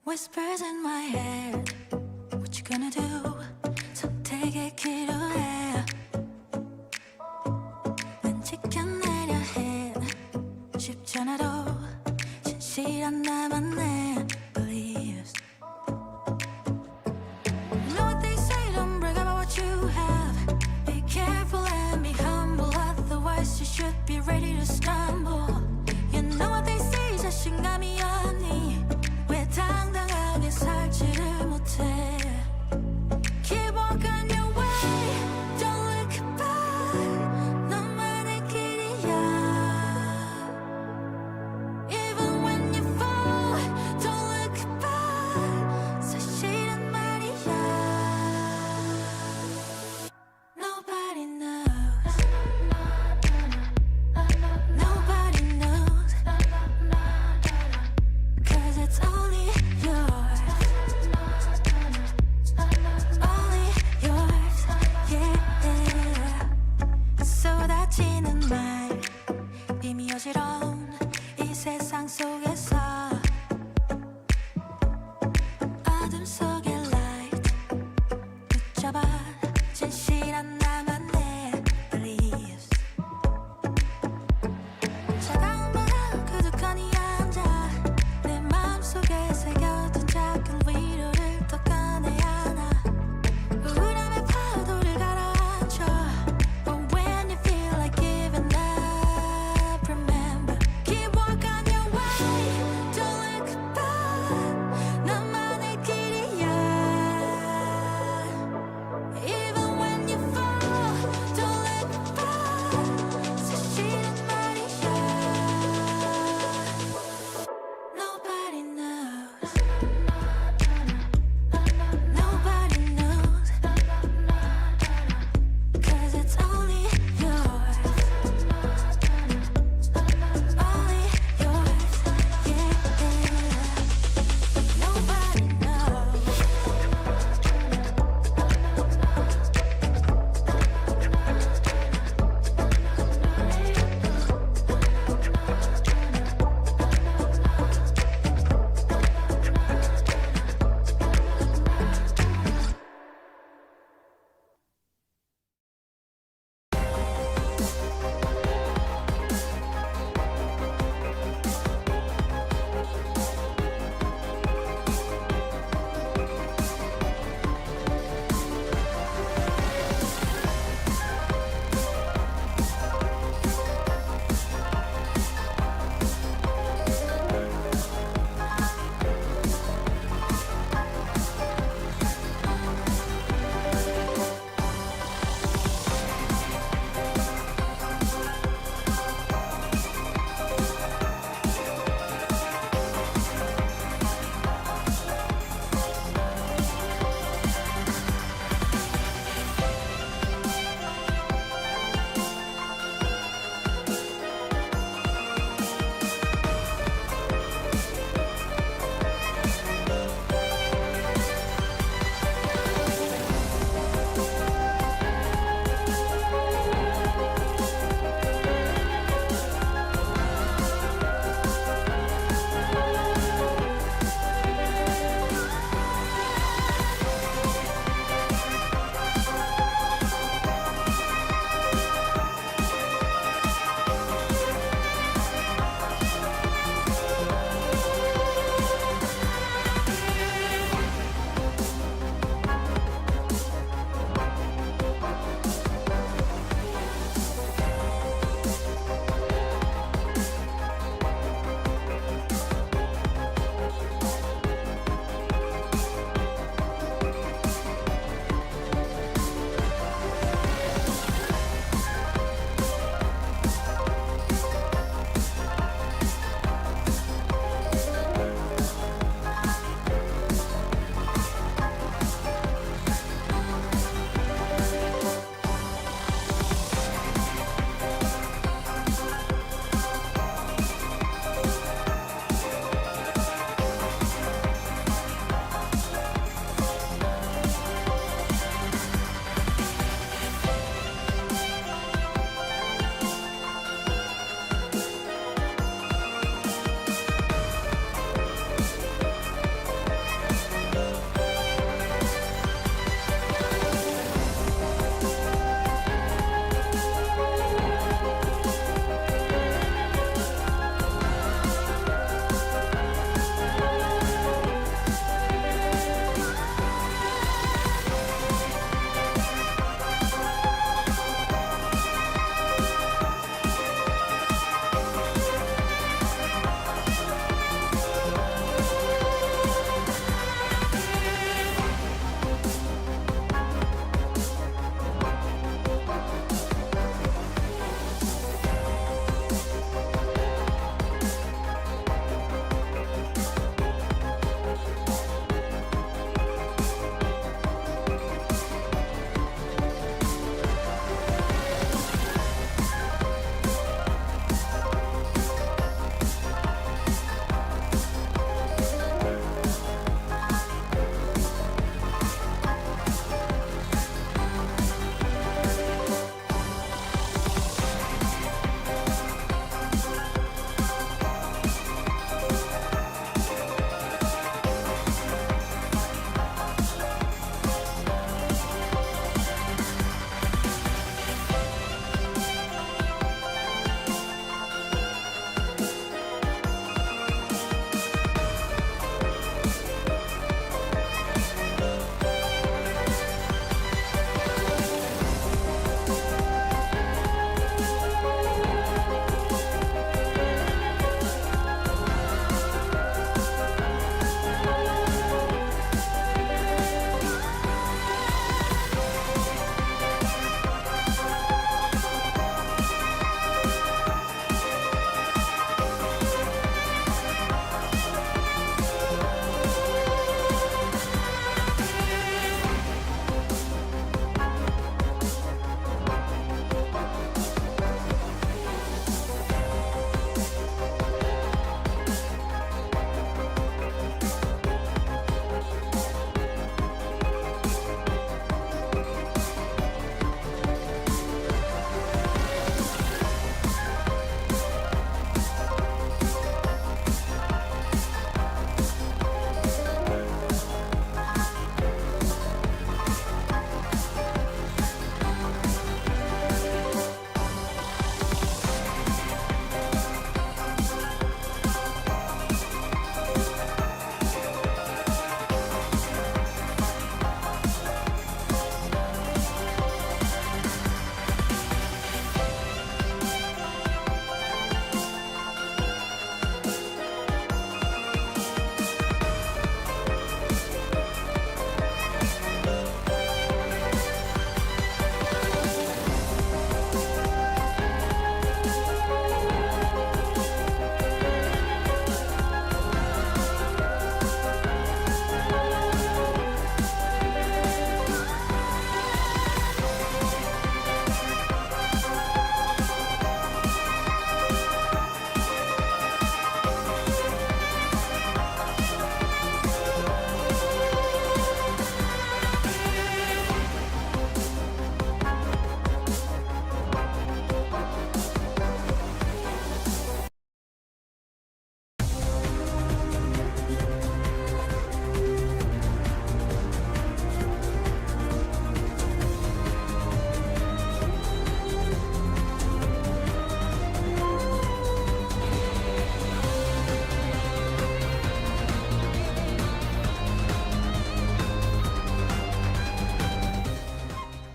Whispers in my head, what you gonna do? 선택의 기로에 난 지켜내려 해. 쉽지 않아도 진실한 나만의 beliefs. You know what they say, don't brag about what you have. Be careful and be humble, otherwise you should be ready to stumble. You know what they say, 자신감이 없니? 왜 당당하게 살지를 못해? Keep walking your way, don't look back. 너만의 길이야. Even when you fall, don't look back. 사실은 말이야. Nobody knows. Nobody knows. 'Cause it's only yours. Only yours, yeah. 쏟아지는 말 이미 어지러운 이 세상 속에서 어둠 속의 light 붙잡아 진실한 나만의 beliefs. 차가운 바람 그득한 이 앉아 내 마음속에 새겨둔 작은 위로를 더 꺼내야 하나. 우울함의 파도를 가라앉혀. But when you feel like giving up, remember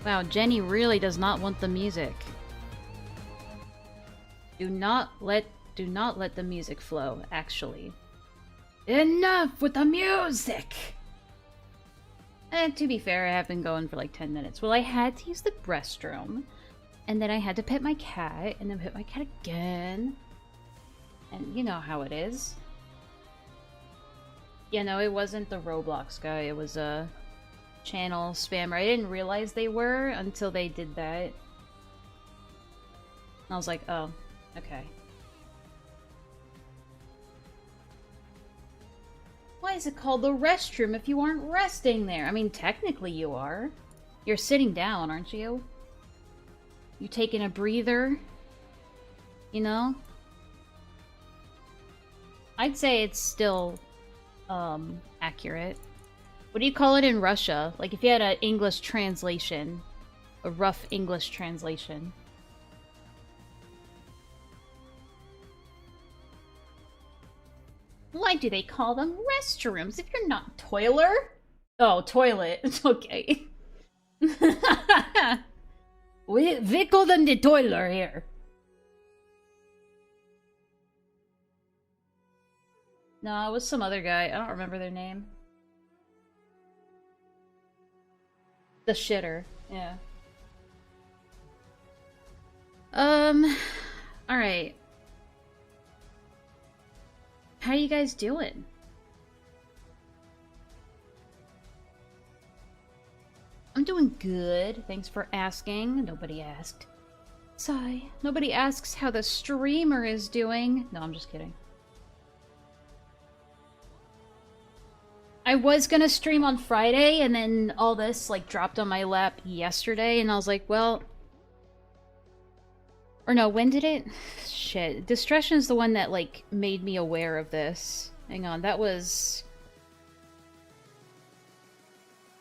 Wow, Jenny really does not want the music. Do not let the music flow, actually. Enough with the music! And to be fair, I have been going for like 10 minutes. Well, I had to use the restroom, and then I had to pet my cat, and then pet my cat again. And you know how it is. Yeah, no, it wasn't the Roblox guy, it was a channel spammer. I didn't realize they were until they did that. And I was like, oh, okay. Why is it called the restroom if you aren't resting there? I mean, technically you are. You're sitting down, aren't you? You taking a breather? You know? I'd say it's still, accurate. What do you call it in Russia? Like, if you had an English translation. A rough English translation. Why do they call them restrooms if you're not toiler? Oh, toilet. Okay. we call them the toiler here. No, it was some other guy. I don't remember their name. The shitter. Yeah. Alright. How are you guys doing? I'm doing good. Thanks for asking. Nobody asked. Sigh. Nobody asks how the streamer is doing. No, I'm just kidding. I was gonna stream on Friday, and then all this, like, dropped on my lap yesterday, and I was like, well... Or no, when did it? Shit. Discretion is the one that, like, made me aware of this. Hang on, that was...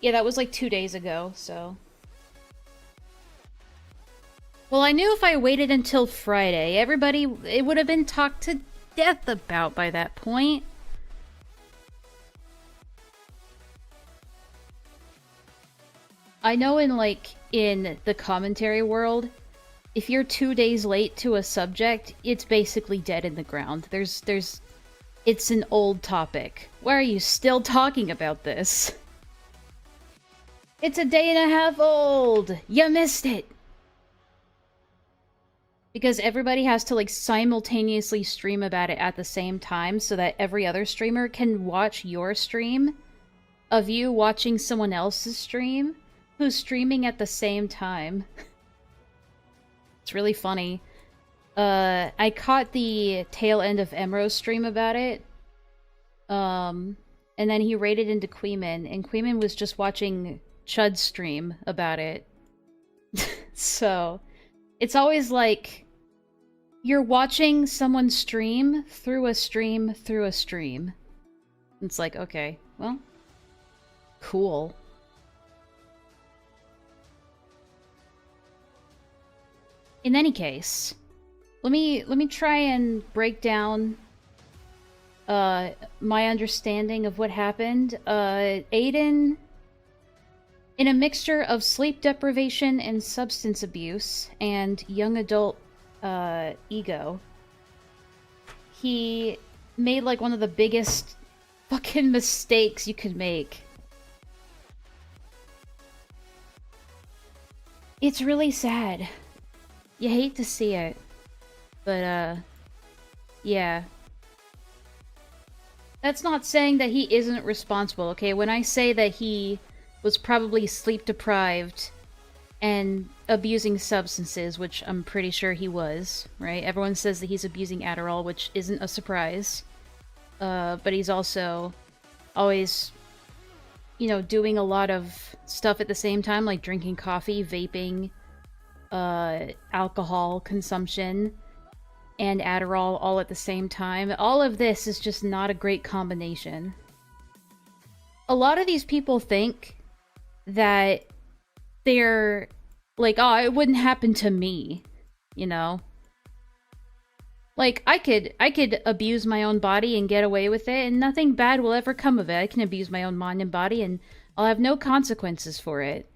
Yeah, that was like 2 days ago, so... Well, I knew if I waited until Friday, everybody... It would have been talked to death about by that point. I know in, like, in the commentary world... If you're 2 days late to a subject, it's basically dead in the ground. It's an old topic. Why are you still talking about this? It's a day and a half old! You missed it! Because everybody has to, like, simultaneously stream about it at the same time so that every other streamer can watch your stream of you watching someone else's stream who's streaming at the same time. It's really funny. I caught the tail end of Emro's stream about it. And then he raided into Queeman, and Queeman was just watching Chud's stream about it. So, it's always like, you're watching someone stream through a stream through a stream. It's like, okay, well, cool. In any case, let me try and break down my understanding of what happened. Aiden, in a mixture of sleep deprivation and substance abuse and young adult ego, he made like one of the biggest fucking mistakes you could make. It's really sad. You hate to see it, but, yeah. That's not saying that he isn't responsible, okay? When I say that he was probably sleep-deprived and abusing substances, which I'm pretty sure he was, right? Everyone says that he's abusing Adderall, which isn't a surprise. But he's also always, you know, doing a lot of stuff at the same time, like drinking coffee, vaping, alcohol consumption, and Adderall all at the same time. All of this is just not a great combination. A lot of these people think that they're like, oh, it wouldn't happen to me, you know? Like, I could abuse my own body and get away with it, and nothing bad will ever come of it. I can abuse my own mind and body, and I'll have no consequences for it.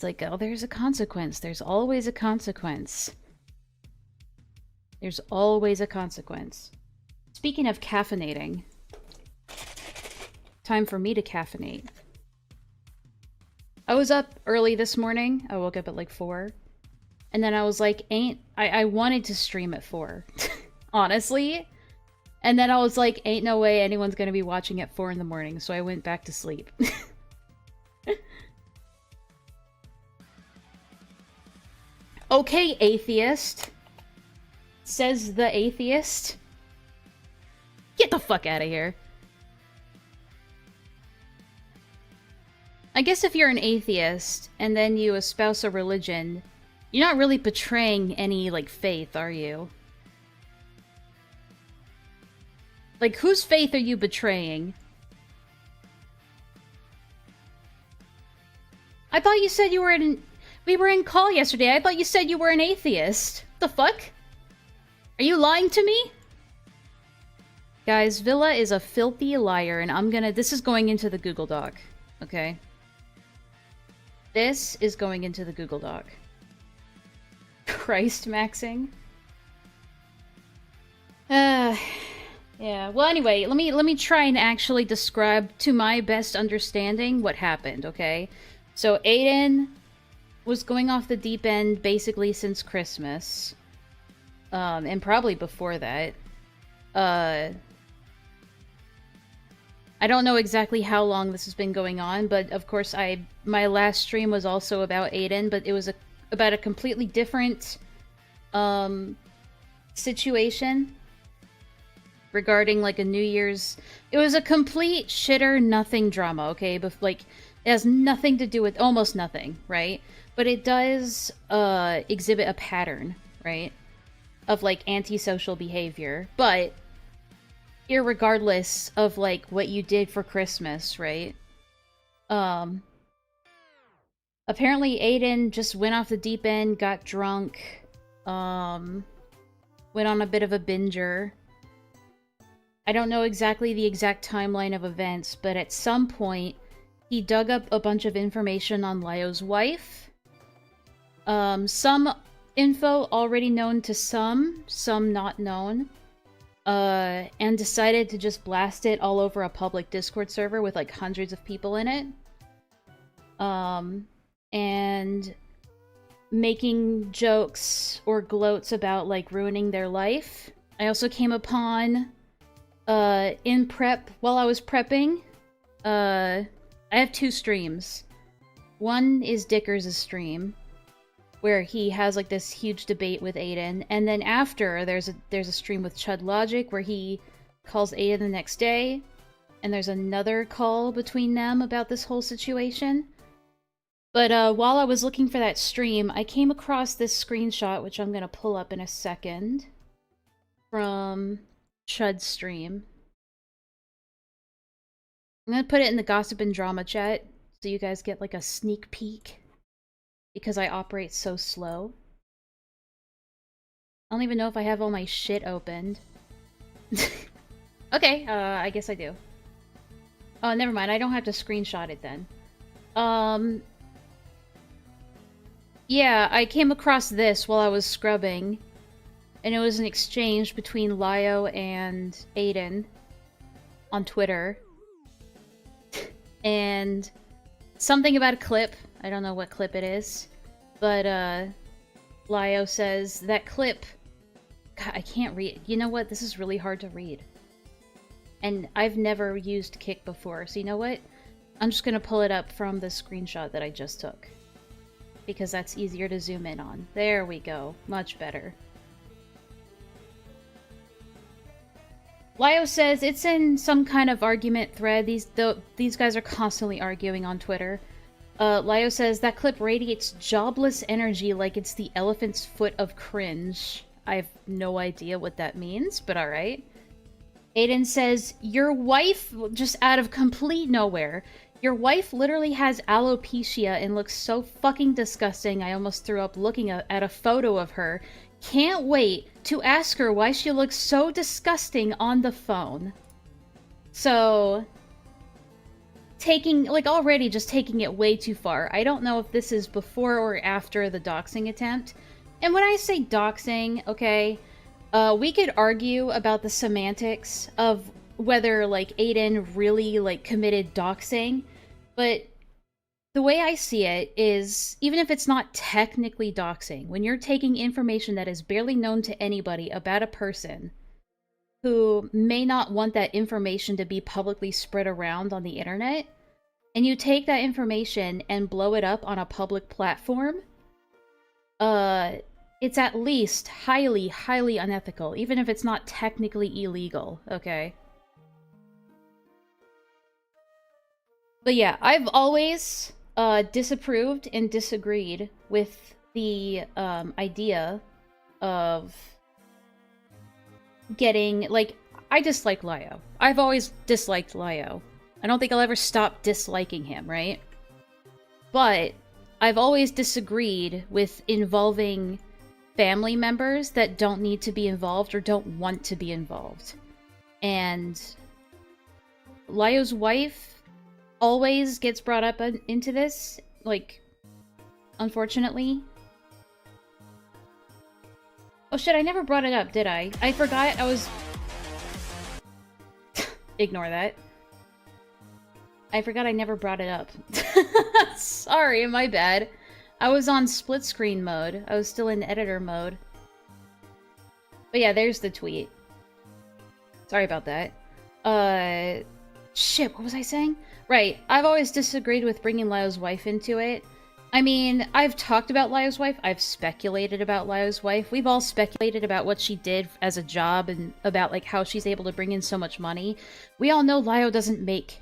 It's like, oh, there's a consequence. There's always a consequence. There's always a consequence. Speaking of caffeinating, time for me to caffeinate. I was up early this morning. I woke up at like 4. And then I was like, I wanted to stream at 4. Honestly. And then I was like, ain't no way anyone's gonna be watching at 4 in the morning, so I went back to sleep. Okay, atheist. Says the atheist. Get the fuck out of here. I guess if you're an atheist, and then you espouse a religion, you're not really betraying any, like, faith, are you? Like, whose faith are you betraying? I thought you said you were in... We were in call yesterday. I thought you said you were an atheist. The fuck? Are you lying to me? Guys, Villa is a filthy liar, and I'm gonna... This is going into the Google Doc. Okay? This is going into the Google Doc. Christ maxing. Yeah. Well, anyway, let me try and actually describe to my best understanding what happened, okay? So Aiden was going off the deep end basically since Christmas. And probably before that. I don't know exactly how long this has been going on, but of course my last stream was also about Aiden, but it was about a completely different situation regarding like a New Year's. It was a complete shitter nothing drama, okay? But like it has nothing to do with, almost nothing, right? But it does exhibit a pattern, right? Of like antisocial behavior. But irregardless of like what you did for Christmas, right? Apparently Aiden just went off the deep end, got drunk, went on a bit of a binger. I don't know exactly the exact timeline of events, but at some point he dug up a bunch of information on Lyo's wife. Some info already known to some not known. And decided to just blast it all over a public Discord server with like hundreds of people in it. And making jokes or gloats about like ruining their life. I also came upon, in prep, while I was prepping, I have 2 streams. One is Dickers' stream, where he has like this huge debate with Aiden, and then after there's a stream with Chud Logic where he calls Aiden the next day, and there's another call between them about this whole situation. But while I was looking for that stream, I came across this screenshot, which I'm gonna pull up in a second, from Chud's stream. I'm gonna put it in the Gossip and Drama chat so you guys get like a sneak peek. Because I operate so slow. I don't even know if I have all my shit opened. Okay, I guess I do. Oh, never mind. I don't have to screenshot it then. Yeah, I came across this while I was scrubbing. And it was an exchange between Lyo and Aiden on Twitter. And something about a clip. I don't know what clip it is. But, Lyo says, that clip... God, I can't read. You know what? This is really hard to read. And I've never used Kick before, so you know what? I'm just gonna pull it up from the screenshot that I just took. Because that's easier to zoom in on. There we go. Much better. Lyo says, it's in some kind of argument thread. These guys are constantly arguing on Twitter. Lyo says, that clip radiates jobless energy like it's the elephant's foot of cringe. I have no idea what that means, but alright. Aiden says, your wife, just out of complete nowhere, your wife literally has alopecia and looks so fucking disgusting I almost threw up looking at a photo of her. Can't wait to ask her why she looks so disgusting on the phone. So... taking, like, already just taking it way too far. I don't know if this is before or after the doxing attempt. And when I say doxing, okay, we could argue about the semantics of whether, like, Aiden really, like, committed doxing, but the way I see it is, even if it's not technically doxing, when you're taking information that is barely known to anybody about a person who may not want that information to be publicly spread around on the internet, and you take that information and blow it up on a public platform, it's at least highly, highly unethical, even if it's not technically illegal, okay? But yeah, I've always disapproved and disagreed with the idea of getting, like, I dislike Lyo. I've always disliked Lyo. I don't think I'll ever stop disliking him, right? But I've always disagreed with involving family members that don't need to be involved or don't want to be involved. And Lyo's wife always gets brought up into this, like, unfortunately. Oh shit, I never brought it up, did I? I forgot I was... Ignore that. I forgot I never brought it up. Sorry, my bad. I was on split screen mode. I was still in editor mode. But yeah, there's the tweet. Sorry about that. Shit, what was I saying? Right, I've always disagreed with bringing Lyo's wife into it. I mean, I've talked about Lyo's wife, I've speculated about Lyo's wife, we've all speculated about what she did as a job and about, like, how she's able to bring in so much money. We all know Lyo doesn't make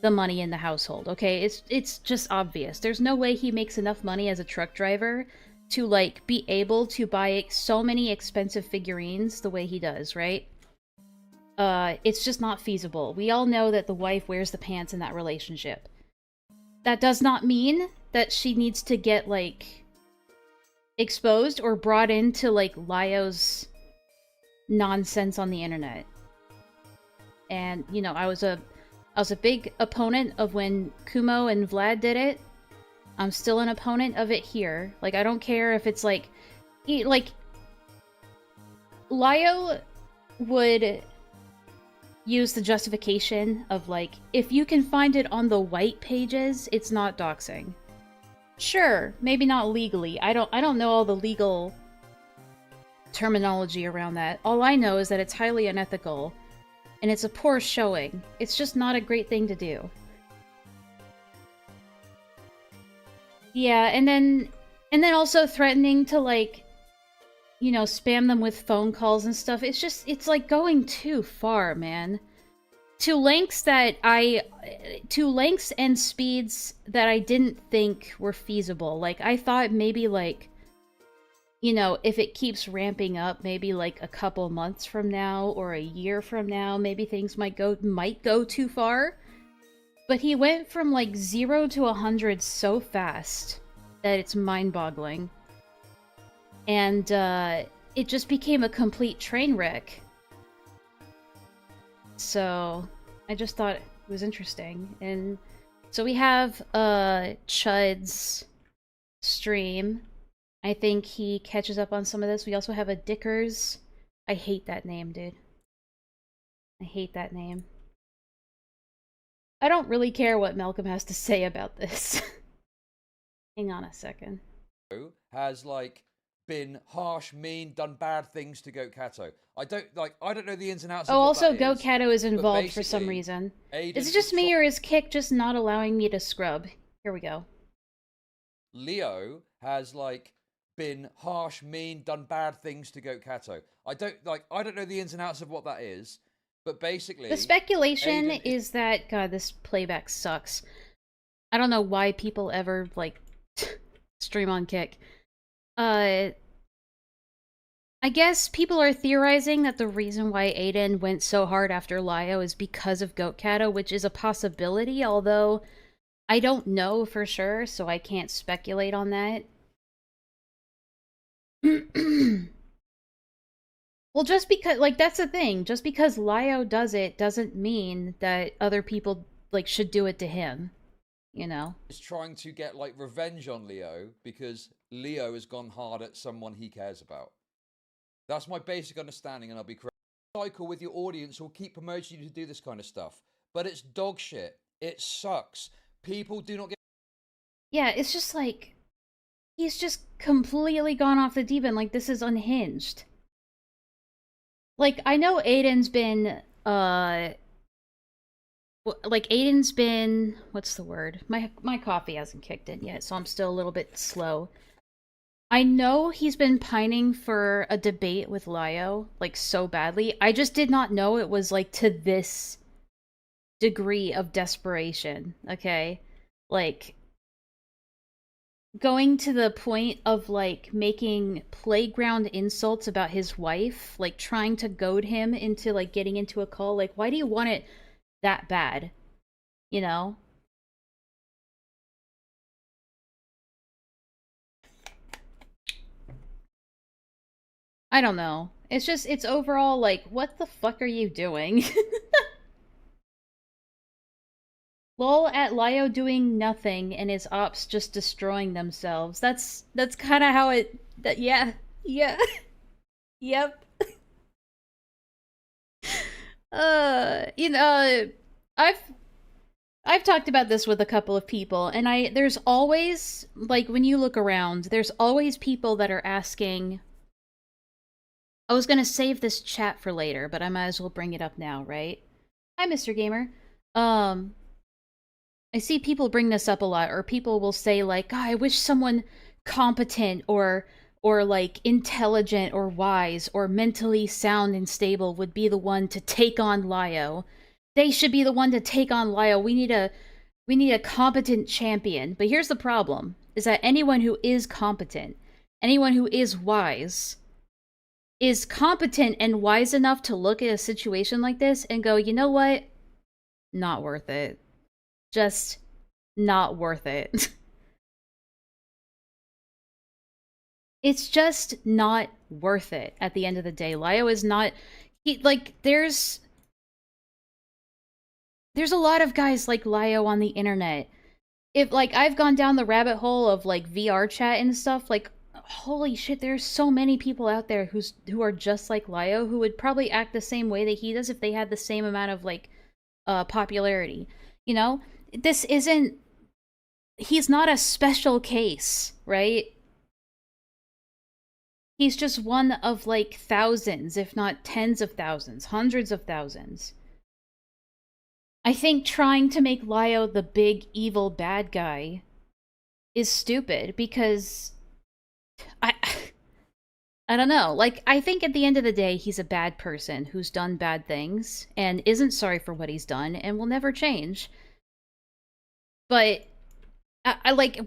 the money in the household, okay? It's just obvious. There's no way he makes enough money as a truck driver to, like, be able to buy so many expensive figurines the way he does, right? It's just not feasible. We all know that the wife wears the pants in that relationship. That does not mean that she needs to get, like, exposed or brought into, like, Lyo's nonsense on the internet. And, you know, I was a big opponent of when Kumo and Vlad did it. I'm still an opponent of it here. Like, I don't care if it's, like... Lyo would use the justification of, like, if you can find it on the white pages, it's not doxing. Sure, maybe not legally. I don't know all the legal terminology around that. All I know is that it's highly unethical, and it's a poor showing. It's just not a great thing to do. Yeah, and then also threatening to, like, you know, spam them with phone calls and stuff. It's just, it's like going too far, man. To lengths and speeds that I didn't think were feasible. Like, I thought maybe, like, you know, if it keeps ramping up, maybe like a couple months from now or a year from now, maybe things might go too far. But he went from, like, 0 to 100 so fast that it's mind-boggling. And, it just became a complete train wreck. So, I just thought it was interesting. And so we have, Chud's stream. I think he catches up on some of this. We also have a Dickers. I hate that name, dude. I hate that name. I don't really care what Malcolm has to say about this. Hang on a second. Has, like, been harsh, mean, done bad things to Goat Kato. I don't know the ins and outs of what also, that Goat is, Kato is involved for some reason. Is it just me, or is Kick just not allowing me to scrub? Here we go. Leo has, like, been harsh, mean, done bad things to Goat Kato. I don't know the ins and outs of what that is, but basically... The speculation is that... God, this playback sucks. I don't know why people ever, like, stream on Kick. I guess people are theorizing that the reason why Aiden went so hard after Lyo is because of Goat Kato, which is a possibility, although I don't know for sure, so I can't speculate on that. Well, just because, like, that's the thing. Just because Lyo does it doesn't mean that other people like, should do it to him, you know? Is trying to get like revenge on Leo because Leo has gone hard at someone he cares about. That's my basic understanding, and I'll be correct. Cycle with your audience will keep promoting you to do this kind of stuff, but it's dog shit. It sucks. People do not get. Yeah, it's just like, he's just completely gone off the deep end. Like, this is unhinged. Like, I know Aiden's been, what's the word? My coffee hasn't kicked in yet, so I'm still a little bit slow. I know he's been pining for a debate with Lio, like, so badly. I just did not know it was, like, to this degree of desperation, okay? Like, going to the point of, like, making playground insults about his wife, like, trying to goad him into, like, getting into a call. Like, why do you want it that bad? You know? I don't know. It's just, it's overall, like, what the fuck are you doing? Lol at Lio doing nothing and his ops just destroying themselves. That's kind of how it. Yeah, yep. You know, I've talked about this with a couple of people, and there's always, like, when you look around, there's always people that are asking. I was gonna save this chat for later, but I might as well bring it up now, right? Hi, Mr. Gamer. I see people bring this up a lot, or people will say, like, oh, I wish someone competent or like intelligent or wise or mentally sound and stable would be the one to take on Lio. They should be the one to take on Lio. We need a competent champion. But here's the problem, is that anyone who is competent, anyone who is wise, is competent and wise enough to look at a situation like this and go, you know what? Not worth it. Just not worth it. It's just not worth it at the end of the day. Lio is not... there's a lot of guys like Lio on the internet. If, like, I've gone down the rabbit hole of, like, VR chat and stuff, like, holy shit, there's so many people out there who are just like Lio, who would probably act the same way that he does if they had the same amount of, like, popularity. You know? This isn't... He's not a special case, right? He's just one of, like, thousands, if not tens of thousands, hundreds of thousands. I think trying to make Lio the big, evil, bad guy is stupid, because... I don't know. Like, I think at the end of the day, he's a bad person who's done bad things, and isn't sorry for what he's done, and will never change. But...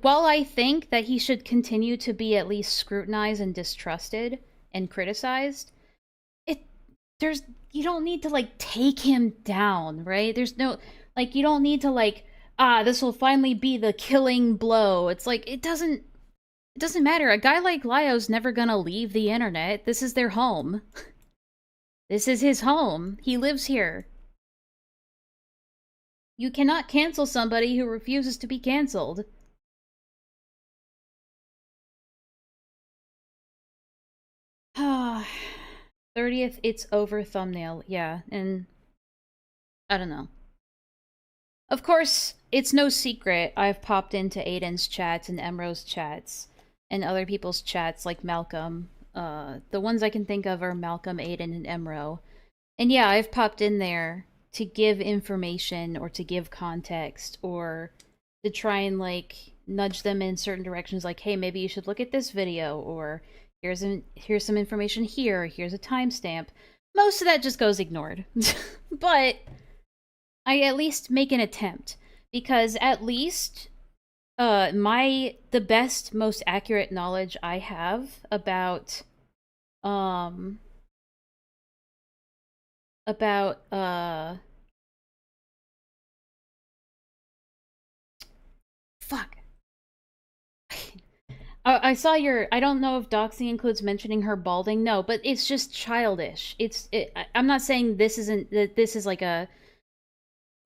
while I think that he should continue to be at least scrutinized and distrusted and criticized, you don't need to, like, take him down, right? There's no, like, you don't need to, like, this will finally be the killing blow. It's like, it doesn't matter. A guy like Lio's never gonna leave the internet. This is their home. This is his home. He lives here. You cannot cancel somebody who refuses to be canceled. Ah, 30th, it's over thumbnail. Yeah, and I don't know. Of course, it's no secret I've popped into Aiden's chats and Emro's chats and other people's chats like Malcolm. The ones I can think of are Malcolm, Aiden, and Emro. And yeah, I've popped in there to give information or to give context or to try and, like, nudge them in certain directions, like, hey, maybe you should look at this video, or here's some information here, here's a timestamp. Most of that just goes ignored. But I at least make an attempt, because at least the best, most accurate knowledge I have about fuck. I saw your... I don't know if doxing includes mentioning her balding. No, but it's just childish. I'm not saying this isn't... This is like a...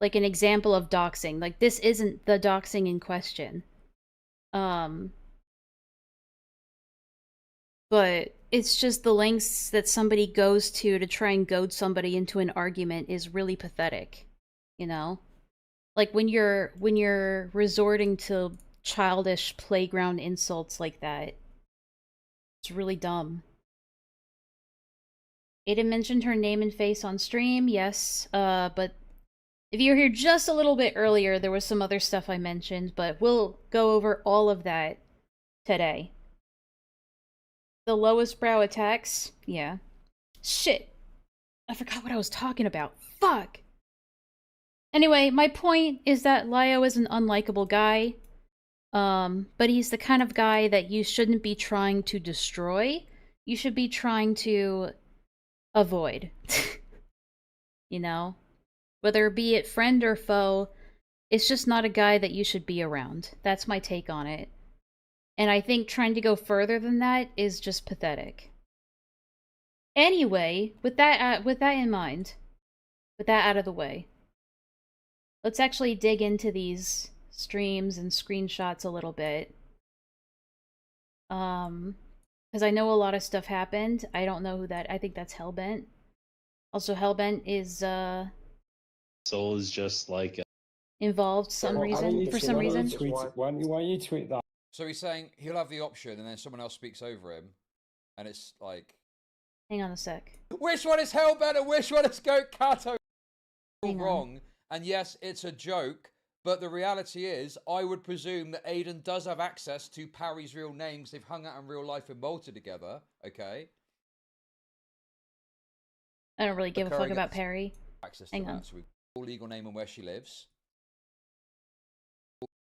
like an example of doxing. Like, this isn't the doxing in question. But it's just the lengths that somebody goes to try and goad somebody into an argument is really pathetic, you know? Like when you're resorting to childish playground insults like that, it's really dumb. Ada mentioned her name and face on stream, yes, but if you were here just a little bit earlier, there was some other stuff I mentioned, but we'll go over all of that today. The lowest brow attacks, yeah. Shit. I forgot what I was talking about. Fuck! Anyway, my point is that Lio is an unlikable guy. But he's the kind of guy that you shouldn't be trying to destroy. You should be trying to avoid. You know? Whether be it friend or foe, it's just not a guy that you should be around. That's my take on it. And I think trying to go further than that is just pathetic. Anyway, with that in mind, with that out of the way, let's actually dig into these streams and screenshots a little bit. Because I know a lot of stuff happened. I don't know who that. I think that's Hellbent. Also, Hellbent is Soul is just like involved for some reason. Why you tweet that? So he's saying he'll have the option, and then someone else speaks over him, and it's like, hang on a sec. which one is Hellbent and which one is Goat Kato? Hang Wrong. on. And yes, it's a joke, but the reality is, I would presume that Aiden does have access to Parry's real name because they've hung out in real life in Malta together. Okay. I don't really give a fuck Curry about gets Parry. Access to Hang on. that, so we've got her legal name and where she lives.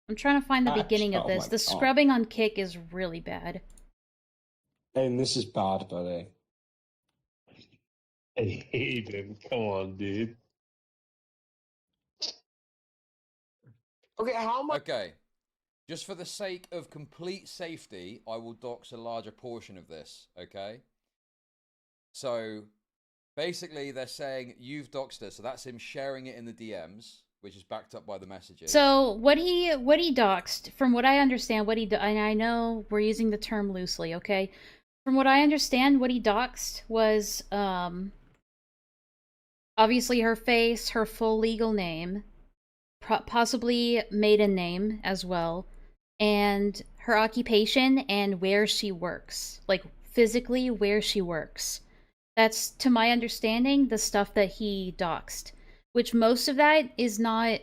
I'm trying to find the beginning of Oh this. my The God. scrubbing on Kick is really bad. And this is bad, buddy. Aiden. Come on, dude. Okay, how much? Okay. Just for the sake of complete safety, I will dox a larger portion of this, okay? So, basically, they're saying you've doxed her, so that's him sharing it in the DMs, which is backed up by the messages. So what he doxed, from what I understand, and I know we're using the term loosely, okay? From what I understand, what he doxed was obviously her face, her full legal name, possibly maiden name as well, and her occupation and where she works, like physically where she works. That's, to my understanding, the stuff that he doxed. Which most of that is not...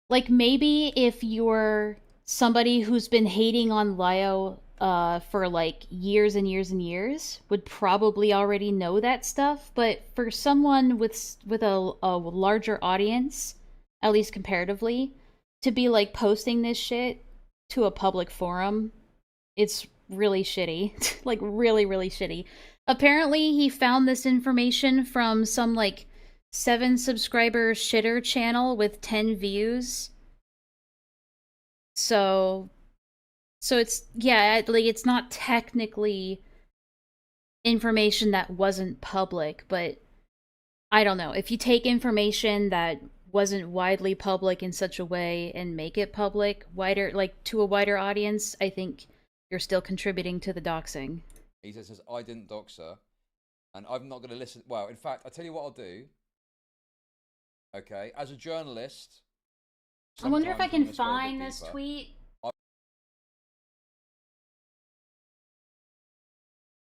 Like, maybe if you're somebody who's been hating on Lio for, like, years and years and years, would probably already know that stuff. But for someone with a larger audience, at least comparatively, to be, like, posting this shit to a public forum, it's really shitty. Like, really, really shitty. Apparently, he found this information from some, like, 7 subscriber shitter channel with 10 views. So it's, yeah, like, it's not technically information that wasn't public, but I don't know. If you take information that wasn't widely public in such a way and make it public, wider, like, to a wider audience, I think you're still contributing to the doxing. He says, I didn't dox her, and I'm not going to listen. Well, in fact, I'll tell you what I'll do. Okay, as a journalist... I wonder if I sometimes I'm can gonna go a bit find this deeper. tweet.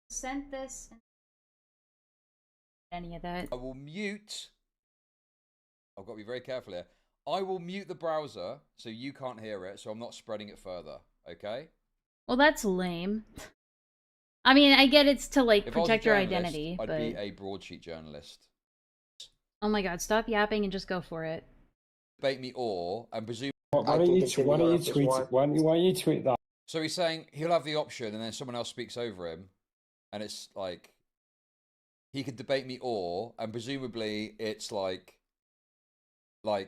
Sent this. Any of that. I will mute... I've got to be very careful here. I will mute the browser so you can't hear it, so I'm not spreading it further, okay? Well, that's lame. I mean, I get it's to, like, If I was a protect your journalist, identity, I'd but... be a broadsheet journalist. Oh my god, stop yapping and just go for it. Debate me or, and presume... Why don't you tweet that? So he's saying he'll have the option and then someone else speaks over him. And it's like... He could debate me or, and presumably it's like... I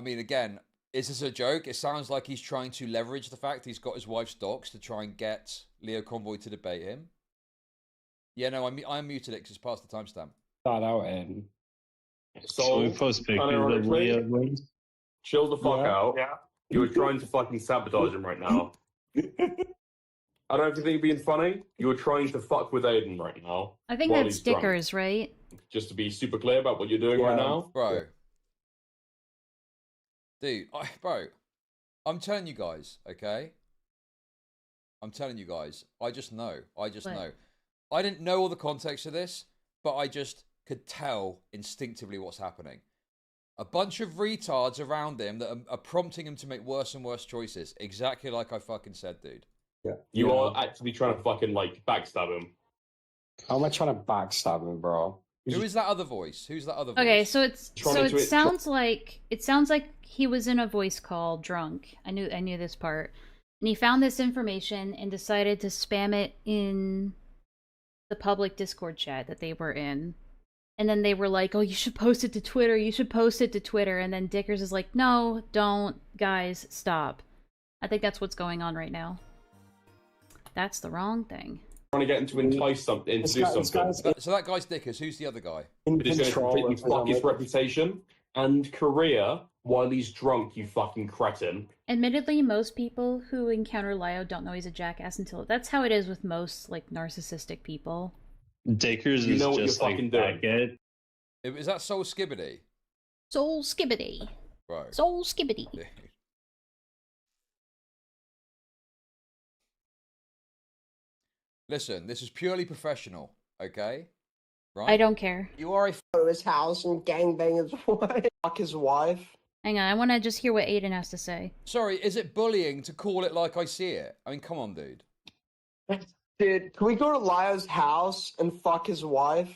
mean, again, is this a joke? It sounds like he's trying to leverage the fact he's got his wife's docs to try and get Leo Convoy to debate him. Yeah, no, I muted it because it's past the timestamp. That out in. So we post pictures of Leo. Chill the fuck out. Yeah. You're trying to fucking sabotage him right now. I don't know if you think you're being funny. You're trying to fuck with Aiden right now. I think while that's he's drunk. Dickers, right? Just to be super clear about what you're doing right now. Bro. Dude, bro. I'm telling you guys, okay? I'm telling you guys. I just know. I just What? know. I didn't know all the context of this, but I just could tell instinctively what's happening. A bunch of retards around him that are prompting him to make worse and worse choices. Exactly like I fucking said, dude. Yeah. You are actually trying to fucking, like, backstab him. How am I trying to backstab him, bro? Who is that other voice? Who's that other voice? Okay, so it to- sounds like he was in a voice call drunk. I knew this part. And he found this information and decided to spam it in the public Discord chat that they were in. And then they were like, "Oh, you should post it to Twitter. You should post it to Twitter." And then Dickers is like, "No, don't. Guys, stop." I think that's what's going on right now. That's the wrong thing. Trying to get him to entice something, to do something. So that guy's Dickers. Who's the other guy? It is going to completely fuck his reputation and career while he's drunk, you fucking cretin. Admittedly, most people who encounter Lio don't know he's a jackass until... That's how it is with most, like, narcissistic people. Dickers You is know what just you're like fucking that doing. guy. Is that Soul Skibbity? Soul Skibbity. Bro. Soul Skibbity. Dude. Listen, this is purely professional, okay? Right? I don't care. You are a Go to his house and gangbang his wife. Fuck his wife. Hang on, I want to just hear what Aiden has to say. Sorry, is it bullying to call it like I see it? I mean, come on, dude. Dude, can we go to Lio's house and fuck his wife?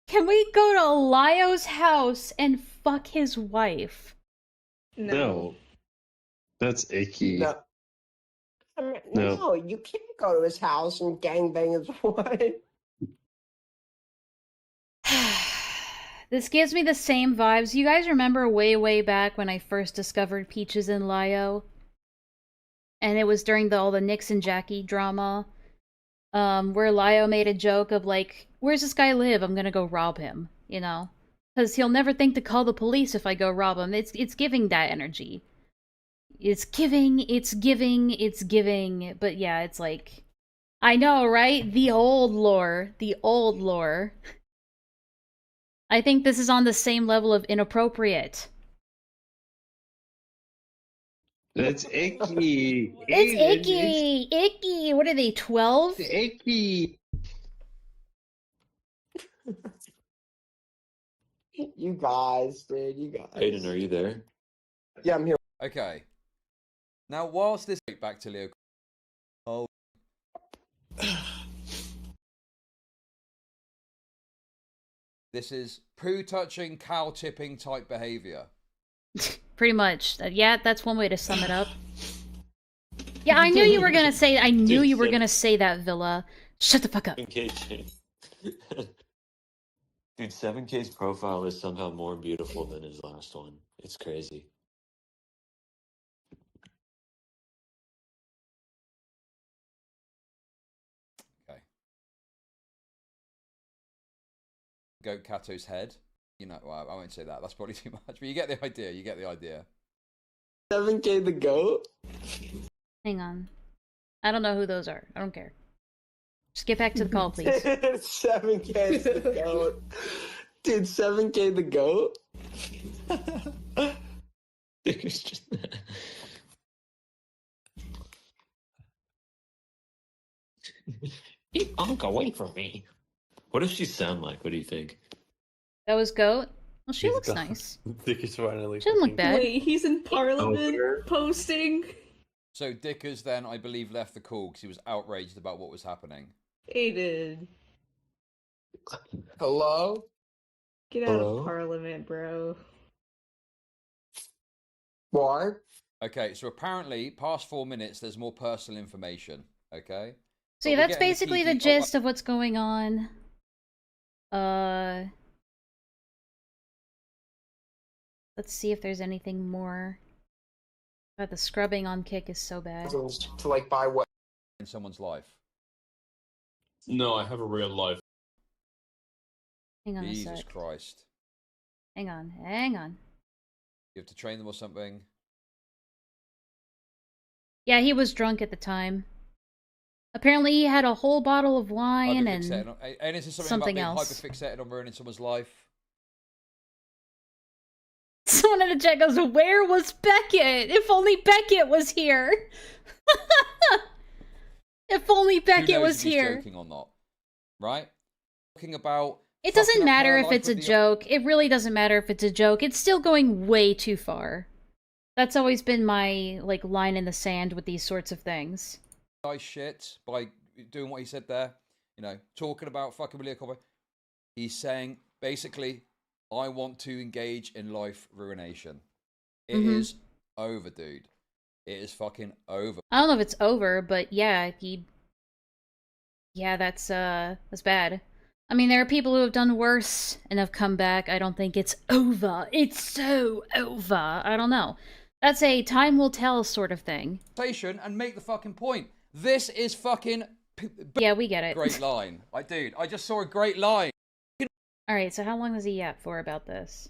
Can we go to Lio's house and fuck his wife? No. That's icky. No. No. No, you can't go to his house and gangbang his wife. This gives me the same vibes. You guys remember way back when I first discovered Peaches and Lio? And it was during all the Nix and Jackie drama. Where Lio made a joke of like, "Where's this guy live? I'm gonna go rob him," you know? Because he'll never think to call the police if I go rob him. It's giving that energy. It's giving. But yeah, it's like... I know, right? The old lore. I think this is on the same level of inappropriate. That's icky. It's Aiden, icky! Icky! What are they, 12? It's icky. You guys, dude, you guys. Aiden, are you there? Yeah, I'm here. Okay. Now, whilst this... Back to Leo... Oh... This is poo-touching, cow-tipping type behavior. Pretty much. Yeah, that's one way to sum it up. Yeah, I knew you were gonna say... I knew you were gonna say that, Villa. Shut the fuck up. 7K. Dude, 7K's profile is somehow more beautiful than his last one. It's crazy. Okay. Goat Kato's head. You know, well, I won't say that. That's probably too much. But you get the idea. You get the idea. 7K the goat? Hang on. I don't know who those are. I don't care. Just get back to the call, please. 7K the goat. Dude, 7K the goat? It's just... You unk away from me. What does she sound like? What do you think? That was Goat? Well, she He's looks gone. nice. Dick is finally. She doesn't look bad. Wait, he's in Parliament posting. So Dickers then, I believe, left the call because he was outraged about what was happening. Aiden, Hello? get out Hello? of Parliament, bro. Why? Okay, so apparently, past 4 minutes, there's more personal information. Okay? So But yeah, we're that's getting basically the key- gist of what's going on. Let's see if there's anything more. God, the scrubbing on Kick is so bad. To like buy what? in someone's life. No, I have a real life. Hang on a Jesus sec. Christ. Hang on, hang on. You have to train them or something. Yeah, he was drunk at the time. Apparently he had a whole bottle of wine and is this something about being else. hyperfixated on ruining someone's life? Someone in the chat goes, where was Beckett? If only Beckett was here. If only Beckett was here. Joking or not, right? Talking about. It doesn't matter if it's a joke. It really doesn't matter if it's a joke. It's still going way too far. That's always been my, like, line in the sand with these sorts of things. Shit by doing what he said there. You know, talking about fucking Malia Copper. He's saying, basically, I want to engage in life ruination. It is over, dude. It is fucking over. I don't know if it's over, but yeah, yeah, that's bad. I mean, there are people who have done worse and have come back. I don't think it's over. It's so over. I don't know. That's a time will tell sort of thing. And make the fucking point. This is fucking... Yeah, we get it. Great line. Dude, I just saw a great line. Alright, so how long was he yap for about this?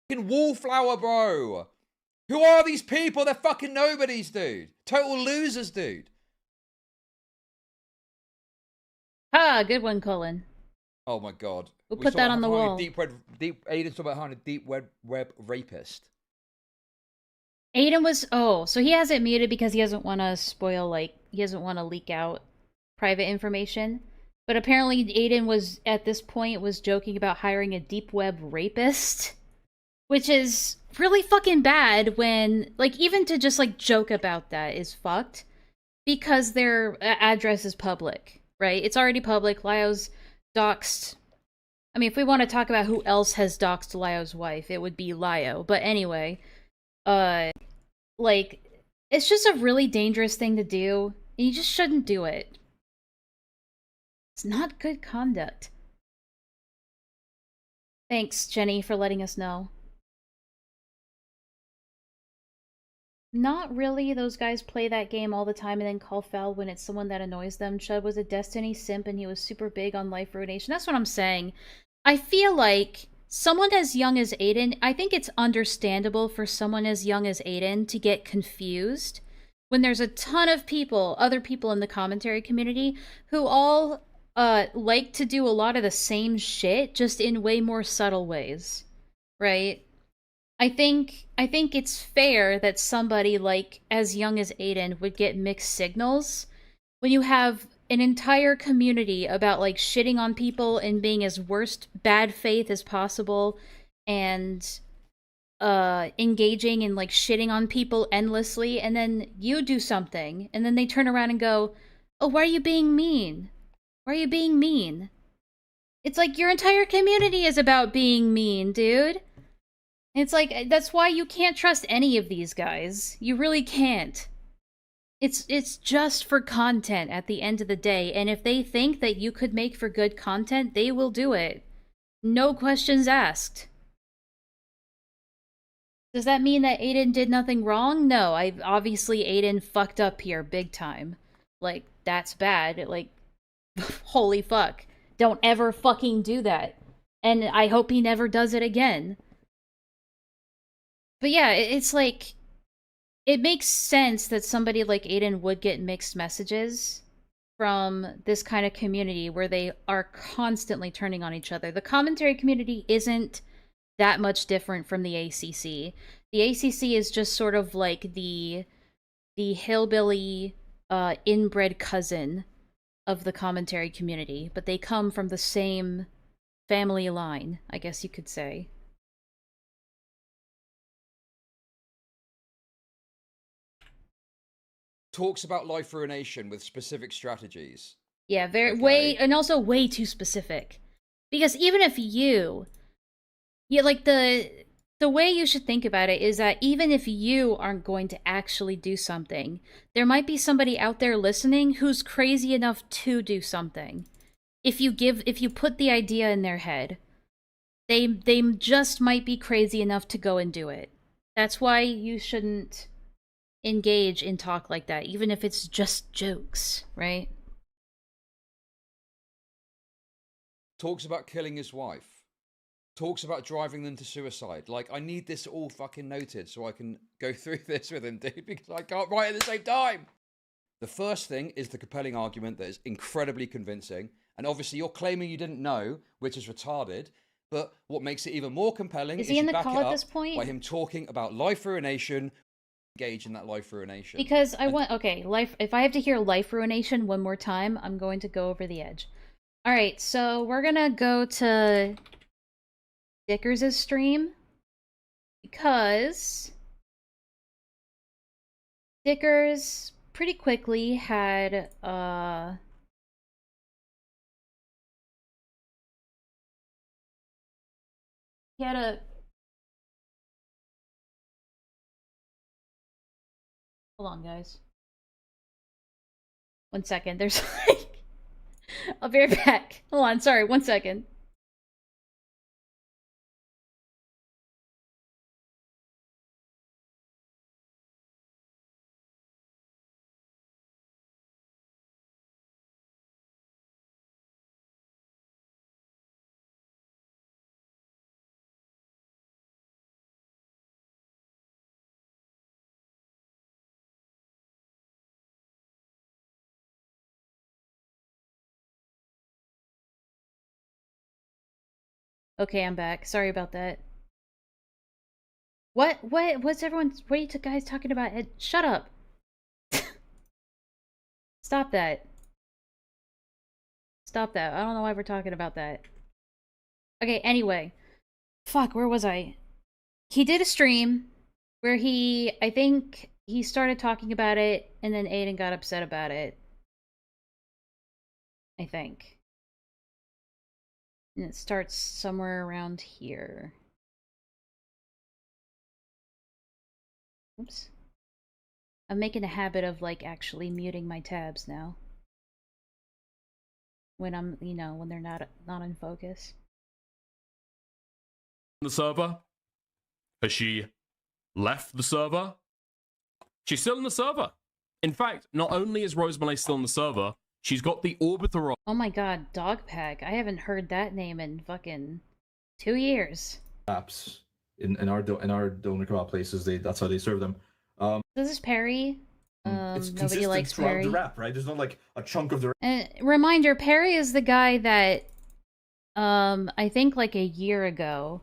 Fucking wallflower, bro. Who are these people? They're fucking nobodies, dude. Total losers, dude. Ah, good one, Colin. Oh my god. We'll put that on the wall. Aiden's talking about how a deep web rapist. Aiden was... Oh, so he has it muted because he doesn't want to spoil, like... He doesn't want to leak out private information. But apparently Aiden was, at this point, was joking about hiring a deep web rapist. Which is really fucking bad when... Like, even to just, like, joke about that is fucked. Because their address is public, right? It's already public. Lyo's doxed... I mean, if we want to talk about who else has doxed Lyo's wife, it would be Lyo. But anyway... like, it's just a really dangerous thing to do, and you just shouldn't do it. It's not good conduct. Thanks, Jenny, for letting us know. Not really. Those guys play that game all the time and then call foul when it's someone that annoys them. Chud was a Destiny simp and he was super big on life ruination. That's what I'm saying. I feel like someone as young as Aiden, I think it's understandable for someone as young as Aiden to get confused when there's a ton of people, other people in the commentary community, who all like to do a lot of the same shit, just in way more subtle ways, right? I think it's fair that somebody like as young as Aiden would get mixed signals when you have an entire community about like shitting on people and being as worst bad faith as possible and engaging in like shitting on people endlessly, and then you do something and then they turn around and go, oh, why are you being mean? Why are you being mean? It's like your entire community is about being mean, dude. It's like, that's why you can't trust any of these guys. You really can't. It's just for content at the end of the day, and if they think that you could make for good content, they will do it. No questions asked. Does that mean that Aiden did nothing wrong? No, obviously Aiden fucked up here big time. Like, that's bad. Like, holy fuck. Don't ever fucking do that. And I hope he never does it again. But yeah, it's like... It makes sense that somebody like Aiden would get mixed messages from this kind of community where they are constantly turning on each other. The commentary community isn't that much different from the ACC. The ACC is just sort of like the hillbilly inbred cousin of the commentary community, but they come from the same family line, I guess you could say. Talks about life ruination with specific strategies. Yeah, Okay. and also way too specific. Because even if like the way you should think about it is that even if you aren't going to actually do something, there might be somebody out there listening who's crazy enough to do something. If you put the idea in their head, they just might be crazy enough to go and do it. That's why you shouldn't engage in talk like that, even if it's just jokes, right? Talks about killing his wife. talks about driving them to suicide. Like, I need this all fucking noted so I can go through this with him, dude, because I can't write at the same time. The first thing is the compelling argument that is incredibly convincing. And obviously you're claiming you didn't know, which is retarded. But what makes it even more compelling Is he in you the back call it at up this point? by him talking about life ruination, engage in that life ruination. Because I want, okay, life. If I have to hear life ruination one more time, I'm going to go over the edge. All right, so we're gonna go to Dickers' stream because Dickers pretty quickly had he had a hold on, guys. 1 second. There's like I'll be right back. Hold on, sorry, 1 second. Okay, I'm back. Sorry about that. What's everyone, what are you guys talking about? Shut up. Stop that. Stop that. I don't know why we're talking about that. Okay, anyway. Fuck, where was I? He did a stream where I think he started talking about it and then Aiden got upset about it. I think. And it starts somewhere around here. Oops. I'm making a habit of, like, actually muting my tabs now. When I'm, you know, when they're not in focus. The server? Has she left the server? She's still in the server. In fact, not only is Rosemary still in the server, she's got the orbiter on. Oh my god, Dogpack. I haven't heard that name in fucking 2 years. Apps in our donor co-op places, that's how they serve them. This is Perry. It's Nobody consistent likes throughout Perry. the rap, right? There's not like a chunk of the Reminder, Perry is the guy that, I think like a year ago,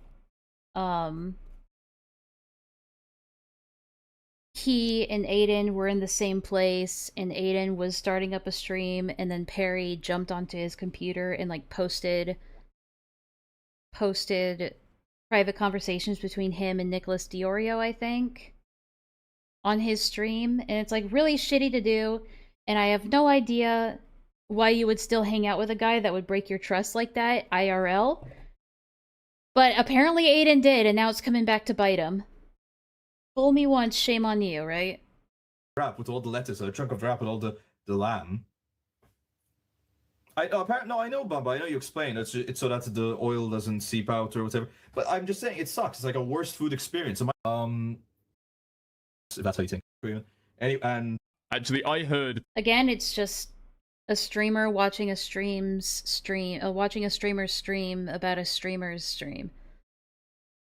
he and Aiden were in the same place, and Aiden was starting up a stream, and then Perry jumped onto his computer and like posted private conversations between him and Nicholas Diorio, I think, on his stream, and it's like really shitty to do, and I have no idea why you would still hang out with a guy that would break your trust like that IRL. But apparently Aiden did, and now it's coming back to bite him. Fool me once, shame on you, right? rap with all the letters, a chunk of the rap with all the lamb. I know, Bamba. I know you explained it's so that the oil doesn't seep out or whatever. But I'm just saying it sucks. It's like a worst food experience. If that's how you think. And actually, I heard again. It's just a streamer watching a streamer's stream about a streamer's stream.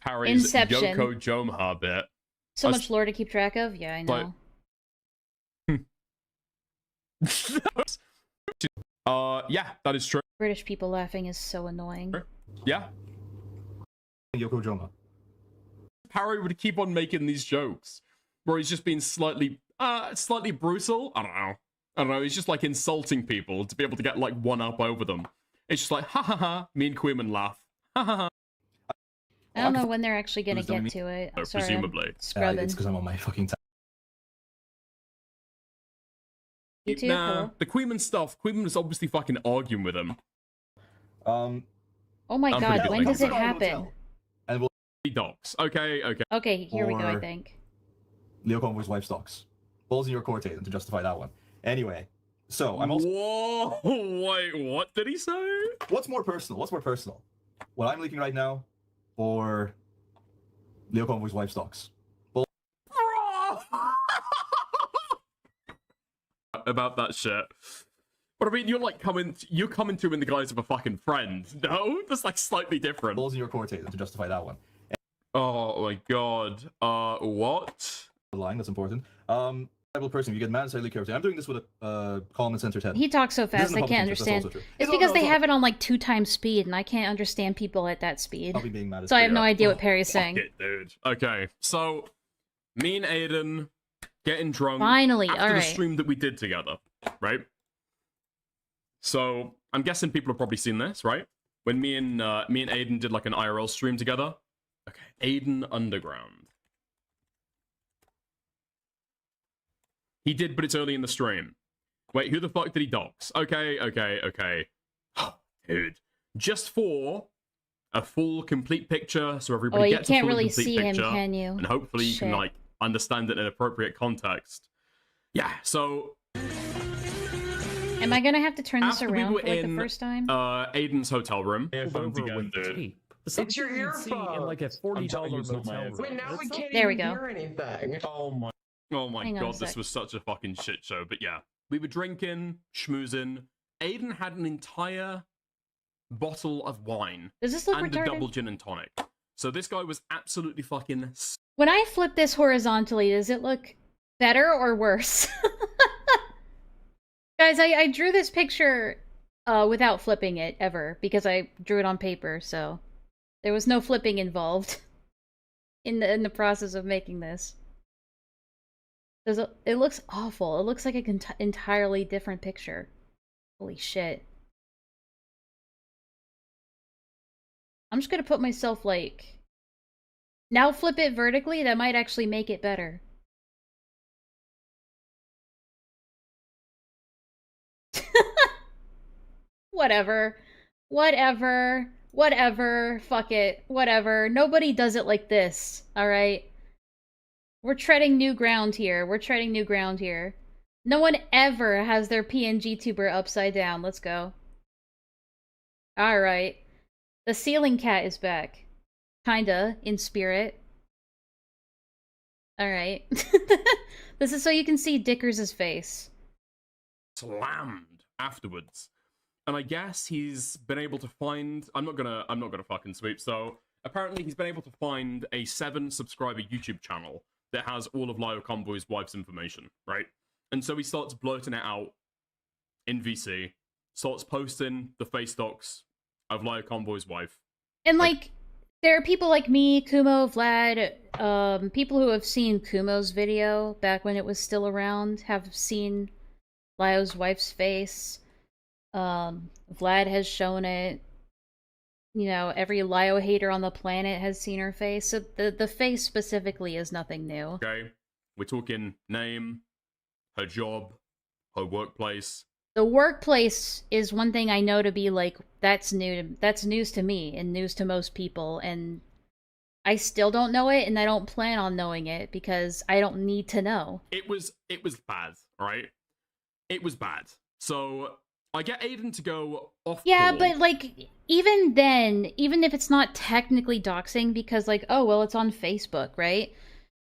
Harry's Inception. Yoko Jomha bit. So much lore to keep track of. Yeah, I know. Yeah, that is true. British people laughing is so annoying. Yeah. Yoko Joma. Harry would keep on making these jokes where he's just being slightly brutal. I don't know. He's just like insulting people to be able to get like one up over them. It's just like ha ha ha. Me and Queeman laugh. Ha ha ha. I don't know when they're actually gonna get to it. Oh, Sorry, presumably. I'm scrubbing. It's because I'm on my fucking time. You too? Nah, Hello? the Queeman stuff. Queeman is obviously fucking arguing with him. Oh my I'm god, pretty when good does it like happen? And we'll docs. Okay. Okay, here we go, I Or- think. Leo Convoy's wife's docs. Balls in your court, Aiden, to justify that one. Anyway, so I'm also. Whoa! Wait, what did he say? What's more personal? What I'm leaking right now, or Leo Convoy's wife's docs? About that shit. But I mean, you're coming to him in the guise of a fucking friend. No, that's like slightly different. Balls in your court, Aiden, to justify that one. Oh my god. What? Lying, that's important. Person, if you get mad, say character. I'm doing this with a common sense head. He talks so fast I can't understand. It's because they have it on like 2 times speed, and I can't understand people at that speed. I'll be being mad. So I have no idea what Perry's saying. It, dude. Okay, so me and Aiden getting drunk. Finally, after all the right. stream that we did together, right? So I'm guessing people have probably seen this, right? When me and Aiden did like an IRL stream together. Okay, Aiden Underground. He did, but it's early in the stream. Wait, who the fuck did he dox? Okay. Dude. Just for a full, complete picture, so everybody gets a full, really complete see picture. him, can you? And hopefully you can, like, understand it in appropriate context. Yeah, so... Am I gonna have to turn this after we around were for like in, the first time? Aiden's hotel room. Earphones again, dude. It's your earphone. In like a $40 motel room. Wait, now we can't There we even go. hear anything. Oh my Hang on a god, this sec. was such a fucking shit show. But yeah, we were drinking, schmoozing. Aiden had an entire bottle of wine Does this look and retarded? a double gin and tonic. So this guy was absolutely fucking... When I flip this horizontally, does it look better or worse? Guys, I drew this picture without flipping it ever because I drew it on paper, so there was no flipping involved in the process of making this. It looks awful. It looks like an entirely different picture. Holy shit. I'm just gonna put myself like... Now flip it vertically, that might actually make it better. Whatever. Fuck it. Whatever. Nobody does it like this, alright? We're treading new ground here. No one ever has their PNG tuber upside down. Let's go. Alright. The ceiling cat is back. Kinda, in spirit. Alright. This is so you can see Dickers' face. Slammed afterwards. And I guess he's been able to find... I'm not gonna fucking sweep. So apparently he's been able to find a 7-subscriber YouTube channel that has all of Lio Convoy's wife's information, right? And so he starts blurting it out in VC, starts posting the face docs of Lio Convoy's wife. And like, there are people like me, Kumo, Vlad, people who have seen Kumo's video back when it was still around, have seen Lio's wife's face. Vlad has shown it. You know, every Lio hater on the planet has seen her face. So the face specifically is nothing new. Okay, we're talking name, her job, her workplace. The workplace is one thing I know to be like, that's news to me and news to most people, and I still don't know it, and I don't plan on knowing it because I don't need to know. It was bad, right? It was bad. So I get Aiden to go off. Yeah, call. but like, even then, even if it's not technically doxing, because like, oh well, it's on Facebook, right?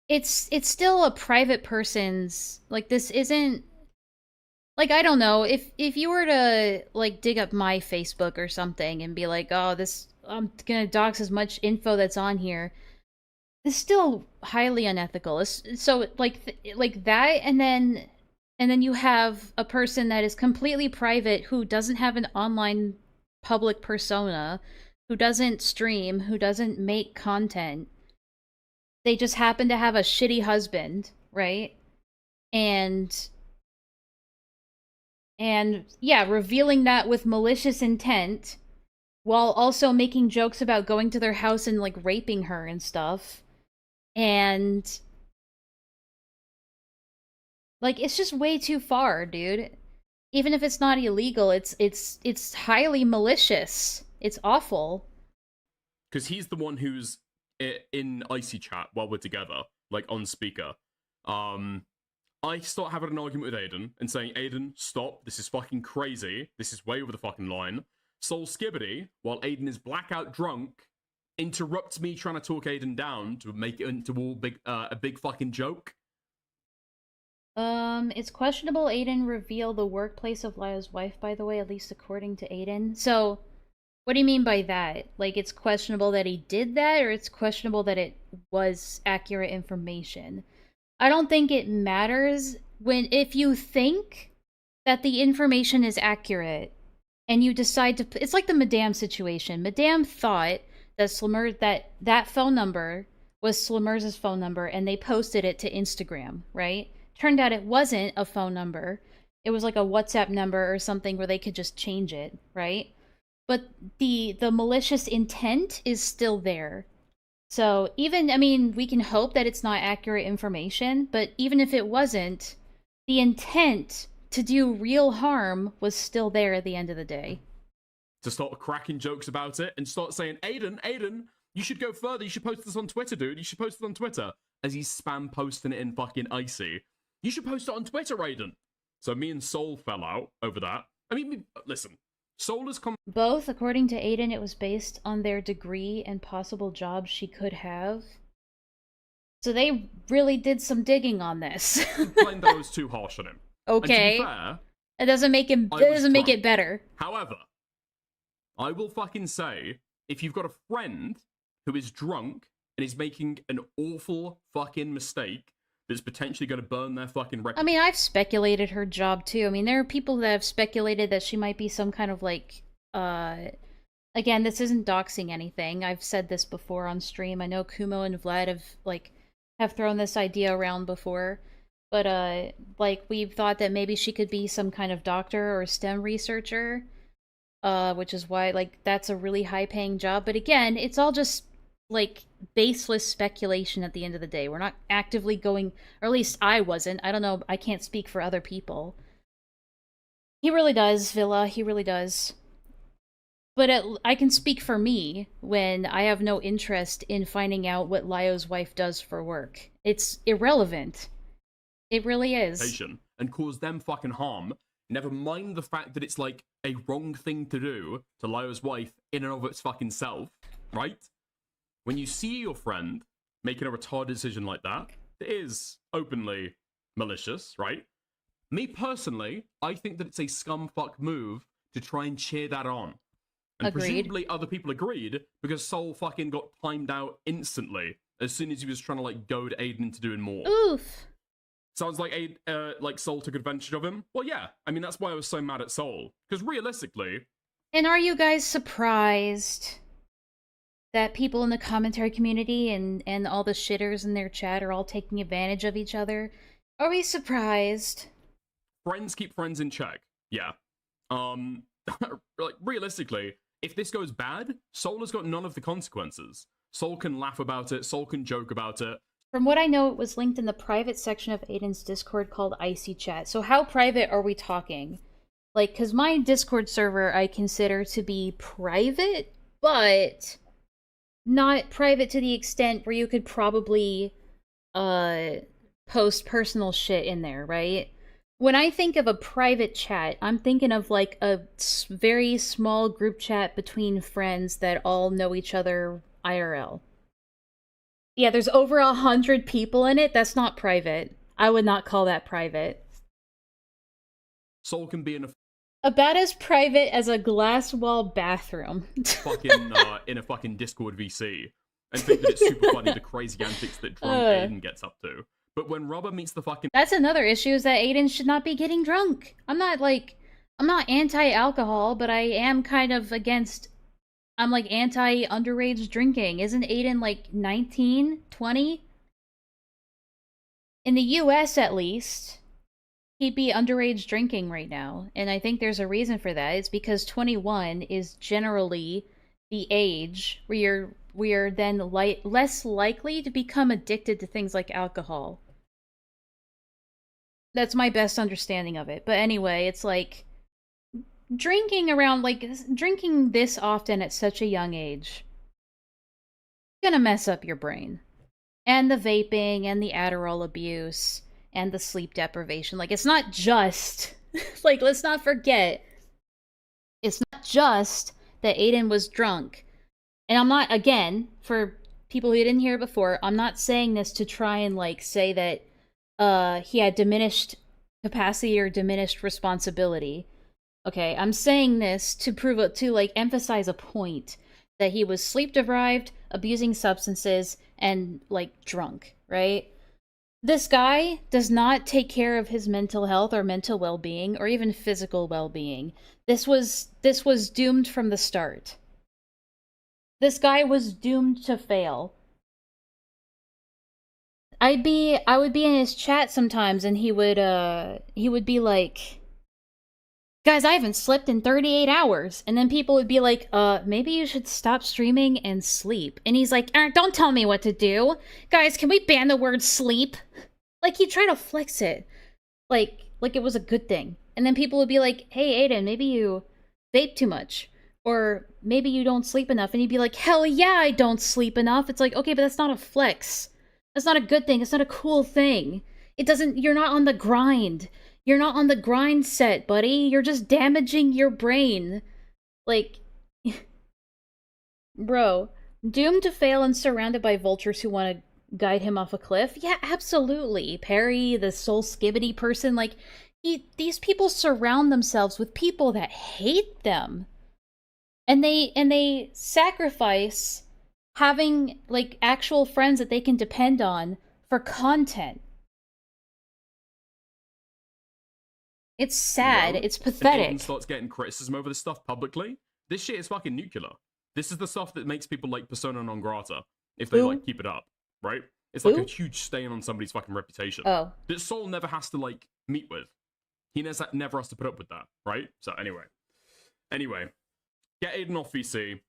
It's still a private person's, like, this isn't, like, I don't know, if you were to like dig up my Facebook or something and be like, oh, this, I'm gonna dox as much info that's on here, it's still highly unethical. So like that, and then you have a person that is completely private who doesn't have an online public persona, who doesn't stream, who doesn't make content. They just happen to have a shitty husband, right? And yeah, revealing that with malicious intent while also making jokes about going to their house and like raping her and stuff. And like, it's just way too far, dude. Even if it's not illegal, it's highly malicious. It's awful. Because he's the one who's in Icy Chat while we're together, like on speaker. I start having an argument with Aiden and saying, Aiden, stop, this is fucking crazy. This is way over the fucking line. Soul Skibbity, while Aiden is blackout drunk, interrupts me trying to talk Aiden down to make it into a big fucking joke. It's questionable Aiden revealed the workplace of Lio's wife, by the way, at least according to Aiden. So, what do you mean by that? Like, it's questionable that he did that, or it's questionable that it was accurate information? I don't think it matters if you think that the information is accurate and you decide to... It's like the Madame situation. Madame thought that that phone number was Slimmer's phone number, and they posted it to Instagram, right? Turned out it wasn't a phone number. It was like a WhatsApp number or something where they could just change it, right? But the malicious intent is still there. So even, I mean, we can hope that it's not accurate information, but even if it wasn't, the intent to do real harm was still there at the end of the day. To start cracking jokes about it and start saying, Aiden, you should go further. You should post this on Twitter, dude. You should post it on Twitter. As he's spam posting it in fucking Icy. You should post it on Twitter, Aiden. So me and Soul fell out over that. I mean, listen. Soul has come... Both, according to Aiden, it was based on their degree and possible jobs she could have. So they really did some digging on this. Complained that I was too harsh on him. Okay. And to be fair, it doesn't make it better. However, I will fucking say, if you've got a friend who is drunk and is making an awful fucking mistake that's potentially going to burn their fucking reputation. I mean, I've speculated her job too. I mean, there are people that have speculated that she might be some kind of like, again, this isn't doxing anything. I've said this before on stream. I know Kumo and Vlad have thrown this idea around before. But, like, we've thought that maybe she could be some kind of doctor or STEM researcher. Which is why, like, that's a really high-paying job. But again, it's all just, like, baseless speculation at the end of the day. We're not actively going... Or at least I wasn't. I don't know. I can't speak for other people. He really does, Villa. He really does. But I can speak for me when I have no interest in finding out what Lio's wife does for work. It's irrelevant. It really is. And cause them fucking harm. Never mind the fact that it's like a wrong thing to do to Lio's wife in and of its fucking self, right? When you see your friend making a retarded decision like that, it is openly malicious, right? Me personally, I think that it's a scumfuck move to try and cheer that on. And Agreed. Presumably other people agreed because Soul fucking got timed out instantly as soon as he was trying to like goad Aiden into doing more. Oof. Sounds like Soul took advantage of him. Well, yeah. I mean, that's why I was so mad at Soul. Because realistically... And are you guys surprised that people in the commentary community and all the shitters in their chat are all taking advantage of each other? Are we surprised? Friends keep friends in check. Yeah. Like, realistically, if this goes bad, Soul has got none of the consequences. Soul can laugh about it. Soul can joke about it. From what I know, it was linked in the private section of Aiden's Discord called Icy Chat. So how private are we talking? Like, because my Discord server I consider to be private, but not private to the extent where you could probably post personal shit in there, right? When I think of a private chat, I'm thinking of like a very small group chat between friends that all know each other IRL. Yeah, there's over 100 people in it. That's not private. I would not call that private. Soul can be in about as private as a glass wall bathroom. fucking in a fucking Discord VC, and think that it's super funny the crazy antics that drunk Aiden gets up to. But when Rubber meets the fucking... That's another issue, is that Aiden should not be getting drunk. I'm not anti-alcohol, but I am kind of against... I'm like anti-underage drinking. Isn't Aiden like 19, 20? In the US at least, he'd be underage drinking right now. And I think there's a reason for that. It's because 21 is generally the age where you're then less likely to become addicted to things like alcohol. That's my best understanding of it. But anyway, it's like... drinking this often at such a young age gonna mess up your brain. And the vaping and the Adderall abuse and the sleep deprivation. Like, it's not just like, let's not forget, it's not just that Aiden was drunk. And I'm not, again, for people who didn't hear it before, I'm not saying this to try and like say that he had diminished capacity or diminished responsibility. Okay, I'm saying this to prove to like emphasize a point that he was sleep deprived, abusing substances, and like drunk, right? This guy does not take care of his mental health or mental well-being or even physical well-being. This was doomed from the start. This guy was doomed to fail. I would be in his chat sometimes and he would be like, guys, I haven't slept in 38 hours. And then people would be like, maybe you should stop streaming and sleep. And he's like, don't tell me what to do. Guys, can we ban the word sleep? Like, he'd try to flex it. Like it was a good thing. And then people would be like, hey, Aiden, maybe you vape too much. Or maybe you don't sleep enough. And he'd be like, hell yeah, I don't sleep enough. It's like, okay, but that's not a flex. That's not a good thing. It's not a cool thing. It doesn't, you're not on the grind. You're not on the grind set, buddy. You're just damaging your brain. Like, bro, doomed to fail and surrounded by vultures who want to guide him off a cliff? Yeah, absolutely. Perry, the soul skibbity person, like, these people surround themselves with people that hate them. And they sacrifice having, like, actual friends that they can depend on for content. It's sad. It's pathetic. Aiden starts getting criticism over this stuff publicly. This shit is fucking nuclear. This is the stuff that makes people like persona non grata if they like keep it up, right? It's like a huge stain on somebody's fucking reputation. Oh. That Soul never has to like meet with. He never has to put up with that, right? So anyway, get Aiden off VC.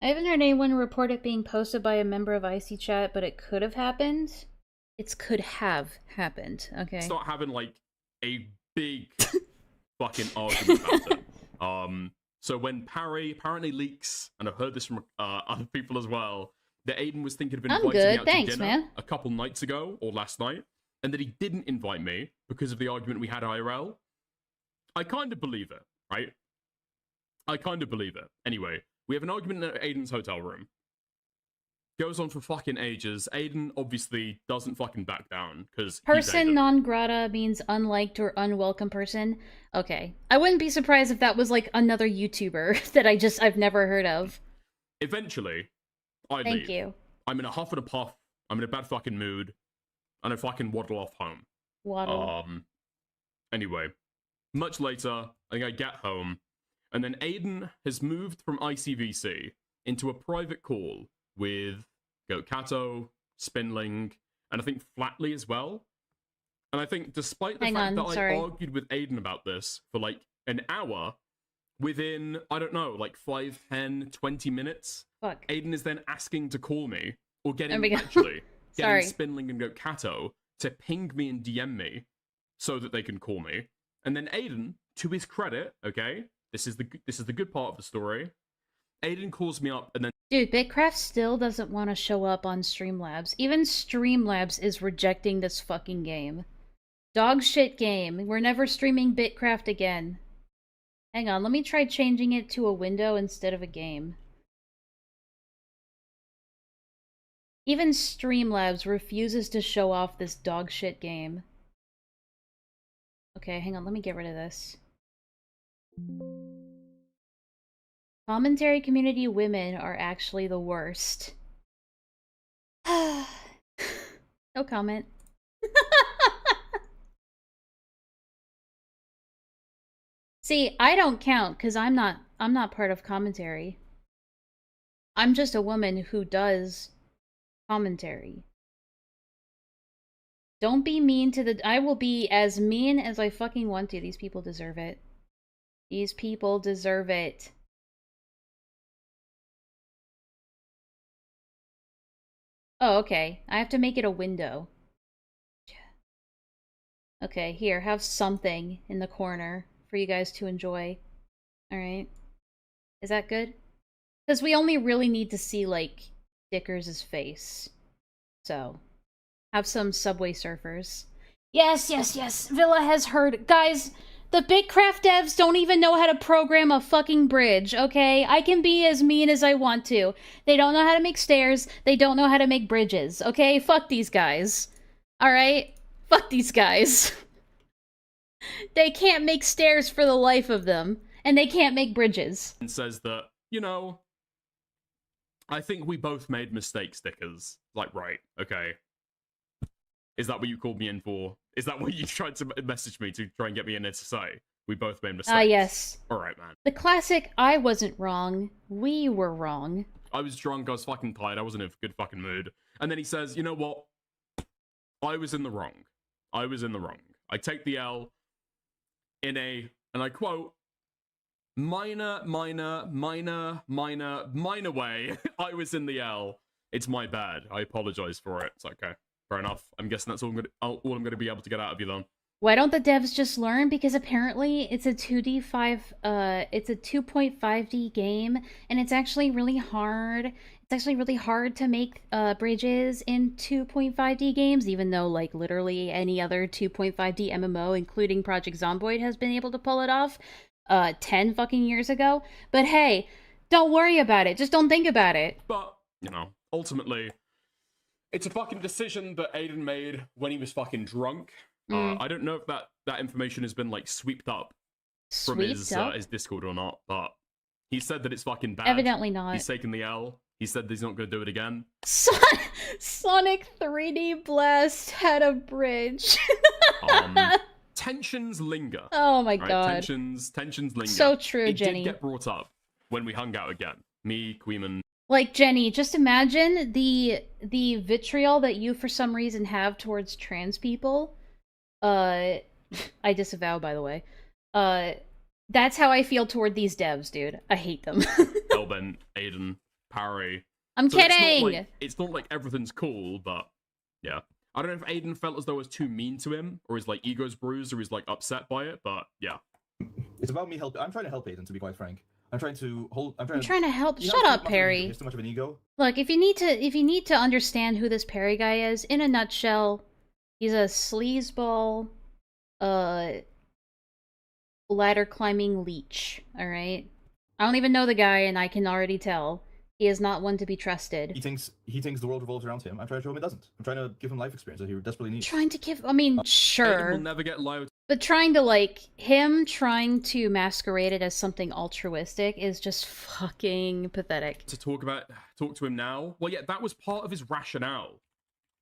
I haven't heard anyone report it being posted by a member of IC chat, but it could have happened. It could have happened. Okay. Start having like a big fucking argument about it. So when Parry apparently leaks, and I've heard this from other people as well, that Aiden was thinking of inviting me out to dinner a couple nights ago or last night, and that he didn't invite me because of the argument we had IRL. I kind of believe it, right? I kind of believe it. Anyway, we have an argument in Aiden's hotel room. Goes on for fucking ages. Aiden obviously doesn't fucking back down because person non grata means unliked or unwelcome person. Okay, I wouldn't be surprised if that was like another YouTuber that I've never heard of. Eventually, I leave. Thank you. I'm in a huff and a puff. I'm in a bad fucking mood, and I fucking waddle off home. Waddle. Anyway, much later, I think I get home, and then Aiden has moved from ICVC into a private call with Goat Kato, Spinling, and I think Flatley as well. And I think despite the fact that I argued with Aiden about this for like an hour, within, I don't know, like 5, 10, 20 minutes, Aiden is then asking to call me, or getting Spinling and Goat Kato to ping me and DM me so that they can call me. And then Aiden, to his credit, okay, this is the good part of the story, Aiden calls me up and then... Dude, Bitcraft still doesn't want to show up on Streamlabs. Even Streamlabs is rejecting this fucking game. Dog shit game. We're never streaming Bitcraft again. Hang on, let me try changing it to a window instead of a game. Even Streamlabs refuses to show off this dog shit game. Okay, hang on, let me get rid of this. Commentary community women are actually the worst. No comment. See, I don't count because I'm not part of commentary. I'm just a woman who does commentary. Don't be mean to the... I will be as mean as I fucking want to. These people deserve it. These people deserve it. Oh, okay. I have to make it a window. Okay, here, have something in the corner for you guys to enjoy. Alright. Is that good? Because we only really need to see, like, Dickers' face. So, have some Subway Surfers. Yes, yes, yes! Villa has heard. Guys, the Bitcraft devs don't even know how to program a fucking bridge, okay? I can be as mean as I want to. They don't know how to make stairs. They don't know how to make bridges, okay? Fuck these guys. Alright? Fuck these guys. They can't make stairs for the life of them, and they can't make bridges. And says that, you know, I think we both made mistakes, Stickers. Like, right, okay. Is that what you called me in for? Is that what you tried to message me to try and get me in there to say? We both made mistakes. Ah, yes. Alright, man. The classic, I wasn't wrong, we were wrong. I was drunk, I was fucking tired, I wasn't in a good fucking mood. And then he says, you know what? I was in the wrong. I was in the wrong. I take the L in a, and I quote, minor way. I was in the L. It's my bad. I apologize for it. It's okay. Fair enough. I'm guessing that's all I'm gonna be able to get out of you then. Why don't the devs just learn? Because apparently it's a 2D5, it's a 2.5D game, and it's actually really hard. It's actually really hard to make bridges in 2.5D games, even though, like, literally any other 2.5D MMO, including Project Zomboid, has been able to pull it off 10 fucking years ago. But hey, don't worry about it. Just don't think about it. But, you know, ultimately, it's a fucking decision that Aiden made when he was fucking drunk. I don't know if that information has been, like, swept up from his Discord or not, but he said that it's fucking bad. Evidently not. He's taken the L. He said that he's not going to do it again. Sonic 3D Blast had a bridge. Tensions linger. Oh my right? god. Tensions linger. So true, it Jenny. It did get brought up when we hung out again. Me, Queeman. Like, Jenny, just imagine the vitriol that you for some reason have towards trans people. I disavow, by the way. That's how I feel toward these devs, dude. I hate them. Elben, Aiden, Parry. I'm kidding! It's not like everything's cool, but yeah. I don't know if Aiden felt as though it was too mean to him, or his like ego's bruised, or he's like upset by it, but yeah. It's about me helping. I'm trying to help Aiden, to be quite frank. I'm trying to help. Shut up, Perry. He has too much of an ego. Look, if you need to understand who this Perry guy is, in a nutshell, he's a sleazeball, ladder climbing leech. All right. I don't even know the guy, and I can already tell he is not one to be trusted. He thinks the world revolves around him. I'm trying to show him it doesn't. I'm trying to give him life experience that he desperately needs. Trying to give. I mean, sure. Aiden will never get loud. But trying to masquerade it as something altruistic is just fucking pathetic. To talk to him now? Well, yeah, that was part of his rationale.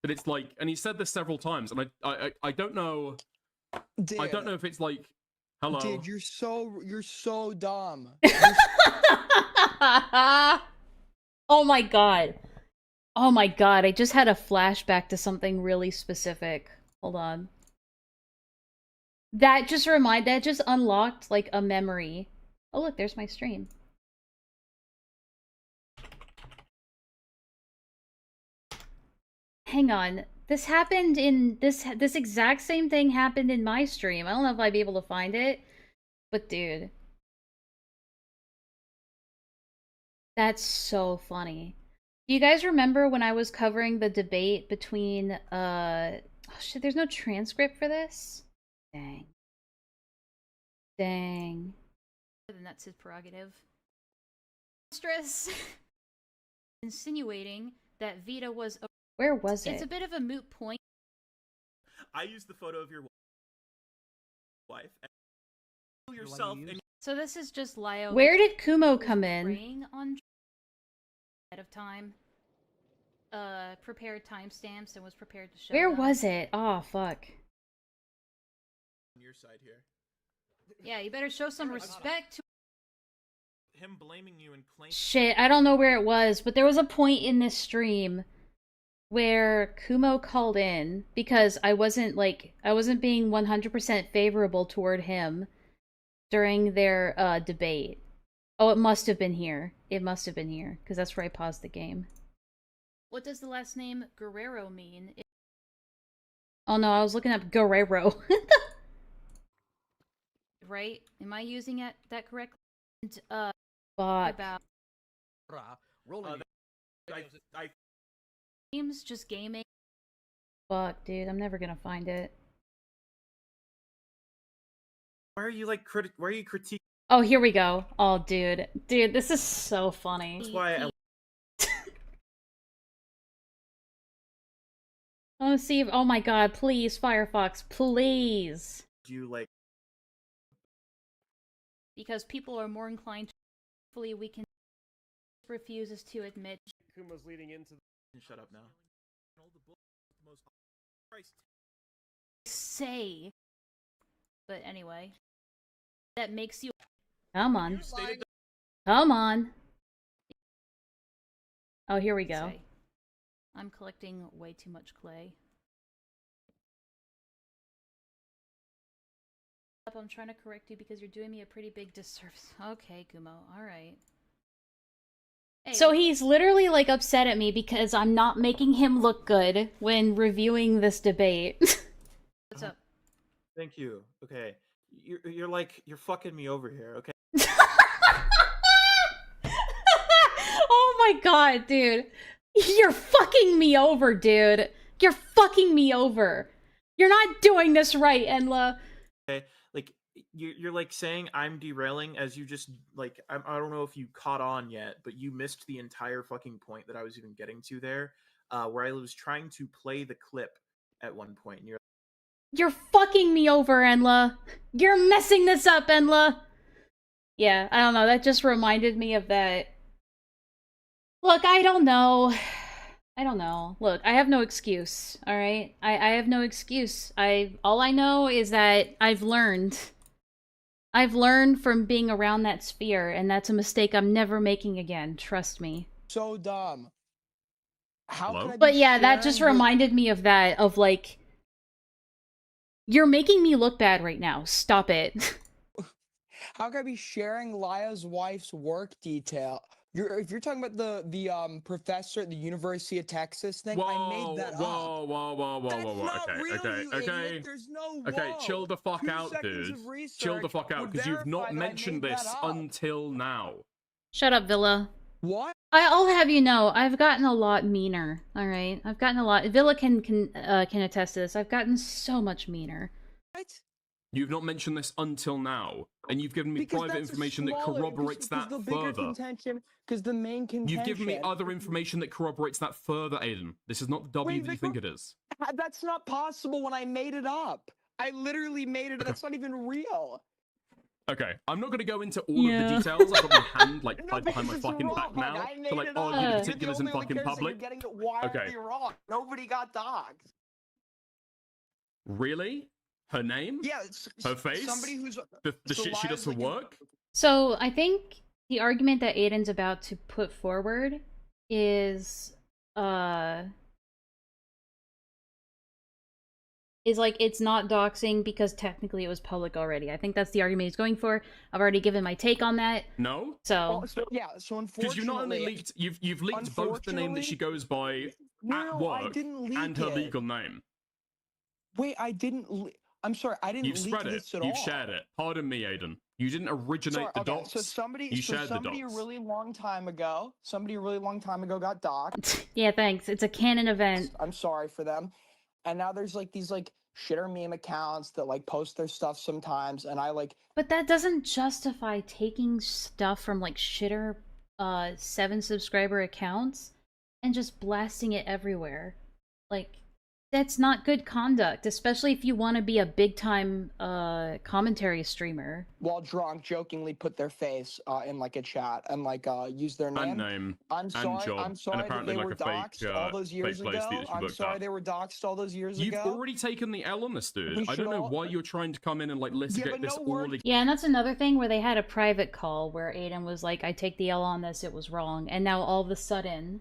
But it's like, and he said this several times, and I don't know. Dude, I don't know if it's like, hello. Dude, you're so dumb. Oh my god. Oh my god, I just had a flashback to something really specific. Hold on. That just unlocked, like, a memory. Oh look, there's my stream. Hang on. This happened in... This exact same thing happened in my stream. I don't know if I'd be able to find it. But dude. That's so funny. Do you guys remember when I was covering the debate between, oh shit, there's no transcript for this? Dang. Dang. Then that's his prerogative. Monstrous. Insinuating that Vita was a... Where was it? It's a bit of a moot point. I used the photo of your wife. And yourself. So this is just Lio. Where did Kumo come in? Praying on ahead of time. Prepared timestamps and was prepared to show Where them. was it? Oh, fuck. On your side here. Yeah, you better show some respect to him blaming you and claiming. Shit, I don't know where it was, but there was a point in this stream where Kumo called in because I wasn't being 100% favorable toward him during their debate. Oh, it must have been here. It must have been here, because that's where I paused the game. What does the last name Guerrero mean? Oh no, I was looking up Guerrero. Right? Am I using that correctly? And, Fuck. about games, just gaming. Fuck, dude, I'm never gonna find it. Why are you like why are you critiquing? Oh, here we go. Oh, dude. Dude, this is so funny. That's why I Oh, see. Oh my God! Please, Firefox, please. Do you like? Because people are more inclined to. Hopefully, we can. Refuses to admit. Kuma's leading into. Shut up now. Say. But anyway, that makes you. Come on. Come on. Oh, here we go. Say. I'm collecting way too much clay. I'm trying to correct you because you're doing me a pretty big disservice. Okay, Gumo. All right. Hey. So he's literally like upset at me because I'm not making him look good when reviewing this debate. What's up? Thank you. Okay, you're fucking me over here. Okay. Oh my God, dude. You're fucking me over, dude. You're fucking me over. You're not doing this right, Enlaa. Okay, like you're like saying I'm derailing as you just like I don't know if you caught on yet, but you missed the entire fucking point that I was even getting to there, where I was trying to play the clip at one point, and You're fucking me over, Enlaa. You're messing this up, Enlaa. Yeah, I don't know. That just reminded me of that. Look, I don't know. I don't know. Look, I have no excuse, alright? I have no excuse. All I know is that I've learned. I've learned from being around that sphere, and that's a mistake I'm never making again. Trust me. So dumb. How Hello? can I be But yeah, that just sharing reminded me of that, of like... You're making me look bad right now. Stop it. How can I be sharing Laya's wife's work detail? If you're talking about the professor at the University of Texas thing, I made that up. Whoa. That's not Okay, real, okay, you okay. idiot. There's no Okay, whoa. chill the fuck 2 out, seconds dude. of research Chill the fuck out, would because you've verify not that I mentioned made this that up. until now. Shut up, Villa. What? I'll have you know, I've gotten a lot meaner, alright? I've gotten a lot... Villa can attest to this. I've gotten so much meaner. What? You've not mentioned this until now, and you've given me Because private that's a information that smaller- corroborates because that the bigger further. contention, because the main contention. You've given me other information that corroborates that further, Aiden. This is not the W that you think it is. That's not possible when I made it up. I literally made it. That's not even real. Okay, I'm not going to go into all of the details. I've got my hand like tied behind my it's fucking back wrong. now I to made like it argue up. the You're particulars in only one fucking person, public. You're getting it wildly Okay. wrong. Nobody got doxxed. Really? Her name? Yeah, her face? Somebody who's the shit she does for work? So, I think the argument that Aiden's about to put forward is like, it's not doxing because technically it was public already. I think that's the argument he's going for. I've already given my take on that. No? So, yeah, so unfortunately... Because you've not only leaked, you've leaked both the name that she goes by at work and her legal name. Wait, I didn't... I'm sorry, I didn't You've leak spread it. this at You've all. shared it. Pardon me, Aiden. You didn't originate the docs. So somebody, you shared the docs. a really long time ago, got doxxed. yeah, thanks. It's a canon event. I'm sorry for them. And now there's like these like shitter meme accounts that like post their stuff sometimes, and I like... But that doesn't justify taking stuff from like shitter 7 subscriber accounts and just blasting it everywhere. Like, that's not good conduct, especially if you want to be a big-time commentary streamer. While drunk, jokingly put their face in like a chat and like use their name. And name. I'm sorry. And job. I'm sorry and apparently that they like were a doxxed all those years fake place ago. that you I'm looked sorry at. they were doxxed all those years You've ago. already taken the L on this, dude. We I don't should know all- why you're trying to come in and like litigate this all again. Yeah, and that's another thing where they had a private call where Aiden was like, I take the L on this, it was wrong. And now all of a sudden,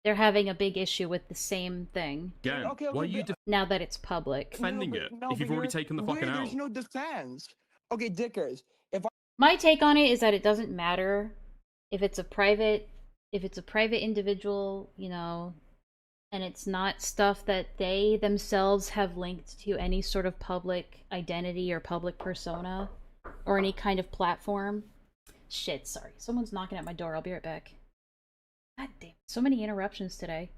they're having a big issue with the same thing. Yeah, why are you now that it's public. defending it if you've already taken the fucking L? There's no defense. Okay, Dickers. My take on it is that it doesn't matter if it's a private individual, you know, and it's not stuff that they themselves have linked to any sort of public identity or public persona or any kind of platform. Shit, sorry. Someone's knocking at my door. I'll be right back. God damn, so many interruptions today.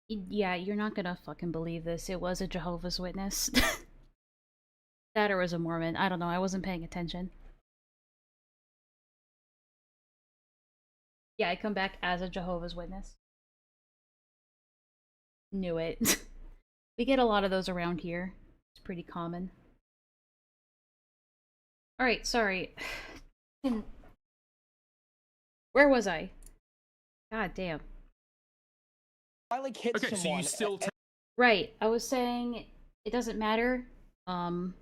Yeah, you're not gonna fucking believe this. It was a Jehovah's Witness. That or was a Mormon. I don't know. I wasn't paying attention. Yeah, I come back as a Jehovah's Witness. Knew it. We get a lot of those around here. It's pretty common. Alright, sorry. Where was I? God damn. I like hit Okay, so someone. you still Right, I was saying it doesn't matter. It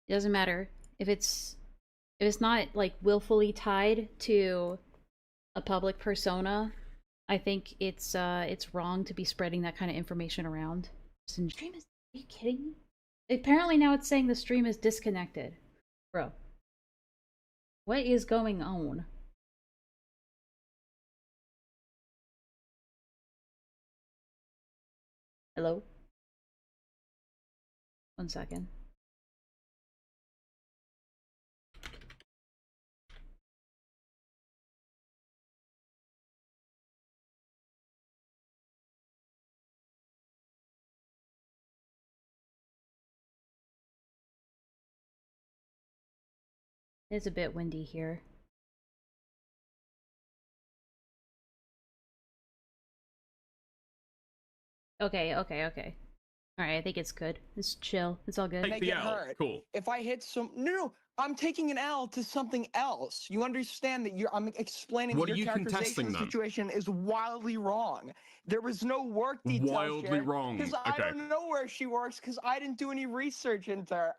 doesn't matter if it's not like willfully tied to a public persona. I think it's wrong to be spreading that kind of information around. Stream is, are you kidding me? Apparently now it's saying the stream is disconnected. Bro. What is going on? Hello? 1 second. It's a bit windy here. Okay. Alright, I think it's good. It's chill. It's all good. And I get hurt. Cool. If I hit some, no, I'm taking an L to something else. You understand that I'm explaining What that are your you characterization contesting, of the then? situation is wildly wrong. There was no work details. Wildly wrong. Because Okay. I don't know where she works because I didn't do any research into her.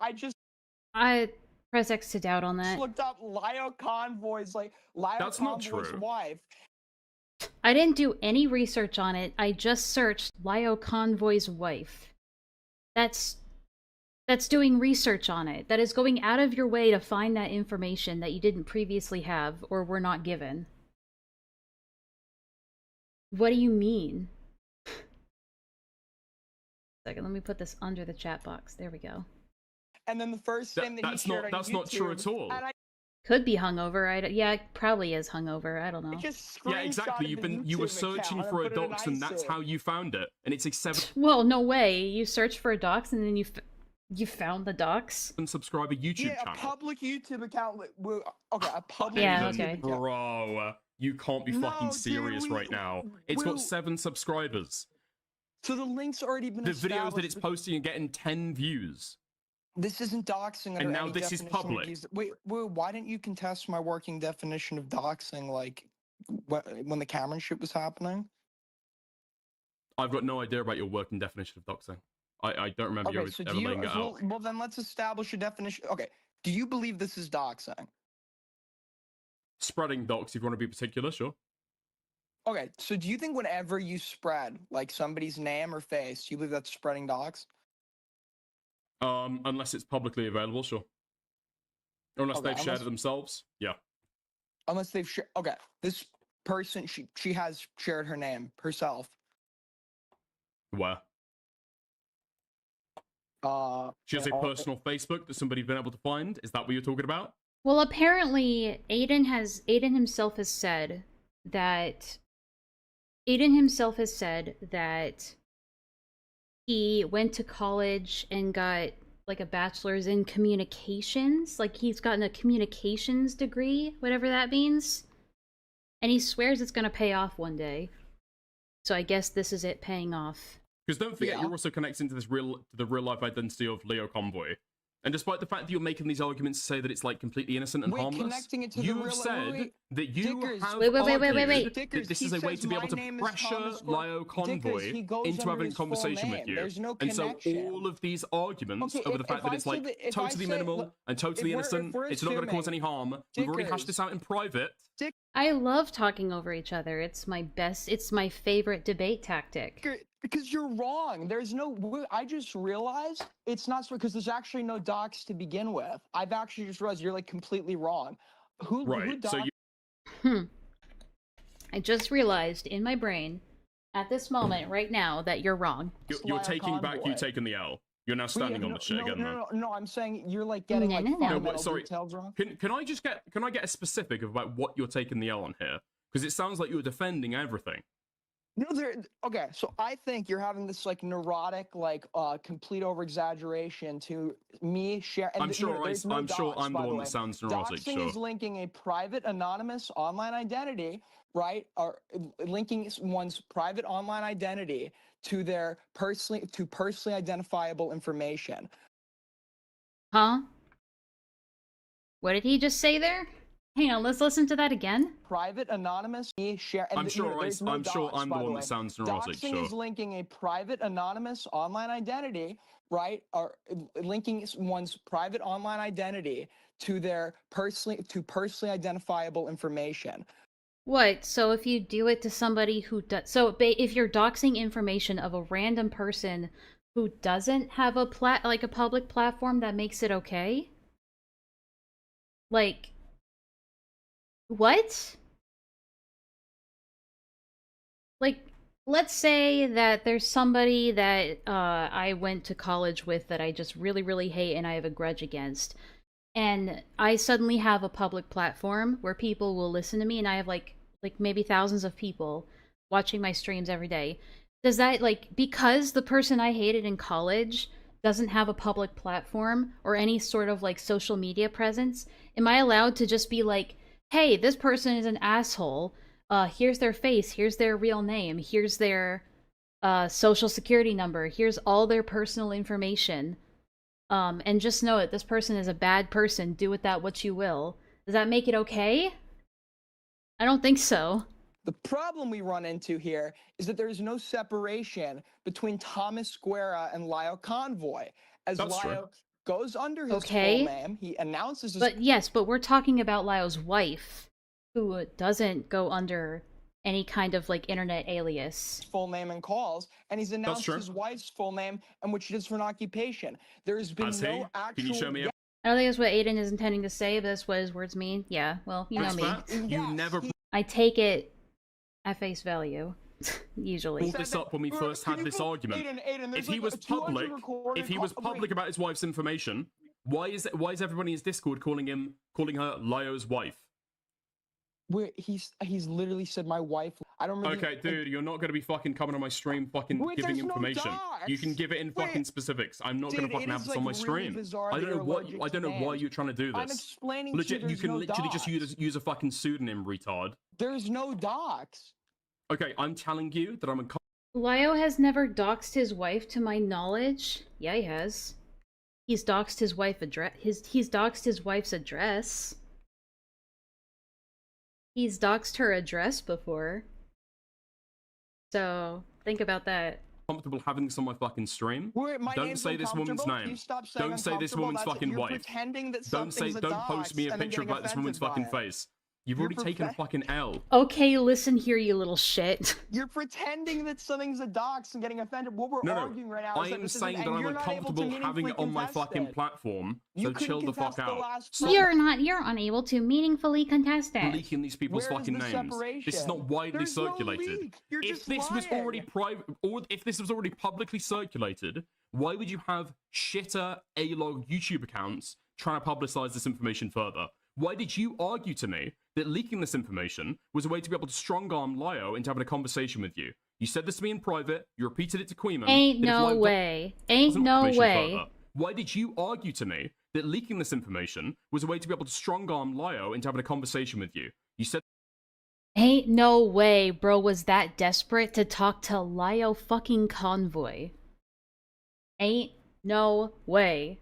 I press X to doubt on just that. looked up Lio Convoy's That's not Convoy's true. wife. I didn't do any research on it. I just searched Lio Convoy's wife. That's doing research on it. That is going out of your way to find that information that you didn't previously have or were not given. What do you mean? Second, let me put this under the chat box. There we go. And then the first thing that he shared on that's YouTube, not true at all. and I Could be hungover. Yeah, it probably is hungover. I don't know. just Yeah, exactly. screenshotted the You were YouTube searching account for a and put it in dox, and that's ISO. how you found it. And it's 7 Well, no way. You searched for a docs and then you found the docs. subscriber YouTube Yeah, a channel. public YouTube account. Okay, a public Yeah, YouTube okay. account. Bro, you can't be No, fucking dude, serious right now. It's got 7 subscribers. So the link's already been The videos that established, it's but posting are getting 10 views. This isn't doxing under And now any this is definition of public. Wait, why didn't you contest my working definition of doxing, like, when the Cameron shit was happening? I've got no idea about your working definition of doxing. I don't remember you Okay, so ever do you, laying it out. well, then let's establish a definition. Okay, do you believe this is doxing? Spreading docs, if you want to be particular, sure. Okay, so do you think whenever you spread, like, somebody's name or face, do you believe that's spreading dox? Unless it's publicly available, sure. Or unless Okay, they've shared it themselves, yeah. Unless they've shared. Okay, this person, she has shared her name herself. Where? She has a personal Facebook that somebody's been able to find. Is that what you're talking about? Well, apparently, Aiden himself has said that he went to college and got like a bachelor's in communications. Like he's gotten a communications degree, whatever that means. And he swears it's gonna pay off one day. So I guess this is it paying off. Because don't forget, you're also connecting to the real life identity of Leo Convoy. And despite the fact that you're making these arguments to say that it's like completely innocent and harmless, connecting it to the you've real- said wait, that you Dickers. have Wait. argued Dickers, that this he is a way says to be my able to name is pressure Thomas Leo Convoy Dickers, he goes into under having a his full conversation with name. you. There's no And so connection. all of these arguments Okay, over the if fact that I it's say like that- if I totally say- minimal look, and totally if innocent, we're it's not going to cause any assuming- harm. We've already hashed Dickers. this out in private. I love talking over each other. It's my favorite debate tactic. Because you're wrong. There's no. I just realized it's not because there's actually no docs to begin with. I've actually just realized you're like completely wrong. Who Right. So docs? I just realized in my brain, at this moment, right now, that you're wrong. You're taking back you taking the L. You're now standing on the shit again, though. No, I'm saying you're like getting like No, fundamental but sorry. details wrong. Can I get a specific about what you're taking the L on here? Because it sounds like you're defending everything. No, okay. So I think you're having this like neurotic, like complete over exaggeration to me share. And I'm sure there's no I'm sure docs, I'm by the the one way. that sounds neurotic. Doxing Sure. is linking a private anonymous online identity, right? Or linking one's private online identity to their personally identifiable information. Huh? What did he just say there? Hang on, let's listen to that again. Private anonymous share. And I'm sure there's no I'm sure docs, I'm by the one way. that sounds neurotic. Doxing Sure. is linking a private anonymous online identity, right? Or linking one's private online identity to their personally identifiable information. What? So if you do it to somebody who does, so if you're doxing information of a random person who doesn't have a public platform, that makes it okay? Like, what? Like, let's say that there's somebody that I went to college with that I just really, really hate and I have a grudge against. And I suddenly have a public platform where people will listen to me, and I have like maybe thousands of people watching my streams every day. Does that, like, because the person I hated in college doesn't have a public platform or any sort of like social media presence, am I allowed to just be like, hey, this person is an asshole, here's their face, here's their real name, here's their social security number, here's all their personal information, and just know it, this person is a bad person, do with that what you will. Does that make it okay? I don't think so. The problem we run into here is that there is no separation between Thomas Guerra and Lyle Convoy. As That's true. Lyle goes under his Okay. full name, he announces his But yes, but we're talking about Lyle's wife, who doesn't go under any kind of like internet alias. full name and calls, and he's announced true. his wife's full name and what she does for an occupation. There's been Has he? no actual. Can you show me a I don't think that's what Aiden is intending to say, but that's what his words mean. Yeah, well, you know proof me. that? You Yes, never he- I take it at face value, usually. brought this up when we first had this argument. Aiden, If there's he like was a 200 public, recorded if he was public about his wife's information, why is everybody in his Discord calling her Lyo's wife? Where he's literally said my wife. I don't really. Okay, dude, you're not gonna be fucking coming on my stream fucking Wait, giving there's no information. You can docs. give it in Wait, fucking specifics. I'm not gonna dude, fucking it have is, this on my like, really stream. bizarre I that don't know you're what allergic I to don't know why names. you're trying to do I'm this. explaining to Legit, you you there's can no literally just docs. use a fucking pseudonym, retard. There's no docs. Okay, I'm telling you that I'm a Lyo has never doxed his wife to my knowledge. Yeah, he has. He's doxed his wife he's doxed his wife's address. He's doxed her address before. So, think about that. comfortable having this on my fucking stream. My Don't name's say this woman's uncomfortable. name. You stop saying Don't say this uncomfortable. woman's That's- fucking you're wife. pretending that Don't something's a post me a dox picture and of then this woman's getting fucking offended by it. face. You've You're already taken a fucking L. Okay, listen here, you little shit. You're pretending that something's a dox and getting offended. What we're No, arguing right now I is that am this isn't- saying that and I'm you're not able to uncomfortable having meaningfully it on my contest fucking it. platform. You So couldn't chill the fuck contest the out. last Stop You're unable to meaningfully contest it. leaking these people's Where is fucking the names. This is separation? not widely There's no circulated. leak. You're If just this was lying. already private, or if this was already publicly circulated, why would you have shitter A-log YouTube accounts trying to publicize this information further? Why did you argue to me that leaking this information was a way to be able to strong-arm Lyo into having a conversation with you? You said this to me in private. You repeated it to Queeman. Ain't that if no Lyo way. Ain't doesn't no information way. further, why did you argue to me that leaking this information was a way to be able to strong-arm Lyo into having a conversation with you? You said Ain't no way bro was that desperate to talk to Lyo fucking Convoy. Ain't no way.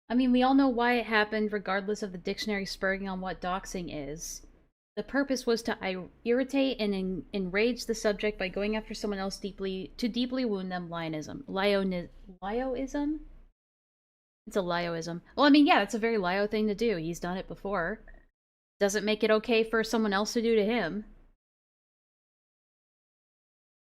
I mean, we all know why it happened, regardless of the dictionary spurring on what doxing is. The purpose was to irritate and enrage the subject by going after someone else to deeply wound them. Lyonism. Lyoism? It's a Lyoism. Well, I mean, yeah, it's a very Lyo thing to do. He's done it before. Doesn't make it okay for someone else to do to him.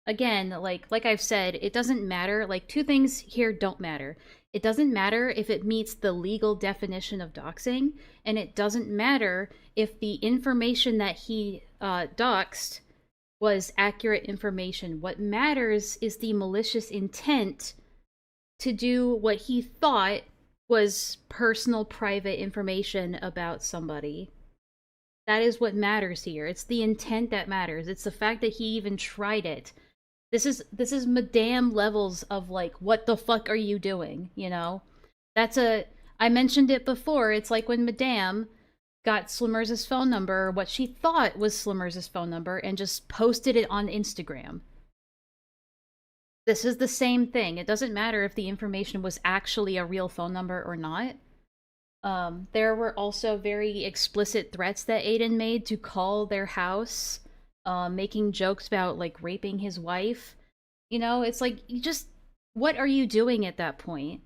Again, like I've said, it doesn't matter. Like, two things here don't matter. It doesn't matter if it meets the legal definition of doxing, and it doesn't matter if the information that he doxed was accurate information. What matters is the malicious intent to do what he thought was personal, private information about somebody. That is what matters here. It's the intent that matters. It's the fact that he even tried it. This is Madame levels of like, what the fuck are you doing, you know? I mentioned it before, it's like when Madame got Slimmers' phone number, or what she thought was Slimmers' phone number, and just posted it on Instagram. This is the same thing. It doesn't matter if the information was actually a real phone number or not. There were also very explicit threats that Aiden made to call their house, making jokes about, like, raping his wife. You know, it's like, what are you doing at that point?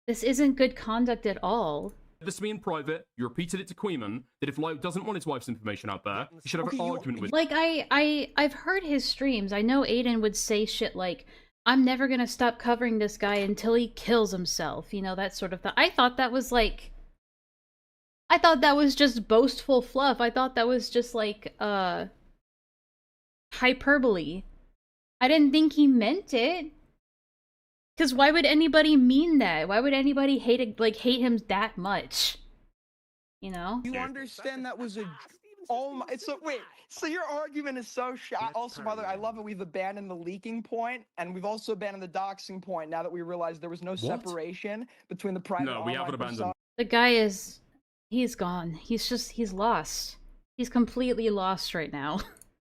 This isn't good conduct at all. This to me in private, you repeated it to Queeman, that if Lyle doesn't want his wife's information out there, he should have an argument with. Like, I've heard his streams. I know Aiden would say shit like, I'm never gonna stop covering this guy until he kills himself. You know, that sort of thing. I thought that was just boastful fluff. I thought that was just like, hyperbole. I didn't think he meant it. Because why would anybody mean that? Why would anybody hate him that much? You know? You understand that was a... Oh my... So, wait. So your argument is so Also, by the way, I love it. We've abandoned the leaking point, and we've also abandoned the doxing point now that we realized there was no separation between the private and No, we haven't abandoned. The guy is... He's gone. He's lost. He's completely lost right now.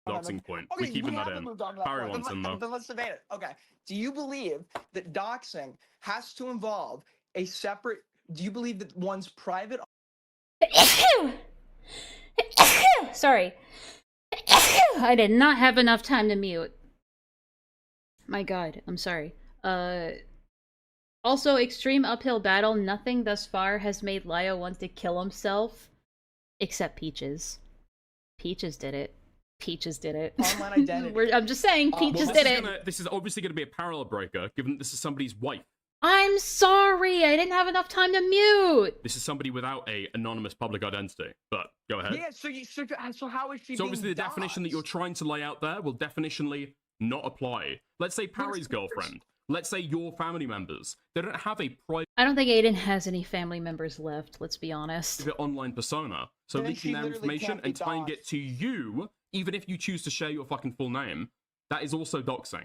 Doxing point. Okay, We're keeping we that haven't in. moved on to that Barry point, wants him, though. Then let's debate it. Okay. Do you believe that doxing has to involve a separate... Do you believe that one's private... Sorry. I did not have enough time to mute. My god, I'm sorry. Also, extreme uphill battle. Nothing thus far has made Lio want to kill himself. Except Peaches. Peaches did it. Peaches did it. Online identity. I'm just saying, Peaches did it. This is obviously going to be a parallel breaker, given that this is somebody's wife. I'm sorry, I didn't have enough time to mute. This is somebody without a anonymous public identity. But go ahead. Yeah, so how is she So being obviously the definition that you're trying to lay out there will definitionally not apply. Let's say Parry's girlfriend. Let's say your family members. They don't have a private... I don't think Aiden has any family members left, let's be honest. ...online persona. So Then leaking she their literally information can't be and tying doxxed. it to you, even if you choose to share your fucking full name, that is also doxing.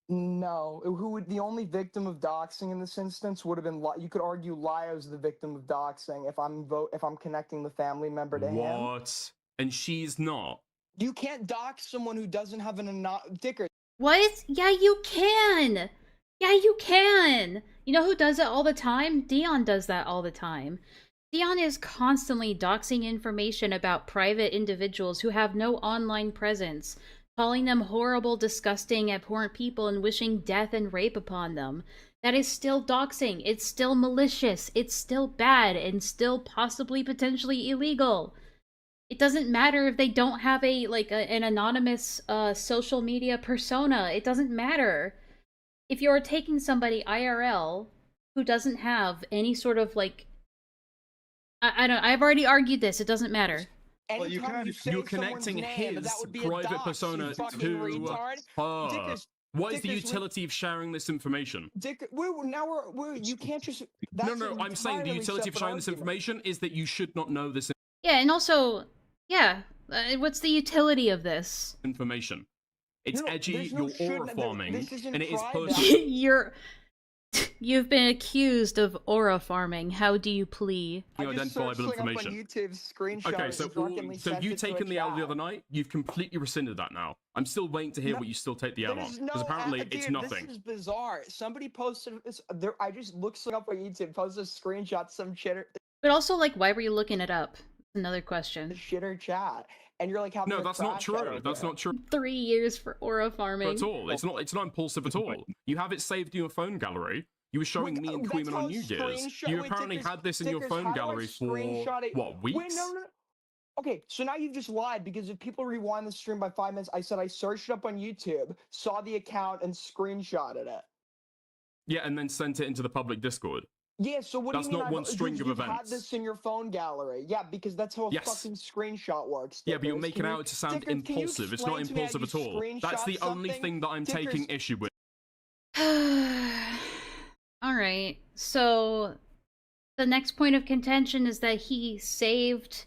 No, the only victim of doxing in this instance would have been... You could argue Lio's the victim of doxing if I'm connecting the family member to him. What? And she's not. You can't dox someone who doesn't have an Dicker. What? Yeah, you can! Yeah, you can! You know who does it all the time? Dion does that all the time. Dion is constantly doxing information about private individuals who have no online presence, calling them horrible, disgusting, abhorrent people and wishing death and rape upon them. That is still doxing. It's still malicious. It's still bad and still possibly potentially illegal. It doesn't matter if they don't have an anonymous social media persona. It doesn't matter. If you're taking somebody IRL who doesn't have any sort of I've already argued this. It doesn't matter. Well, You're connecting his private persona to her. What is the utility of sharing this information? You can't just... No, I'm saying the utility of sharing this information is that you should not know this Yeah, and also, yeah, what's the utility of this? information. It's edgy, you're aura farming, and it is private. personal. You've been accused of aura farming. How do you plea? Identifiable information. Okay, so you taken the L the other night. You've completely rescinded that now. I'm still waiting to hear what you still take the L on, because apparently it's nothing. This is bizarre. Somebody posted this. I just looked up on YouTube, posted a screenshot, some chitter. But also, why were you looking it up? Another question. Shitter chat, and you're like, having no, that's not true. That's not true. 3 years for aura farming. At all. It's not impulsive at all. You have it saved in your phone gallery. You were showing me and Queeman on New Year's. You apparently had this in your phone gallery for, what, weeks? Wait, no. Okay, so now you've just lied, because if people rewind the stream by 5 minutes, I said I searched it up on YouTube, saw the account, and screenshotted it. Yeah, and then sent it into the public Discord. Yeah, so what that's do you mean? That's not one string of you've events. Had this in your phone gallery. Yeah, because that's how a fucking screenshot works. Yeah, but you're making out to sound impulsive. It's not impulsive at all. That's the only thing that I'm taking issue with. Alright, so the next point of contention is that he saved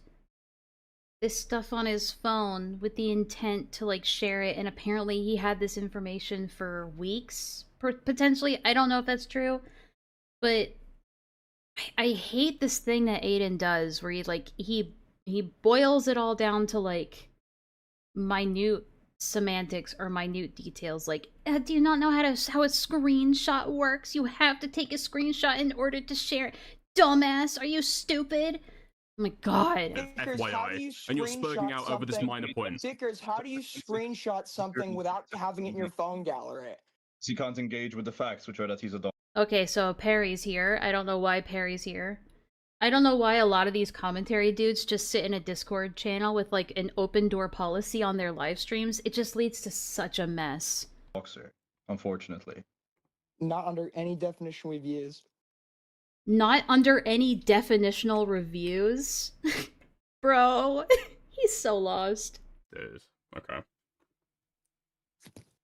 this stuff on his phone with the intent to like share it, and apparently he had this information for weeks, potentially. I don't know if that's true, but I hate this thing that Aiden does where he boils it all down to like minute semantics or minute details. Like, do you not know how a screenshot works? You have to take a screenshot in order to share it. Dumbass, are you stupid? Oh my god. Stickers, how do you and you're spurting screenshot out over this something- minor point. Stickers, how do you screenshot something without having it in your phone gallery? He can't engage with the facts, which are that he's a dog. Okay, so Perry's here. I don't know why Perry's here. I don't know why a lot of these commentary dudes just sit in a Discord channel with like an open door policy on their live streams. It just leads to such a mess. Boxer, unfortunately. Not under any definition we've used. Not under any definitional reviews. Bro, he's so lost. Dude, okay.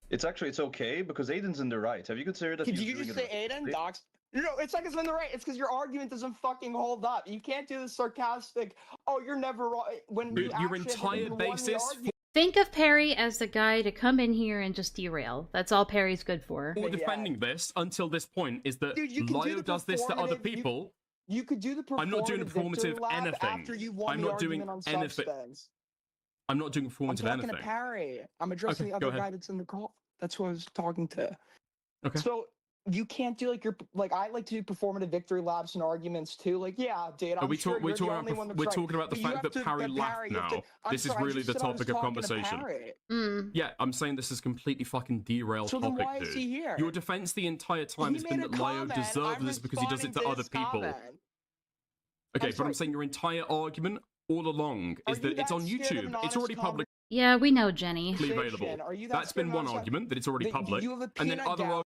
It's okay because Aiden's in the right. Have you considered that? Did you just say Aiden? Docs? No, it's like it's in the right. It's because your argument doesn't fucking hold up. You can't do the sarcastic, oh, you're never wrong. When Dude, your entire basis. Think of Perry as the guy to come in here and just derail. That's all Perry's good for. For defending this until this point is that Lyo does this to other people. You could do the performative. I'm not doing a performative anything. After you won I'm the not doing argument on anything. substance. I'm not doing a I'm performative talking anything. to Perry. I'm addressing Okay, the go other ahead. guy that's in the call. That's who I was talking to. Okay. So you can't do like I like to do performative victory laps and arguments too. Like, yeah, dude, I'm We're sure you're the only one that's right. talking about the But you fact have that to- Parry but laughed Perry, you have now. to- I'm This is sorry, I really just the said I was topic of talking to conversation. Perry. Yeah, I'm saying this is completely fucking derailed So then topic, why is dude. he here? Your defense the entire time He has been made that a Lyo comment, deserves I'm this because he does it responding to to other his people. comment. Okay, but sorry. I'm saying your entire argument all along Are is that you it's on that scared of YouTube. an It's honest already publicly Yeah, we know, Jenny. available. Are you that That's scared been of one honest- argument, that it's already that public. you have a And then peanut other gallery.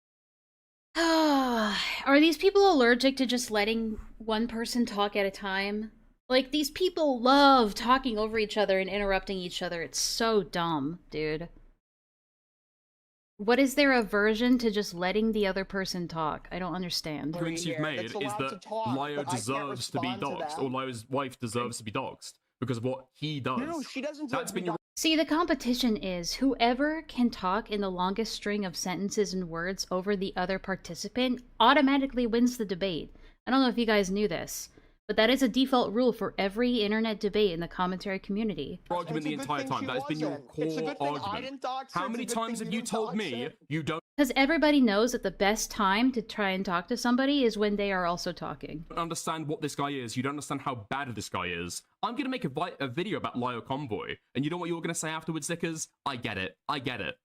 Are these people allergic to just letting one person talk at a time? Like, these people love talking over each other and interrupting each other. It's so dumb, dude. What is their aversion to just letting the other person talk? I don't understand. arguments you've made is that Lyo deserves to be doxxed, or Lyo's wife deserves to be doxxed because of what he does. No, she doesn't. That's been your See, the competition is whoever can talk in the longest string of sentences and words over the other participant automatically wins the debate. I don't know if you guys knew this, but that is a default rule for every internet debate in the commentary community. argument the entire time. That has been your core argument. How many times have you told me you don't Because everybody knows that the best time to try and talk to somebody is when they are also talking. understand what this guy is? You don't understand how bad this guy is. I'm gonna make a video about Lyo Convoy, and you know what you're gonna say afterwards, Zickers? I get it. I get it.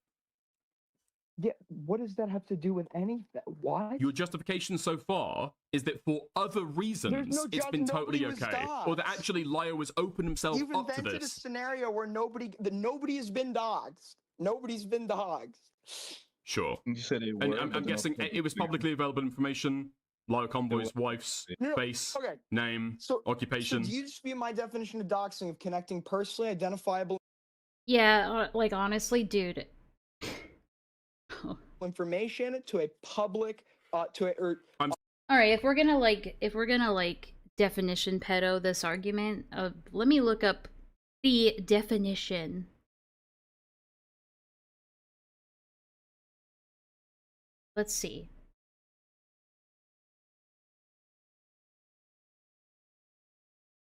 Yeah, what does that have to do with anything? Why? Your justification so far is that for other reasons no it's been totally nobody was okay, or that doxxed. actually Lyo has opened himself You've up to invented a this. scenario where nobody has been doxxed. Nobody's been doxxed. Sure. You said it And were, I'm but guessing not- it was publicly available information. Lyo Convoy's wife's No, face, okay. name, So occupation. do you dispute my definition of doxing of connecting personally identifiable Yeah, like honestly, dude. information to a public Alright, if we're gonna like definition pedo this argument, let me look up the definition. Let's see.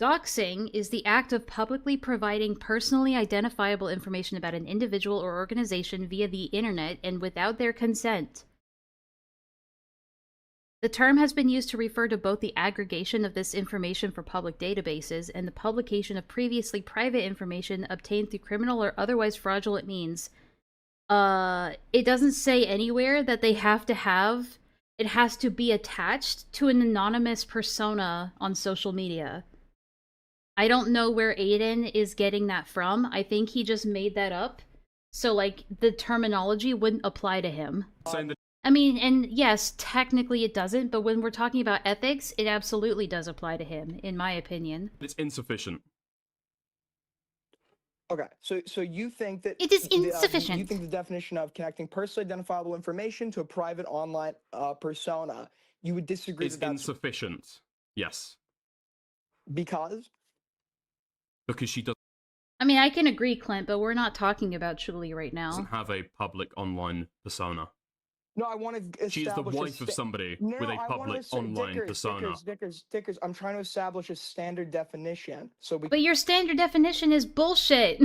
Doxing is the act of publicly providing personally identifiable information about an individual or organization via the internet and without their consent. The term has been used to refer to both the aggregation of this information for public databases and the publication of previously private information obtained through criminal or otherwise fraudulent means. It doesn't say anywhere that they have to have, it has to be attached to an anonymous persona on social media. I don't know where Aiden is getting that from. I think he just made that up. So, like, the terminology wouldn't apply to him. I mean, and yes, technically it doesn't, but when we're talking about ethics, it absolutely does apply to him, in my opinion. It's insufficient. Okay, so you think that it is you insufficient. think the definition of connecting personally identifiable information to a private online persona, you would disagree It's that that's insufficient. Yes. because Because she does. I mean, I can agree, Clint, but we're not talking about Julie right now. Doesn't have a public online persona. No, I want to establish. She's the wife of somebody No, with a I wanna public say- online Dickers, persona. Dickers. I'm trying to establish a standard definition. So we. But your standard definition is bullshit.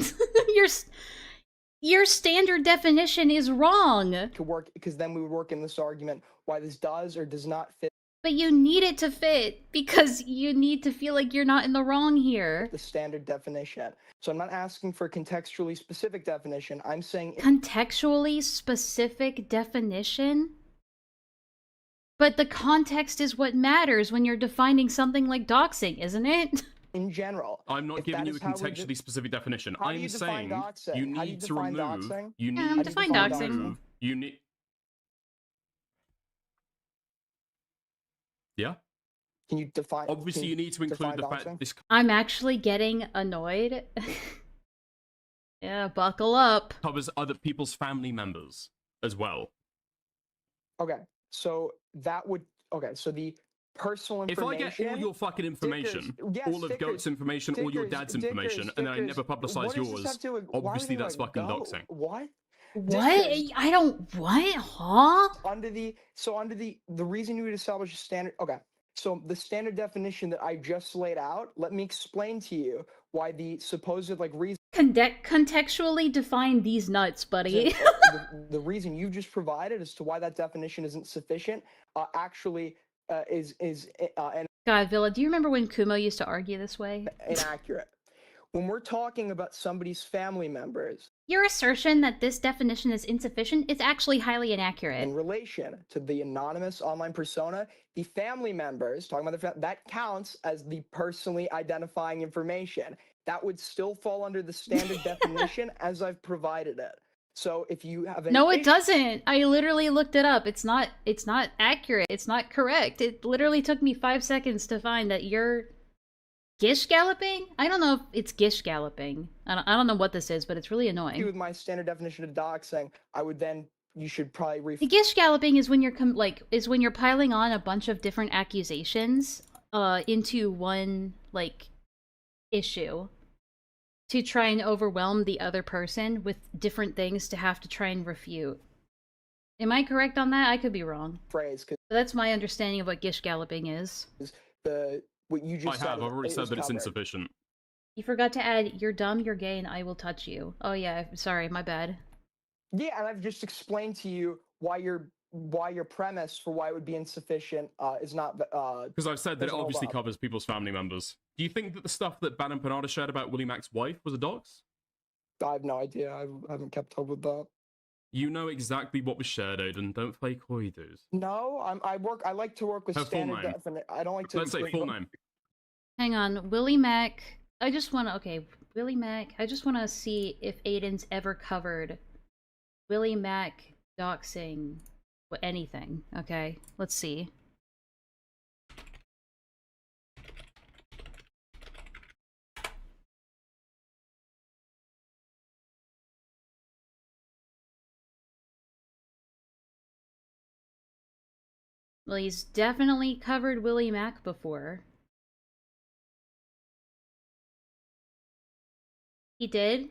Your standard definition is wrong. Could work because then we would work in this argument why this does or does not fit But you need it to fit because you need to feel like you're not in the wrong here. the standard definition. So I'm not asking for a contextually specific definition. I'm saying Contextually specific definition? But the context is what matters when you're defining something like doxing, isn't it? in general. I'm not If giving that you a is how we contextually specific definition. How do I'm you define saying doxing? you How do you need to define remove. doxing? You Yeah, need to define doxing. remove. You need. Yeah. Can you define? Obviously, can you need to include the define fact doxing? this. I'm actually getting annoyed. Yeah, buckle up. Covers other people's family members as well. Okay, so that would. Okay, so the personal If I information. get all your fucking information, yes, all of Dickers, Goat's information, all your Dickers, dad's information, Dickers, and then I Dickers, never publicize what does this yours, have to- why would obviously you that's let fucking go? doxing. What? What? Dickers. I don't. What? Huh? Under the reason you would establish a standard. Okay, so the standard definition that I just laid out. Let me explain to you why the supposed like reason. Contextually define these nuts, buddy. the reason you just provided as to why that definition isn't sufficient actually is God, Villa, do you remember when Kumo used to argue this way? inaccurate. When we're talking about somebody's family members Your assertion that this definition is insufficient is actually highly inaccurate. in relation to the anonymous online persona, the family members talking about that counts as the personally identifying information. That would still fall under the standard definition as I've provided it. So if you have an No, it issue- doesn't. I literally looked it up. It's not accurate. It's not correct. It literally took me 5 seconds to find that you're gish galloping? I don't know if it's gish galloping. I don't know what this is, but it's really annoying. with my standard definition of doxing, I would then you should probably The gish galloping is when you're when you're piling on a bunch of different accusations into one issue to try and overwhelm the other person with different things to have to try and refute. Am I correct on that? I could be wrong. phrase because That's my understanding of what gish galloping is. what you just I have. said. I've already it said was that it's covered. insufficient. You forgot to add, you're dumb, you're gay, and I will touch you. Oh yeah, sorry, my bad. Yeah, and I've just explained to you why your premise for why it would be insufficient is not Because I've said that it doesn't obviously hold up. covers people's family members. Do you think that the stuff that Ban and Panada shared about Willie Mack's wife was a dox? I have no idea. I haven't kept up with that. You know exactly what was shared, Aiden. Don't play coy, dude. No, I like to work with Her full standard name. definite. I don't like to. Let's say bring full them- name. Hang on, Willie Mack. I just want to, okay, Willie Mack. I just want to see if Aiden's ever covered Willie Mack doxing anything. Okay, let's see. Well, he's definitely covered Willie Mack before. He did.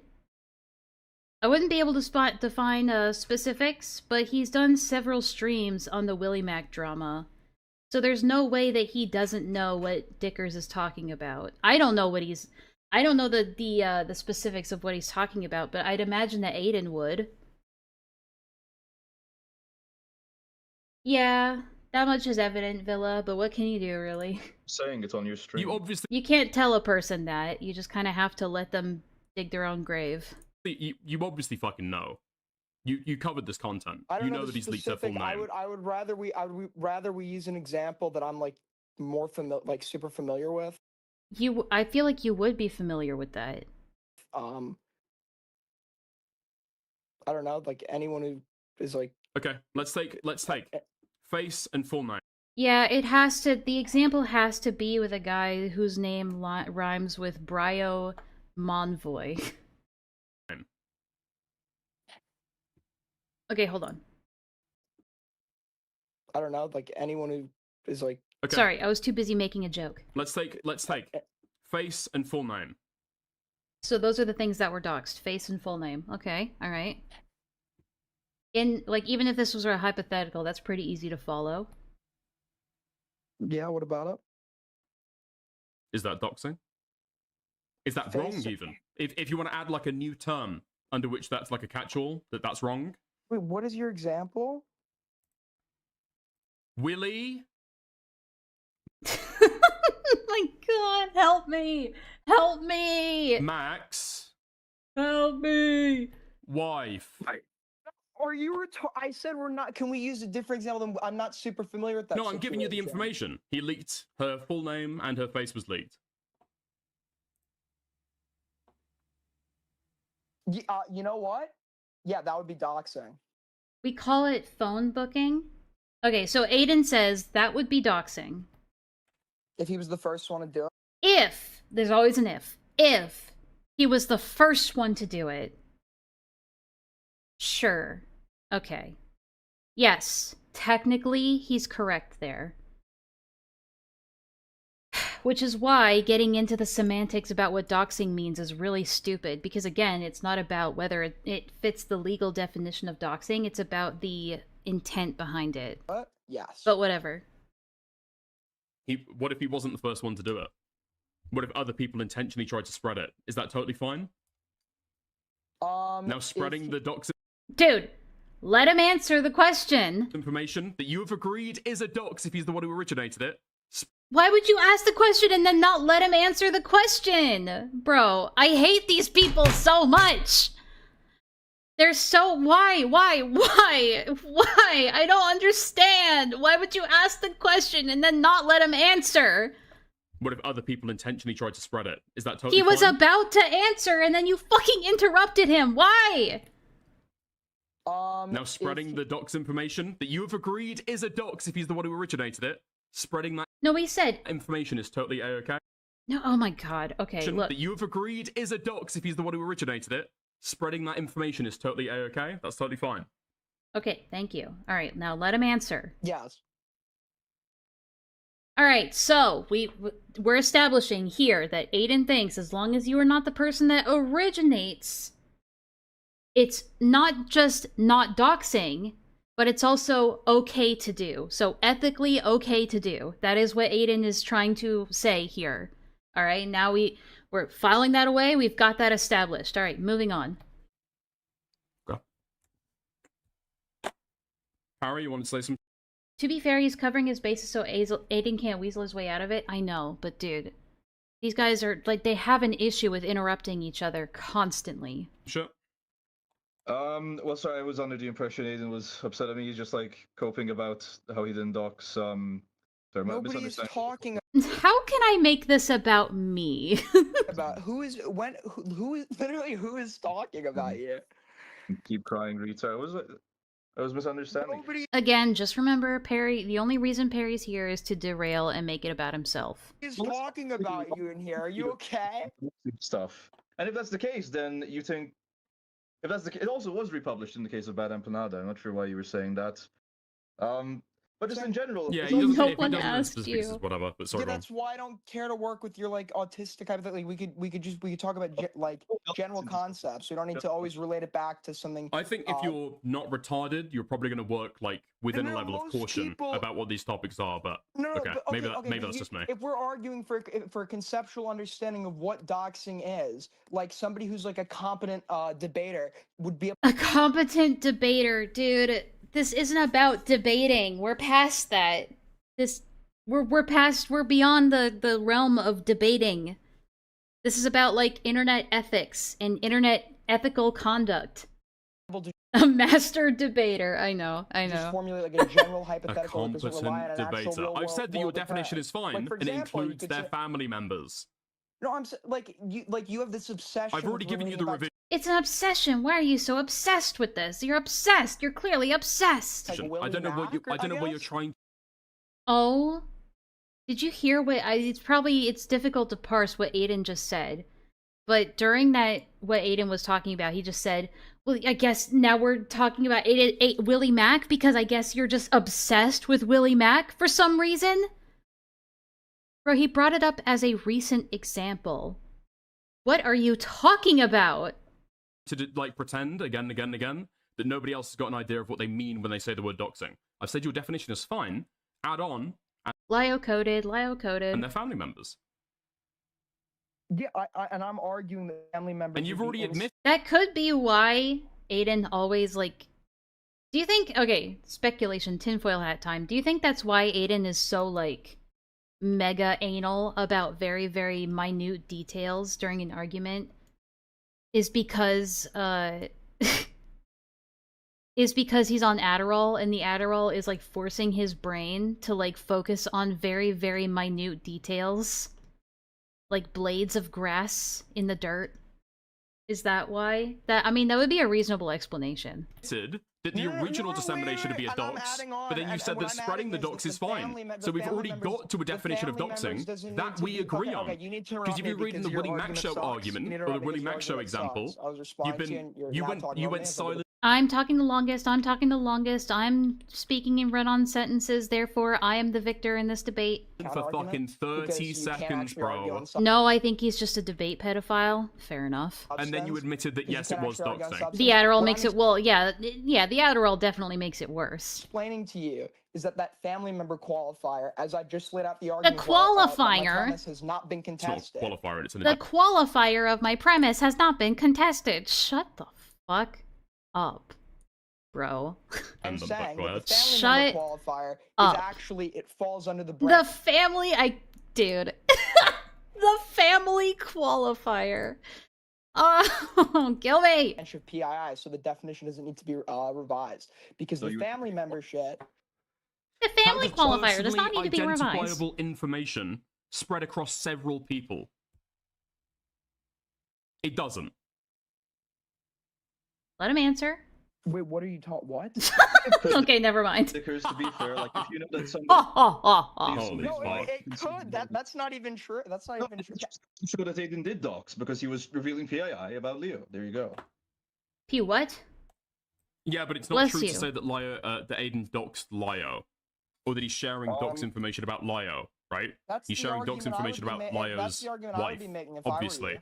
I wouldn't be able to define specifics, but he's done several streams on the Willie Mack drama. So there's no way that he doesn't know what Dickers is talking about. I don't know the specifics of what he's talking about, but I'd imagine that Aiden would. Yeah, that much is evident, Villa, but what can you do, really? Saying it on your stream. You obviously You can't tell a person that. You just kind of have to let them dig their own grave. you obviously fucking know. You covered this content. I don't You know the that he's leaked her full specific- name. I would rather we use an example that I'm like more super familiar with. I feel like you would be familiar with that. I don't know, like anyone who is like. Okay, let's take face and full name. Yeah, it has to. The example has to be with a guy whose name rhymes with Brio Monvoy. Okay, hold on. I don't know, like anyone who is like. Okay. Sorry, I was too busy making a joke. Let's take face and full name. So those are the things that were doxed. Face and full name. Okay, alright. Even if this was a hypothetical, that's pretty easy to follow. Yeah, what about it? Is that doxing? Is that Face- wrong, even? If you want to add, like, a new term under which that's, like, a catch-all, that's wrong? Wait, what is your example? Willie? My god, help me! Help me! Max? Help me! Wife? Or you were I said we're not. Can we use a different example? Than I'm not super familiar with that. No, I'm giving you the situation. information. He leaked her full name and her face was leaked. You know what? Yeah, that would be doxing. We call it phone booking. Okay, so Aiden says that would be doxing. If he was the first one to do it. If, there's always an if he was the first one to do it. Sure. Okay. Yes, technically he's correct there. Which is why getting into the semantics about what doxing means is really stupid, because again, it's not about whether it fits the legal definition of doxing, it's about the intent behind it. Yes. But whatever. What if he wasn't the first one to do it? What if other people intentionally tried to spread it? Is that totally fine? Now spreading the dox Dude, let him answer the question. information that you have agreed is a dox if he's the one who originated it. Why would you ask the question and then not let him answer the question? Bro, I hate these people so much. They're so... Why? I don't understand. Why would you ask the question and then not let him answer? What if other people intentionally tried to spread it? Is that totally He was fine? about to answer and then you fucking interrupted him. Why? Now spreading the dox information that you have agreed is a dox if he's the one who originated it. Spreading that No, he said... information is totally a-okay. No, oh my god. Okay, look. That you have agreed is a dox if he's the one who originated it. Spreading that information is totally a-okay. That's totally fine. Okay, thank you. Alright, now let him answer. Yes. Alright, so we're establishing here that Aiden thinks as long as you are not the person that originates, it's not just not doxing, but it's also okay to do. So ethically okay to do. That is what Aiden is trying to say here. Alright, now we're filing that away. We've got that established. Alright, moving on. Okay. Harry, you want to say some? To be fair, he's covering his bases so Aiden can't weasel his way out of it. I know, but dude, these guys are, like, they have an issue with interrupting each other constantly. Sure. Well, sorry, I was under the impression Aiden was upset at me. He's just, like, coping about how he didn't dox, sorry, Nobody's talking How can I make this about me? about who is talking about you? Keep crying, Rita. I was misunderstanding. Again, just remember, Perry, the only reason Perry's here is to derail and make it about himself. He's talking about you in here. Are you okay? Stuff. And if that's the case, then you think... If that's the case, it also was republished in the case of Bad Empanada. I'm not sure why you were saying that. But just in general... Yeah, it's he doesn't, also- if he doesn't know specifics, it's whatever, but sorry, Yeah, go on. that's why I don't care to work with your like autistic hypothetical. We could talk about general concepts. We don't need to always relate it back to something. I think if you're not retarded, you're probably going to work like within a level of caution about what these topics are. But okay, maybe that's just me. If we're arguing for a conceptual understanding of what doxing is, like somebody who's like a competent debater would be A competent debater, dude. This isn't about debating. We're past that. We're beyond the realm of debating. This is about like internet ethics and internet ethical conduct. A master debater. I know. just formulate like a general A hypothetical that doesn't competent rely on an actual debater. real I've said that your definition is fine, Like, for and it example, you includes could their say- family members. No, like you have this obsession. I've already with given you relating the about revision. It's an obsession. Why are you so obsessed with this? You're obsessed. You're clearly obsessed. I don't know what you're trying. Oh, did you hear what it's difficult to parse what Aiden just said. But during that, what Aiden was talking about, he just said, well, I guess now we're talking about Willie Mack because I guess you're just obsessed with Willie Mack for some reason. Bro, he brought it up as a recent example. What are you talking about? To like pretend again and again and again that nobody else has got an idea of what they mean when they say the word doxing. I've said your definition is fine. Add on. Lio coded, Lio coded. And their family members. Yeah, and I'm arguing that family members. And you've already admitted that could be why Aiden always like. Do you think? Okay, speculation, tinfoil hat time. Do you think that's why Aiden is so like mega anal about very, very minute details during an argument? Is because is because he's on Adderall, and the Adderall is like forcing his brain to like focus on very, very minute details. Like blades of grass in the dirt. Is that why? I mean, that would be a reasonable explanation. That the original dissemination would be a dox, but then you said that spreading the dox is fine. So we've already got to a definition of doxing that we agree on. Because if you read in the Willie Mac Show argument, or the Willie Mac Show example, you went silent. I'm talking the longest, I'm talking the longest, I'm speaking in run-on sentences, therefore I am the victor in this debate. For fucking 30 seconds, bro. No, I think he's just a debate pedophile. Fair enough. And then you admitted that yes, it was doxing. The Adderall makes it, well, yeah, the Adderall definitely makes it worse. Explaining to you is that family member qualifier, as I just laid out the argument, the qualifier my premise has not been contested. Qualifier, it's the qualifier of my premise has not been contested. Shut the fuck up, bro. I'm saying that the family Shut member qualifier up. is actually, it falls under the The family, dude. The family qualifier. Oh, kill me. Of PII, so the definition doesn't need to be revised because the family member shit. The family qualifier does not need to be revised. Identifiable information spread across several people. It doesn't. Let him answer. Wait, what are you talking? What? Okay, never mind. Because to be fair, like if you know that somebody. No, it could. That's not even true. That's not even true. Sure that Aiden did dox because he was revealing PII about Leo. There you go. P what? Yeah, but it's not Bless true you. to say that that Aiden doxed Lio, or that he's sharing dox information about Lio, right? He's sharing dox information about Lio's wife, obviously.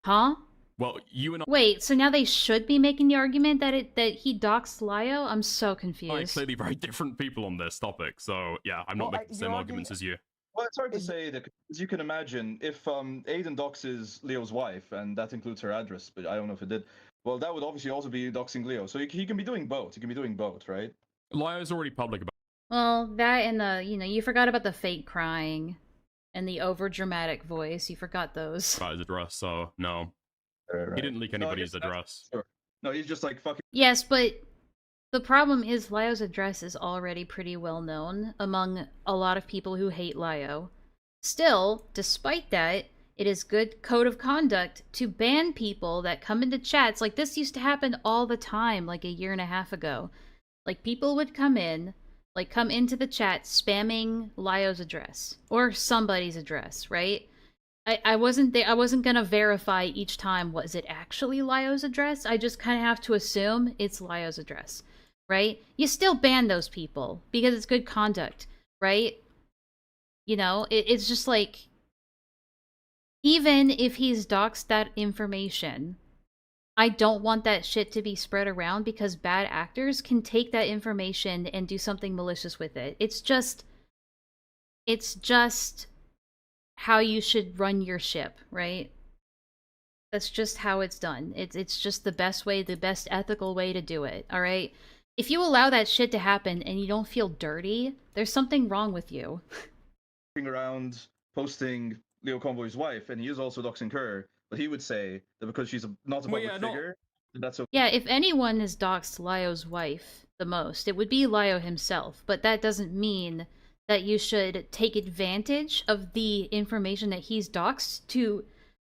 Huh? Well, you and I. Wait, so now they should be making the argument that he doxed Lio? I'm so confused. Clearly very different people on this topic, so yeah, I'm not making the same arguments as you. Well, it's hard to say that, because you can imagine if Aiden doxes Leo's wife, and that includes her address, but I don't know if it did. Well, that would obviously also be doxing Leo, so he can be doing both. He can be doing both, right? Lio's already public about. Well, that and the you forgot about the fake crying, and the over dramatic voice. You forgot those. About his address, so no. Right. He didn't leak anybody's address. Sure. No, he's just like fucking. Yes, but the problem is Lio's address is already pretty well known among a lot of people who hate Lio. Still, despite that, it is good code of conduct to ban people that come into chats. Like, this used to happen all the time, like a year and a half ago. Like, people would come into the chat spamming Lio's address. Or somebody's address, right? I wasn't there. I wasn't gonna verify each time, was it actually Lio's address? I just kind of have to assume it's Lio's address, right? You still ban those people because it's good conduct, right? You know, it's just like, even if he's doxed that information, I don't want that shit to be spread around because bad actors can take that information and do something malicious with it. It's just how you should run your ship, right? That's just how it's done. It's just the best way, the best ethical way to do it, all right? If you allow that shit to happen and you don't feel dirty, there's something wrong with you. Around posting Leo Convoy's wife, and he is also doxing her, but he would say that because she's not a public figure, that's okay. Yeah, if anyone has doxed Lio's wife the most, it would be Lio himself, but that doesn't mean that you should take advantage of the information that he's doxed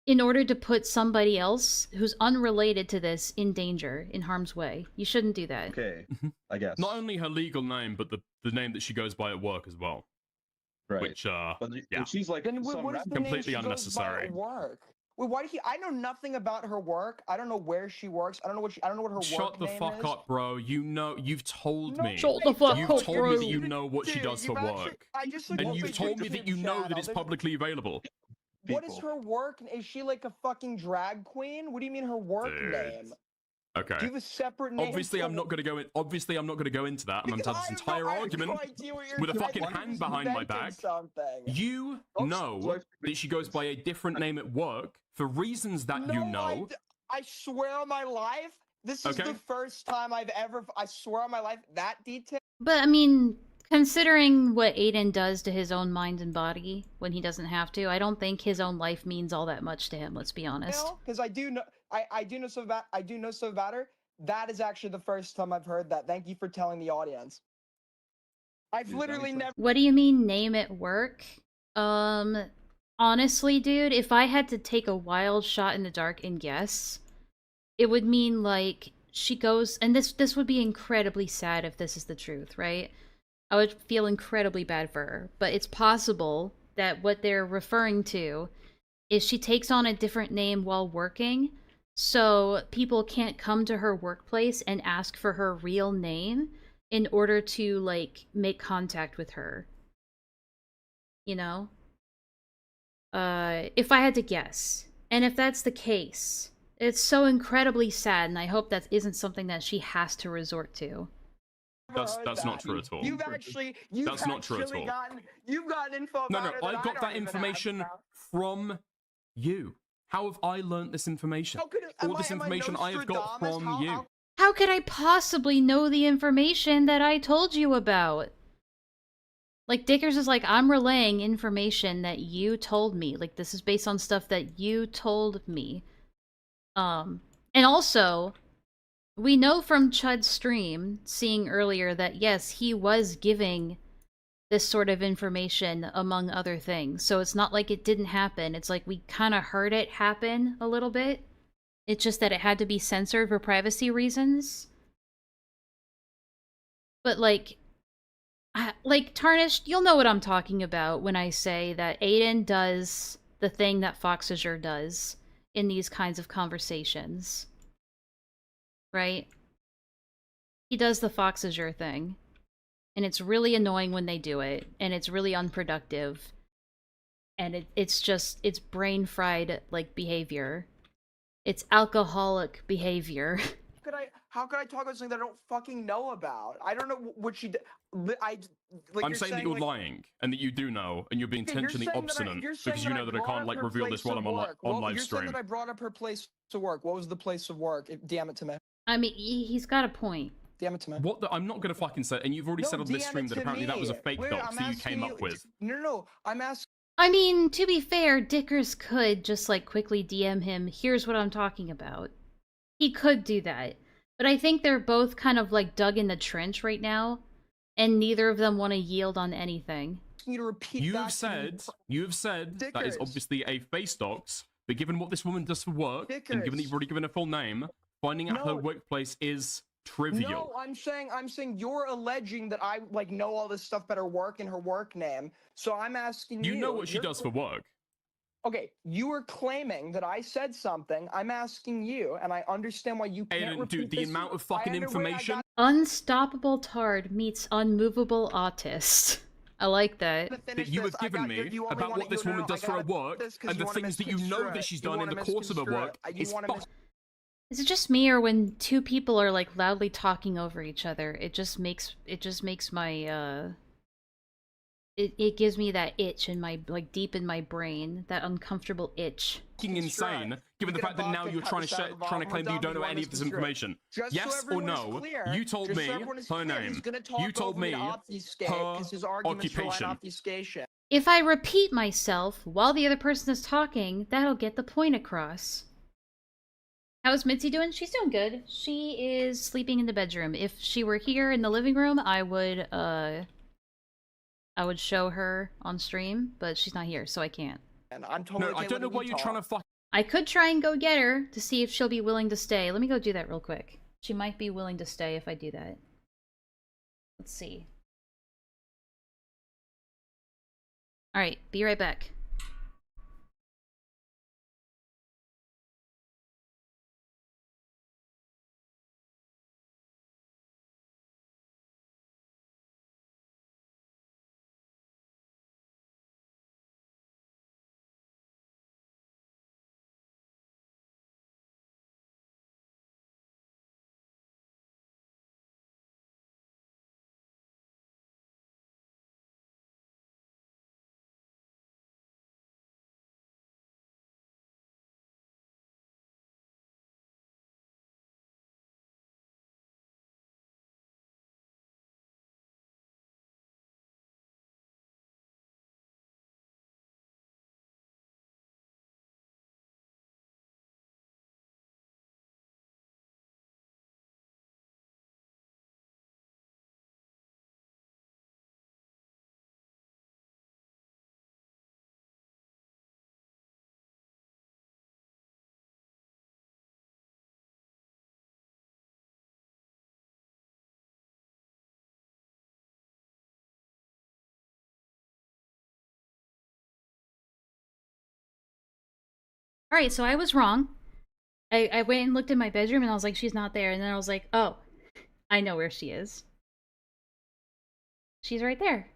in order to put somebody else who's unrelated to this in danger, in harm's way. You shouldn't do that. Okay, I guess. Not only her legal name, but the name that she goes by at work as well. Right. Which, but yeah. She's like completely unnecessary. Work. Wait, why did he? I know nothing about her work. I don't know where she works. I don't know what her Shut work the name fuck is. up, bro. You've told me. Shut the fuck You've up, told bro. me that you know what she does for work. I just And you've told me that you know that it's publicly available. What is her work? Is she like a fucking drag queen? What do you mean her work name? Okay. Do you have a separate name? Obviously, I'm not going to go in. Obviously, I'm not going to go into that. I'm going to have this entire argument with a fucking hand behind my back. You know that she goes by a different name at work for reasons that you know. I swear on my life, this is the first time I've ever. I swear on my life that detail. But I mean, considering what Aiden does to his own mind and body when he doesn't have to, I don't think his own life means all that much to him. Let's be honest. Because I do know, I do know so about, I do know so about her. That is actually the first time I've heard that. Thank you for telling the audience. I've literally never. What do you mean, name at work? Honestly, dude, if I had to take a wild shot in the dark and guess, it would mean like she goes, and this would be incredibly sad if this is the truth, right? I would feel incredibly bad for her, but it's possible that what they're referring to is she takes on a different name while working, so people can't come to her workplace and ask for her real name in order to, like, make contact with her. You know? If I had to guess. And if that's the case, it's so incredibly sad, and I hope that isn't something that she has to resort to. That's not true at all. You've not true at all. You've gotten info. No, I got that information from you. How have I learnt this information? All this information I have got from you. How could I possibly know the information that I told you about? Like, Dickers is like, I'm relaying information that you told me. Like, this is based on stuff that you told me. And also, we know from Chud's stream, seeing earlier, that yes, he was giving this sort of information, among other things. So it's not like it didn't happen. It's like we kind of heard it happen a little bit. It's just that it had to be censored for privacy reasons. But like Tarnished, you'll know what I'm talking about when I say that Aiden does the thing that Fox Azure does in these kinds of conversations. Right? He does the Fox Azure thing. And it's really annoying when they do it. And it's really unproductive. And it's brain-fried, like, behavior. It's alcoholic behavior. How could I talk about something that I don't fucking know about? I don't know what she did. I'm saying that you're lying, and that you do know, and you're being intentionally obstinate, because you know that I can't, like, reveal this while I'm on live stream. You're saying that I brought up her place to work. What was the place of work? Damn it to me. I mean, he's got a point. Damn it to me. I'm not gonna fucking say, and you've already said on this stream that apparently that was a fake doc that you came up with. No, I'm asking. I mean, to be fair, Dickers could just, like, quickly DM him, here's what I'm talking about. He could do that. But I think they're both kind of, like, dug in the trench right now, and neither of them want to yield on anything. You've said that is obviously a face docs, but given what this woman does for work, and given that you've already given her full name, finding out her workplace is trivial. No, I'm saying you're alleging that I, like, know all this stuff about her work and her work name. So I'm asking you. You know what she does for work. Okay, you are claiming that I said something. I'm asking you, and I understand why you can't repeat dude, the this. amount of fucking information. Unstoppable Tard meets unmovable autist. I like that. That you have given me about what this woman does for her work, and the things that you know that she's done in the course of her work is fucking. Is it just me, or when two people are, like, loudly talking over each other, it just makes my, it gives me that itch in my, like, deep in my brain, that uncomfortable itch. Fucking insane, given the fact that now you're trying to claim that you don't know any of this information. Yes or no? You told me her name. You told me her occupation. If I repeat myself while the other person is talking, that'll get the point across. How's Mitzi doing? She's doing good. She is sleeping in the bedroom. If she were here in the living room, I would show her on stream, but she's not here, so I can't. And I'm totally no, I don't know why you're trying to fuck. I could try and go get her to see if she'll be willing to stay. Let me go do that real quick. She might be willing to stay if I do that. Let's see. Alright, be right back. Alright, so I was wrong. I went and looked in my bedroom and I was like, she's not there. And then I was like, oh, I know where she is. She's right there.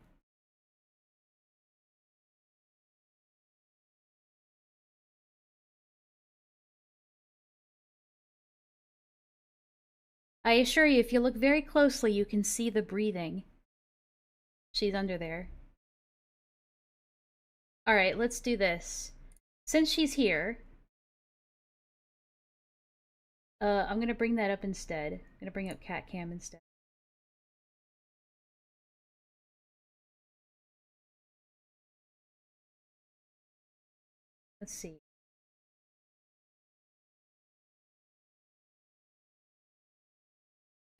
I assure you, if you look very closely, you can see the breathing. She's under there. Alright, let's do this. Since she's here, I'm gonna bring that up instead. I'm gonna bring up cat cam instead. Let's see.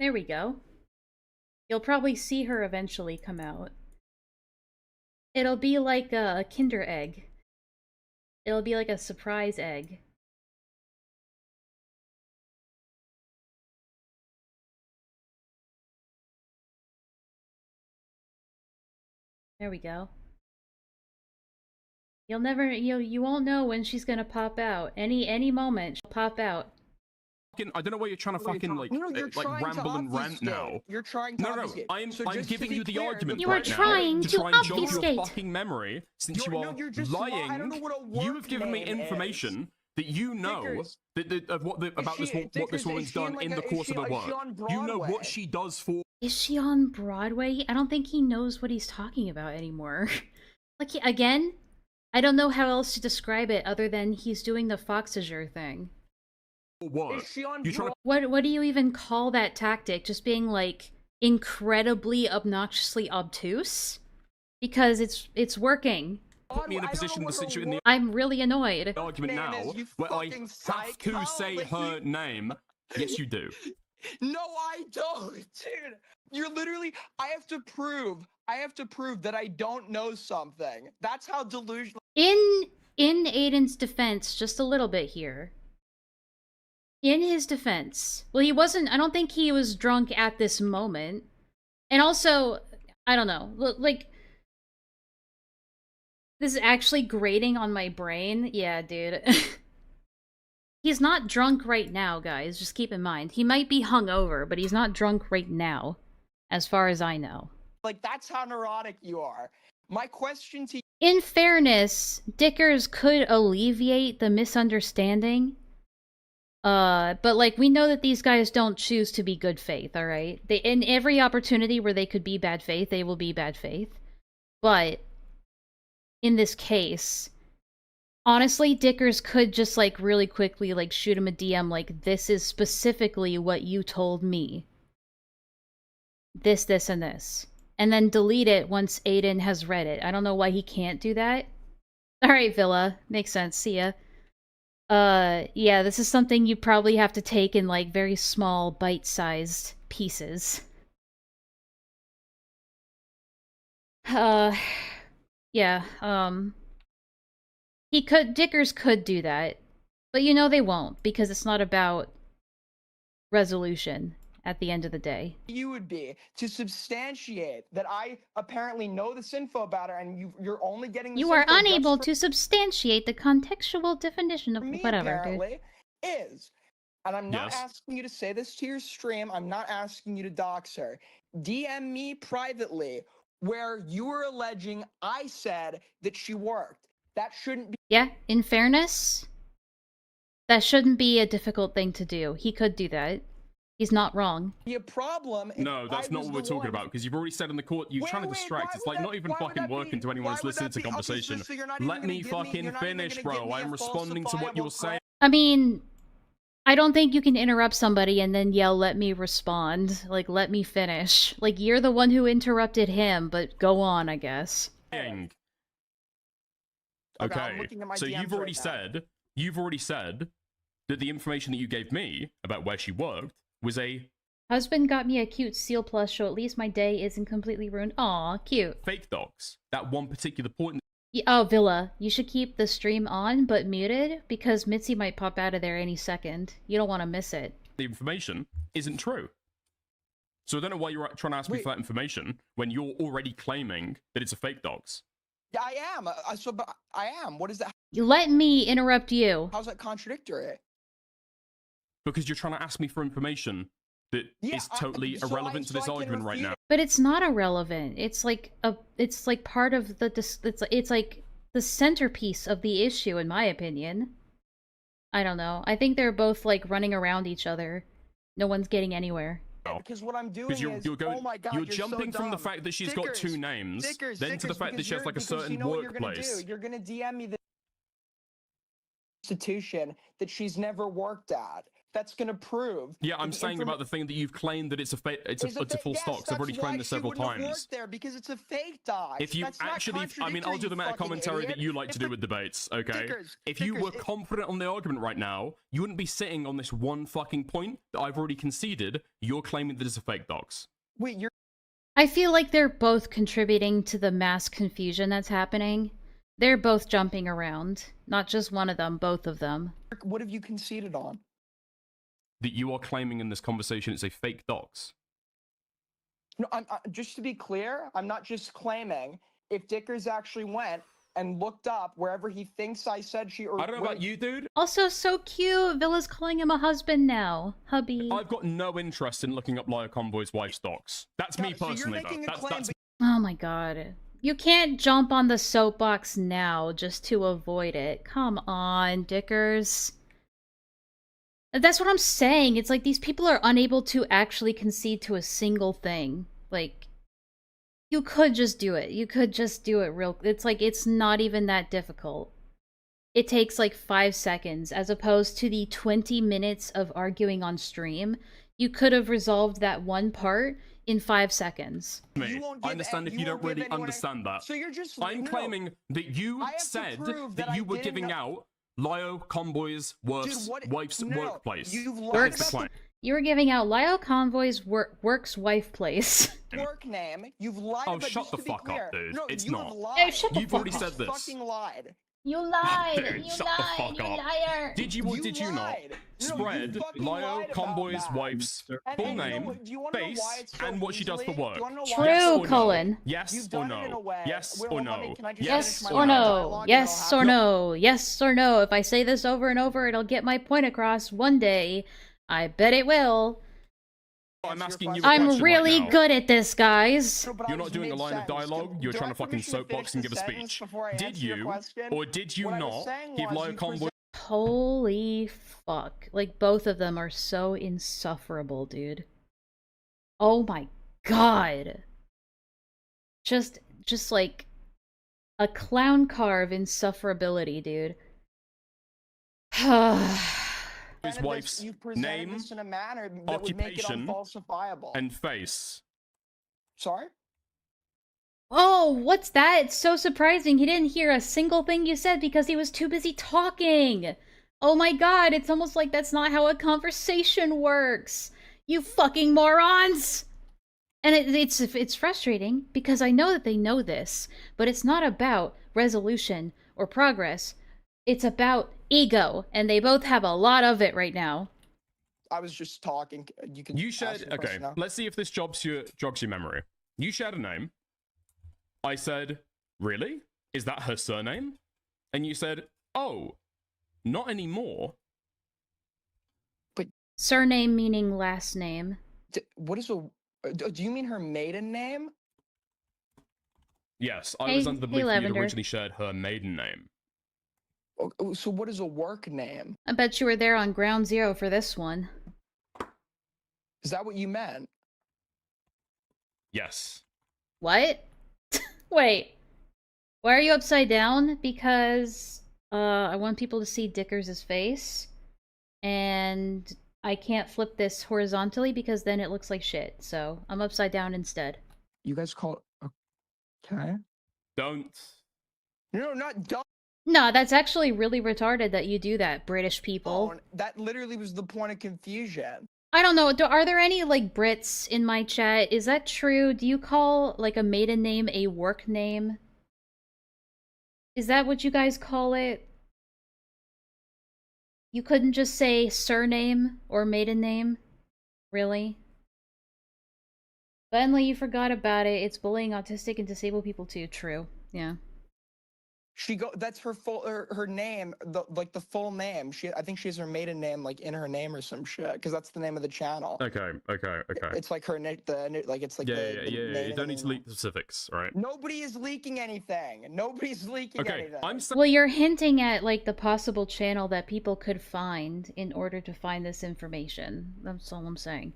There we go. You'll probably see her eventually come out. It'll be like a Kinder egg. It'll be like a surprise egg. There we go. You'll never, you won't know when she's gonna pop out. Any moment, she'll pop out. I don't know why you're trying to fucking like ramble and rant now. You're trying to obfuscate. I'm giving you the clear, argument You are right now trying to to try and jog obfuscate. your fucking memory since you are lying. I don't know what a You have given me work name information that you know about this woman's done in the course of her work. You know what she does for. Is she on Broadway? I don't think he knows what he's talking about anymore. Like, again, I don't know how else to describe it other than he's doing the Foxager thing. What? What do you even call that tactic? Just being, like, incredibly obnoxiously obtuse? Because it's working. Put me in a position in the I'm really annoyed. argument now where I have to say her name. Yes, you do. No, I don't, dude. You're literally. I have to prove that I don't know something. That's how delusional. In Aiden's defense, just a little bit here. In his defense, well, he wasn't. I don't think he was drunk at this moment. And also, I don't know. Like, this is actually grating on my brain. Yeah, dude. He's not drunk right now, guys. Just keep in mind. He might be hungover, but he's not drunk right now, as far as I know. Like, that's how neurotic you are. My question to you. In fairness, Dickers could alleviate the misunderstanding. But, like, we know that these guys don't choose to be good faith, alright? In every opportunity where they could be bad faith, they will be bad faith. But, in this case, honestly, Dickers could just, like, really quickly, like, shoot him a DM, like, this is specifically what you told me. This, and this. And then delete it once Aiden has read it. I don't know why he can't do that. Alright, Villa. Makes sense. See ya. Yeah, this is something you probably have to take in, like, very small, bite-sized pieces. Yeah, Dickers could do that. But you know they won't, because it's not about resolution at the end of the day. You would be to substantiate that I apparently know this info about her, and you're only getting this You are info just unable from to substantiate the contextual definition of me, whatever, dude. apparently, is. And I'm not Yes. asking you to say this to your stream. I'm not asking you to dox her. DM me privately where you were alleging I said that she worked. That shouldn't be. Yeah, in fairness, that shouldn't be a difficult thing to do. He could do that. He's not wrong. Be a problem. if No, that's I not was what we're the talking one- about, because you've already said in the court, you're trying to distract. It's like not even fucking working to anyone who's listening to the conversation. so you're not Let even me gonna give me- fucking you're not even finish, gonna give bro. me a I'm responding to what you're falsifiable saying. I mean, I don't think you can interrupt somebody and then yell, let me respond. Like, let me finish. Like, you're the one who interrupted him, but go on, I guess. Okay, I'm Okay, looking at my so DMs you've already right now. said that the information that you gave me about where she worked was a Husband got me a cute seal plush, so at least my day isn't completely ruined. Aw, cute. fake docs. That one particular point. Oh, Villa, you should keep the stream on, but muted, because Mitzi might pop out of there any second. You don't want to miss it. The information isn't true. So I don't know why you're trying to ask me for that information when you're already claiming that it's a fake docs. Yeah, I am. But I am. What is that? Let me interrupt you. How's that contradictory? Because you're trying to ask me for information that is totally irrelevant to this argument right now. But it's not irrelevant. It's like part of the it's like the centerpiece of the issue, in my opinion. I don't know. I think they're both like running around each other. No one's getting anywhere. Because what I'm doing Because you're going, oh my God, you're you're jumping so from the dumb. fact that she's got two names, then to the fact that she has like a certain you know what workplace. You're gonna DM me the institution that she's never worked at. That's gonna prove. Yeah, I'm saying about the thing that you've claimed that it's a full stock. So I've already claimed this several times. There because it's a fake doc. If you actually, I mean, I'll do the meta commentary that you like to do with debates, okay? If you were confident on the argument right now, you wouldn't be sitting on this one fucking point that I've already conceded. You're claiming that it's a fake docs. Wait, you're. I feel like they're both contributing to the mass confusion that's happening. They're both jumping around. Not just one of them, both of them. What have you conceded on? That you are claiming in this conversation it's a fake docs. No, just to be clear, I'm not just claiming. If Dickers actually went and looked up wherever he thinks I said she... Or I don't know about you, dude. Also, so cute. Villa's calling him a husband now. Hubby. I've got no interest in looking up Lyle Convoy's wife's docs. That's me personally, though. That's... Oh my god. You can't jump on the soapbox now just to avoid it. Come on, Dickers. That's what I'm saying. It's like these people are unable to actually concede to a single thing. Like, you could just do it. You could just do it real... It's like, it's not even that difficult. It takes like 5 seconds, as opposed to the 20 minutes of arguing on stream. You could have resolved that one part in 5 seconds. I understand if you don't really understand that. So you're just... I'm claiming that you said that you were giving out Lyo Convoy's wife's workplace. You were giving out Lyo Convoy's work's wife place. Work name. You've lied. Oh, but shut just the to be fuck clear, up, dude. No, It's you not. Have lied. Hey, shut the You've fuck already up. said this. Fucking lied. You lied. Dude, you shut lied. the fuck you up. liar. Did you or did you not spread Lyo Convoy's wife's full name, face, and what she does for work? True, Cullen. Yes or no? Yes or no? Yes or no? Yes or no? Yes or no? If I say this over and over, it'll get my point across one day. I bet it will. I'm asking you. I'm really good at this, guys. You're not doing a line of dialogue. You're trying to fucking soapbox and give a speech. Did you or did you not give Lyo Convoy? Holy fuck! Like both of them are so insufferable, dude. Oh my god. Just like a clown car of insufferability, dude. His wife's name, in a manner that would make it occupation, unfalsifiable. and face. Sorry? Oh, what's that? It's so surprising. He didn't hear a single thing you said because he was too busy talking. Oh my god, it's almost like that's not how a conversation works. You fucking morons! And it's frustrating because I know that they know this, but it's not about resolution or progress. It's about ego, and they both have a lot of it right now. I was just talking. You shared. Okay, let's see if this jogs your memory. You shared a name. I said, "Really? Is that her surname?" And you said, "Oh, not anymore." But surname meaning last name. What is a? Do you mean her maiden name? Yes, I was under the belief that you'd originally shared her maiden name. So what is a work name? I bet you were there on ground zero for this one. Is that what you meant? Yes. What? Wait. Why are you upside down? Because I want people to see Dickers' face. And I can't flip this horizontally because then it looks like shit. So I'm upside down instead. You guys call it... Okay. Don't. No, not don't. No, that's actually really retarded that you do that, British people. Oh, that literally was the point of confusion. I don't know. Are there any, like, Brits in my chat? Is that true? Do you call, like, a maiden name a work name? Is that what you guys call it? You couldn't just say surname or maiden name? Really? Bentley, you forgot about it. It's bullying autistic and disabled people too. True. Yeah. That's her full her name, the full name. I think she has her maiden name like in her name or some shit, because that's the name of the channel. Okay. It's like her like it's like Yeah. You name don't and need to leak the specifics, right? Nobody is leaking anything. Nobody's leaking Okay, anything. Well, you're hinting at like the possible channel that people could find in order to find this information. That's all I'm saying.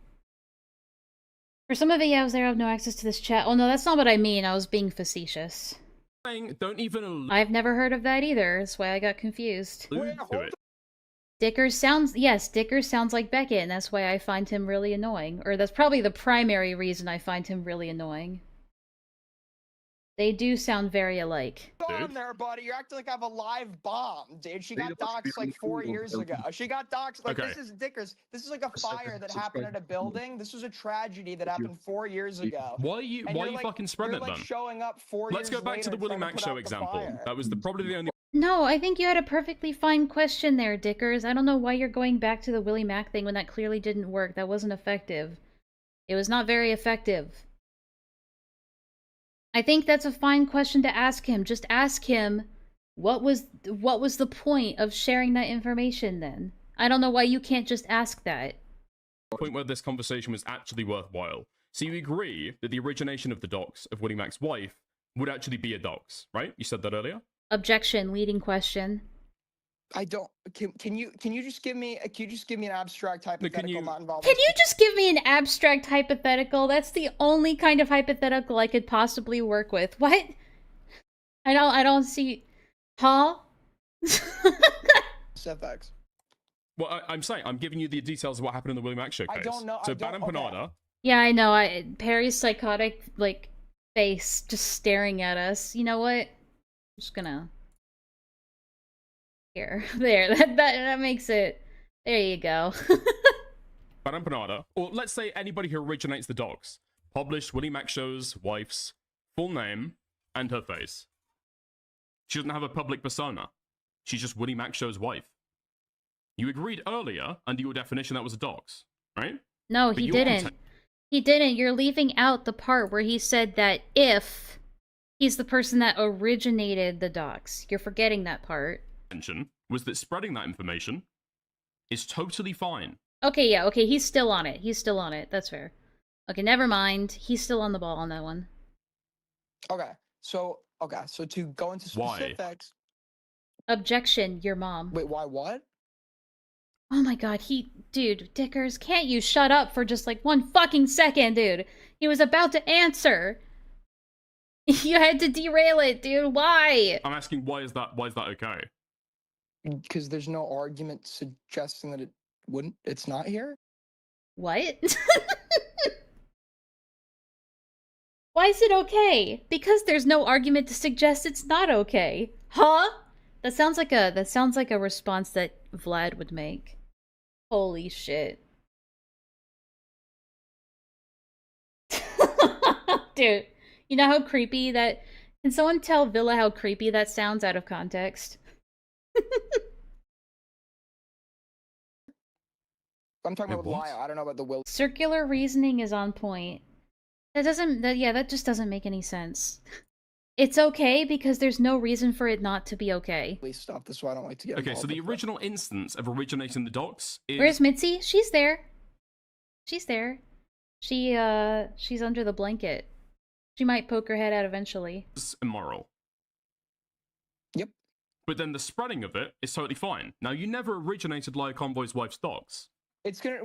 For some of the yavs there have no access to this chat. Oh no, that's not what I mean. I was being facetious. Don't even. I've never heard of that either. That's why I got confused. Allude to it. Dickers sounds like Beckett, and that's why I find him really annoying. Or that's probably the primary reason I find him really annoying. They do sound very alike. On there, buddy. You're acting like I have a live bomb, dude. She got doxxed like 4 years ago. She got doxxed. Like, this is Dickers. This is like a fire that happened at a building. This was a tragedy that happened 4 years ago. Why are you fucking spreading it then? Showing up 4 years Let's go back to the Willie Mac show example. That was probably the only. No, I think you had a perfectly fine question there, Dickers. I don't know why you're going back to the Willie Mac thing when that clearly didn't work. That wasn't effective. It was not very effective. I think that's a fine question to ask him. Just ask him, what was the point of sharing that information then? I don't know why you can't just ask that. Point where this conversation was actually worthwhile. So you agree that the origination of the docs of Willie Mac's wife would actually be a docs, right? You said that earlier? Objection, leading question. I don't. Can you just give me an abstract hypothetical not involving? Can you just give me an abstract hypothetical? That's the only kind of hypothetical I could possibly work with. What? I don't see. Huh? Setbacks. Well, I'm saying I'm giving you the details of what happened in the Willie Mac show case. I don't know. So Ban and Panada. Yeah, I know. Perry's psychotic face just staring at us. You know what? I'm just gonna. Here. There. That makes it. There you go. Ban and Panada, or let's say anybody who originates the docs, published Willie Mac show's wife's full name and her face. She doesn't have a public persona. She's just Willie Mac show's wife. You agreed earlier, under your definition, that was a docs, right? No, he didn't. He didn't. You're leaving out the part where he said that if he's the person that originated the docs. You're forgetting that part. Was that spreading that information is totally fine. Okay, yeah, okay, he's still on it. He's still on it. That's fair. Okay, never mind. He's still on the ball on that one. Okay, so to go into specifics. Objection, your mom. Wait, why what? Oh my god, dude, Dickers, can't you shut up for just like 1 fucking second, dude? He was about to answer. You had to derail it, dude. Why? I'm asking why is that okay? Because there's no argument suggesting that it's not here. What? Why is it okay? Because there's no argument to suggest it's not okay. Huh? That sounds like a response that Vlad would make. Holy shit. Dude, you know how creepy that... Can someone tell Villa how creepy that sounds out of context? I'm talking about Lyle. I don't know about the will. Circular reasoning is on point. That just doesn't make any sense. It's okay because there's no reason for it not to be okay. Please stop this, so I don't like to get Okay, so the original instance of originating the docs is... Where's Mitzi? She's there. She's there. She's under the blanket. She might poke her head out eventually. It's immoral. Yep. But then the spreading of it is totally fine. Now, you never originated Liar Convoy's wife's docs. It's gonna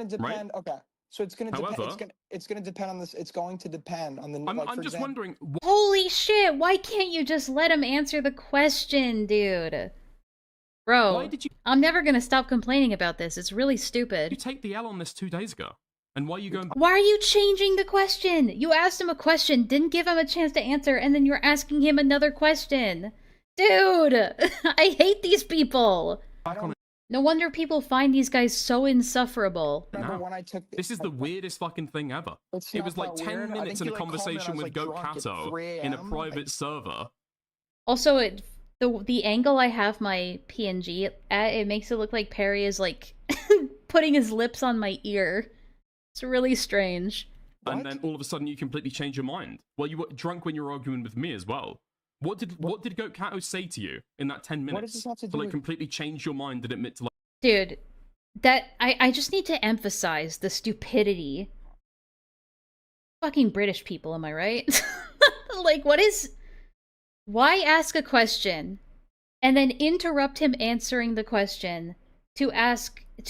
depend. Right? Okay, so it's gonna depend. However, it's gonna depend on this. It's going to depend on the. I'm just wondering. Holy shit! Why can't you just let him answer the question, dude? Bro, why did you... I'm never gonna stop complaining about this. It's really stupid. You take the L on this 2 days ago, and why are you going? Why are you changing the question? You asked him a question, didn't give him a chance to answer, and then you're asking him another question, dude. I hate these people. No wonder people find these guys so insufferable. Remember when I took this is the weirdest fucking thing ever. It was like 10 minutes in a conversation with Goat Kato in a private server. Also, the angle I have my PNG at, it makes it look like Perry is like putting his lips on my ear. It's really strange. And then all of a sudden you completely change your mind. Well, you were drunk when you were arguing with me as well. What did Goat Kato say to you in that 10 minutes? What does this have to do like with- completely change your mind and admit to like Dude, I just need to emphasize the stupidity. Fucking British people, am I right? Like, why ask a question and then interrupt him answering the question to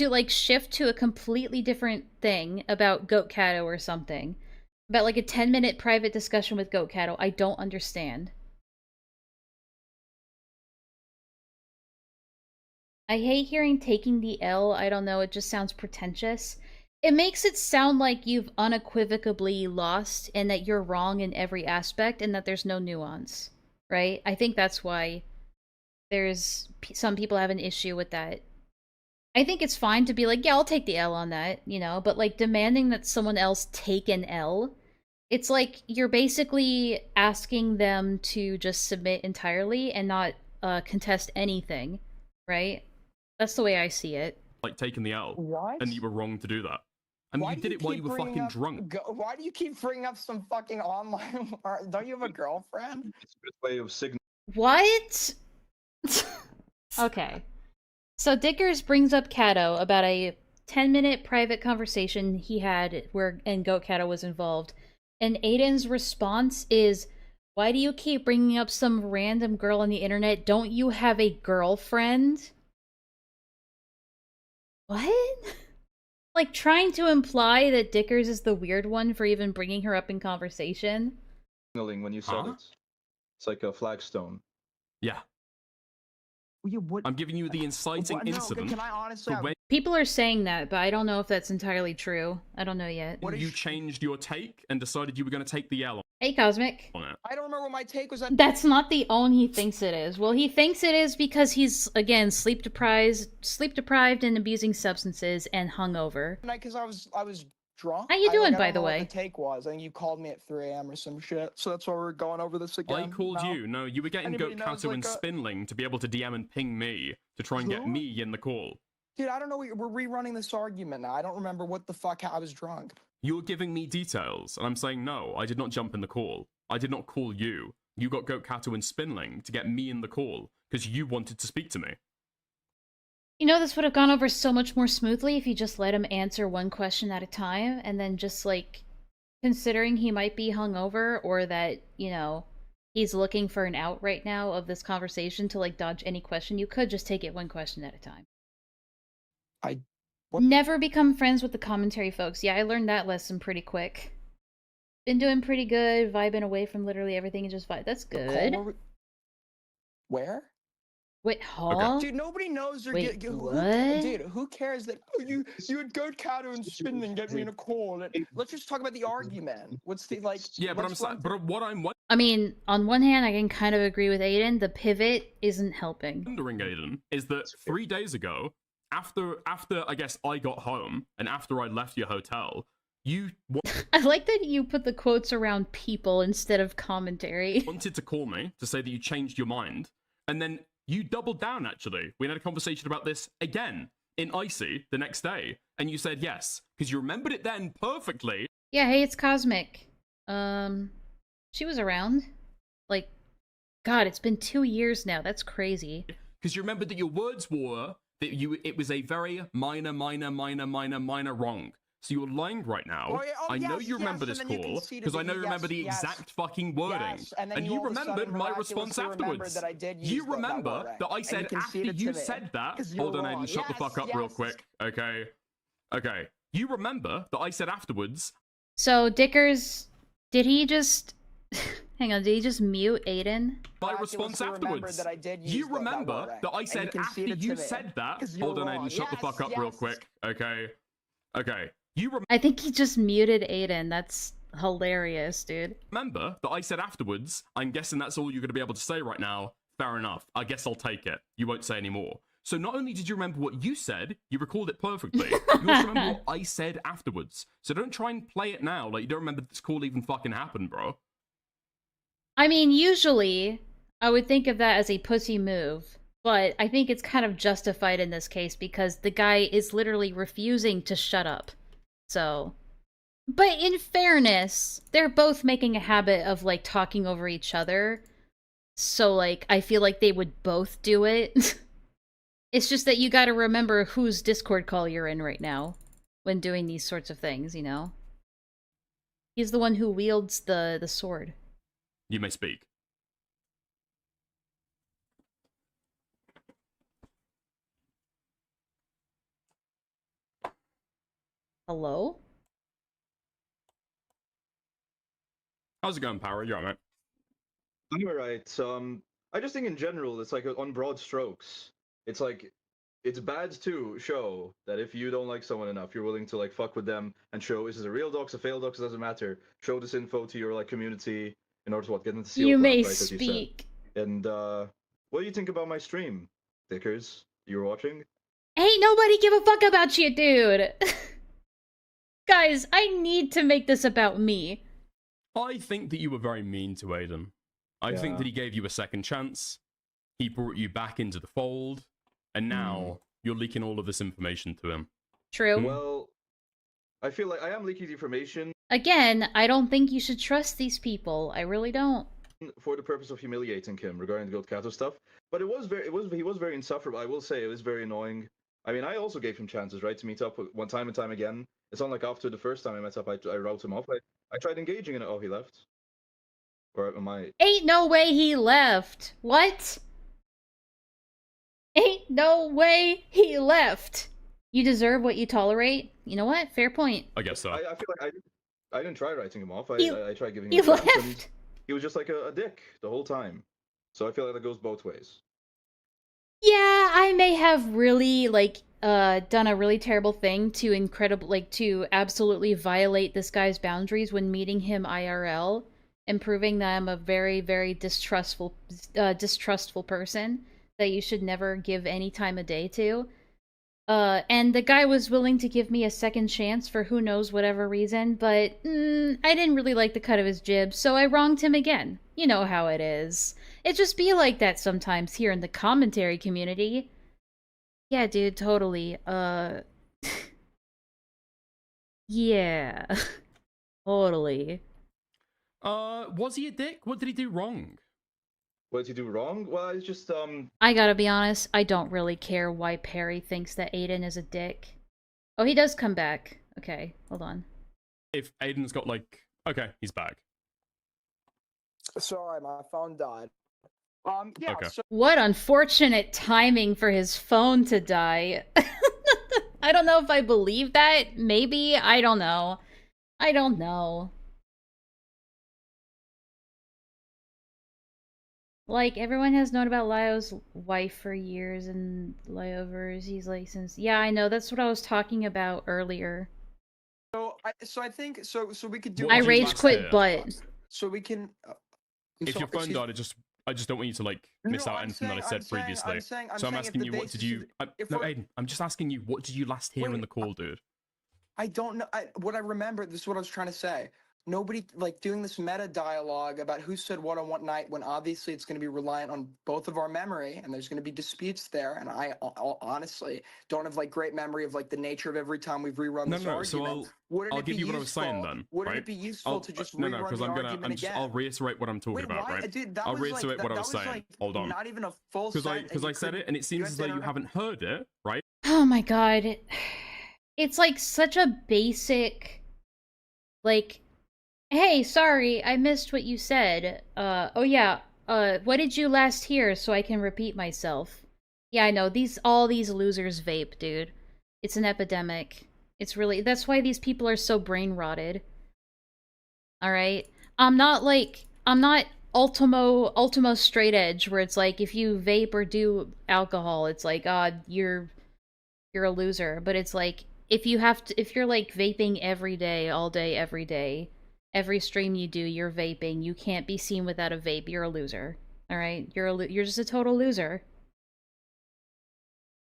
like shift to a completely different thing about Goat Kato or something? About like a 10-minute private discussion with Goat Kato. I don't understand. I hate hearing taking the L. I don't know, it just sounds pretentious. It makes it sound like you've unequivocally lost and that you're wrong in every aspect and that there's no nuance, right? I think that's why some people have an issue with that. I think it's fine to be like, yeah, I'll take the L on that, you know, but like demanding that someone else take an L, it's like you're basically asking them to just submit entirely and not contest anything, right? That's the way I see it. like taking the L. What? And you were wrong to do that. I mean, you did it while you were fucking drunk. Why do you keep bringing up some fucking online? Don't you have a girlfriend? It's a good way of signaling. What? Okay. So Dickers brings up Kato about a 10-minute private conversation he had and Goat Kato was involved. And Aiden's response is, why do you keep bringing up some random girl on the internet? Don't you have a girlfriend? What? Like, trying to imply that Dickers is the weird one for even bringing her up in conversation? When you said it. It's like a flagstone. Yeah. I'm giving you the inciting incident. Can I honestly? for when People are saying that, but I don't know if that's entirely true. I don't know yet. you changed your take and decided you were going to take the L Hey, Cosmic. on it. I don't remember what my take was. That's not the own he thinks it is. Well, he thinks it is because he's, again, sleep deprived and abusing substances and hungover. Because I was drunk. How you doing, I by don't the know way? What the take was. I think you called me at 3 a.m. or some shit. So that's why we're going over this again. I called you. No, you were getting Anybody Goat knows, Kato like, and Spinling to be able to DM and ping me to try and get Who? me in the call. Dude, I don't know. We're rerunning this argument now. I don't remember what the fuck. I was drunk. You're giving me details, and I'm saying no, I did not jump in the call. I did not call you. You got Goat Kato and Spinling to get me in the call because you wanted to speak to me. You know, this would have gone over so much more smoothly if you just let him answer one question at a time, and then just, like, considering he might be hungover, or that, you know, he's looking for an out right now of this conversation to, like, dodge any question, you could just take it one question at a time. Never become friends with the commentary folks. Yeah, I learned that lesson pretty quick. Been doing pretty good, vibing away from literally everything and just vibe. That's good. Where? Wait, huh? Dude, nobody knows. Wait, what? Dude, who cares that you and Goat Kato and Spinning get me in a call? Let's just talk about the argument. What's the like? Yeah, but I mean, on one hand, I can kind of agree with Aiden. The pivot isn't helping. wondering, Aiden, is that 3 days ago, after I guess I got home and after I left your hotel, you I like that you put the quotes around people instead of commentary. wanted to call me to say that you changed your mind, and then you doubled down, actually. We had a conversation about this again in Icy the next day, and you said yes, because you remembered it then perfectly. Yeah, hey, it's Cosmic. She was around. Like, God, it's been 2 years now. That's crazy. Because you remembered that your words were that it was a very minor wrong. So you're lying right now. I know you remember this call, because I know you remember the exact fucking wording. And you remembered my response afterwards. You remember that I said after you said that... Hold on, Aiden, shut the fuck up real quick. Okay. Okay. You remember that I said afterwards... So, Dickers, did he just... Hang on, did he just mute Aiden? My response afterwards. You remember that I said after you said that... Hold on, Aiden, shut the fuck up real quick. Okay. Okay. I think he just muted Aiden. That's hilarious, dude. Remember that I said afterwards, I'm guessing that's all you're going to be able to say right now. Fair enough. I guess I'll take it. You won't say any more. So not only did you remember what you said, you recalled it perfectly. You also remember what I said afterwards. So don't try and play it now like you don't remember this call even fucking happened, bro. I mean, usually, I would think of that as a pussy move. But I think it's kind of justified in this case because the guy is literally refusing to shut up. So, but in fairness, they're both making a habit of, like, talking over each other. So, like, I feel like they would both do it. It's just that you gotta remember whose Discord call you're in right now when doing these sorts of things, you know? He's the one who wields the sword. You may speak. Hello? How's it going, Power? You alright, mate? I'm alright. I just think in general, it's like on broad strokes. It's like it's bad to show that if you don't like someone enough, you're willing to like fuck with them and show is this a real dox, a failed dox, it doesn't matter. Show this info to your like community in order to what get into seal You trap, may right, as you said. speak. And what do you think about my stream, Dickers? You were watching? Ain't nobody give a fuck about you, dude! Guys, I need to make this about me. I think that you were very mean to Aiden. I think that he gave you a second chance. He brought you back into the fold. And now you're leaking all of this information to him. True. Well, I feel like I am leaking information Again, I don't think you should trust these people. I really don't. for the purpose of humiliating him regarding the Gold Kato stuff. But he was very insufferable. I will say it was very annoying. I mean, I also gave him chances, right, to meet up one time and time again. It's not like after the first time I met up, I wrote him off. I tried engaging in it. Oh, he left. Or am I? Ain't no way he left. What? Ain't no way he left. You deserve what you tolerate. You know what? Fair point. I guess so. I feel like I didn't try writing him off. I tried giving him He a chance, and left. he was just like a dick the whole time. So I feel like that goes both ways. Yeah, I may have really, like, done a really terrible thing to absolutely violate this guy's boundaries when meeting him IRL and proving that I'm a very, very distrustful person that you should never give any time of day to. And the guy was willing to give me a second chance for who knows whatever reason, but I didn't really like the cut of his jib, so I wronged him again. You know how it is. It just be like that sometimes here in the commentary community. Yeah, dude, totally. Yeah. Totally. Was he a dick? What did he do wrong? What did he do wrong? Well, it's just I gotta be honest, I don't really care why Perry thinks that Aiden is a dick. Oh, he does come back. Okay, hold on. If Aiden's got like... Okay, he's back. Sorry, my phone died. Yeah. Okay. So What unfortunate timing for his phone to die. I don't know if I believe that. Maybe. I don't know. I don't know. Like, everyone has known about Lyo's wife for years and layovers. He's like, since... Yeah, I know. That's what I was talking about earlier. I think we could do. I rage quit, but... So we can. If your phone died, I just don't want you to like miss out anything that I said previously. So I'm asking you, what did you? No, Aiden, I'm just asking you, what did you last hear in the call, dude? I don't know. What I remember. This is what I was trying to say. Nobody like doing this meta dialogue about who said what on what night, when obviously it's going to be reliant on both of our memory, and there's going to be disputes there. And I honestly don't have like great memory of like the nature of every time we've rerun this argument. So I'll give you what I was saying then. Wouldn't it be useful to just no, rerun because the argument again? I'll reiterate what I'm talking about, why? right? Dude, that I'll was reiterate what I was saying. Like Hold on. Not even a full because I said it, and it seems as though you haven't heard it, right? Oh my god. It's like such a basic... Like... Hey, sorry, I missed what you said. Oh yeah, what did you last hear so I can repeat myself? Yeah, I know, all these losers vape, dude. It's an epidemic. It's really... That's why these people are so brain-rotted. Alright? I'm not Ultimo straight edge, where it's like, if you vape or do alcohol, it's like, you're a loser. But it's like, if you're like vaping every day, all day, every day, every stream you do, you're vaping, you can't be seen without a vape, you're a loser. Alright? You're just a total loser.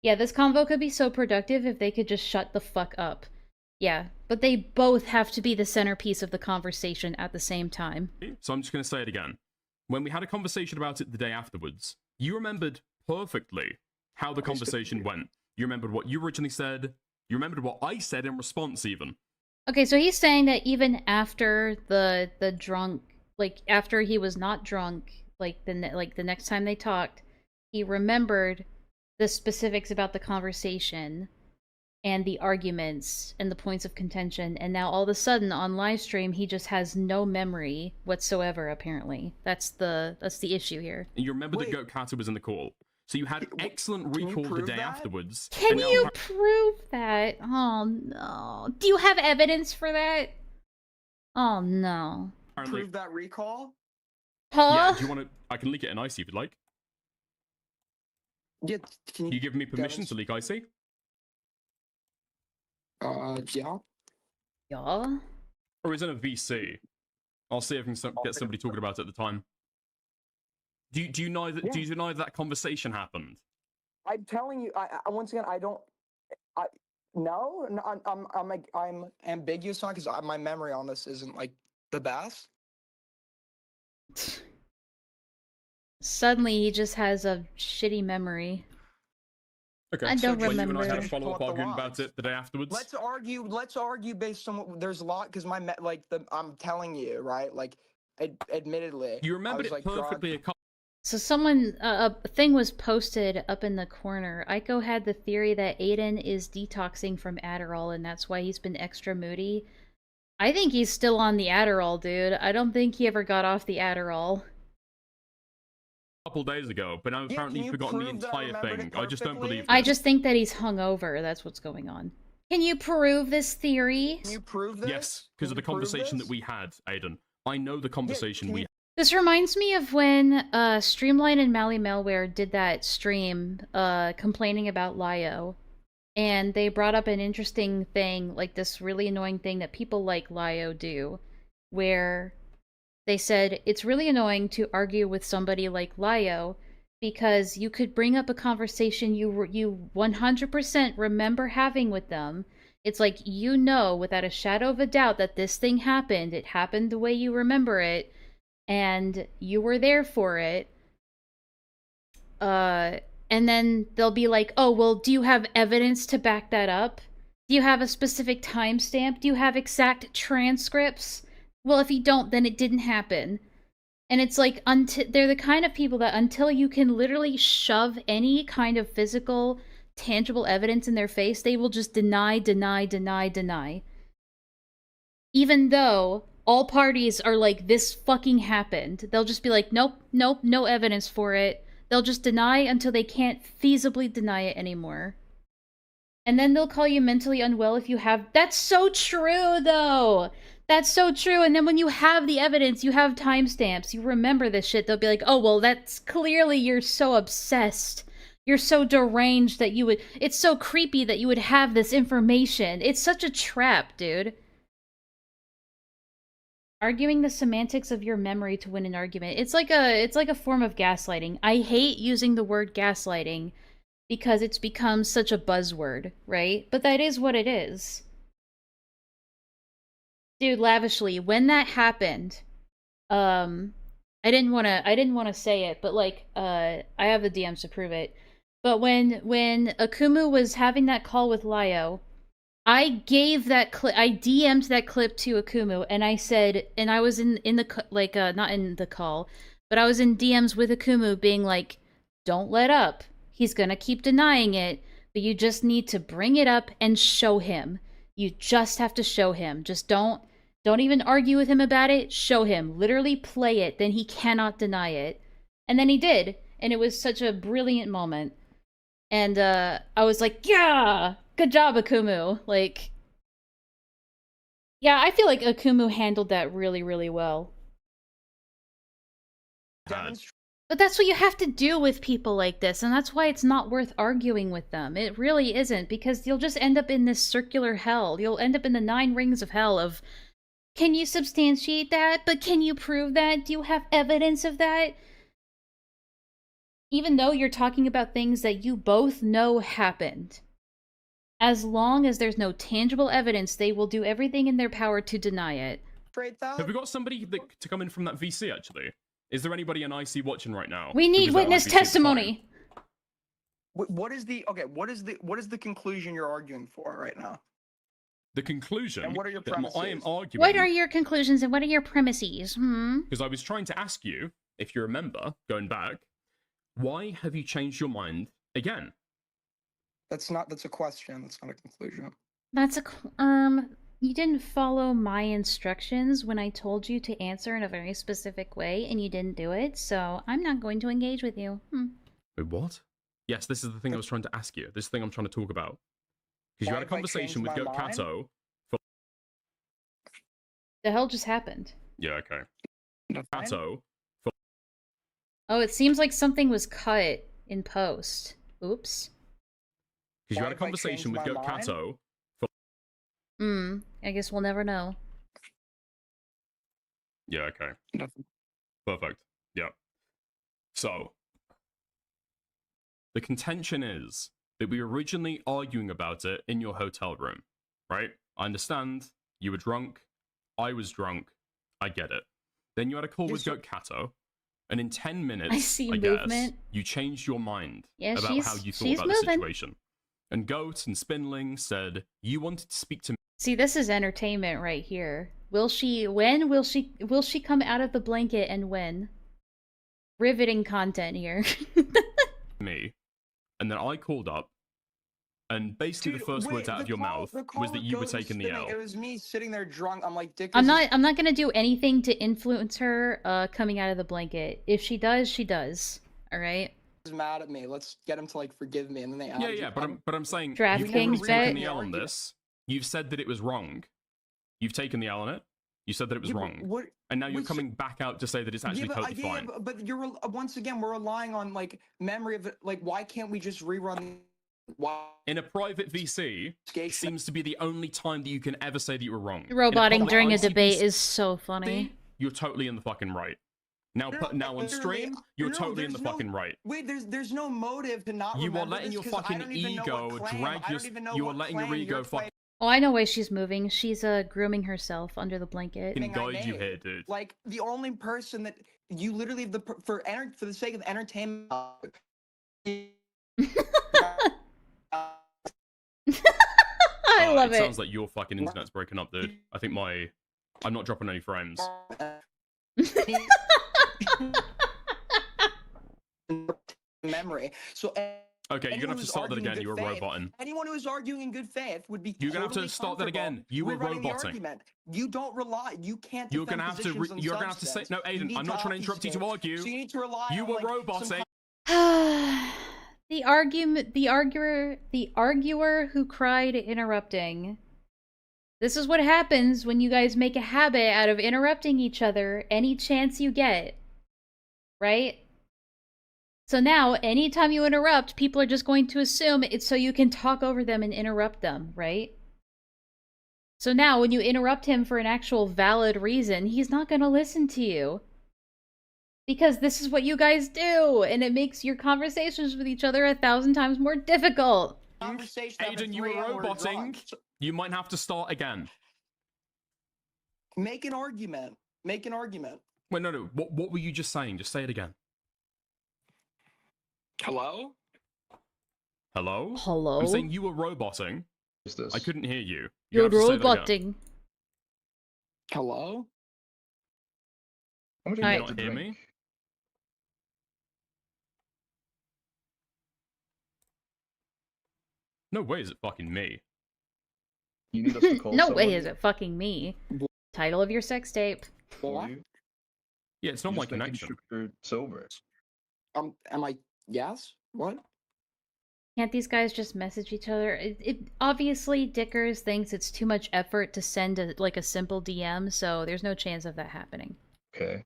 Yeah, this convo could be so productive if they could just shut the fuck up. Yeah, but they both have to be the centerpiece of the conversation at the same time. So I'm just going to say it again. When we had a conversation about it the day afterwards, you remembered perfectly how the conversation went. You remembered what you originally said. You remembered what I said in response, even. Okay, so he's saying that even after the drunk, like, after he was not drunk, like the next time they talked, he remembered the specifics about the conversation and the arguments and the points of contention, and now all of a sudden on live stream he just has no memory whatsoever. Apparently, that's the issue here. And you remember that Goat Kata was in the call, so you had excellent recall the day afterwards. Can and now you prove that? Oh no! Do you have evidence for that? Oh no! Prove that recall? Huh? Yeah, do you want to? I can leak it in IC if you'd like. Yeah, can you give me permission to leak IC? Yeah. Yeah. Or is it a VC? I'll see if I can get somebody talking about it at the time. Do you deny that? Do you deny that conversation happened? I'm telling you, I once again, I don't. No, I'm ambiguous on because my memory on this isn't like the best. Suddenly, he just has a shitty memory. Okay. I don't Well, remember. You and I had a follow-up argument about it the day afterwards. Let's argue based on what, there's a lot because I'm telling you, right? Like, admittedly, You remembered I it was, like, perfectly. So someone, a thing was posted up in the corner. Aiko had the theory that Aiden is detoxing from Adderall, and that's why he's been extra moody. I think he's still on the Adderall, dude. I don't think he ever got off the Adderall. Couple days ago, but I've apparently forgotten the entire thing. I just don't believe I just think that he's hungover. That's what's going on. Can you prove this theory? Can you prove this? Yes, because of the conversation that we had, Aiden. I know the conversation we had. This reminds me of when Streamline and Mally Malware did that stream complaining about Lio. And they brought up an interesting thing, like this really annoying thing that people like Lio do, where they said it's really annoying to argue with somebody like Lio because you could bring up a conversation you 100% remember having with them. It's like, you know, without a shadow of a doubt that this thing happened. It happened the way you remember it, and you were there for it. And then they'll be like, oh, well, do you have evidence to back that up? Do you have a specific timestamp? Do you have exact transcripts? Well, if you don't, then it didn't happen. And it's like, they're the kind of people that until you can literally shove any kind of physical, tangible evidence in their face, they will just deny. Even though all parties are like, this fucking happened. They'll just be like, nope, no evidence for it. They'll just deny until they can't feasibly deny it anymore. And then they'll call you mentally unwell if you have... That's so true, though! That's so true, and then when you have the evidence, you have timestamps, you remember this shit, they'll be like, oh, well, that's clearly you're so obsessed. You're so deranged that you would... It's so creepy that you would have this information. It's such a trap, dude. Arguing the semantics of your memory to win an argument. It's like a form of gaslighting. I hate using the word gaslighting because it's become such a buzzword, right? But that is what it is. Dude, lavishly, when that happened, I didn't want to say it, but like, I have the DMs to prove it. But when Akumu was having that call with Lio, I gave that clip, I DM'd that clip to Akumu, and I said, and I was in the, like, not in the call, but I was in DMs with Akumu being like, don't let up. He's gonna keep denying it, but you just need to bring it up and show him. You just have to show him. Just don't even argue with him about it. Show him. Literally play it. Then he cannot deny it. And then he did. And it was such a brilliant moment. And I was like, yeah! Good job, Akumu. Like, yeah, I feel like Akumu handled that really, really well. But that's what you have to do with people like this, and that's why it's not worth arguing with them. It really isn't, because you'll just end up in this circular hell. You'll end up in the 9 rings of hell of, can you substantiate that? But can you prove that? Do you have evidence of that? Even though you're talking about things that you both know happened. As long as there's no tangible evidence, they will do everything in their power to deny it. Have we got somebody to come in from that VC, actually? Is there anybody in IC watching right now? We need witness testimony. What is the conclusion you're arguing for right now? The conclusion. And what are your that premises? I am arguing. What are your conclusions and what are your premises? Because I was trying to ask you if you remember, going back, why have you changed your mind again? That's a question. That's not a conclusion. That's a you didn't follow my instructions when I told you to answer in a very specific way, and you didn't do it, so I'm not going to engage with you. Wait, what? Yes, this is the thing I was trying to ask you. This thing I'm trying to talk about. Because you had a conversation with Goat Kato. The hell just happened? Yeah, okay. Kato. Oh, it seems like something was cut in post. Oops. Because you had a conversation with Goat Kato. I guess we'll never know. Yeah, okay. Perfect. Yeah. So, the contention is that we were originally arguing about it in your hotel room, right? I understand. You were drunk. I was drunk. I get it. Then you had a call with Goat Kato, and in 10 minutes, I guess, you changed your mind about how you thought about the situation. And Goat and Spinling said you wanted to speak to me. See, this is entertainment right here. Will she come out of the blanket and when? Riveting content here. Me. And then I called up, and basically the first words out of your mouth was that you were taking the L. It was me sitting there drunk. I'm like, Dick. I'm not gonna do anything to influence her coming out of the blanket. If she does, she does. All right. He's mad at me. Let's get him to like forgive me, and then they. Yeah, but I'm saying DraftKings you've already taken the L on this. You've said that it was wrong. You've taken the L on it. You said that it was wrong. And now you're coming back out to say that it's actually totally fine. But you're once again we're relying on like memory of it. Like, why can't we just rerun? Why? In a private VC, it seems to be the only time that you can ever say that you were wrong. Roboting during a debate is so funny. You're totally in the fucking right. Now on stream, you're totally in the fucking right. Wait, there's no motive to not. You are letting your fucking ego drag your. You are letting your ego fucking. Oh, I know why she's moving. She's grooming herself under the blanket. Can guide you here, dude. Like the only person that you literally for the sake of entertainment. I love it. It sounds like your fucking internet's broken up, dude. I think I'm not dropping any frames. Memory. So. Okay, you're gonna have to start that again. You were roboting. Anyone who is arguing in good faith would be. You're gonna have to start that again. You were roboting. You don't rely. You can't. You're gonna have to. You're gonna have to say no, Aiden. I'm not trying to interrupt you to argue. So you need to rely. You were roboting. The arguer who cried interrupting. This is what happens when you guys make a habit out of interrupting each other any chance you get. Right? So now, anytime you interrupt, people are just going to assume it's so you can talk over them and interrupt them, right? So now, when you interrupt him for an actual valid reason, he's not going to listen to you. Because this is what you guys do, and it makes your conversations with each other 1,000 times more difficult. Aiden, you were roboting. You might have to start again. Make an argument. Make an argument. Wait, no. What were you just saying? Just say it again. Hello? Hello? Hello? I'm saying you were roboting. What's this? I couldn't hear you. You're roboting. Hello? Can you not hear me? No way is it fucking me. You need us to call No way is it fucking me. Title of your sex tape. What? Yeah, it's not my connection. Sober. Am I? Yes. What? Can't these guys just message each other? Obviously, Dickers thinks it's too much effort to send a simple DM, so there's no chance of that happening. Okay.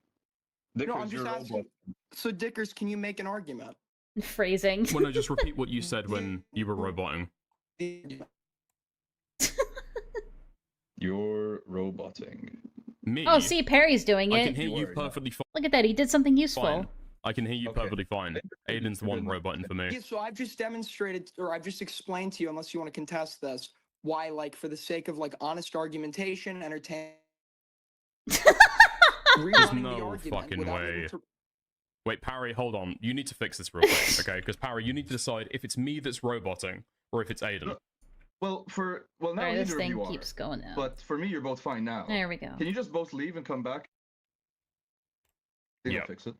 Dickers, no, I'm just asking. So, Dickers, can you make an argument? Phrasing. Well, no, just repeat what you said when you were roboting. You're roboting. Me? Oh, see, Perry's doing it. I can hear you perfectly fine. Look at that, he did something useful. Fine. I can hear you perfectly fine. Aiden's the one roboting for me. Yeah, so I've just demonstrated, or I've just explained to you, unless you want to contest this, why, like, for the sake of, like, honest argumentation, entertainment... There's no fucking way. Wait, Parry, hold on. You need to fix this real quick, okay? Because, Parry, you need to decide if it's me that's roboting, or if it's Aiden. Well, now right, neither this of thing you are. keeps going now. But for me, you're both fine now. There we go. Can you just both leave and come back? Yeah. Fix it.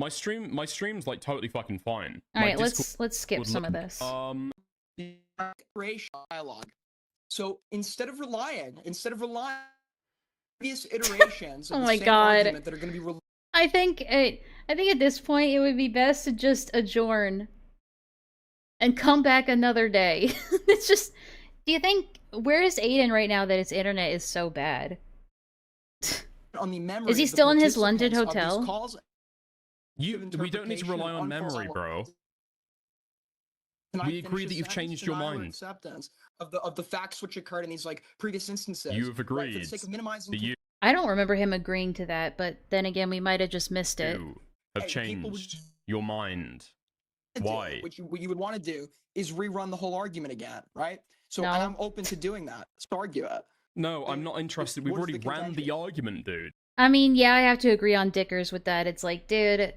My stream's like totally fucking fine. All My right, Discord let's skip would some of look- this. The creation dialogue. So instead of relying previous iterations of Oh the my same God. argument that are going to be I think at this point it would be best to just adjourn and come back another day. It's just, do you think, where is Aiden right now that his internet is so bad? on the memory. Is he of the still in his London participants of these hotel? calls. we don't need to rely on memory, bro. Can I We finish agree a that you've sentence? changed your Denial or mind. acceptance of the facts which occurred in these like previous instances. You have Right, for agreed the sake of minimizing. that you I don't remember him agreeing to that, but then again, we might have just missed it. have Hey, people changed your mind. Why? What you would want to do is rerun the whole argument again, right? So No. and I'm open to doing that. Let's argue it. No, I'm not interested. We've What is already the ran the contention? argument, dude. I mean, yeah, I have to agree on Dickers with that. It's like, dude,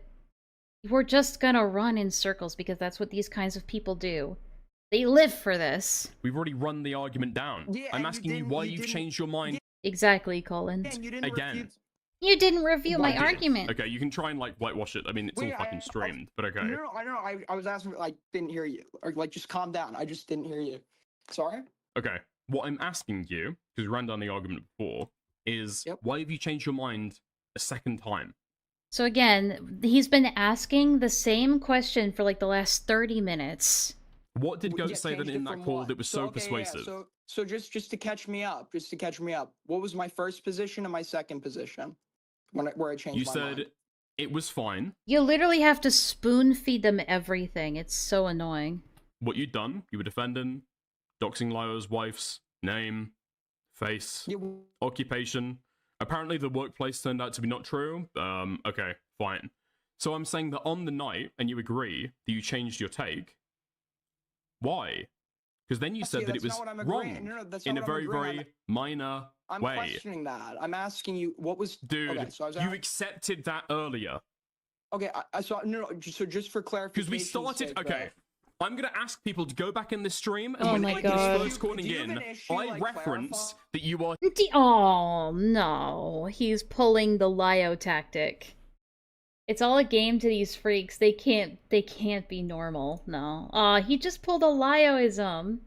we're just gonna run in circles because that's what these kinds of people do. They live for this. We've already run the argument down. Yeah, I'm and asking you why you've changed your mind Exactly, Colin. And you didn't again. refute. You didn't review my I did. argument. Okay, you can try and like whitewash it. I mean, it's Wait, all fucking streamed, but okay. No, I know. I was asking. I didn't hear you. Or like, just calm down. I just didn't hear you. Sorry. Okay, what I'm asking you, because we ran down the argument before, is why have you changed your mind a second time? So again, he's been asking the same question for like the last 30 minutes. What did Goat Yeah, say that changed in it that from call what? that was so okay, yeah, persuasive? So just to catch me up, what was my first position and my second position where I changed You my said mind? it was fine. You literally have to spoon feed them everything. It's so annoying. What you'd done, you were defending, doxing Lyo's wife's name, face, occupation. Apparently the workplace turned out to be not true. Okay, fine. So I'm saying that on the night, and you agree that you changed your take. Why? Because then you said that it that's was not what I'm agreeing. wrong No, that's in not a what I'm very, agreeing. very minor I'm way. questioning that. I'm asking you what was. Dude, okay, so I was you accepted that earlier. Okay, I saw no. So just for clarification. Because we started. Okay, I'm gonna ask people to go back in this stream, and Oh when my I God. was first calling Do you have in, an issue, I like, referenced that you are. Oh no, he's pulling the Lyo tactic. It's all a game to these freaks. They can't be normal. No. He just pulled a Lyoism.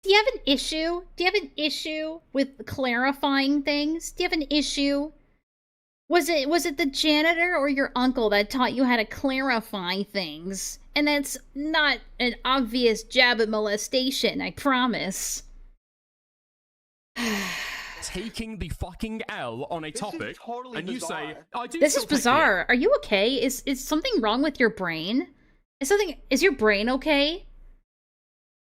Do you have an issue? Do you have an issue with clarifying things? Do you have an issue? Was it the janitor or your uncle that taught you how to clarify things? And that's not an obvious jab at molestation, I promise. Taking the fucking L on a topic, totally and you say, bizarre. "I do." This still is take the L." bizarre. Are you okay? Is something wrong with your brain? Is your brain okay?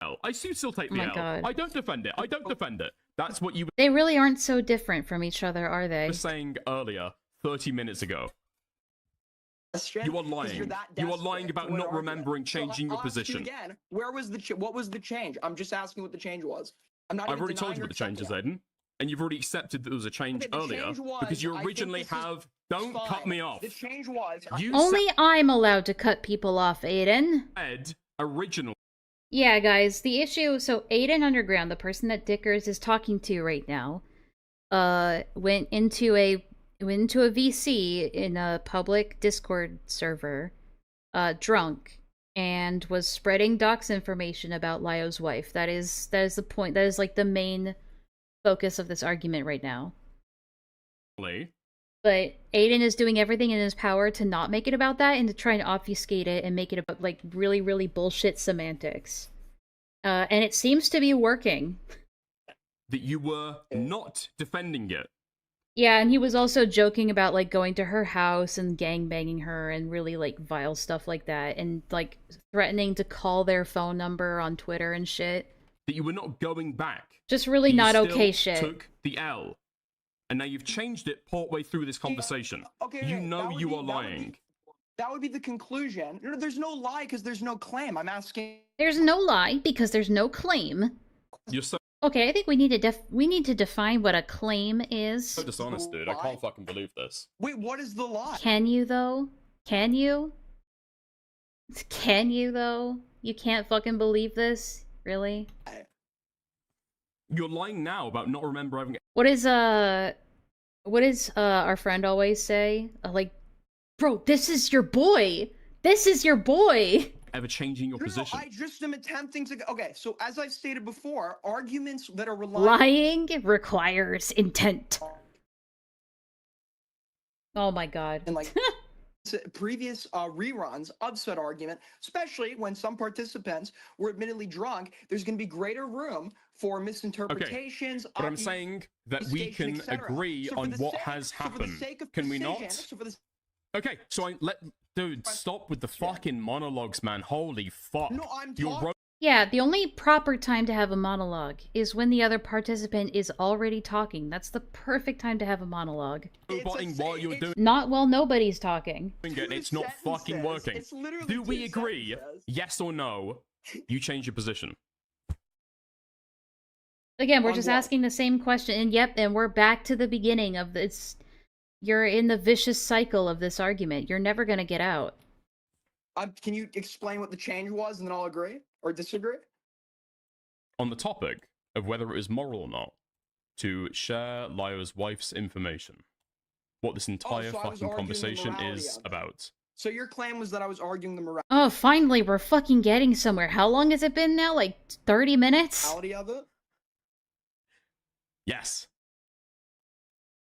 I do still take Oh the my L. God. I don't defend it. I don't defend it. That's what you They really aren't so different from each other, are they? were saying earlier, 30 minutes ago. You are lying. You are lying about not remembering changing your position. Again, where was what was the change? I'm just asking what the change was. I'm not. I've even already told denying you or what the change is, accepting Aiden. And you've already accepted that there was a change Okay, the earlier. change was, because you I think originally this is have... Don't cut fine. me off. The change was. You Only I'm allowed to cut people off, Aiden. said original. Yeah, guys, the issue... So, Aiden Underground, the person that Dickers is talking to right now, went into a VC in a public Discord server, drunk, and was spreading dox information about Lyo's wife. That is the point. That is, like, the main focus of this argument right now. But Aiden is doing everything in his power to not make it about that and to try and obfuscate it and make it about, like, really, really bullshit semantics. And it seems to be working. That you were not defending it. Yeah, and he was also joking about, like, going to her house and gangbanging her and really, like, vile stuff like that. And, like, threatening to call their phone number on Twitter and shit. That you were not going back. Just really You not still okay shit. took the L. And now you've changed it partway through this conversation. You know you are lying. That would be the conclusion. No, there's no lie because there's no claim. I'm asking. There's no lie because there's no claim. You're so Okay, I think we need to define what a claim is. dishonest, dude. I can't fucking believe this. Wait, what is the lie? Can you though? Can you? Can you though? You can't fucking believe this? Really? You're lying now about not remembering. What does our friend always say? Like, Bro, this is your boy. This is your boy. Ever changing your No, position. I just am attempting to. Okay, so as I've stated before, arguments that are relying. Lying requires intent. Oh my god. And like previous reruns of said argument, especially when some participants were admittedly drunk, there's going to be greater room for misinterpretations. But I'm saying that we obfuscation, can etc. agree So for on the what sake- has so for the happened. sake of Can we precision- not? so for the- Okay, so dude, stop with the fucking monologues, man. Holy fuck. No, I'm You're talking. Yeah, the only proper time to have a monologue is when the other participant is already talking. That's the perfect time to have a monologue. roboting while you're doing Not while nobody's talking. it, and it's not fucking working. It's literally Do we 2 agree? sentences. Yes or no? You change your position. Again, we're On just what? asking the same question, and yep, and we're back to the beginning of this. You're in the vicious cycle of this argument. You're never gonna get out. Can you explain what the change was, and then I'll agree or disagree? On the topic of whether it is moral or not to share Lyra's wife's information. What this entire so I was fucking arguing the conversation morality is of it. about. So your claim was that I was arguing the Oh, finally, we're fucking getting somewhere. How long has it been now? Like 30 minutes? morality of it. Yes.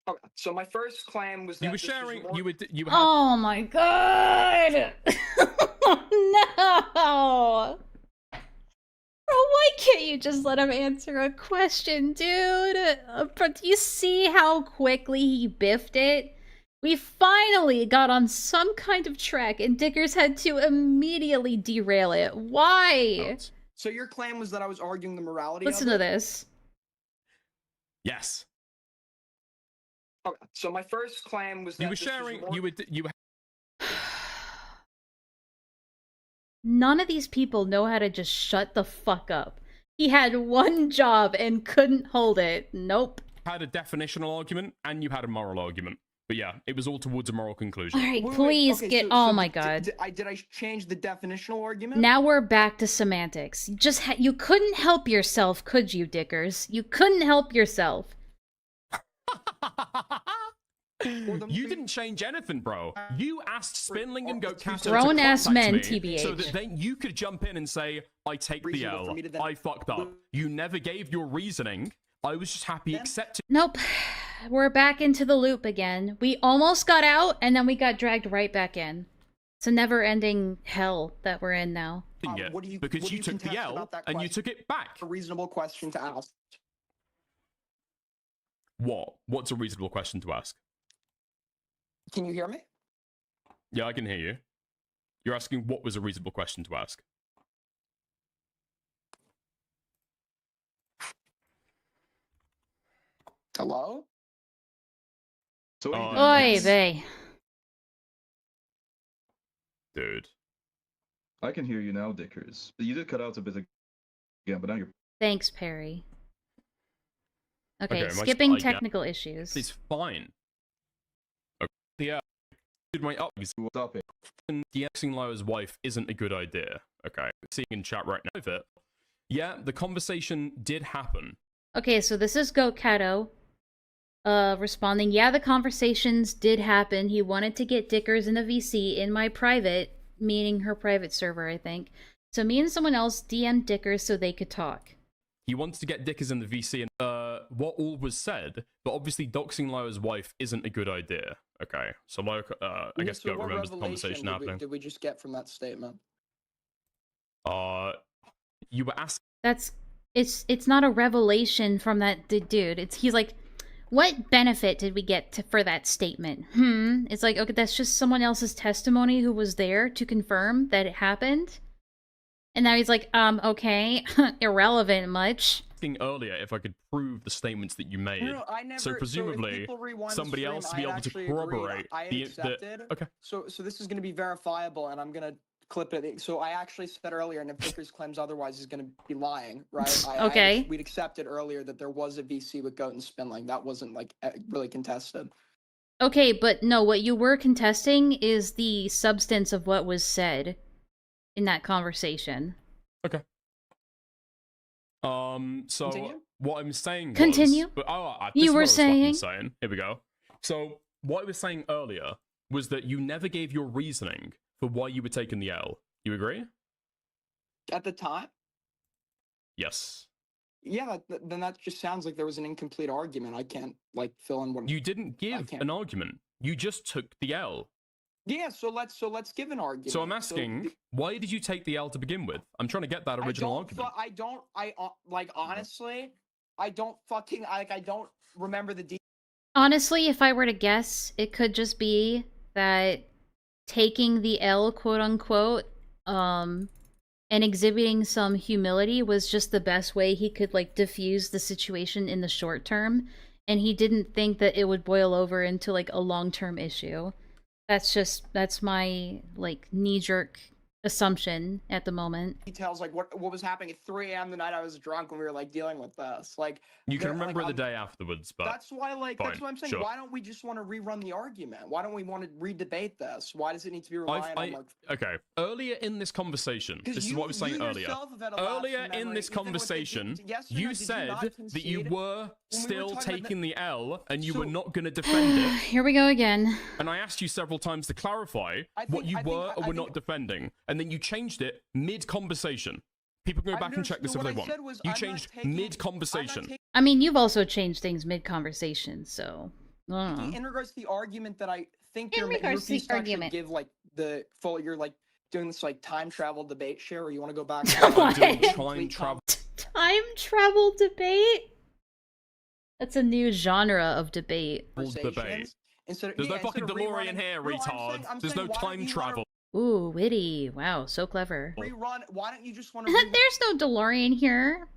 Okay, so my first claim was that You were this was sharing. more- You had. Oh my god! No! Bro, why can't you just let him answer a question, dude? But do you see how quickly he biffed it? We finally got on some kind of track, and Dickers had to immediately derail it. Why? So your claim was that I was arguing the morality Listen of to it? this. Yes. Okay, so my first claim was that You were this was sharing. more- You had. None of these people know how to just shut the fuck up. He had one job and couldn't hold it. Nope. Had a definitional argument and you had a moral argument. But yeah, it was all towards a moral conclusion. Alright, Wait, please okay, get. so- Oh so my did- god. Did I change the definitional argument? Now we're back to semantics. You couldn't help yourself, could you, Dickers? You couldn't help yourself. You didn't change anything, bro. You asked Spinling and Goatcaster to Grown-ass contact men, me TBH. so that then you could jump in and say, I take the Reasonable for L. me to then- I fucked up. You never gave your reasoning. I was just happy accepting. Nope. We're back into the loop again. We almost got out, and then we got dragged right back in. It's a never-ending hell that we're in now. it what do you- because what do you you took the contest L about that and you question? took it back. A reasonable question to ask. What? What's a reasonable question to ask? Can you hear me? Yeah, I can hear you. You're asking what was a reasonable question to ask. Hello? So what do you think? Oy yes. vey. Dude. I can hear you now, Dickers. You did cut out a bit again, but now you're. Thanks, Perry. Okay, Okay, skipping yeah. technical issues. It's fine. Okay. Yeah. Dude, my up. Stop it. DXing Lyra's wife isn't a good idea. Okay. Seeing in chat right now. Of it. Yeah, the conversation did happen. Okay, so this is Goat Cato. Responding, yeah, the conversations did happen. He wanted to get Dickers in a VC in my private, meaning her private server, I think. So me and someone else DM'd Dickers so they could talk. He wants to get Dickers in the VC, and what all was said, but obviously doxing Lyra's wife isn't a good idea. Okay, so Lyra, I Yeah, guess so Goat what remembers the revelation conversation did happening. did we just get from that statement? You were asking. It's not a revelation from that dude. He's like, what benefit did we get for that statement? It's like, okay, that's just someone else's testimony who was there to confirm that it happened. And now he's like, okay, irrelevant much. Earlier if I could prove the statements that you made. No, I never. So presumably if people rewind the somebody stream, else to I be had able to actually agreed. corroborate I had the accepted. okay. So this is going to be verifiable, and I'm going to clip it. So I actually said earlier, and if Vickers claims otherwise, he's going to be lying, right? Okay. We'd accepted earlier that there was a VC with Goat and Spinling. That wasn't like really contested. Okay, but no, what you were contesting is the substance of what was said in that conversation. Okay. So Continue? what I'm saying was, Continue. But, You this is were what I was fucking saying? saying. Here we go. So what I was saying earlier was that you never gave your reasoning for why you were taking the L. You agree? At the time? Yes. Yeah, then that just sounds like there was an incomplete argument. I can't, like, fill in what... You didn't give an argument. You just took the L. Yeah, so let's give an argument. So I'm asking, why did you take the L to begin with? I'm trying to get that original argument. Honestly, I don't remember the details. Honestly, if I were to guess, it could just be that taking the L, quote unquote, and exhibiting some humility was just the best way he could, like, diffuse the situation in the short term, and he didn't think that it would boil over into, like, a long-term issue. That's my, like, knee-jerk assumption at the moment. Details, like what was happening at 3 a.m. the night I was drunk when we were, like, dealing with this. Like, you can remember the day afterwards, but that's why, like, fine, that's what I'm saying. sure. Why don't we just want to rerun the argument? Why don't we want to redebate this? Why does it need to be reliant on, like... Okay, earlier in this conversation, this is what I was saying earlier. Earlier in this conversation, you said that you were still taking the L and you were not going to defend it. Here we go again. And I asked you several times to clarify what you were or were not defending, and then you changed it mid-conversation. People can go back and check this if they want. You changed mid-conversation. I mean, you've also changed things mid-conversation, so... I don't know. In regards to the argument that I think In you're regards to the refused to actually argument. give, like, the full... You're, like, doing this, like, time travel debate share, or you want to go back What? Time travel. Time travel debate? That's a new genre of debate. Debate. There's no fucking DeLorean here, retard. There's no time travel. Ooh, witty. Wow, so clever. Rerun. Why don't you just want to There's no DeLorean here,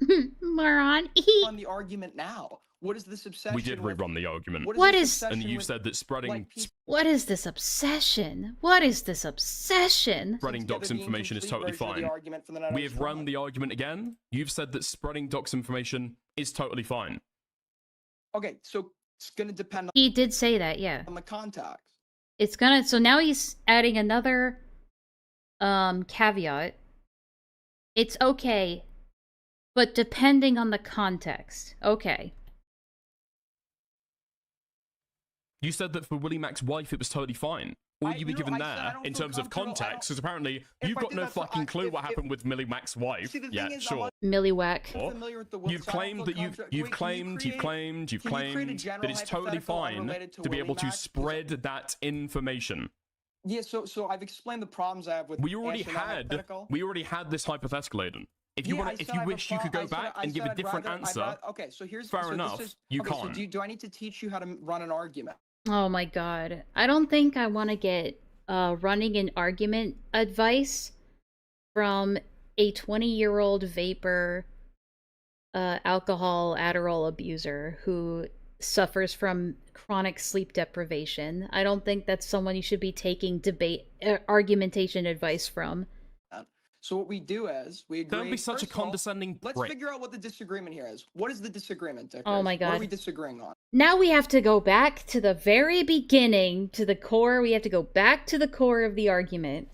moron. run the argument now? What is this obsession? We did rerun the argument. What is... And you said that spreading What is this obsession? What is this obsession? spreading docs information is totally fine. We have run the argument again. You've said that spreading docs information is totally fine. Okay, so it's gonna depend He did say that, yeah. on the context. It's gonna... So now he's adding another caveat. It's okay, but depending on the context. Okay. You said that for Willie Mac's wife, it was totally fine. All you were given there, in terms of context, because apparently you've got no fucking clue what happened with Millie Mac's wife. Yeah, sure. Milliwack. You've claimed that you've claimed that it's totally fine to be able to spread that information. Yeah, so I've explained the problems I have with... We already had this hypothetical, Aiden. If you wish, you could go back and give a different answer. Okay, so here's... Fair enough. You can't. So do I need to teach you how to run an argument? Oh my god. I don't think I want to get running an argument advice from a 20-year-old vapor alcohol Adderall abuser who suffers from chronic sleep deprivation. I don't think that's someone you should be taking debate argumentation advice from. So what we do is we agree. Don't be such a condescending prick. Let's figure out what the disagreement here is. What is the disagreement, Dick? Oh my god. What are we disagreeing on? Now we have to go back to the very beginning, to the core. We have to go back to the core of the argument.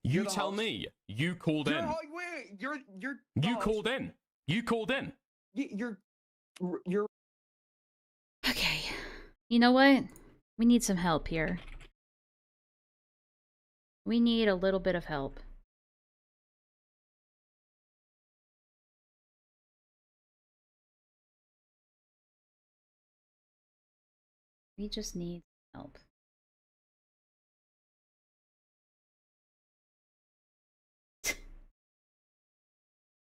You tell me. You called in. You called in. You called in. You're. Okay. You know what? We need some help here. We need a little bit of help. We just need help.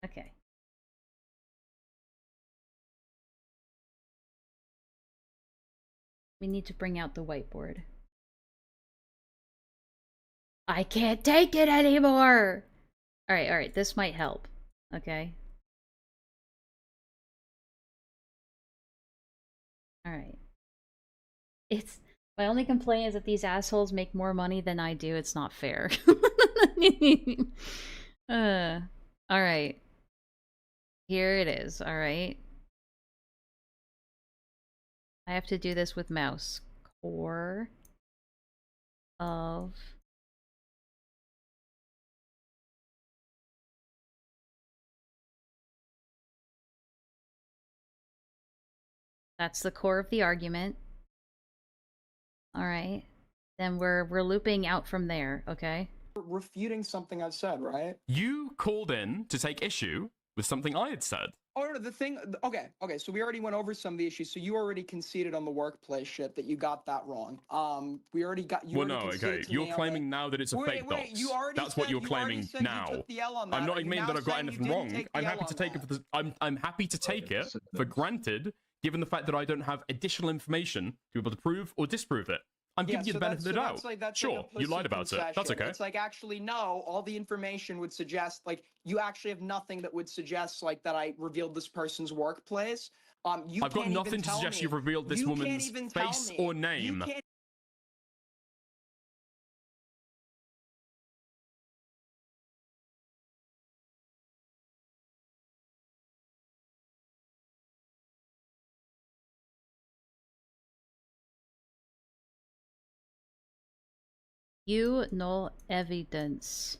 Okay. We need to bring out the whiteboard. I can't take it anymore! Alright, this might help. Okay. Alright. It's... My only complaint is that these assholes make more money than I do. It's not fair. Alright. Here it is, alright. I have to do this with mouse. Core of... That's the core of the argument. All right. Then we're looping out from there, okay? Refuting something I've said, right? You called in to take issue with something I had said. Oh no, the thing. Okay, so we already went over some of the issues. So you already conceded on the workplace shit that you got that wrong. We already got. You Well, already no, conceded okay. to You're me on claiming now that it's a fake wait, docs. you already That's what said- you're you already claiming said you now. took the L on I'm that. not You're admitting now that I've got saying you anything didn't wrong. take the I'm L happy to on take that. it I'm happy to take it for granted, given the fact that I don't have additional information to be able to prove or disprove it. I'm giving you the benefit of the doubt. Sure, you lied about it. That's okay. It's like, actually, no, all the information would suggest, like, you actually have nothing that would suggest, like, that I revealed this person's workplace. You I've got can't nothing even to tell suggest me- you've revealed this you can't woman's even tell face me- or you name. can't- You no evidence.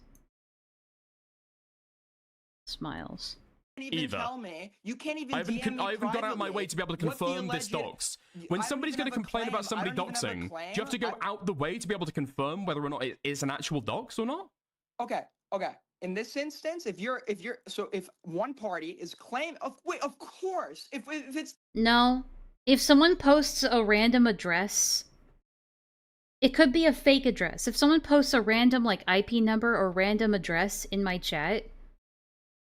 Smiles. even Either. tell me. You can't even I haven't, DM me I haven't gone out of my privately way to be able to what the confirm this alleged- docs. I When don't somebody's even going to have a complain claim. about somebody I don't even have a doxing, do claim. you have to go out the way to be able to confirm whether or not it is an actual dox or not? Okay. In this instance, if one party is of course, if it's No. If someone posts a random address, it could be a fake address. If someone posts a random, like, IP number or random address in my chat,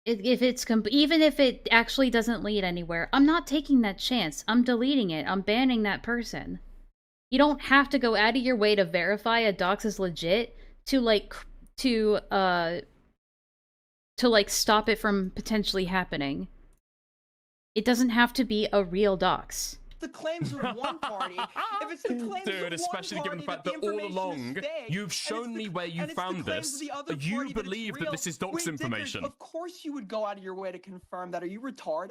even if it actually doesn't lead anywhere, I'm not taking that chance. I'm deleting it. I'm banning that person. You don't have to go out of your way to verify a dox is legit to stop it from potentially happening. It doesn't have to be a real dox. the claims of one party, if it's the claims Dude, of especially one given the party fact that that all information is along fake, you've and shown it's me where you and it's the found claims this. of the other You party that it's believe that real. this is dox Wait, Dickers, information. of course you would go out of your way to confirm that. Are you retarded?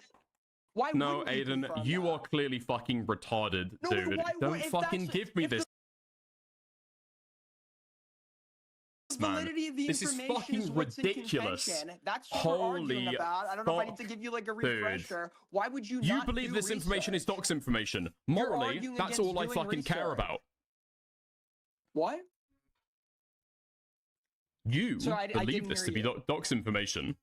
Why No, wouldn't you Aiden, confirm you that? are clearly fucking retarded, No, but dude. why Don't would- if fucking that's- give me if the- this, The man. validity of the This is information fucking what's in ridiculous. contention. That's what we're arguing Holy about. I don't know if I need fuck, to give you like a dude. refresher. Why would you You not believe do this information is research? dox information. You're Morally, arguing that's against all I doing fucking care research. about. What? You So I believe didn't this hear to be you. dox information.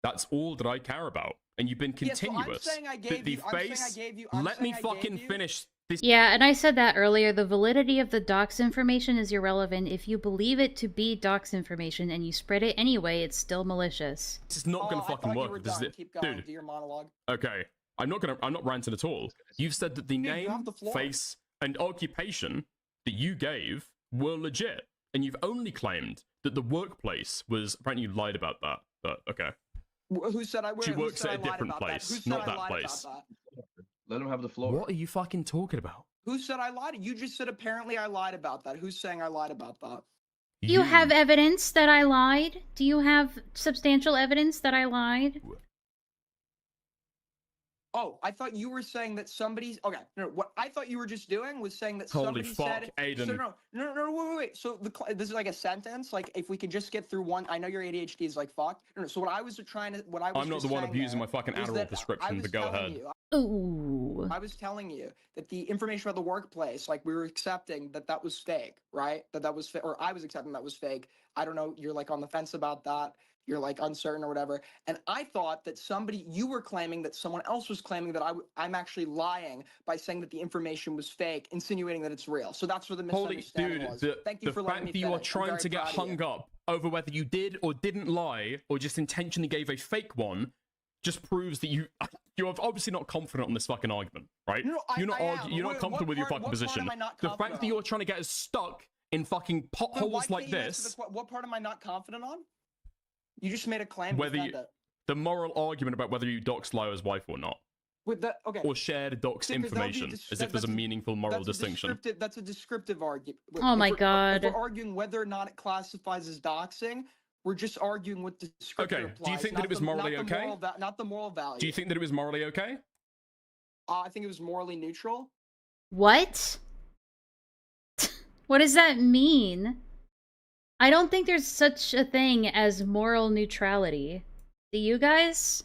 That's all that I care about. And you've been Yeah, so I'm continuous. saying I That gave the you- I'm saying I face. gave you- I'm Let me saying I gave fucking you- finish this. Yeah, and I said that earlier. The validity of the docs information is irrelevant. If you believe it to be docs information and you spread it anyway, it's still malicious. This is not gonna I fucking thought you work. were This is done. it. Keep going. Dude, Do your monologue. okay. I'm not ranting at all. You've said that the you name, have the floor. face, and occupation that you gave were legit. And you've only claimed that the workplace was, apparently you lied about that, but okay. Who said I? She who works said at I a lied different about that? place, Who said not I that lied place. about that? Let him have the floor. What are you fucking talking about? Who said I lied? You just said apparently I lied about that. Who's saying I lied about that? Do you have evidence that I lied? Do you have substantial evidence that I lied? Oh, I thought you were saying that somebody's okay. No, what I thought you were just doing was saying that Holy somebody fuck, said. Aiden. So no, wait. So this is like a sentence. Like if we could just get through one. I know your ADHD is like fucked. No, so what I was trying to, what I was. I'm not just the one saying abusing there my fucking was Adderall that I prescription, was but go telling ahead. Ooh. I was telling you that the information about the workplace, like we were accepting that was fake, right? That was or I was accepting that was fake. I don't know. You're like on the fence about that. You're like uncertain or whatever. And I thought that you were claiming that someone else was claiming that I'm actually lying by saying that the information was fake, insinuating that it's real. So that's where the Holy misunderstanding dude, was. Thank you the for letting fact me that you are finish. I'm trying very to get proud of you. hung up over whether you did or didn't lie or just intentionally gave a fake one just proves that you're obviously not confident on this fucking argument, right? No, you're not I am. you're not What comfortable with your part- fucking what part position. am I not The fact confident that you're on? trying to get us stuck in fucking Then why potholes can't like you answer this, what part am I not confident on? You just made a claim. whether defend you, it. the moral argument about whether you doxed Lyra's wife or not, With the okay. or shared dox Because that would be information, dis- as that- if there's a that's meaningful moral distinction. That's a descriptive argument. Oh my God. If we're arguing whether or not it classifies as doxing, we're just arguing what the descriptor Okay, applies. do you think that not it was the- morally not the okay? moral not the moral value. Do you think that it was morally okay? I think it was morally neutral. What? What does that mean? I don't think there's such a thing as moral neutrality. Do you guys?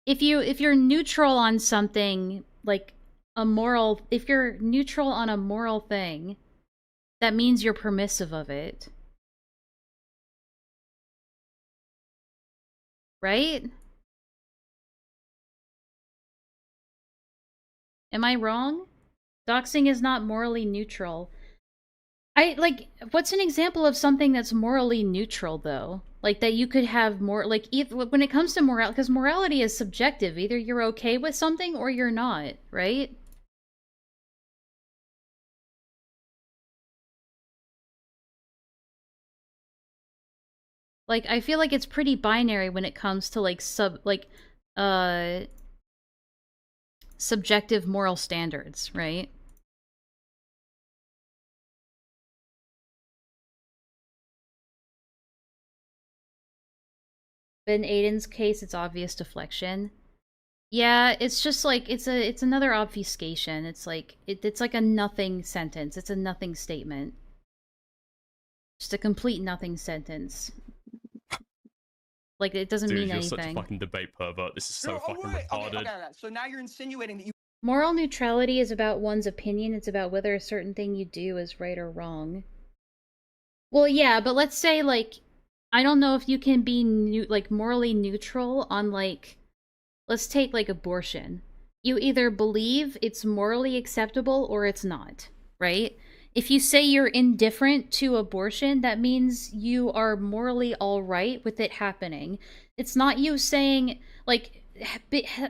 If you're neutral on something, like a moral, if you're neutral on a moral thing, that means you're permissive of it. Right? Am I wrong? Doxing is not morally neutral. What's an example of something that's morally neutral, though? Like, that you could have more, like, when it comes to morality, because morality is subjective. Either you're okay with something or you're not, right? Like, I feel like it's pretty binary when it comes to, like, subjective moral standards, right? But in Aiden's case, it's obvious deflection. Yeah, it's just like, it's another obfuscation. It's like, it's like a nothing sentence. It's a nothing statement. Just a complete nothing sentence. Like, it doesn't mean you're anything. such a fucking debate pervert. This is so fucking retarded. Okay. So now you're insinuating that you. Moral neutrality is about one's opinion. It's about whether a certain thing you do is right or wrong. Well, yeah, but let's say, like, I don't know if you can be, morally neutral on, like, let's take, like, abortion. You either believe it's morally acceptable or it's not, right? If you say you're indifferent to abortion, that means you are morally all right with it happening. It's not you saying, like,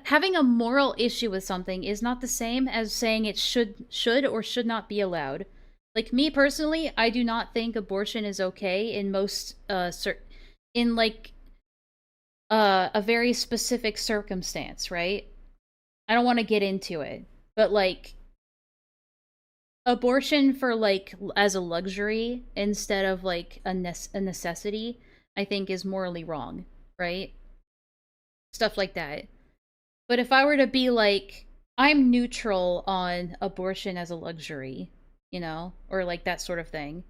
having a moral issue with something is not the same as saying it should or should not be allowed. Like, me personally, I do not think abortion is okay in most, in, like, a very specific circumstance, right? I don't want to get into it, but, like, abortion for, like, as a luxury instead of, like, a necessity, I think is morally wrong, right? Stuff like that. But if I were to be like, I'm neutral on abortion as a luxury, you know, or like that sort of thing,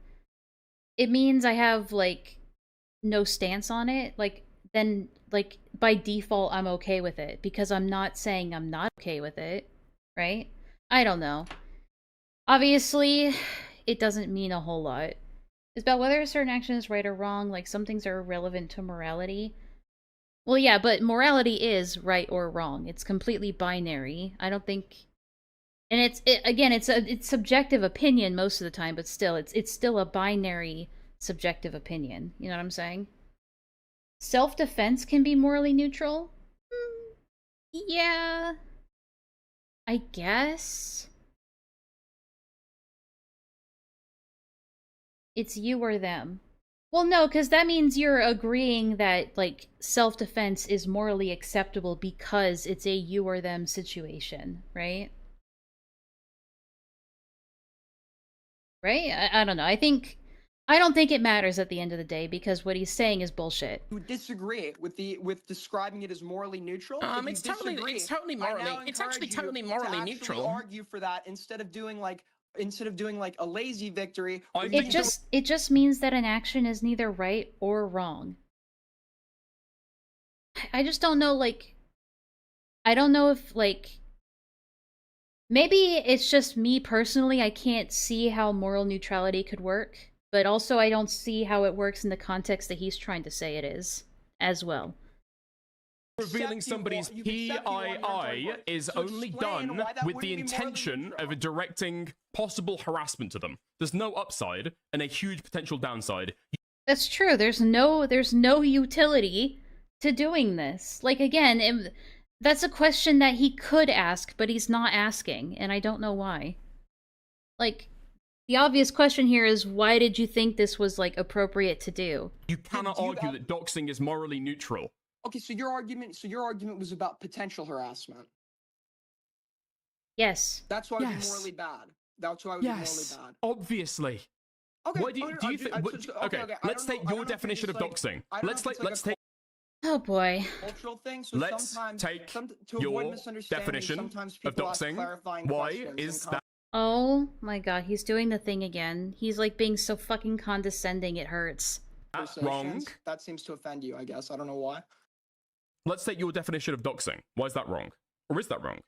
it means I have, like, no stance on it. Like, then, like, by default, I'm okay with it because I'm not saying I'm not okay with it, right? I don't know. Obviously, it doesn't mean a whole lot. It's about whether a certain action is right or wrong. Like, some things are irrelevant to morality. Well, yeah, but morality is right or wrong. It's completely binary. I don't think, and it's subjective opinion most of the time, but still, it's still a binary subjective opinion. You know what I'm saying? Self-defense can be morally neutral. Yeah, I guess. It's you or them. Well, no, because that means you're agreeing that, like, self-defense is morally acceptable because it's a you or them situation, right? Right? I don't know. I don't think it matters at the end of the day because what he's saying is bullshit. You disagree with describing it as morally neutral? If you It's totally morally. It's actually totally morally neutral. Argue for that instead of doing like a lazy victory. It just means that an action is neither right or wrong. I just don't know, like, I don't know if, like, maybe it's just me personally, I can't see how moral neutrality could work, but also I don't see how it works in the context that he's trying to say it is, as well. Revealing somebody's PII is only done with the intention of directing possible harassment to them. There's no upside and a huge potential downside. That's true. There's no utility to doing this. Like, again, that's a question that he could ask, but he's not asking, and I don't know why. Like, the obvious question here is, why did you think this was, like, appropriate to do? You cannot argue that doxing is morally neutral. Okay, so your argument was about potential harassment. Yes. That's why it would be morally bad. That's why it would be morally bad. Obviously. Okay. What do you think? Okay, let's take your definition of doxing. Let's take. Oh boy. Cultural thing. So let's take your definition of doxing. Why is that? Oh my god, he's doing the thing again. He's like being so fucking condescending, it hurts. Wrong. That seems to offend you, I guess. I don't know why. Let's take your definition of doxing. Why is that wrong? Or is that wrong?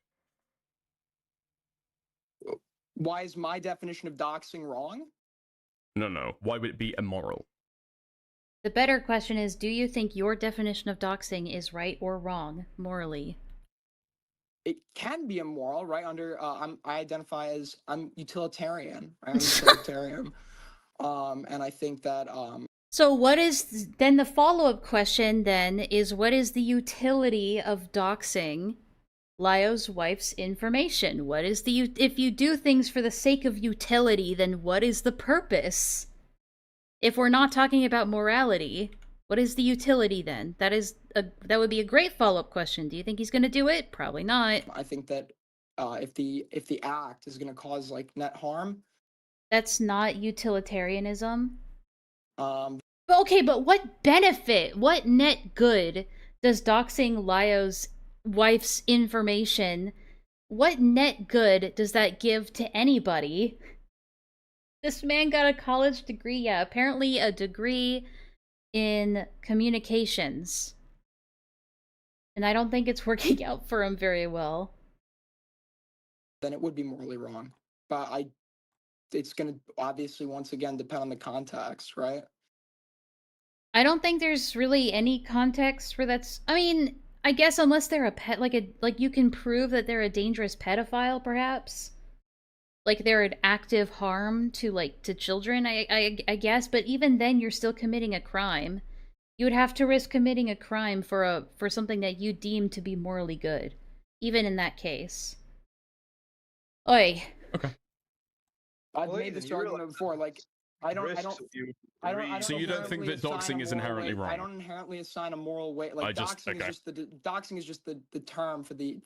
Why is my definition of doxing wrong? No. Why would it be immoral? The better question is, do you think your definition of doxing is right or wrong, morally? It can be immoral, right? Under I identify as I'm utilitarian. Right? I'm utilitarian, and I think that So what is then the follow-up question then is, what is the utility of doxing Lyo's wife's information? What is the if you do things for the sake of utility, then what is the purpose? If we're not talking about morality, what is the utility then? That would be a great follow-up question. Do you think he's going to do it? Probably not. I think that if the act is going to cause like net harm, that's not utilitarianism. Okay, but what benefit, what net good does doxing Lyo's wife's information, what net good does that give to anybody? This man got a college degree, yeah, apparently a degree in communications. And I don't think it's working out for him very well. then it would be morally wrong. But it's going to obviously once again depend on the context, right? I don't think there's really any context for that's. I mean, I guess unless they're a pet, like you can prove that they're a dangerous pedophile, perhaps. Like they're an active harm to children, I guess. But even then, you're still committing a crime. You would have to risk committing a crime for something that you deem to be morally good, even in that case. Oi. Okay. I've made this argument before. Like, I don't. So you don't think that doxing is inherently wrong? I don't inherently assign a moral weight. Like doxing is just the term for the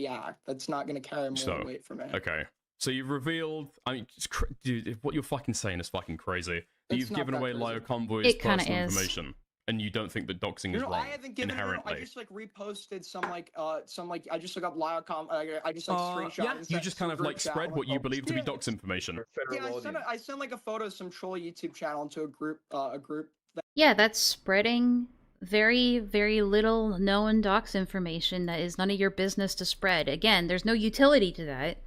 act. That's not going to carry a moral weight for me. Okay. So you've revealed. I mean, dude, what you're fucking saying is fucking crazy. You've given away Lyo Convoy's personal information, and you don't think that doxing is wrong I haven't given inherently. I just reposted some I just looked up Lyo I just screenshot. Yeah, you just kind of spread what you believe to be dox information. Yeah, I sent a photo of some troll YouTube channel into a group. Yeah, that's spreading very, very little known dox information that is none of your business to spread. Again, there's no utility to that.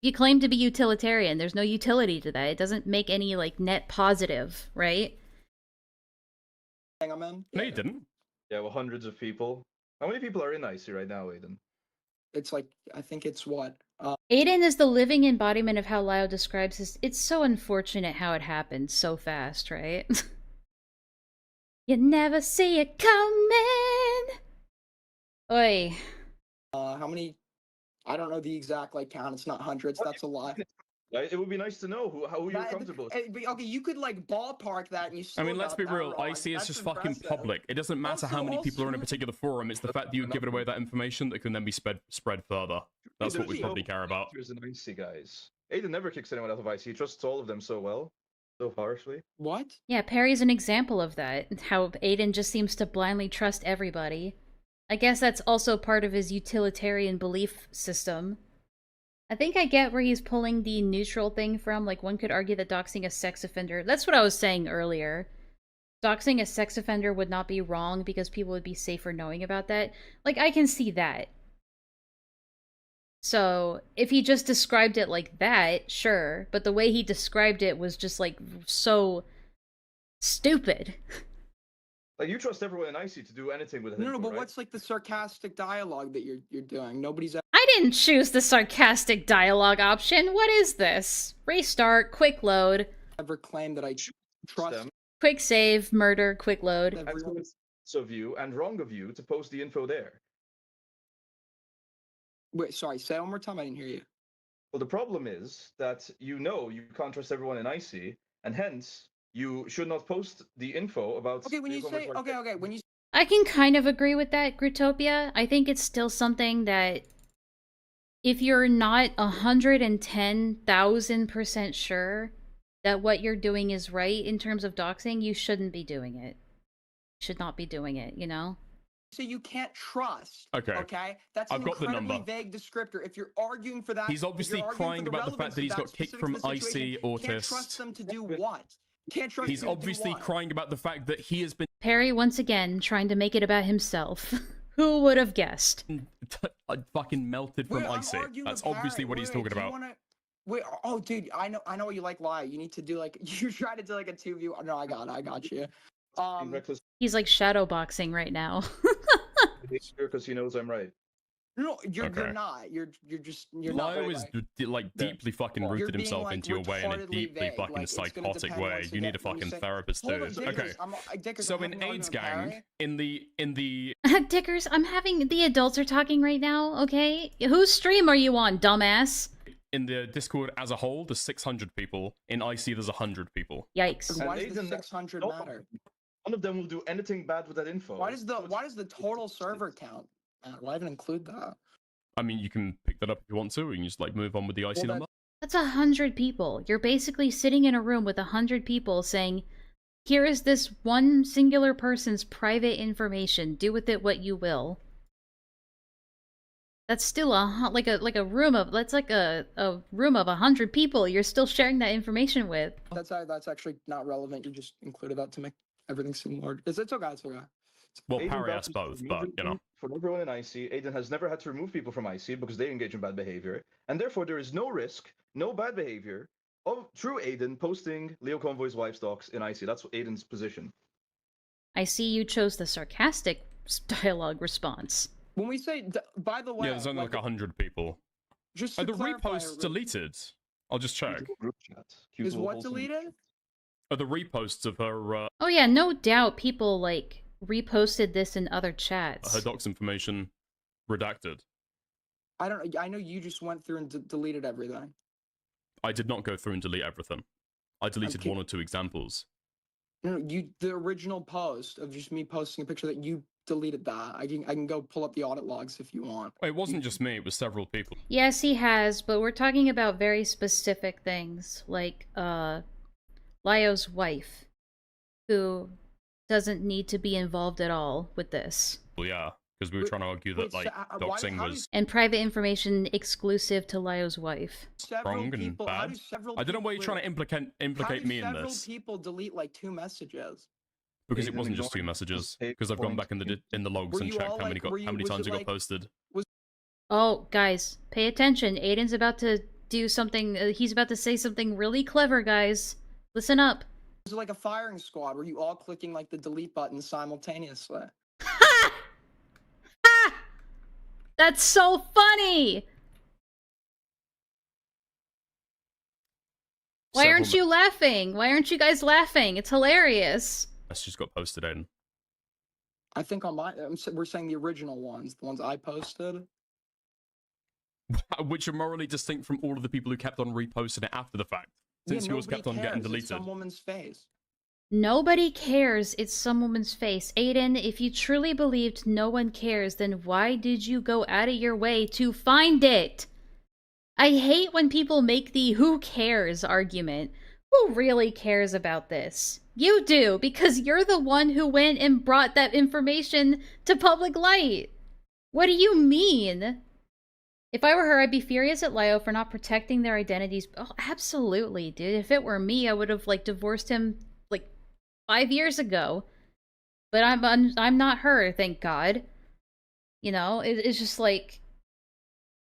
If you claim to be utilitarian, there's no utility to that. It doesn't make any net positive, right? I'm in. No, you didn't. Yeah, well, hundreds of people. How many people are in IC right now, Aiden? It's I think it's what? Aiden is the living embodiment of how Lyo describes his. It's so unfortunate how it happened so fast, right? You never see it coming. Oi. How many? I don't know the exact count. It's not hundreds. That's a lot. It would be nice to know who you're comfortable with. Okay, you could ballpark that, and you. I mean, let's be real. IC is just fucking public. It doesn't matter how many people are in a particular forum. It's the fact that you've given away that information that can then be spread further. That's what we probably care about. IC guys. Aiden never kicks anyone out of IC. He trusts all of them so well, so harshly. What? Yeah, Perry's an example of that. How Aiden just seems to blindly trust everybody. I guess that's also part of his utilitarian belief system. I think I get where he's pulling the neutral thing from. One could argue that doxing a sex offender... That's what I was saying earlier. Doxing a sex offender would not be wrong because people would be safer knowing about that. I can see that. So, if he just described it like that, sure. But the way he described it was just, so... stupid. You trust everyone in IC to do anything with it. No, but what's the sarcastic dialogue that you're doing? Nobody's. I didn't choose the sarcastic dialogue option. What is this? Restart, quick load. Ever claimed that I trust them? Quick save, murder, quick load. It's of you and wrong of you to post the info there. Wait, sorry. Say it one more time. I didn't hear you. Well, the problem is that you can't trust everyone in IC, and hence. You should not post the info about. Okay, when you say when you. I can kind of agree with that, Grutopia. I think it's still something that, if you're not 110,000% sure that what you're doing is right in terms of doxing, you shouldn't be doing it. Should not be doing it, you know. So you can't trust. Okay. That's I've an got the incredibly number. vague descriptor. If you're arguing for that, he's obviously crying about the fact that he's got kicked from IC Autist. Can't trust them to do what? Can't trust he's obviously crying about the fact that he has been. Perry once again trying to make it about himself. Who would have guessed? Fucking melted from IC. That's obviously what he's talking about. Wait, oh, dude, I know what you like. Lie. You need to do like you try to do like a 2v. No, I got you. Reckless He's like shadowboxing right now. behavior because he knows I'm right. No, you're Okay. not. You're not. Lio is like deeply fucking You're rooted being, himself like, into your way in a retardedly deeply vague. fucking Like, it's gonna psychotic depend way. once You need a again when you fucking say- therapist, Hold on, dude. Dickers, Okay. Dickers, So I'm in having an AIDS argument, gang, Harry. in the Dickers, I'm having the adults are talking right now, okay? Whose stream are you on, dumbass? in the Discord as a whole, there's 600 people. In IC, there's 100 people. Yikes. Why does the Aiden, 600 no, matter? None of them will do anything bad with that info. Why does the total server count matter? Why even include that? I mean, you can pick that up if you want to, and just like move on with the IC number. That's 100 people. You're basically sitting in a room with 100 people saying, here is this one singular person's private information. Do with it what you will. That's still like a room of a room of 100 people. You're still sharing that information with. That's actually not relevant. You just included that to make everything seem more. It's okay. It's okay. Well, Aiden Parry vouches asked both, for but me you know. For everyone in IC, Aiden has never had to remove people from IC because they engage in bad behavior, and therefore there is no risk, no bad behavior of through Aiden posting Leo Convoy's wife's docs in IC. That's Aiden's position. I see you chose the sarcastic dialogue response. When we say, by the way, Yeah, there's only like 100 people. Just Are to the clarify, reposts deleted? I'll just check. Group chat. Is what deleted? Are the reposts of her Oh yeah, no doubt people like reposted this in other chats. her docs information redacted? I know you just went through and deleted everything. I did not go through and delete everything. I deleted one or two examples. No, the original post of just me posting a picture that you deleted that. I can go pull up the audit logs if you want. It wasn't just me, it was several people. Yes, he has, but we're talking about very specific things, like, Lio's wife, who doesn't need to be involved at all with this. Well, yeah, because we were trying to argue that, like, doxing was And private information exclusive to Lio's wife. wrong and bad. I don't know why you're trying to implicate me in this. Several people delete like 2 messages. Because it wasn't just 2 messages. Because I've gone back in the logs and checked how many times it got posted. Oh, guys, pay attention. Aiden's about to do something. He's about to say something really clever, guys. Listen up. Was it like a firing squad? Were you all clicking like the delete button simultaneously? That's so funny! Why aren't you laughing? Why aren't you guys laughing? It's hilarious. That's just got posted in. I think on we're saying the original ones, the ones I posted. Which are morally distinct from all of the people who kept on reposting it after the fact. Since Yeah, yours kept on nobody getting cares. It's deleted. some woman's face. Nobody cares. It's some woman's face. Aiden, if you truly believed no one cares, then why did you go out of your way to find it? I hate when people make the who cares argument. Who really cares about this? You do, because you're the one who went and brought that information to public light. What do you mean? If I were her, I'd be furious at Lio for not protecting their identities. Oh, absolutely, dude. If it were me, I would have, like, divorced him, like, 5 years ago. But I'm not her, thank God. You know, it's just like,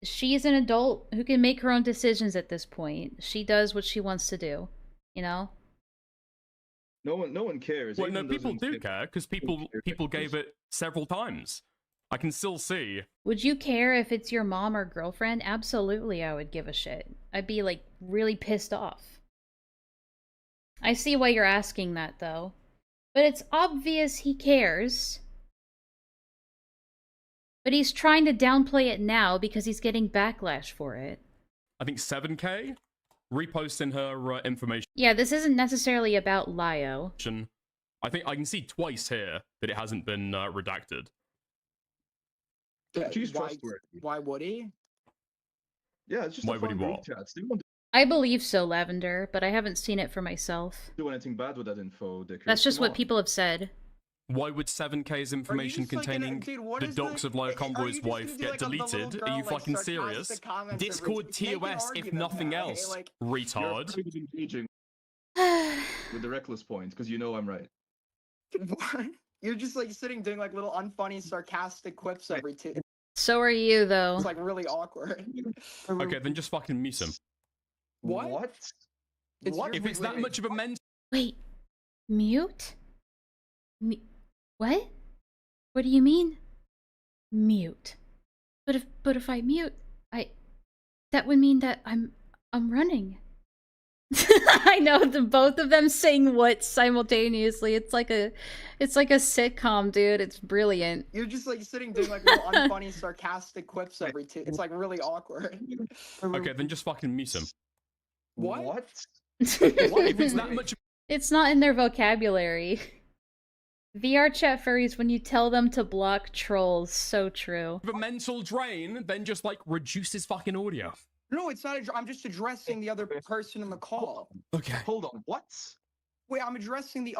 she's an adult who can make her own decisions at this point. She does what she wants to do, you know? No one cares. Well, no, Aiden people doesn't do care, because people gave it several times. I can still see. Would you care if it's your mom or girlfriend? Absolutely, I would give a shit. I'd be, like, really pissed off. I see why you're asking that, though. But it's obvious he cares. But he's trying to downplay it now because he's getting backlash for it. I think 7K reposting her information. Yeah, this isn't necessarily about Lio. I think I can see twice here that it hasn't been redacted. She's trustworthy. Why would he? Yeah, it's just Why a would fun he group what? chats. They won't I believe so, Lavender, but I haven't seen it for myself. do anything bad with that info, Dickers. That's just Come what on. people have said. Why would 7K's information just, like, containing dude, what the is docs of Lio Convoy's wife get deleted? Are you fucking serious? Discord TOS if nothing else, You're retard. afraid of engaging with the reckless point because you know I'm right. What? You're just like sitting doing like little unfunny, sarcastic quips every two. So are you, though. It's like really awkward. Okay, then just fucking mute him. What? It's What? your- If it's that much of a mental... Wait, mute? What? What do you mean? Mute. But if I mute, that would mean that I'm running. I know both of them saying what simultaneously. It's like a sitcom, dude. It's brilliant. You're just like sitting doing like little unfunny, sarcastic quips every two. It's like really awkward. Okay, then just fucking mute him. What? If it's that much... It's not in their vocabulary. VR chat furries, when you tell them to block trolls, so true. Of a mental drain, then just like reduce his fucking audio. No, it's not. I'm just addressing the other person in the call. Okay. Hold on. What? Wait, I'm addressing the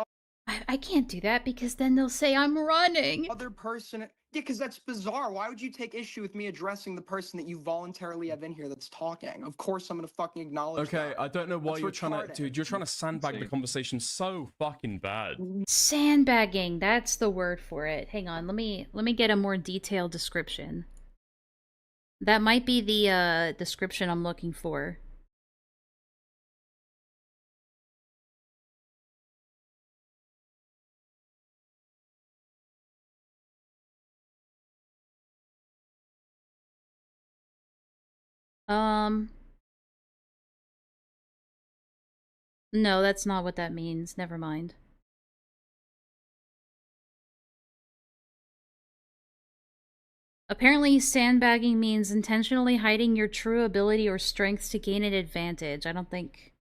I can't do that because then they'll say I'm running. other person. Yeah, because that's bizarre. Why would you take issue with me addressing the person that you voluntarily have in here that's talking? Of course, I'm gonna fucking acknowledge. Okay, that. I don't know why That's you're trying to... retarded. Dude, you're trying to sandbag the conversation so fucking bad. Sandbagging, that's the word for it. Hang on, let me get a more detailed description. That might be the description I'm looking for. No, that's not what that means. Never mind. Apparently, sandbagging means intentionally hiding your true ability or strengths to gain an advantage. I don't think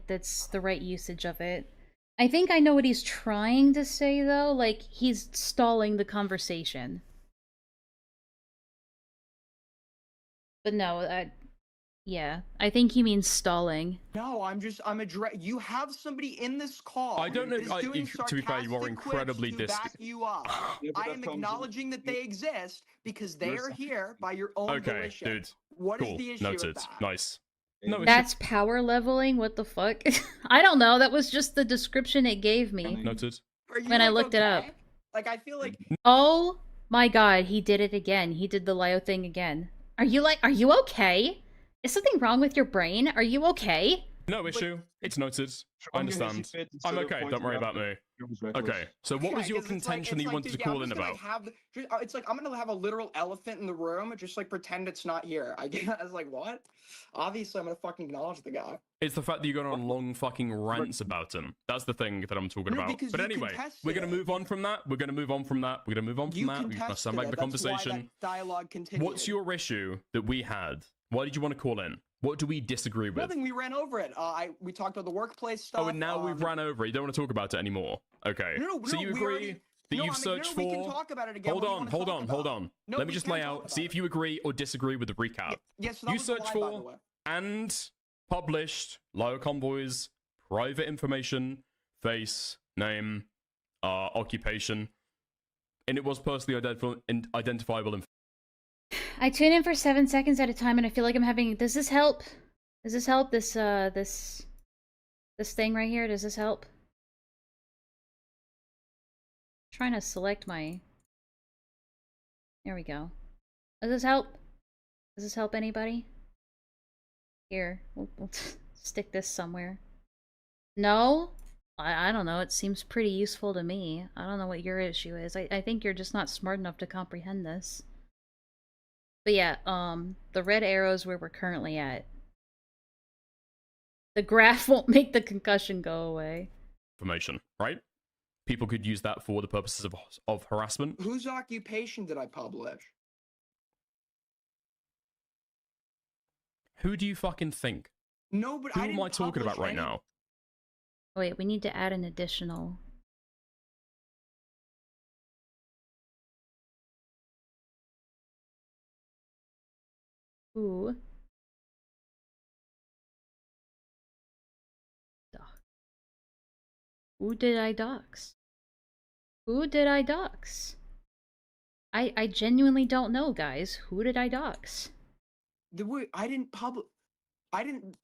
that's the right usage of it. I think I know what he's trying to say, though. Like, he's stalling the conversation. But no, yeah, I think he means stalling. No, you have somebody in this call. I don't know. that is doing To be fair, you are sarcastic incredibly quips to back you up. I am acknowledging that they exist because they are here by your own Okay, volition. dude. What is Cool. the issue Noted. with that? Nice. No, That's power leveling? What the fuck? I don't know. That was just the description it gave me noted. When I looked it up. Like, I feel like Oh my god, he did it again. He did the Lyo thing again. Are you okay? Is something wrong with your brain? Are you okay? No issue. It's noted. I understand. I'm okay. Don't worry about me. Okay. So what was your contention that you wanted to call in about? It's like I'm gonna have a literal elephant in the room and just like pretend it's not here. I was like, what? Obviously, I'm gonna fucking acknowledge the guy. It's the fact that you're going on long fucking rants about him. That's the thing that I'm talking No, about. because But you anyway, contested we're going to move on from that. We're going to move on from that. We're going to move on from that. We're going to send back the That's why conversation. that dialogue continued. What's your issue that we had? Why did you want to call in? What do we disagree with? Nothing. We ran over it. We talked about the workplace stuff. Oh, and now we've ran over it. You don't want to talk about it anymore. Okay. No, so you we agree already- that no, you've I mean, searched no, we for... can talk about it again. Hold What do you on, wanna hold talk on, about? hold on. No, Let me we just can lay talk out. about See if you agree or disagree with the recap. Yes, so that You was the searched lie, by the for way. and published Lyo Convoy's private information, face, name, occupation, and it was personally identifiable information. I tune in for 7 seconds at a time and I feel like I'm having... Does this help? Does this help? This thing right here, does this help? I'm trying to select my... There we go. Does this help? Does this help anybody? Here, we'll stick this somewhere. No? I don't know, it seems pretty useful to me. I don't know what your issue is. I think you're just not smart enough to comprehend this. But yeah, the red arrow's where we're currently at. The graph won't make the concussion go away. Information, right? People could use that for the purposes of harassment. Whose occupation did I publish? Who do you fucking think? No, but Who I am didn't I talking about publish right any- now? Wait, we need to add an additional... Who? Who did I dox? Who did I dox? I genuinely don't know, guys. Who did I dox? I didn't publish. I didn't.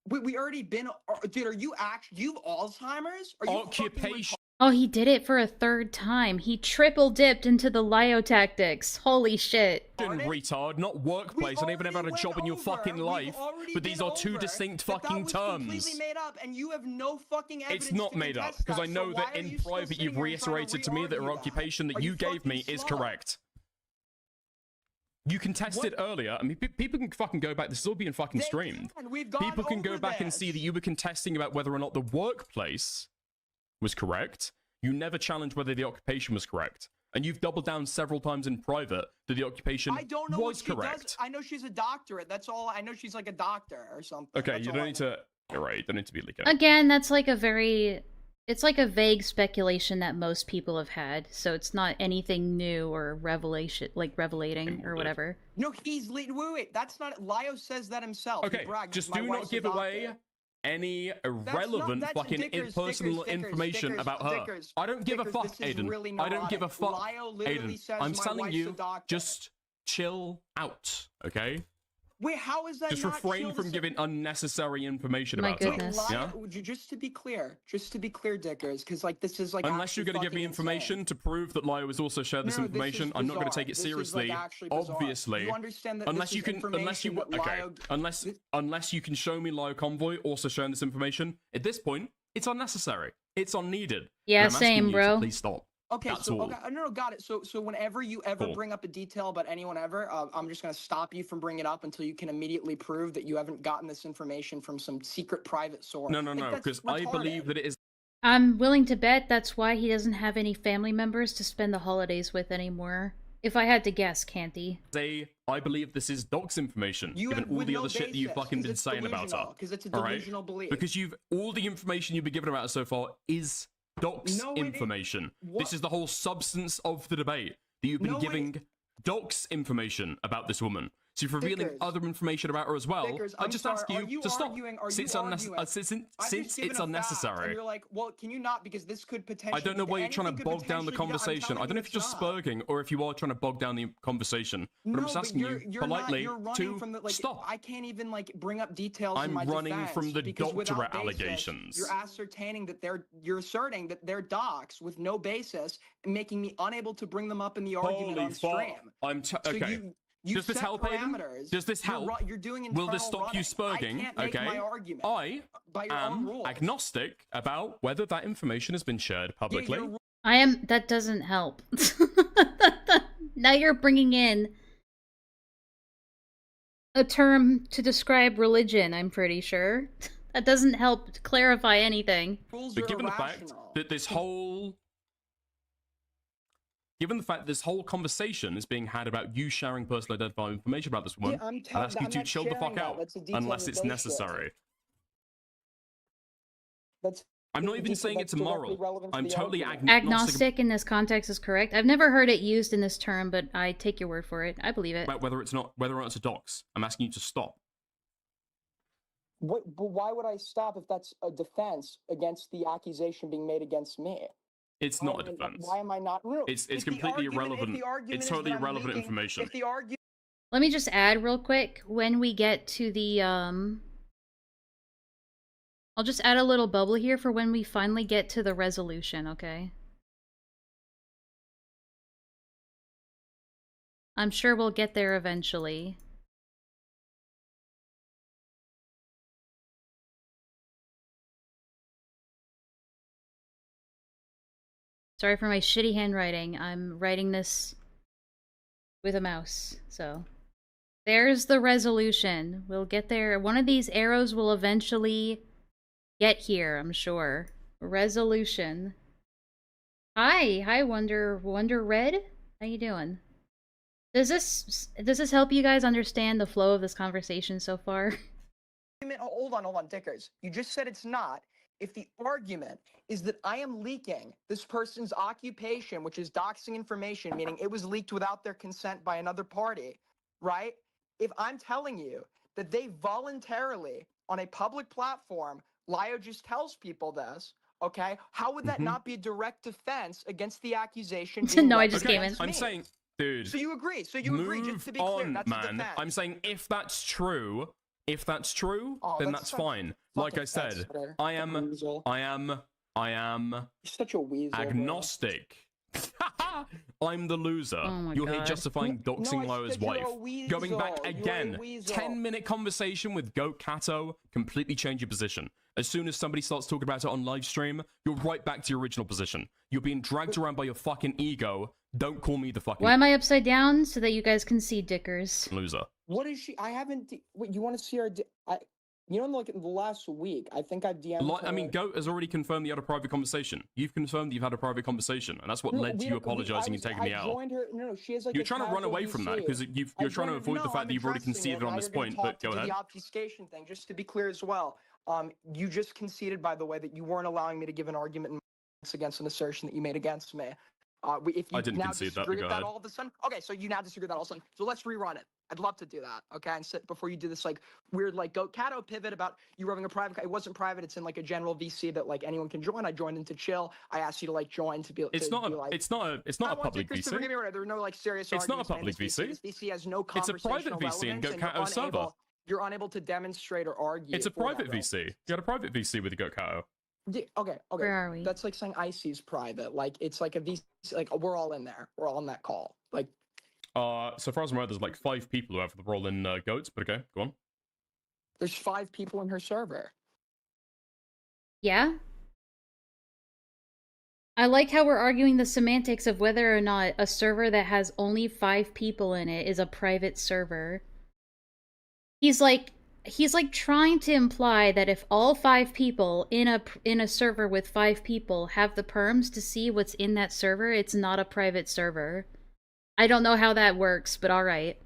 We already been. Dude, are you you've Alzheimer's? Are you Occupation. Oh, he did it for a third time. He triple dipped into the Lio tactics. Holy shit. Retard, not workplace. I never had a job in your fucking life. But these are two distinct fucking terms. Completely made up, and you have no fucking evidence. It's not to made up, contest because I that, know so that why are in you still private sitting you've here and trying reiterated to me that re-argue your occupation that Are you gave fucking me is slow? correct. You contested earlier. I mean, people can fucking go back. This is all being fucking streamed. People can go back and see that you were contesting about whether or not the workplace was correct. You never challenged whether the occupation was correct. And you've doubled down several times in private that the occupation I don't know was what she correct. does. I know she's a doctorate. That's all. I know she's like a doctor or something. Okay, That's you all don't I need know. to... You're right, you don't need to be leaking. Again, that's like a very... It's like a vague speculation that most people have had, so it's not anything new or revelating or whatever. No, he's wait. That's not. Lio says that himself. He Okay, bragged, just "My do wife's not a give doctor." away any irrelevant that's fucking Dickers, personal Dickers, information Dickers, about her. Dickers, I don't give a Dickers, fuck, this is Aiden. really I don't not give a it. fuck, Lio literally Aiden. says I'm my telling wife's a you, doctor. just chill out, okay? Wait, how is that Just not refrain chill from to giving unnecessary information My about goodness. her. Yeah? Just to be clear, Dickers, because like this is like Unless you're actually going to give me fucking information insane. to prove that Lio has also shared this No, information, this is I'm not going to bizarre. take it This is, like, seriously. actually bizarre. Obviously, You understand that unless this you is can, unless you information that okay, Lio- unless you can show me Lio Convoy also sharing this information. At this point, it's unnecessary. It's unneeded. Yeah, And I'm asking same, you to bro. please stop. Okay, That's so all. okay, no, got it. So whenever you ever Cool. bring up a detail about anyone ever, I'm just gonna stop you from bringing it up until you can immediately prove that you haven't gotten this information from some secret private source. No, Like, that's because I retarded. believe that it is. I'm willing to bet that's why he doesn't have any family members to spend the holidays with anymore. If I had to guess, Canty. I believe this is Doc's information, given all with the no other shit that you've basis, fucking 'cause been it's saying about her. delusional, 'cause it's a All right? delusional belief. Because all the information you've been given about her so far is Doc's No, it ain't. information. What? This is the whole substance of the debate, that you've been No, it giving Doc's information about this woman. So you're revealing Dickers. other information about her as well. Dickers, I I'm just sorry, ask are you to stop. arguing- are Since you unnes- arguing? since I've since just given it's a fact, unnecessary. and you're like, well, can you not? Because this could potentially. I don't know why you're trying to anything could bog down the potentially be done. I'm conversation. I telling don't know you if you're just it's not. spurging or if you are trying to bog down the conversation. But I'm just asking you politely you're running to from the, like, stop. I can't even like bring up details. in I'm my running defense from the because without doctorate basis, allegations. You're ascertaining that you're asserting that they're docs with no basis, and making me unable to bring them up in the argument Holy on fuck. stream. I'm So okay. you Does this set help, Aiden? parameters. Does this help? You're doing Will this internal stop you running. spurging? I can't make Okay. my argument I by your own am rules. agnostic about whether that information has been shared publicly. That doesn't help. Now you're bringing in a term to describe religion, I'm pretty sure. That doesn't help to clarify anything. But given the fact that this whole conversation is being had about you sharing personally identifiable information about this woman, Yeah, I'll ask you I'm to not chill the sharing fuck that. out That's a detail unless that it's they share. necessary. That's I'm not even detail saying it's that's directly immoral. relevant to I'm the totally argument. Agnostic in this context is correct. I've never heard it used in this term, but I take your word for it. I believe it. about whether or not it's a dox. I'm asking you to stop. But why would I stop if that's a defense against the accusation being made against me? It's not a defense. Why am I not? No, It's if the completely argument- if irrelevant. the argument It's is totally that I'm irrelevant leaking- information. If the argument Let me just add real quick, when we get to the, I'll just add a little bubble here for when we finally get to the resolution, okay? I'm sure we'll get there eventually. Sorry for my shitty handwriting. I'm writing this with a mouse, so... There's the resolution. We'll get there. One of these arrows will eventually get here, I'm sure. Resolution. Hi, Wonder Red. How you doing? Does this help you guys understand the flow of this conversation so far? hold on, Dickers. You just said it's not. If the argument is that I am leaking this person's occupation, which is doxing information, meaning it was leaked without their consent by another party, right? If I'm telling you that they voluntarily, on a public platform, Lio just tells people this, okay? How would that not be a direct defense against the accusation? No, I just came in. I'm saying, dude. So you agree? So you agree? Just to be clear, on, that's a man. defense. I'm saying if that's true, then that's fine. Like I said, I am I am You're such a weasel. bro. agnostic. I'm the loser. Oh my You're here God. justifying doxing No, I Loa's said you're a wife. Going back weasel. You're a again. weasel. 10-minute conversation with Goat Kato. Completely change your position. As soon as somebody starts talking about it on live stream, you're right back to your original position. You're being dragged around by your fucking ego. Don't call me the fucking Why am I upside down? So that you guys can see dickers. loser. What is she? I haven't. Wait, you want to see her? You know, like in the last week, I think I've DM'd Like, her. I mean, Goat has already confirmed you had a private conversation. You've confirmed you've had a private conversation, and that's what No, led to we you had- we- apologizing I and taking was- me I out. joined her. No, she has like. You're a trying to run casual away from that VC. because you're trying to avoid the fact that you've already conceded on this point. But go ahead. The obfuscation thing, just to be clear as well. You just conceded, by the way, that you weren't allowing me to give an argument against an assertion that you made against me. If you I didn't now concede that, but disagree go with ahead. that all of a sudden, okay, so you now disagree with that all of a sudden. So let's rerun it. I'd love to do that, okay? And before you do this like weird like Goat Kato pivot about you having a private. It wasn't private. It's in like a general VC that like anyone can join. I joined into chill. I asked you to like join to be. It's to not be, a. like, It's not a. It's not a public Christopher, VC. get me right. There are no like serious. It's not a arguments made in public this VC. This VC has no It's a private conversational VC in relevance, Goat and you're Kato's server. unable- You're unable to demonstrate or argue. It's a for that, private though. VC. You had a private VC with Goat Kato. Yeah, okay. Where are we? That's like saying IC's private. Like it's like a VC. Like we're all in there. We're all on that call. Like So far as I'm aware, there's like 5 people who have the role in Goats. But okay, go on. there's 5 people in her server. Yeah? I like how we're arguing the semantics of whether or not a server that has only 5 people in it is a private server. He's like trying to imply that if all 5 people in a server with 5 people have the perms to see what's in that server, it's not a private server. I don't know how that works, but alright.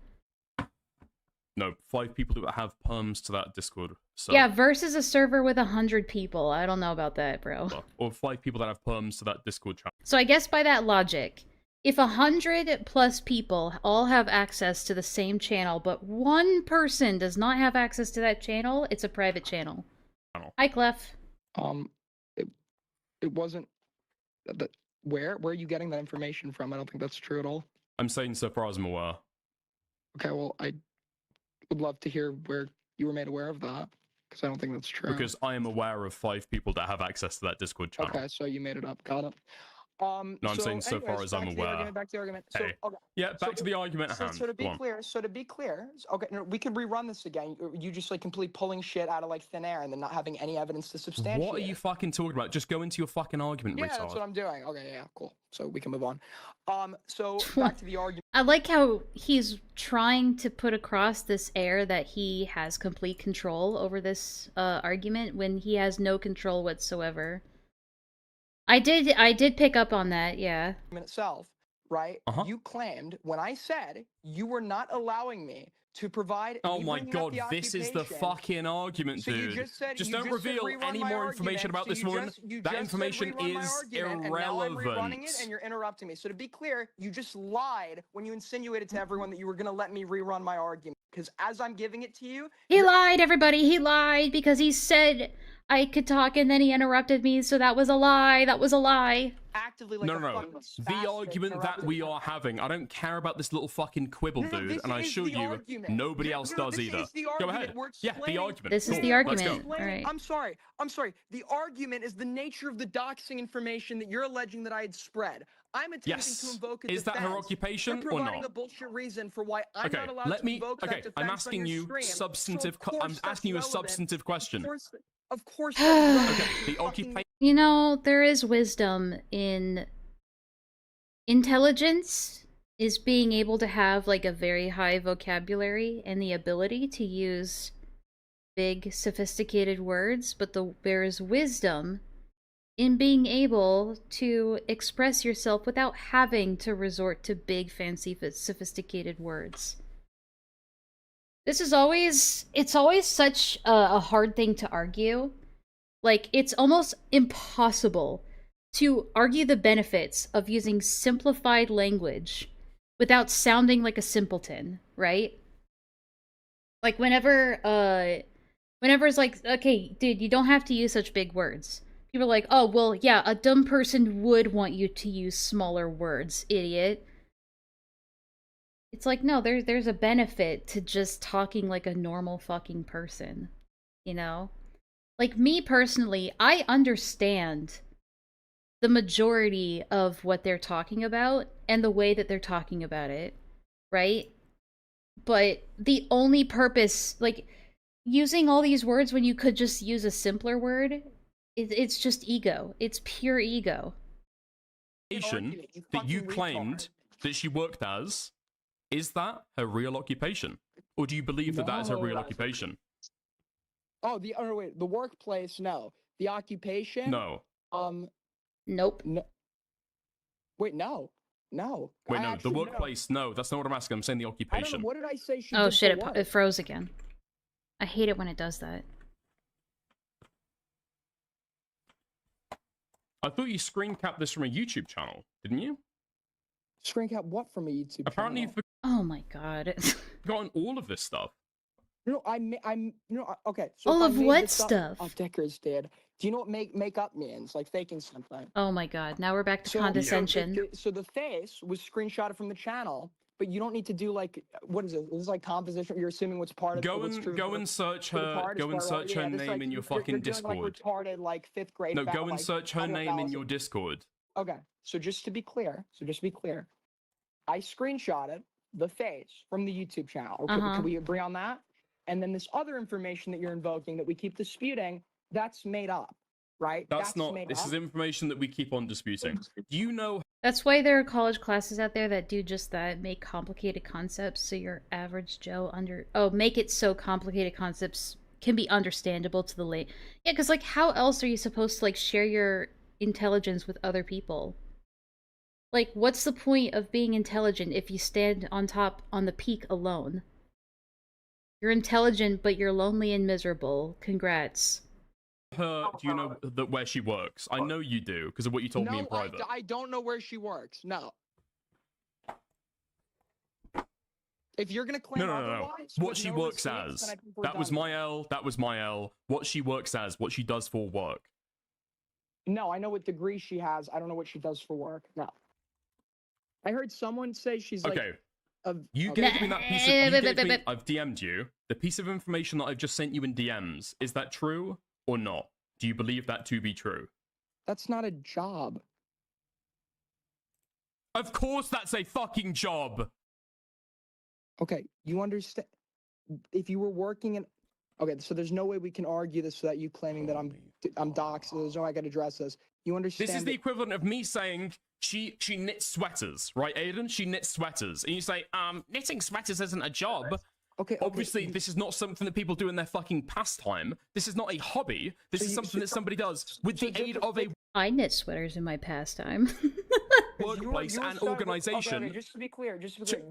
No, 5 people who have perms to that Discord. So, Yeah, versus a server with 100 people. I don't know about that, bro. or 5 people that have perms to that Discord channel. So I guess by that logic, if 100 plus people all have access to the same channel, but one person does not have access to that channel, it's a private channel. Hi, Clef. It wasn't. Where are you getting that information from? I don't think that's true at all. I'm saying so far as I'm aware. Okay, well, I would love to hear where you were made aware of that, because I don't think that's true. Because I am aware of 5 people that have access to that Discord channel. Okay, so you made it up. Got it. No, I'm saying so far as I'm aware. Back to the argument. Hey. So, okay. Yeah, back to the argument at So, hand. so to be Go on. clear, okay, no, we could rerun this again. You just like completely pulling shit out of like thin air and then not having any evidence to substantiate. What are you fucking talking about? Just go into your fucking argument, Yeah, retard. that's what I'm doing. Okay, yeah, cool. So we can move on. So back to the argument. I like how he's trying to put across this air that he has complete control over this argument when he has no control whatsoever. I did pick up on that, yeah. Itself, right? You claimed when I said you were not allowing me to provide. Oh me my bringing up god, the this is the occupation- fucking argument, So you dude. just said- Just you don't just said reveal rerun any my more information argument, about so this you woman. just- you That just said information rerun my is argument, and now I'm rerunning irrelevant. it, and you're interrupting me. So to be clear, you just lied when you insinuated to everyone that you were going to let me rerun my argument. Because as I'm giving it to you, He lied, everybody. He lied because he said I could talk and then he interrupted me, so that was a lie. That was a lie. actively like No, a no, no. fucking The spastic argument that interrupting we me. are having, I don't care about this little fucking quibble, No, dude, this and I is assure the you, argument. nobody else No, does this either. is the Go argument. ahead. We're Yeah, the explaining- argument. This is Cool. the Let's argument. go. Alright. I'm sorry. The argument is the nature of the doxing information that you're alleging that I had spread. I'm attempting Yes. to invoke a Is that her defense. occupation You're or providing not? a bullshit reason for why I'm Okay, not allowed let to me. invoke that Okay, defense I'm on asking your you stream. substantive. So of I'm course asking you a that's relevant. substantive question. Of course that's relevant. Okay, the occupation. You know, there is wisdom in intelligence is being able to have like a very high vocabulary and the ability to use big sophisticated words, but there is wisdom in being able to express yourself without having to resort to big fancy sophisticated words. This is always such a hard thing to argue. Like, it's almost impossible to argue the benefits of using simplified language without sounding like a simpleton, right? Like, whenever it's like, okay, dude, you don't have to use such big words. People are like, oh, well, yeah, a dumb person would want you to use smaller words, idiot. It's like, no, there's a benefit to just talking like a normal fucking person, you know? Like, me personally, I understand the majority of what they're talking about and the way that they're talking about it, right? But the only purpose, like, using all these words when you could just use a simpler word, it's just ego. It's pure ego. That you claimed that she worked as, is that her real occupation? Or do you believe that that is her real occupation? Oh, wait, the workplace, no. The occupation? No. Nope. No. Wait, no. No. Wait, I no, the actually- workplace, no, that's not what I'm asking. I'm saying the I don't occupation. know, what did I say she Oh did shit, for it work? froze again. I hate it when it does that. I thought you screen capped this from a YouTube channel, didn't you? Screen cap what from a YouTube Apparently channel? you've Oh my god. forgotten all of this stuff. No, okay. So All if I of made what this up- stuff? Oh, Dickers did. Do you know what make up means? Like faking something. Oh my god, now we're back to So- condescension. So the face was screenshotted from the channel, but you don't need to do like what is it? This is like composition. You're assuming what's part of Go what's true and for- search for the her. part is Go and part, right? search her Yeah, this is name like- in your you're fucking doing, like, Discord. retarded like fifth grade. No, fat, go and like, search her audio name in analysis. your Discord. Okay, so just to be clear, I screenshotted the face from the YouTube channel. Okay, Uh-huh. can we agree on that? And then this other information that you're invoking that we keep disputing, that's made up, right? That's not. made This up. is information that we keep on disputing. Do you know That's why there are college classes out there that do just that, make complicated concepts so your average Joe make it so complicated concepts can be understandable to the lay. Yeah, because like how else are you supposed to like share your intelligence with other people? Like, what's the point of being intelligent if you stand on top on the peak alone? You're intelligent, but you're lonely and miserable. Congrats. her? Do you know that where she works? I know you do because of what you told me in private. I don't know where she works. No. If you're gonna claim No. otherwise, What with she no works receipts, as. then I think we're That was done. my L. That was my L. What she works as. What she does for work. No, I know what degree she has. I don't know what she does for work. No. I heard someone say she's like. Okay. Of, You of- gave me that piece of. You gave me, I've DM'd you. The piece of information that I've just sent you in DMs. Is that true or not? Do you believe that to be true? That's not a job. Of course, that's a fucking job. Okay, you understand? If you were working in, okay, so there's no way we can argue this without you claiming that I'm doxxed. So there's no way I can address this. You understand? This is the equivalent of me saying she knits sweaters, right, Aiden? She knits sweaters, and you say, knitting sweaters isn't a job. Okay. Obviously, this is not something that people do in their fucking pastime. This is not a hobby. This is something that somebody does with the aid of a I knit sweaters in my pastime. workplace and Okay, organization just to be clear, you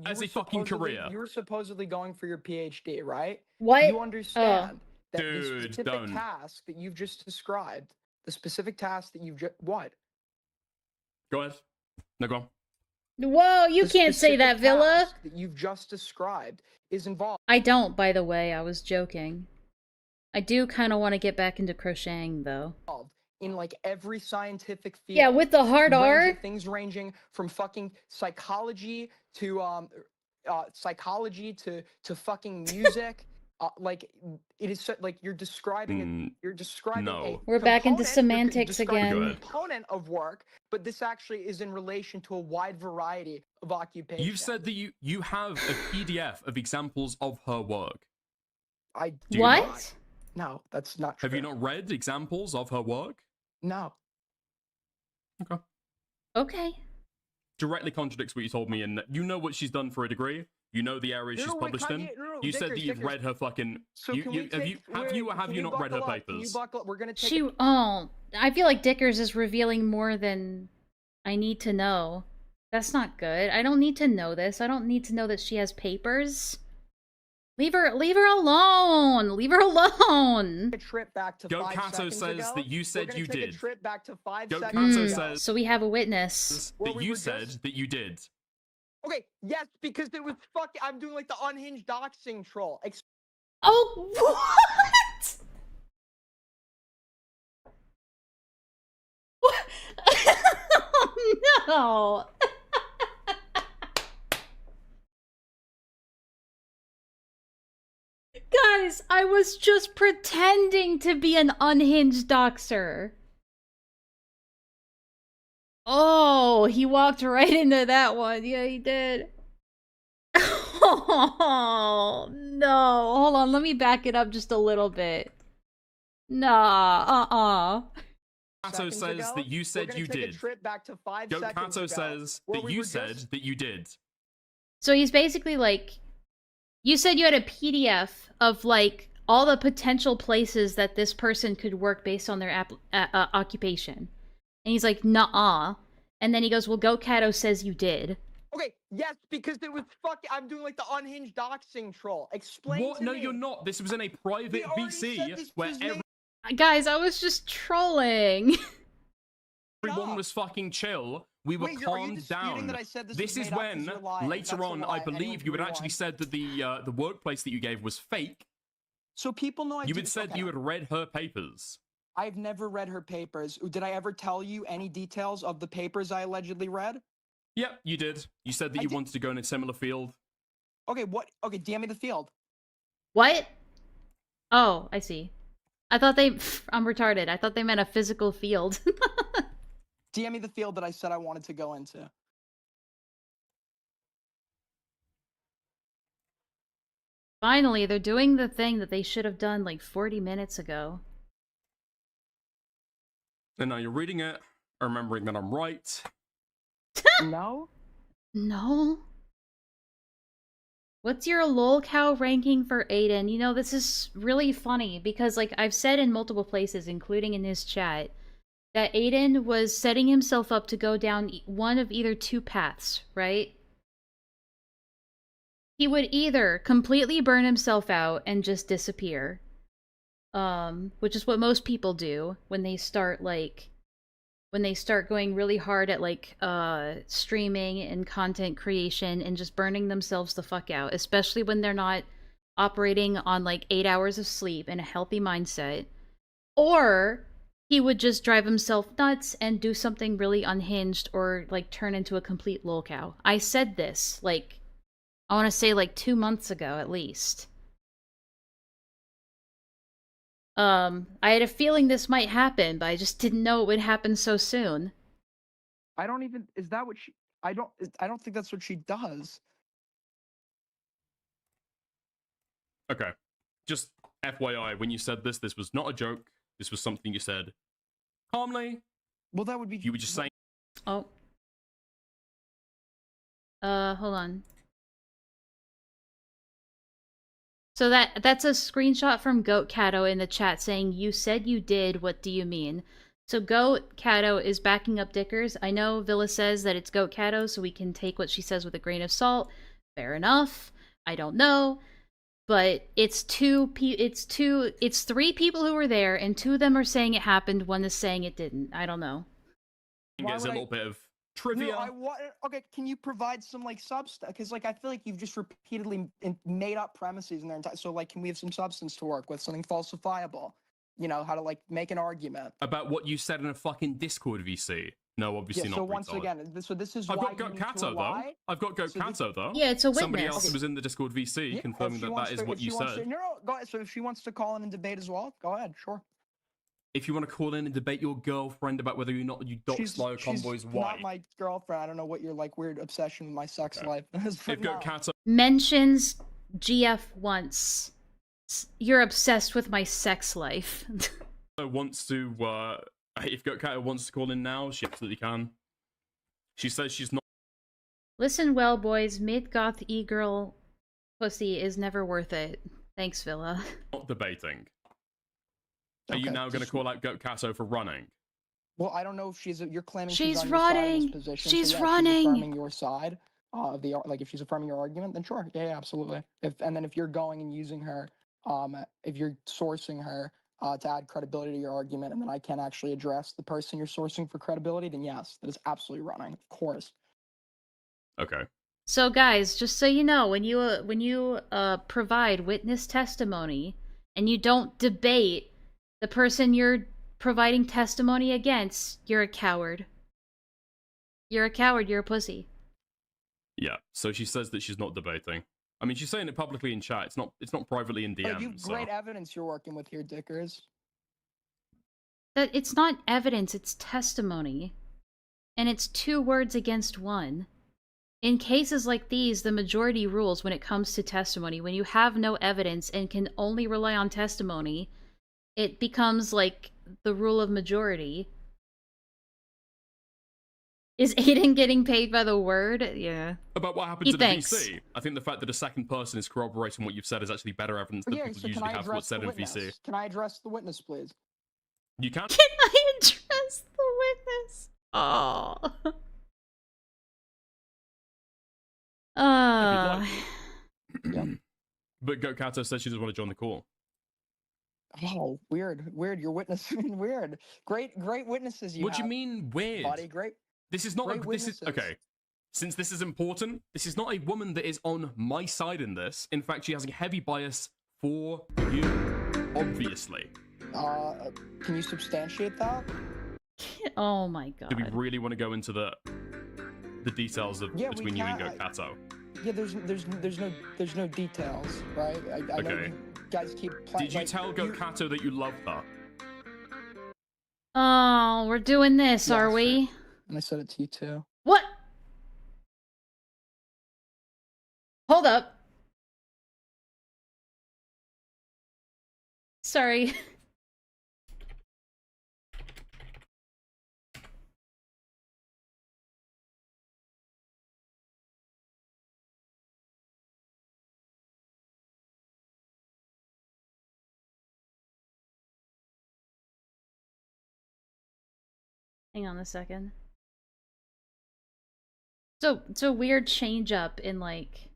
as were a fucking supposedly- career. You were supposedly going for your PhD, right? What? You understand that the Dude, specific don't. task that you've just described, the specific task that you've just what? Go ahead. No, go on. Whoa, you The can't say that, specific Villa. task that you've just described is involved. I don't, by the way. I was joking. I do kind of want to get back into crocheting, though. In like every scientific field. Yeah, with the hard R. Things ranging from fucking psychology to fucking music. Like it is like you're describing it. You're describing no. a We're back into component, semantics you're describing again. a component of work, but this actually is in relation to a wide variety of occupations. You've said that you have a PDF of examples of her work. I Do you What? not? No, that's not true. Have you not read examples of her work? No. Okay. Okay. Directly contradicts what you told me, and you know what she's done for a degree. You know the areas No, she's wait, published in. Kanye, no, You said that Dickers, you've Dickers. read her fucking. So you, can you, we have take, you have you or have can you not read her buckle up? Can you papers? buckle up? We're gonna take. She. Oh, I feel like Dickers is revealing more than I need to know. That's not good. I don't need to know this. I don't need to know that she has papers. Leave her alone. Leave her alone. A trip back to Go 5 Cato seconds says ago. that you said We're gonna you take did. A trip back to 5 Go seconds Cato ago. says So we have a witness. Where that we you were said just- that you did. Okay, yes, because it was fucking. I'm doing like the unhinged doxing troll. Oh, what? Oh, no. Guys, I was just pretending to be an unhinged doxer. Oh, he walked right into that one. Yeah, he did. Oh, no. Hold on, let me back it up just a little bit. Nah, Kato Seconds says ago, that you we're said gonna you take did. a trip back to 5 Goat seconds Kato ago, says where that we you were said just- that you did. So he's basically like, you said you had a PDF of like all the potential places that this person could work based on their occupation. And he's like, nuh-uh. And then he goes, well, Goat Kato says you did. Okay, yes, because it was fucking. I'm doing like the unhinged doxing troll. Explain What? to No, me. you're not. This was in a private VC where Guys, I was just trolling. everyone was fucking chill. We were Wait, are you calmed disputing down. that I said this This was is made up 'cause when you're lying? later That's a on, I lie. Anyone believe can you had actually rewind. said that the workplace that you gave was fake. So people know I You did. had said Okay. you had read her papers. I've never read her papers. Did I ever tell you any details of the papers I allegedly read? Yep, you did. You said that you wanted to go in a similar field. Okay, what? Okay, DM me the field. What? Oh, I see. I thought they... I'm retarded. I thought they meant a physical field. DM me the field that I said I wanted to go into. Finally, they're doing the thing that they should have done like 40 minutes ago. And now you're reading it, remembering that I'm right. No? No? What's your lolcow ranking for Aiden? You know, this is really funny because, like, I've said in multiple places, including in his chat, that Aiden was setting himself up to go down one of either two paths, right? He would either completely burn himself out and just disappear, which is what most people do when they start, like, when they start going really hard at, like, streaming and content creation and just burning themselves the fuck out, especially when they're not operating on, like, 8 hours of sleep and a healthy mindset. Or he would just drive himself nuts and do something really unhinged or, like, turn into a complete lolcow. I said this, like, I want to say, like, 2 months ago, at least. I had a feeling this might happen, but I just didn't know it would happen so soon. I don't even. Is that what she? I don't think that's what she does. Okay. Just FYI, when you said this, this was not a joke. This was something you said calmly. Well, that would be. You were just saying. Oh. Hold on. So that's a screenshot from Goat Kato in the chat saying, you said you did, what do you mean? So Goat Kato is backing up Dickers. I know Villa says that it's Goat Kato, so we can take what she says with a grain of salt. Fair enough. I don't know. But it's three people who were there, and 2 of them are saying it happened, 1 is saying it didn't. I don't know. There's a little bit of trivia. No, okay, can you provide some like substance? Because like I feel like you've just repeatedly made up premises in their entire. So like, can we have some substance to work with? Something falsifiable? You know how to like make an argument About what you said in a fucking Discord VC. No, obviously not. So once retard. again, this is I've why got Goat you need to Kato though. lie. I've got Goat Kato though. Yeah, it's a Somebody witness. else was in the Discord VC confirming that that is what you said. No, go ahead. So if she wants to call in and debate as well, go ahead. Sure. If you want to call in and debate your girlfriend about whether or not you doxed Lyle Convoy's wife. Not my girlfriend. I don't know what your like weird obsession with my sex life is. If Goat Kato Mentions GF once. You're obsessed with my sex life. wants to, if Goat Kato wants to call in now, she absolutely can. She says she's not. Listen well, boys. Mid-goth e-girl pussy is never worth it. Thanks, Villa. Not debating. Are you Okay, now going to just- call out Goat Kato for running? Well, I don't know if you're claiming She's on your side in running! this position. She's so yeah, running! If she's affirming your side of the like, if she's affirming your argument, then sure, yeah, absolutely. And then if you're going and using her, if you're sourcing her to add credibility to your argument, and then I can actually address the person you're sourcing for credibility, then yes, that is absolutely running, of course. Okay. So, guys, just so you know, when you provide witness testimony and you don't debate the person you're providing testimony against, you're a coward. You're a coward. You're a pussy. Yeah. So she says that she's not debating. I mean, she's saying it publicly in chat. It's not privately in Like, DMs. you have great evidence you're working with here, Dickers. That it's not evidence. It's testimony. and it's 2 words against 1. In cases like these, the majority rules when it comes to testimony. When you have no evidence and can only rely on testimony, it becomes like the rule of majority. Is Aiden getting paid by the word? Yeah. About what happened to the VC, I think the fact that a second person is corroborating what you've said is actually better evidence than Yeah, people so can usually I have what's address said the in witness? VC. Can I address the witness, please? You can. Can I address the witness? Oh. But Goat Kato says she doesn't want to join the call. Oh, weird. Your witness, weird. Great witnesses you What do have. you mean weird? Buddy, great. This is not great this is witnesses. okay. Since this is important, this is not a woman that is on my side in this. In fact, she has a heavy bias for you, obviously. Can you substantiate that? Oh my god. Do we really want to go into the details of between you and Goat Kato? Yeah, there's no details, right? I know Okay. you guys keep. Did you tell Goat Kato that you loved her? Oh, we're doing this, Yeah, are sure. we? And I said it to you too. What? Hold up. Sorry. Hang on a second. So it's a weird change up in like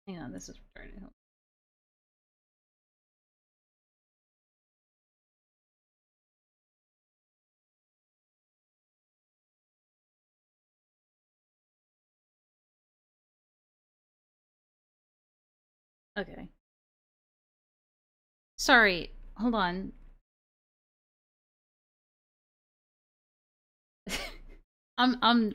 hang on, this is retarded. Okay. Sorry, hold on. I'm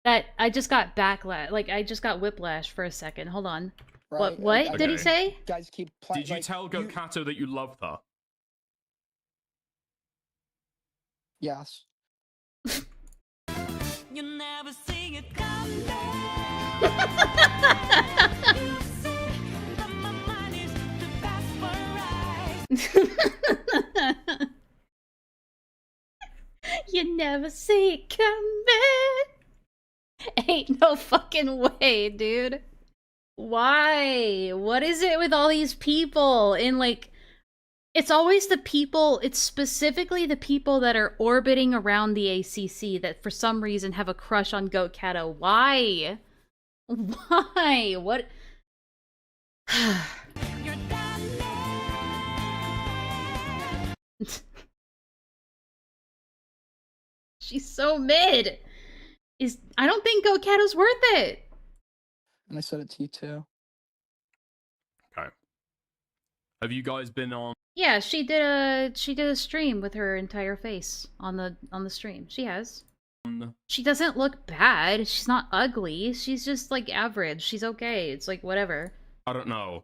that I just got backlash. Like I just got whiplash for a second. Hold on. Right? What did he say? Guys keep. Did you tell Goat Kato that you loved her? Yes. You never see it coming. You never see it coming. Ain't no fucking way, dude. Why? What is it with all these people? And like, it's always the people, it's specifically the people that are orbiting around the ACC that for some reason have a crush on Goat Kato. Why? Why? What? She's so mid. I don't think Goat Kato's worth it. And I said it to you too. Okay. Have you guys been on? Yeah, she did a stream with her entire face on the stream. She has. She doesn't look bad. She's not ugly. She's just like average. She's okay. It's like whatever. I don't know.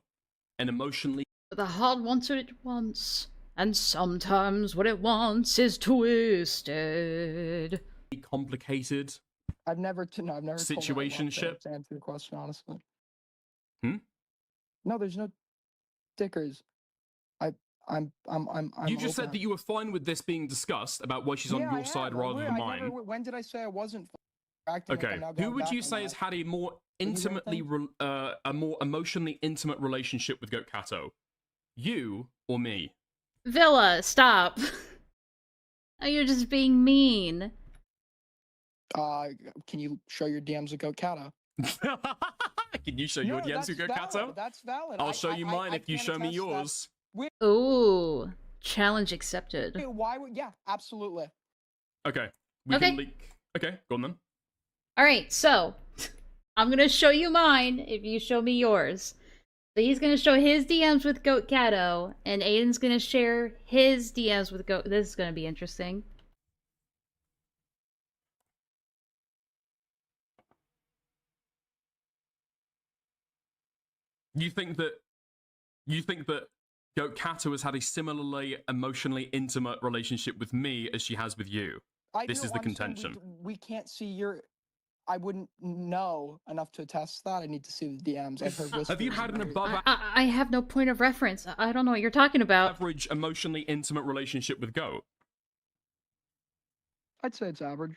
And emotionally. The heart wants what it wants, and sometimes what it wants is twisted. Complicated. I've never situationship. To answer the question honestly. Hmm? No, there's no stickers. You just said that you were fine with this being discussed about why she's on your side rather than mine. When did I say I wasn't? Acting like Okay, I'm now who going would back you on say that? has had a more you intimately, a more emotionally intimate relationship with Goat Kato? You or me? Villa, stop. Oh, you're just being mean. Can you show your DMs with Goat Kato? Can you show your DMs with Goat Kato? That's valid. I'll show you mine if you show me yours. Ooh, challenge accepted. Why would? Yeah, absolutely. Okay, we Okay. can leak. Okay, go on then. All right, so I'm gonna show you mine if you show me yours. So he's gonna show his DMs with Goat Kato, and Aiden's gonna share his DMs with Goat. This is gonna be interesting. You think that Goat Kato has had a similarly emotionally intimate relationship with me as she has with you. This is the contention. We can't see your. I wouldn't know enough to attest that. I need to see the DMs. I've heard whispers. Have you had an above I have no point of reference. I don't know what you're talking about. average emotionally intimate relationship with Goat? I'd say it's average.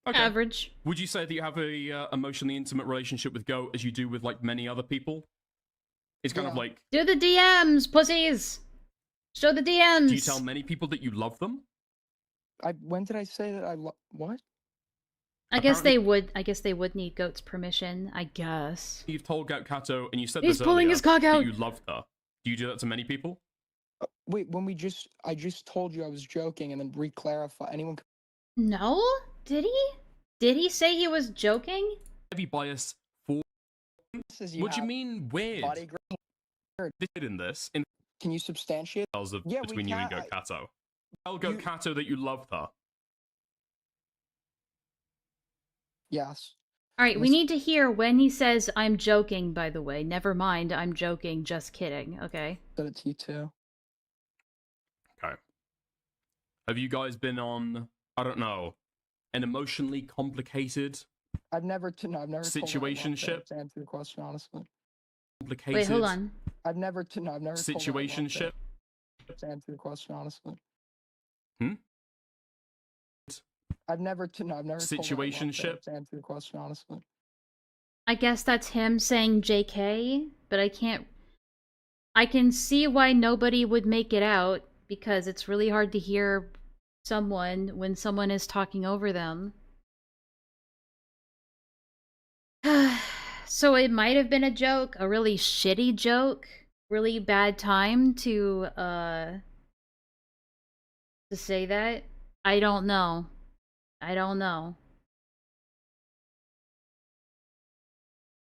Okay. Average. Would you say that you have a emotionally intimate relationship with Goat as you do with like many other people? It's kind of like. Do the DMs, pussies. Show the DMs. Do you tell many people that you love them? When did I say that I what? I guess they would. I guess they would need Goat's permission. I guess. You've told Goat Kato, and you said He's this pulling earlier, his cock out. that you loved her. Do you do that to many people? Wait, I just told you I was joking, and then re-clarify. Anyone? No, did he? Did he say he was joking? Heavy bias for. What do you mean weird? In this, can you substantiate? Between you and Goat Kato. Tell Goat Kato that you loved her. Yes. All right, we need to hear when he says, "I'm joking." By the way, never mind. I'm joking. Just kidding. Okay. Said it to you too. Okay. Have you guys been on? I don't know, an emotionally complicated? I've never situationship. To answer your question honestly. Complicated. Wait, hold on. I've never situationship. To answer your question honestly. Hmm. I've never situationship. To answer your question honestly. I guess that's him saying JK, but I can't. I can see why nobody would make it out because it's really hard to hear someone when someone is talking over them. So it might have been a joke, a really shitty joke, really bad time to say that. I don't know. I don't know.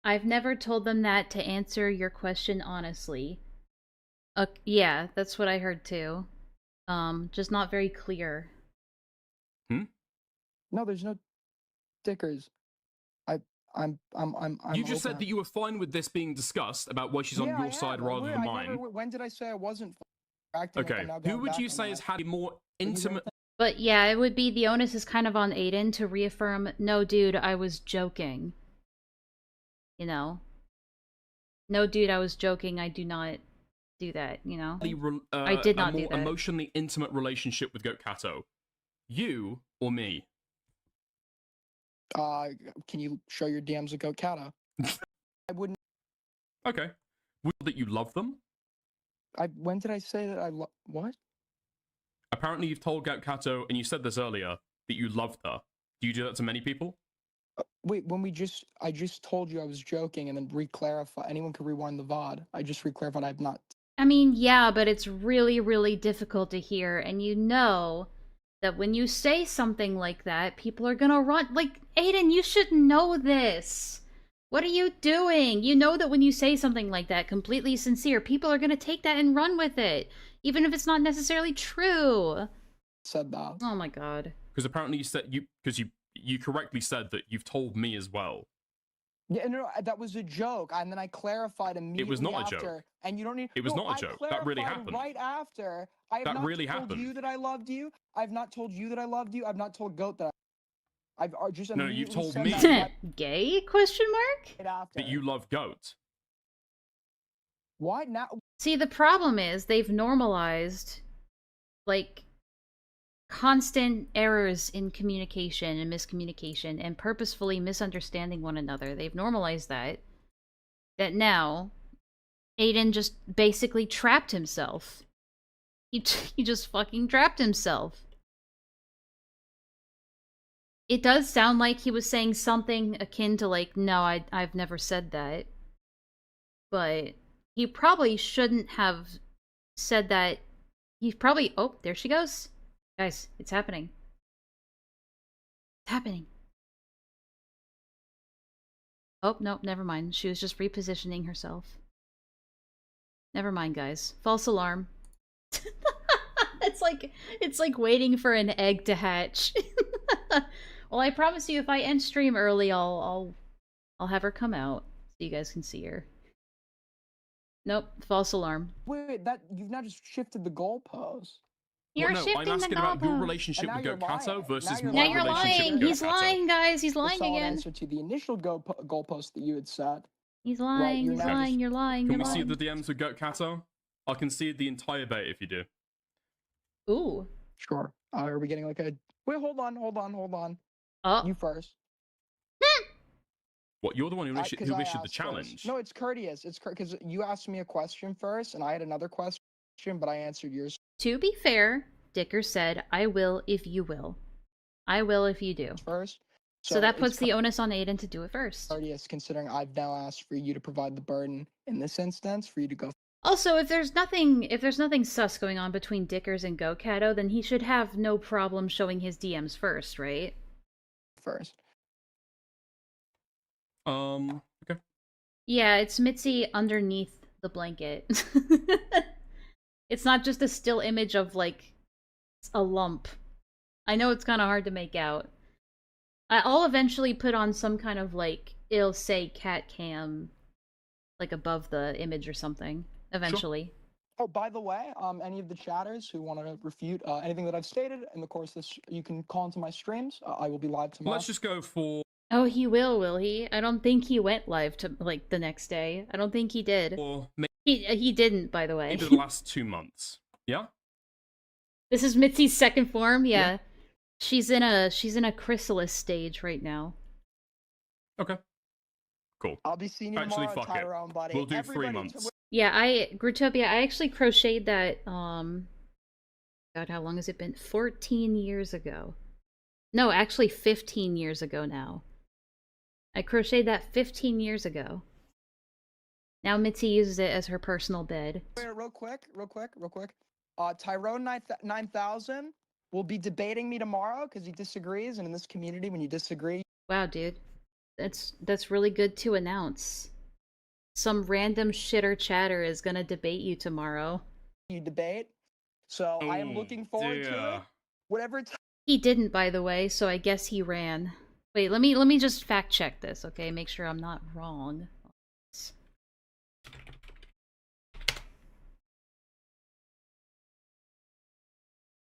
I've never told them that to answer your question honestly. Yeah, that's what I heard too. Just not very clear. No, there's no stickers. You just said that you were fine with this being discussed about why she's on your side rather than mine. When did I say I wasn't? Okay, who would you say has had a more intimate? But yeah, it would be the onus is kind of on Aiden to reaffirm, no dude, I was joking. You know? No dude, I was joking, I do not do that, you know? I did not do that. A more emotionally intimate relationship with Goat Kato. You or me? Can you show your DMs with Goat Kato? I wouldn't. Okay. Would that you love them? When did I say that I what? Apparently you've told Goat Kato, and you said this earlier, that you loved her. Do you do that to many people? Wait, I just told you I was joking, and then re-clarify. Anyone can rewind the VOD. I just re-clarified I've not. I mean, yeah, but it's really, really difficult to hear, and you know that when you say something like that, people are gonna run. Like, Aiden, you should know this. What are you doing? You know that when you say something like that, completely sincere, people are gonna take that and run with it, even if it's not necessarily true. Said that. Oh my god. Because apparently you correctly said that you've told me as well. Yeah, no, that was a joke, and then I clarified immediately. It was not after, a joke. And you don't need. It was not a joke. That really happened. Right after. I have not told you that I loved you. I've not told you that I loved you. I've not told Goat that. I've just. No, you've told me. Gay? Question mark? Right after. That you love Goat. Why now? See, the problem is they've normalized, like, constant errors in communication and miscommunication and purposefully misunderstanding one another. They've normalized that now Aiden just basically trapped himself. He just fucking trapped himself. It does sound like he was saying something akin to like, no, I've never said that. But he probably shouldn't have said that. He probably... Oh, there she goes. Guys, it's happening. It's happening. Oh, no, never mind. She was just repositioning herself. Never mind, guys. False alarm. It's like waiting for an egg to hatch. Well, I promise you, if I end stream early, I'll have her come out so you guys can see her. Nope, false alarm. Wait, that you've now just shifted the goalpost. You're Well, no, I'm shifting asking the about your goalpost. relationship And with now you're Goat Kato lying. versus Now my you're relationship lying. with He's Goat Kato. lying, guys. He's The lying solid again. answer to the initial goalpost that you had set. He's Right, lying. you're He's now lying. just- You're lying. Can You're we see lying. the DMs with Goat Kato? I'll concede the entire bait if you do. Ooh. Sure. Are we getting like a? Wait, hold on. Oh. You first. What, you're the one who issued, 'Cause who I issued the asked challenge? first. No, it's courteous. It's because you asked me a question first, and I had another question, but I answered yours To be fair, Dicker said, I will if you will. I will if you do. first. So that it's puts the onus on Aiden to do it first. courteous, considering I've now asked for you to provide the burden in this instance, for you to go Also, if there's nothing sus going on between Dickers and Goat Kato, then he should have no problem showing his DMs first, right? first. Okay. Yeah, it's Mitzi underneath the blanket. It's not just a still image of, like, a lump. I know it's kind of hard to make out. I'll eventually put on some kind of, like, it'll say cat cam, like, above the image or something. Eventually. Oh, by the way, any of the chatters who want to refute anything that I've stated in the course of this, you can call into my streams. I will be live tomorrow. Let's just go for... Oh, he will he? I don't think he went live to, like, the next day. I don't think he did. Or He didn't, by the way. maybe the last 2 months. Yeah? This is Mitzi's second form? Yeah. She's in a chrysalis stage right now. Okay. Cool. I'll be seeing you Actually, tomorrow, fuck it. Tyrone, buddy. We'll do 3 Everybody months. Yeah, Grutopia, I actually crocheted that, God, how long has it been? 14 years ago. No, actually 15 years ago now. I crocheted that 15 years ago. Now Mitzi uses it as her personal bed. Wait, real quick. Tyrone 9000 will be debating me tomorrow because he disagrees, and in this community, when you disagree... Wow, dude. That's really good to announce. Some random shitter chatter is gonna debate you tomorrow. You debate. So I am looking forward to it. Whatever He didn't, by the way, so I guess he ran. Wait, let me just fact check this, okay? Make sure I'm not wrong.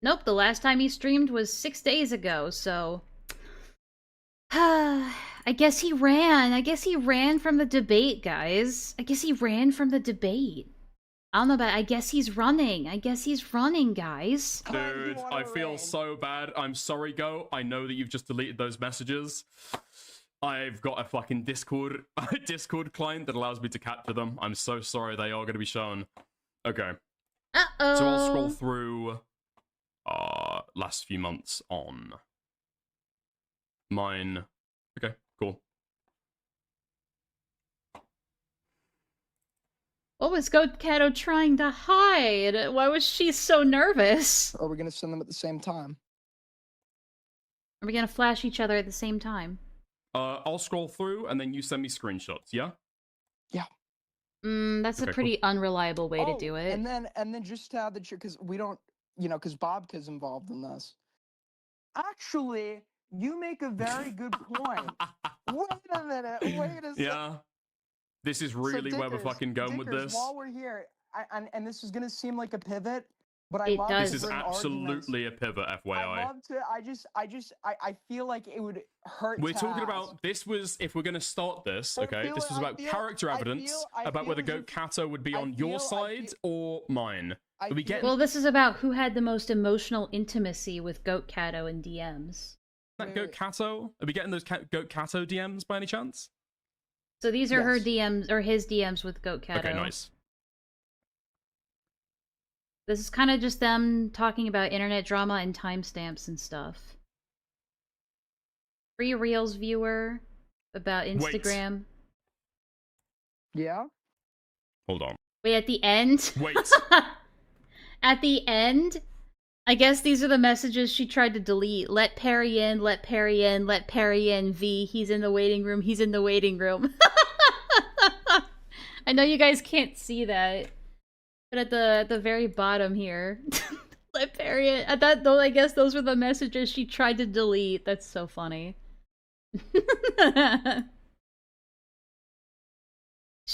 Nope, the last time he streamed was 6 days ago, so... I guess he ran. I guess he ran from the debate, guys. I guess he ran from the debate. I don't know, but I guess he's running. I guess he's running, guys. Dude, I feel so bad. I'm sorry, Go. I know that you've just deleted those messages. I've got a fucking Discord client that allows me to capture them. I'm so sorry, they are going to be shown. Okay. Uh-oh. So I'll scroll through last few months on mine. Okay, cool. What was Goat Kato trying to hide? Why was she so nervous? Or are we going to send them at the same time? Are we gonna flash each other at the same time? I'll scroll through and then you send me screenshots, yeah? Yeah. That's Okay, a pretty unreliable way to Oh, do it. And then just to add that, because we don't, because Bobka's involved in this. Actually, you make a very good point. Wait a minute. Wait a second. Yeah. This is really where we're Dickers, fucking going with Dickers, this. While we're here, and this is gonna seem like a pivot, but I It love does. to This is bring arguments. absolutely a pivot, I FYI. love to. I feel like it would hurt. We're to talking ask. about, this was, if we're going to start this, I okay, feel- this was I about feel- character I evidence, feel- I about feel whether as Goat if- Kato would be I on your feel- side or mine. I Are we feel- getting Well, this is about who had the most emotional intimacy with Goat Kato in DMs. that Goat Kato? Are we getting those Goat Kato DMs by any chance? So these are her Yes. DMs, or his DMs with Goat Kato. Okay, nice. This is kind of just them talking about internet drama and timestamps and stuff. Free Reels viewer about Instagram. Yeah. Hold on. Wait, at the end? Wait. At the end? I guess these are the messages she tried to delete. Let Perry in, let Perry in, let Perry in, V. He's in the waiting room, he's in the waiting room. I know you guys can't see that. But at the very bottom here. Let Perry in. I guess those were the messages she tried to delete. That's so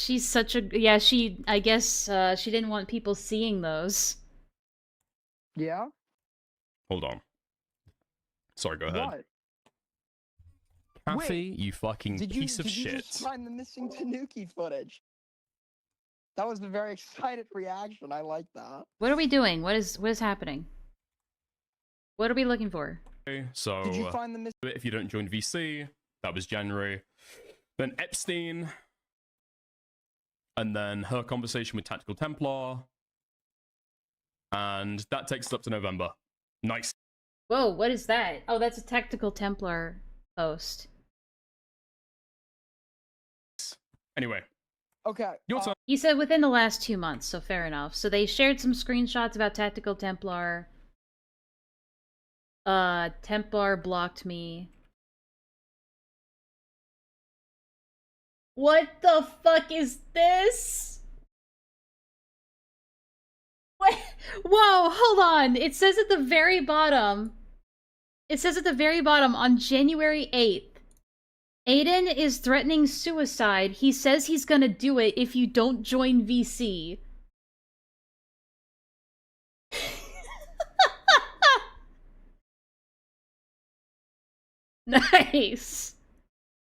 She's such a yeah. I guess she didn't want people seeing those. Yeah. Hold on. Sorry, go ahead. What? Kathy, you fucking Did piece of you shit. just find the missing Tanuki footage? That was a very excited reaction. I like that. What are we doing? What is happening? What are we looking for? Okay, so Did you find the if you don't join VC, that was January. Then Epstein, and then her conversation with Tactical Templar, and that takes us up to November. Nice. Whoa, what is that? Oh, that's a Tactical Templar post. Anyway. Okay. Your turn. He said within the last 2 months, so fair enough. So they shared some screenshots about Tactical Templar. Templar blocked me. What the fuck is this? What? Whoa, hold on. It says at the very bottom. It says at the very bottom on January 8th. Aiden is threatening suicide. He says he's gonna do it if you don't join VC. Nice.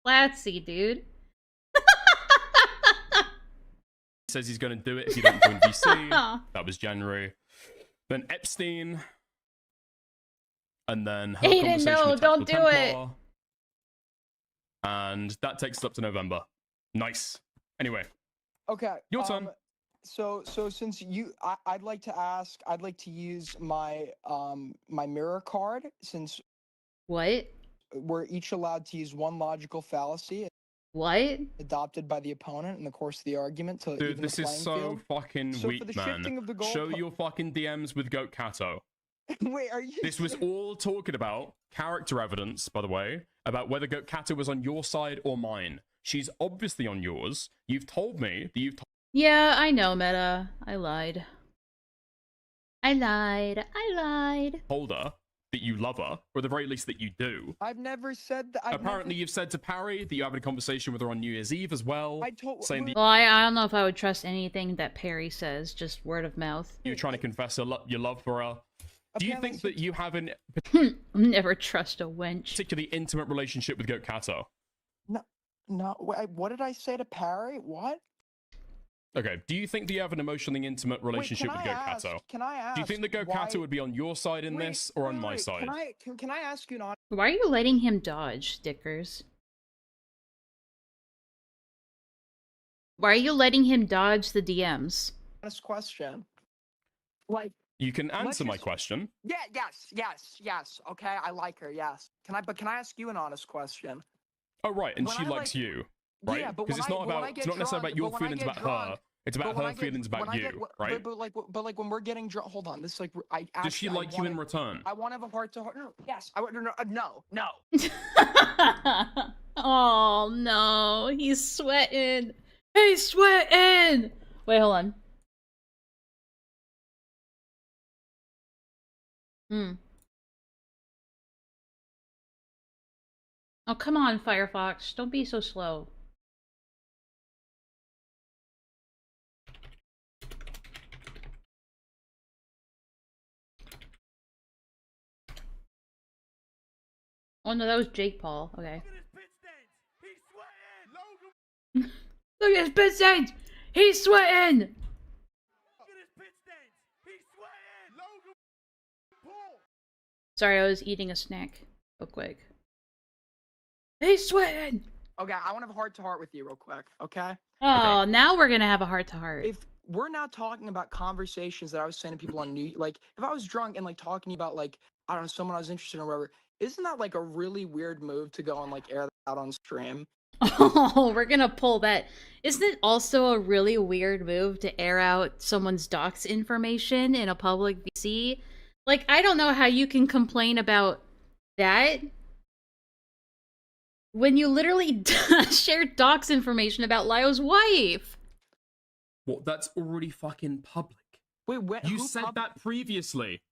Classy, dude. He says he's going to do it if you don't join VC. That was January. Then Epstein. And then her Aiden, conversation no, with don't Tactical do Templar. And that takes us up to November. Nice. Anyway. Okay. Your turn. So since I'd like to use my my mirror card since. What? We're each allowed to use one logical fallacy. What? Adopted by the opponent in the course of the argument to Dude, even this the is playing so field. fucking So for weak, the man. shifting of the goal Show your fucking DMs with Goat Kato. Wait, are you? This was all talking about character evidence, by the way, about whether Goat Kato was on your side or mine. She's obviously on yours. You've told me that you've told. Yeah, I know, Meta. I lied. I lied. Told her that you love her, or at the very least that you do. I've never said that. Apparently, you've said to Parry that you had a conversation with her on New Year's Eve as well. Saying that Well, I don't know if I would trust anything that Perry says, just word of mouth. you're trying to confess your love for her. Do you think that you have an never trust a wench particularly intimate relationship with Goat Kato? No. Wait, what did I say to Parry? What? Okay, do you think that you have an emotionally intimate relationship with Goat Kato? Can I ask? Do you think that Goat Kato would be on your side in this, or on my side? Can I ask you an honest? Why are you letting him dodge, Stickers? Why are you letting him dodge the DMs? Honest question. Like. You can answer my question. Yeah. Yes. Okay, I like her. Yes. Can I ask you an honest question? Oh right, and When she I likes you, right? Yeah, but Because it's not about it's not necessarily about your feelings about her. It's about her feelings about you, right? But like when we're getting drunk, hold on. This is like Does she like you in return? I want to have a heart to heart. No, yes. No. Oh no, he's sweating. He's sweating. Wait, hold on. Oh, come on, Firefox. Don't be so slow. Oh no, that was Jake Paul. Okay. Look at his pit stains! He's sweating! Sorry, I was eating a snack real quick. He's sweating! Okay, I want to have a heart to heart with you real quick. Okay. Oh, now we're gonna have a heart to heart. If we're now talking about conversations that I was saying to people on like if I was drunk and like talking about like I don't know someone I was interested in or whatever, isn't that like a really weird move to go and like air that out on stream? Oh, we're gonna pull that. Isn't it also a really weird move to air out someone's docs information in a public VC? Like, I don't know how you can complain about that when you literally shared docs information about Lyo's wife. What? That's already fucking public. Wait, what? You said that previously.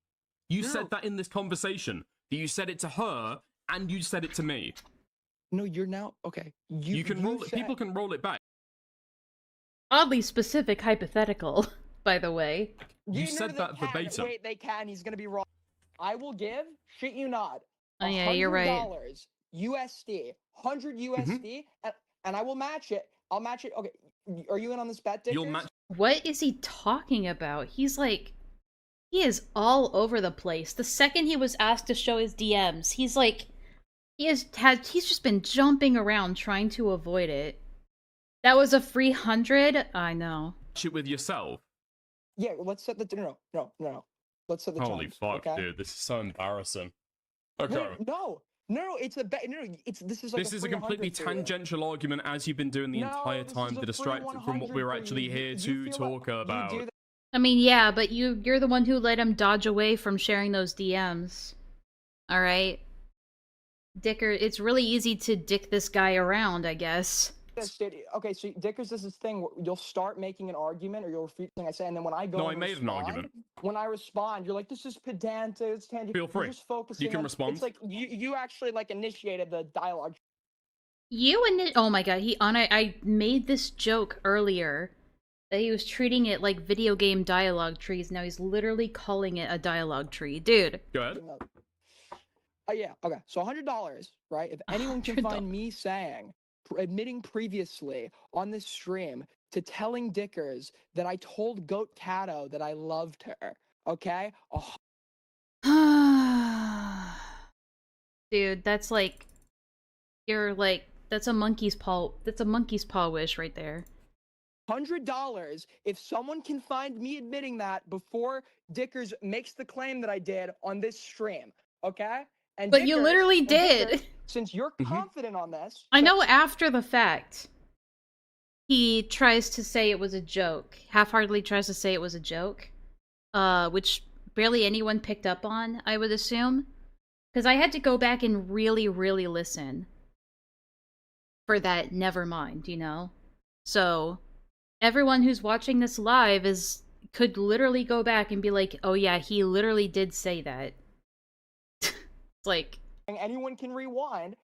You said that in this conversation. You said it to her, and you said it to me. No, you're now okay. You can roll it. People can roll it back. Oddly specific hypothetical, by the way. You said that verbatim. Wait, they can. He's gonna be wrong. I will give, shit you not, Oh yeah, you're right. $100 USD, 100 USD, and I will match it. I'll match it. Okay, are you in on this bet, Dickers? You'll match. What is he talking about? He's like, he is all over the place. The second he was asked to show his DMs, he's like, he's just been jumping around trying to avoid it. That was a free 100? I know. It with yourself. Yeah, let's set the no. Let's set the Holy times, fuck, okay? dude, this is so embarrassing. Okay. No, it's a bet. No, this is like This is a completely tangential argument, as you've been doing the entire time, to distract from what we're actually here to talk about. I mean, yeah, but you're the one who let him dodge away from sharing those DMs. Alright? Dicker, it's really easy to dick this guy around, I guess. Okay, so Dickers does this thing where you'll start making an argument or you'll refute something I say, and then when I go No, and I made an argument. When I respond, you're like, this is pedantic, it's tangent. Feel free. You're just focusing You can on, respond. It's like you actually like initiated the dialogue. Oh my god, I made this joke earlier that he was treating it like video game dialogue trees. Now he's literally calling it a dialogue tree. Dude. Go ahead. Yeah, okay. So $100, right? If anyone can find me admitting previously on this stream to telling Dickers that I told Goat Cato that I loved her, okay? Dude, that's like, that's a monkey's paw wish right there. $100 if someone can find me admitting that before Dickers makes the claim that I did on this stream, okay? And But you literally did. Dickers, since you're confident on this, I know after the fact, he tries to say it was a joke. Half-heartedly tries to say it was a joke, which barely anyone picked up on, I would assume. Because I had to go back and really, really listen for that nevermind, you know? So, everyone who's watching this live could literally go back and be like, oh yeah, he literally did say that. It's like... anyone can rewind.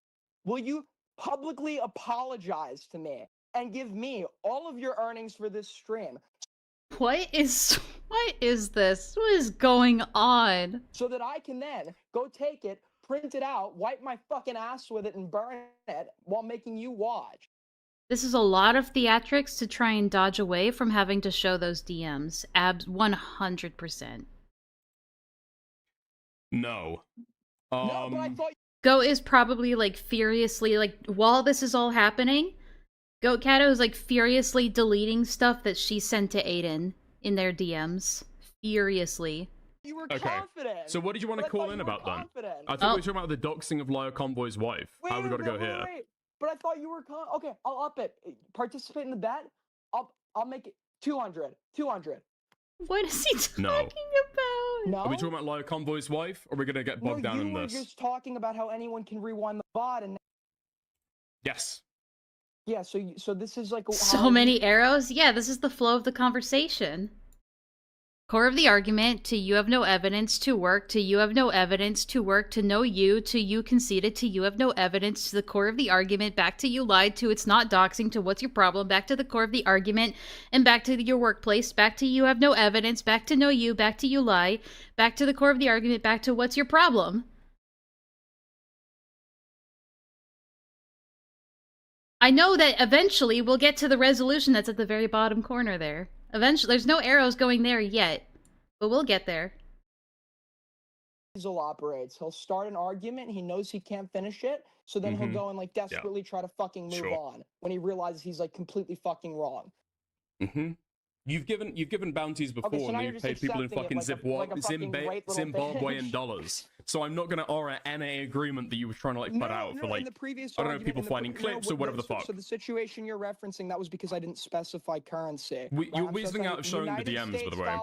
Will you publicly apologize to me and give me all of your earnings for this stream? What is this? What is going on? So that I can then go take it, print it out, wipe my fucking ass with it, and burn it while making you watch. This is a lot of theatrics to try and dodge away from having to show those DMs. 100%. No. No, but I thought... Goat is probably, like, furiously, like, while this is all happening, Goat Cato is, like, furiously deleting stuff that she sent to Aiden in their DMs. Furiously. You were confident. So what did you want to call in about then? I thought we were talking about the doxing of Lyle Convoy's wife. How we got to go here? Wait. But I thought you were okay, I'll up it. Participate in the bet. I'll make it 200. 200. What is he talking about? No. Are we talking about Lyle Convoy's wife, or are we going to get bogged down in this? You were just talking about how anyone can rewind the VOD, and yes. Yeah, so this is like so many arrows? Yeah, this is the flow of the conversation. Core of the argument, to you have no evidence, to work, to you have no evidence, to work, to no you, to you conceded, to you have no evidence, to the core of the argument, back to you lied, to it's not doxing, to what's your problem, back to the core of the argument, and back to your workplace, back to you have no evidence, back to no you, back to you lie, back to the core of the argument, back to what's your problem. I know that eventually we'll get to the resolution that's at the very bottom corner there. Eventually, there's no arrows going there yet, but we'll get there. Diesel operates. He'll start an argument, he knows he can't finish it, so then he'll go and like desperately try to fucking move on when he realizes he's like completely fucking wrong. You've given bounties before, so and you've paid people in fucking Zimbabwean dollars. So I'm not gonna aura NA agreement that you were trying to like put out for like I don't know, people finding clips or whatever the fuck. So the situation you're referencing, that was because I didn't specify currency. You're weaseling out of showing the DMs, by the way.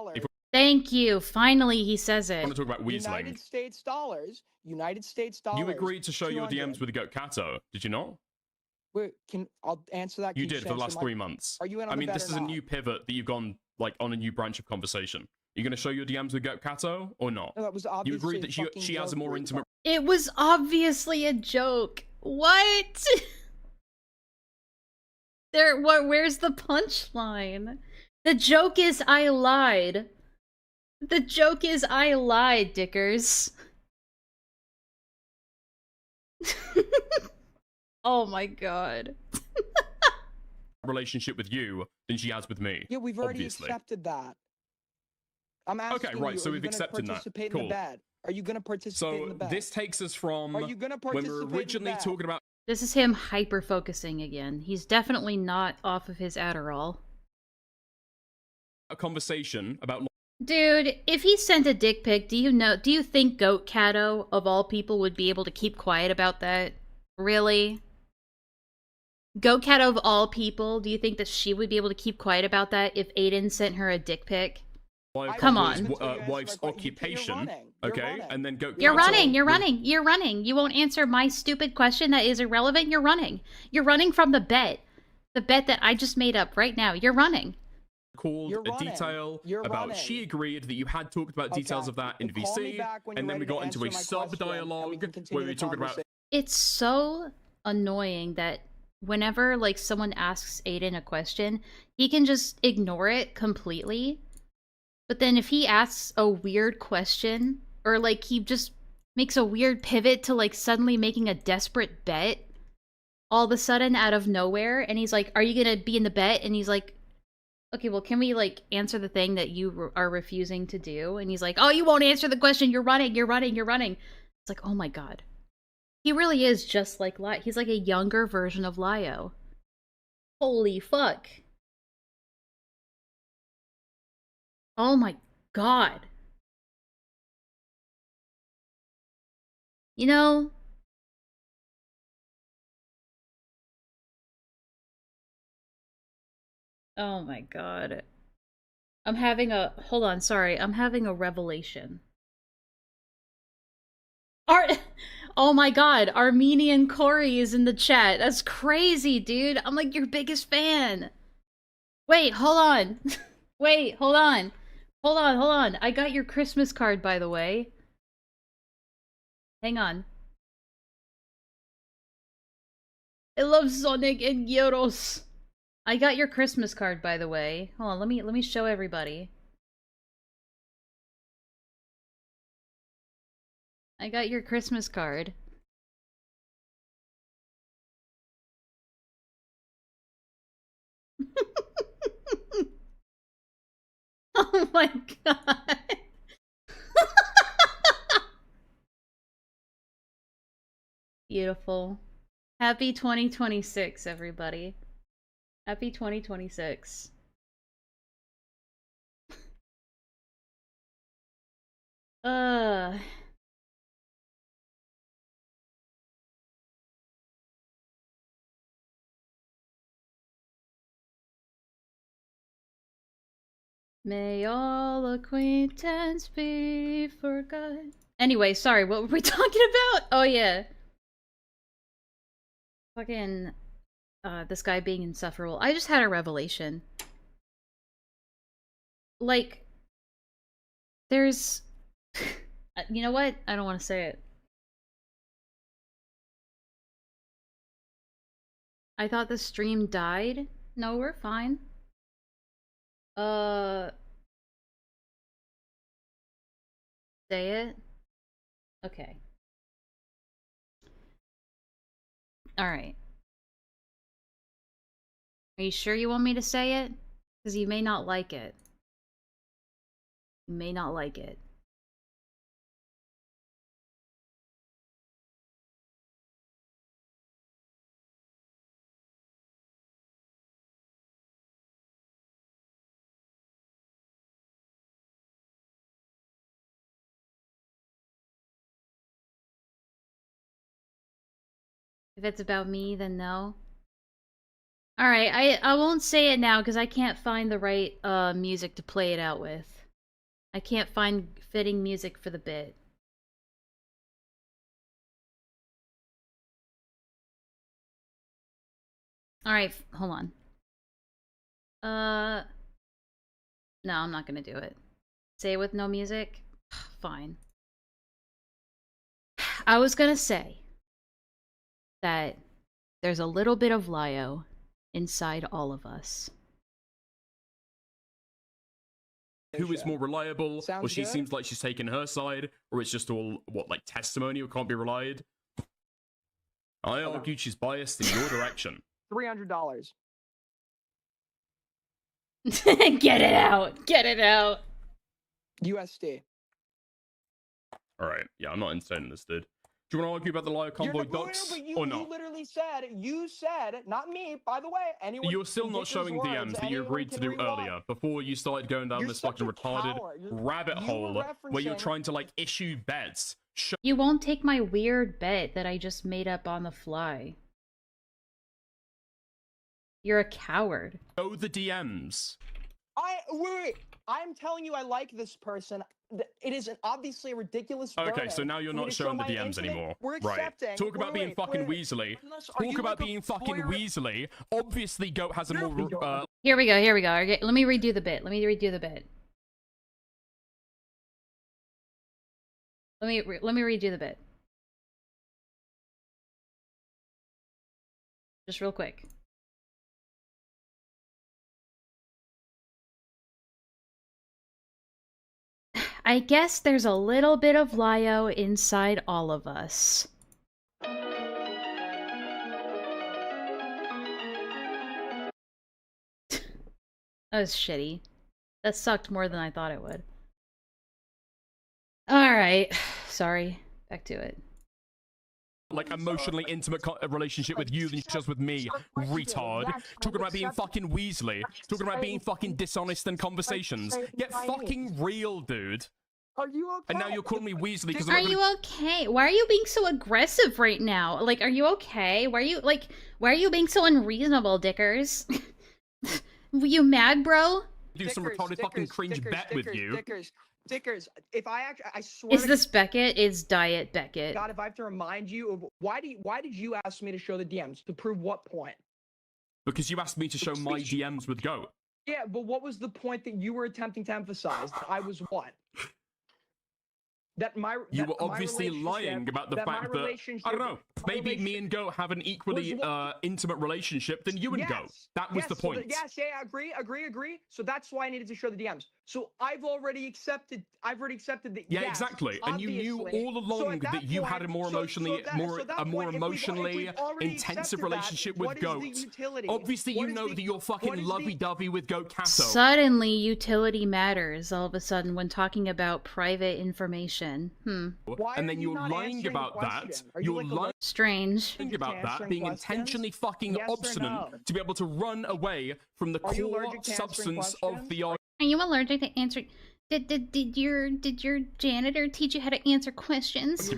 Thank you. Finally, he says it. I want to talk about weaseling. United States dollars. You agreed to show your DMs with Goat Cato, did you not? Wait, I'll answer that. You did for the last 3 months. Are you in on I mean, the this is a new pivot that you've gone like on a new branch of conversation. You're going to show your DMs with Goat Cato or not? No, that was you agreed that she has a more intimate. It was obviously a joke. What? There, what? Where's the punchline? The joke is I lied. The joke is I lied, Dickers. Oh my god. Relationship with you than she has with me. Yeah, we've already obviously. accepted that. I'm asking Okay, right, you, so are we've you gonna accepted that. participate in Cool. the bet? Are you gonna participate in the So bet? this takes us from Are you gonna when we participate were in the originally bet? talking about This is him hyper-focusing again. He's definitely not off of his Adderall. a conversation about Dude, if he sent a dick pic, do you think Goat Cato, of all people, would be able to keep quiet about that? Really? Goat Cato, of all people, do you think that she would be able to keep quiet about that if Aiden sent her a dick pic? Come on. Wife's occupation, okay, and then go. You're running, you're running, you're running. You won't answer my stupid question that is irrelevant. You're running. You're running from the bet. The bet that I just made up right now. You're running. Called a detail about she agreed that you had talked about details of that in VC, and then we got into a sub-dialogue where we were talking about... It's so annoying that whenever, like, someone asks Aiden a question, he can just ignore it completely. But then if he asks a weird question, or, like, he just makes a weird pivot to, like, suddenly making a desperate bet all of a sudden out of nowhere, and he's like, are you gonna be in the bet? And he's like, okay, well, can we, like, answer the thing that you are refusing to do? And he's like, oh, you won't answer the question. You're running, you're running, you're running. It's like, oh my god. He really is just like Lio. He's like a younger version of Lio. Holy fuck. Oh my god. You know... Oh my god. I'm having a... Hold on, sorry. I'm having a revelation. Oh my god, Armenian Corey is in the chat. That's crazy, dude. I'm like your biggest fan. Wait, hold on. Wait, hold on. Hold on, hold on. I got your Christmas card, by the way. Hang on. I love Sonic and Gyros. I got your Christmas card, by the way. Hold on, let me show everybody. I got your Christmas card. Oh my god. Beautiful. Happy 2026, everybody. Happy 2026. May all acquaintance be forgot. Anyway, sorry, what were we talking about? Oh yeah. Fucking, this guy being insufferable. I just had a revelation. Like, there's... You know what? I don't want to say it. I thought the stream died. No, we're fine. Say it? Okay. Alright. Are you sure you want me to say it? Because you may not like it. You may not like it. If it's about me, then no. Alright, I won't say it now because I can't find the right music to play it out with. I can't find fitting music for the bit. Alright, hold on. No, I'm not gonna do it. Say it with no music? Fine. I was gonna say that there's a little bit of Lio inside all of us. Who is more reliable, or Sounds she good. seems like she's taking her side, or it's just all, what, like testimony or can't be relied? I argue she's biased in your direction. $300. Get it out! Get it out! USD. Alright, yeah, I'm not entertaining this, dude. Do you want to argue about the liar convoy docs, But or you not? literally said, not me, by the way, anyone. You're still can not Dicker's showing words, DMs that you anyone agreed to can do rewind. earlier, before you started going down You're this such fucking a retarded coward. rabbit You hole were where you're referencing- trying to, like, issue bets. You won't take my weird bet that I just made up on the fly. You're a coward. Show the DMs. Wait. I'm telling you, I like this person. It is obviously a ridiculous. Okay, burden so now you're for me not to show showing the my DMs intimate- anymore. We're Right. accepting. Talk about being fucking Weasley. Talk about being fucking Weasley. Obviously, Goat has a more... Here we go, Okay, let me redo the bit. Let me redo the bit. Just real quick. I guess there's a little bit of Lio inside all of us. That was shitty. That sucked more than I thought it would. Alright. Sorry. Back to it. Like, emotionally intimate relationship with you than just with me, retard. Talking about being fucking Weasley. Talking about being fucking dishonest in conversations. Get fucking real, dude. Are you okay? And now you're calling me Weasley because Are you okay? Why are you being so aggressive right now? Like, are you okay? Why are you being so unreasonable, Dickers? Were you mad, bro? do some retarded fucking cringe bet with you. Dickers, if I swear Is to this Beckett? Is Diet Beckett? God, if I have to remind you of why did you ask me to show the DMs? To prove what point? Because you asked me to show my DMs with Goat. Yeah, but what was the point that you were attempting to emphasize? That I was what? You were obviously lying about the fact that, I don't know, maybe me and Goat have an equally intimate relationship than you and Goat. That was the point. Yes, agree. So that's why I needed to show the DMs. So I've already accepted that. Yeah, yes, exactly. And you knew obviously. all along that you had a more emotionally, intensive relationship with Goat. Obviously, you know that you're fucking lovey-dovey with Goat Kato. Suddenly, utility matters all of a sudden when talking about private information. And then you're lying about that. You're lying Strange. about that, being intentionally fucking obstinate to be able to run away from the core substance of the argument. Are you allergic to answering? Did your janitor teach you how to answer questions?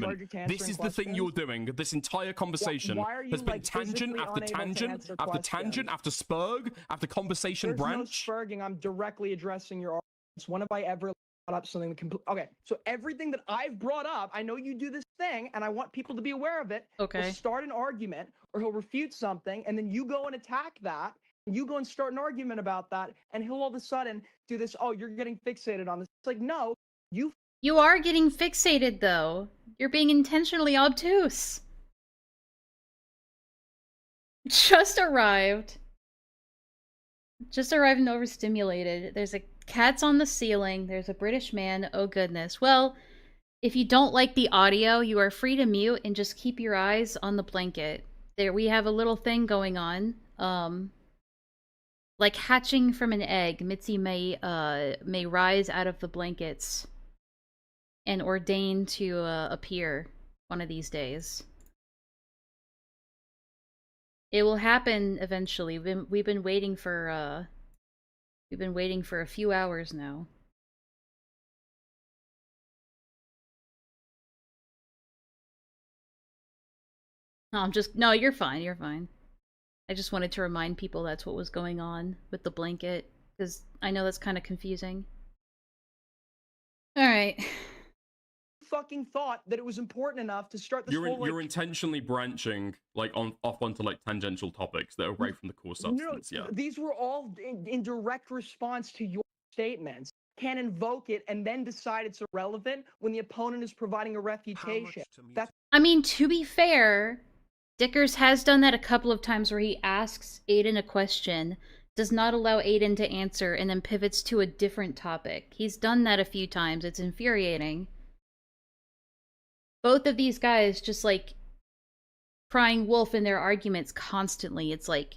This is the thing you're doing. This entire conversation has been tangent after tangent after tangent after spurg after conversation branch. No spurging. I'm directly addressing your arguments. When have I ever brought up something that okay, so everything that I've brought up, I know you do this thing, and I want people to be aware of it. Okay. He'll start an argument, or he'll refute something, and then you go and attack that. You go and start an argument about that, and he'll all of a sudden do this. Oh, you're getting fixated on this. It's like, no, you are getting fixated, though. You're being intentionally obtuse. Just arrived and overstimulated. There's a cat's on the ceiling. There's a British man. Oh, goodness. Well, if you don't like the audio, you are free to mute and just keep your eyes on the blanket. There, we have a little thing going on. Like hatching from an egg, Mitzi may rise out of the blankets and ordain to appear one of these days. It will happen eventually. We've been waiting for a few hours now. No, you're fine. You're fine. I just wanted to remind people that's what was going on with the blanket, because I know that's kind of confusing. Alright. fucking thought that it was important enough to start this whole, you're intentionally branching, like, off onto, like, tangential topics that are away from the core substance, yeah. These were all in direct response to your statements. Can invoke it and then decide it's irrelevant when the opponent is providing a refutation. I mean, to be fair, Dickers has done that a couple of times where he asks Aiden a question, does not allow Aiden to answer, and then pivots to a different topic. He's done that a few times. It's infuriating. Both of these guys just, like, crying wolf in their arguments constantly. It's like,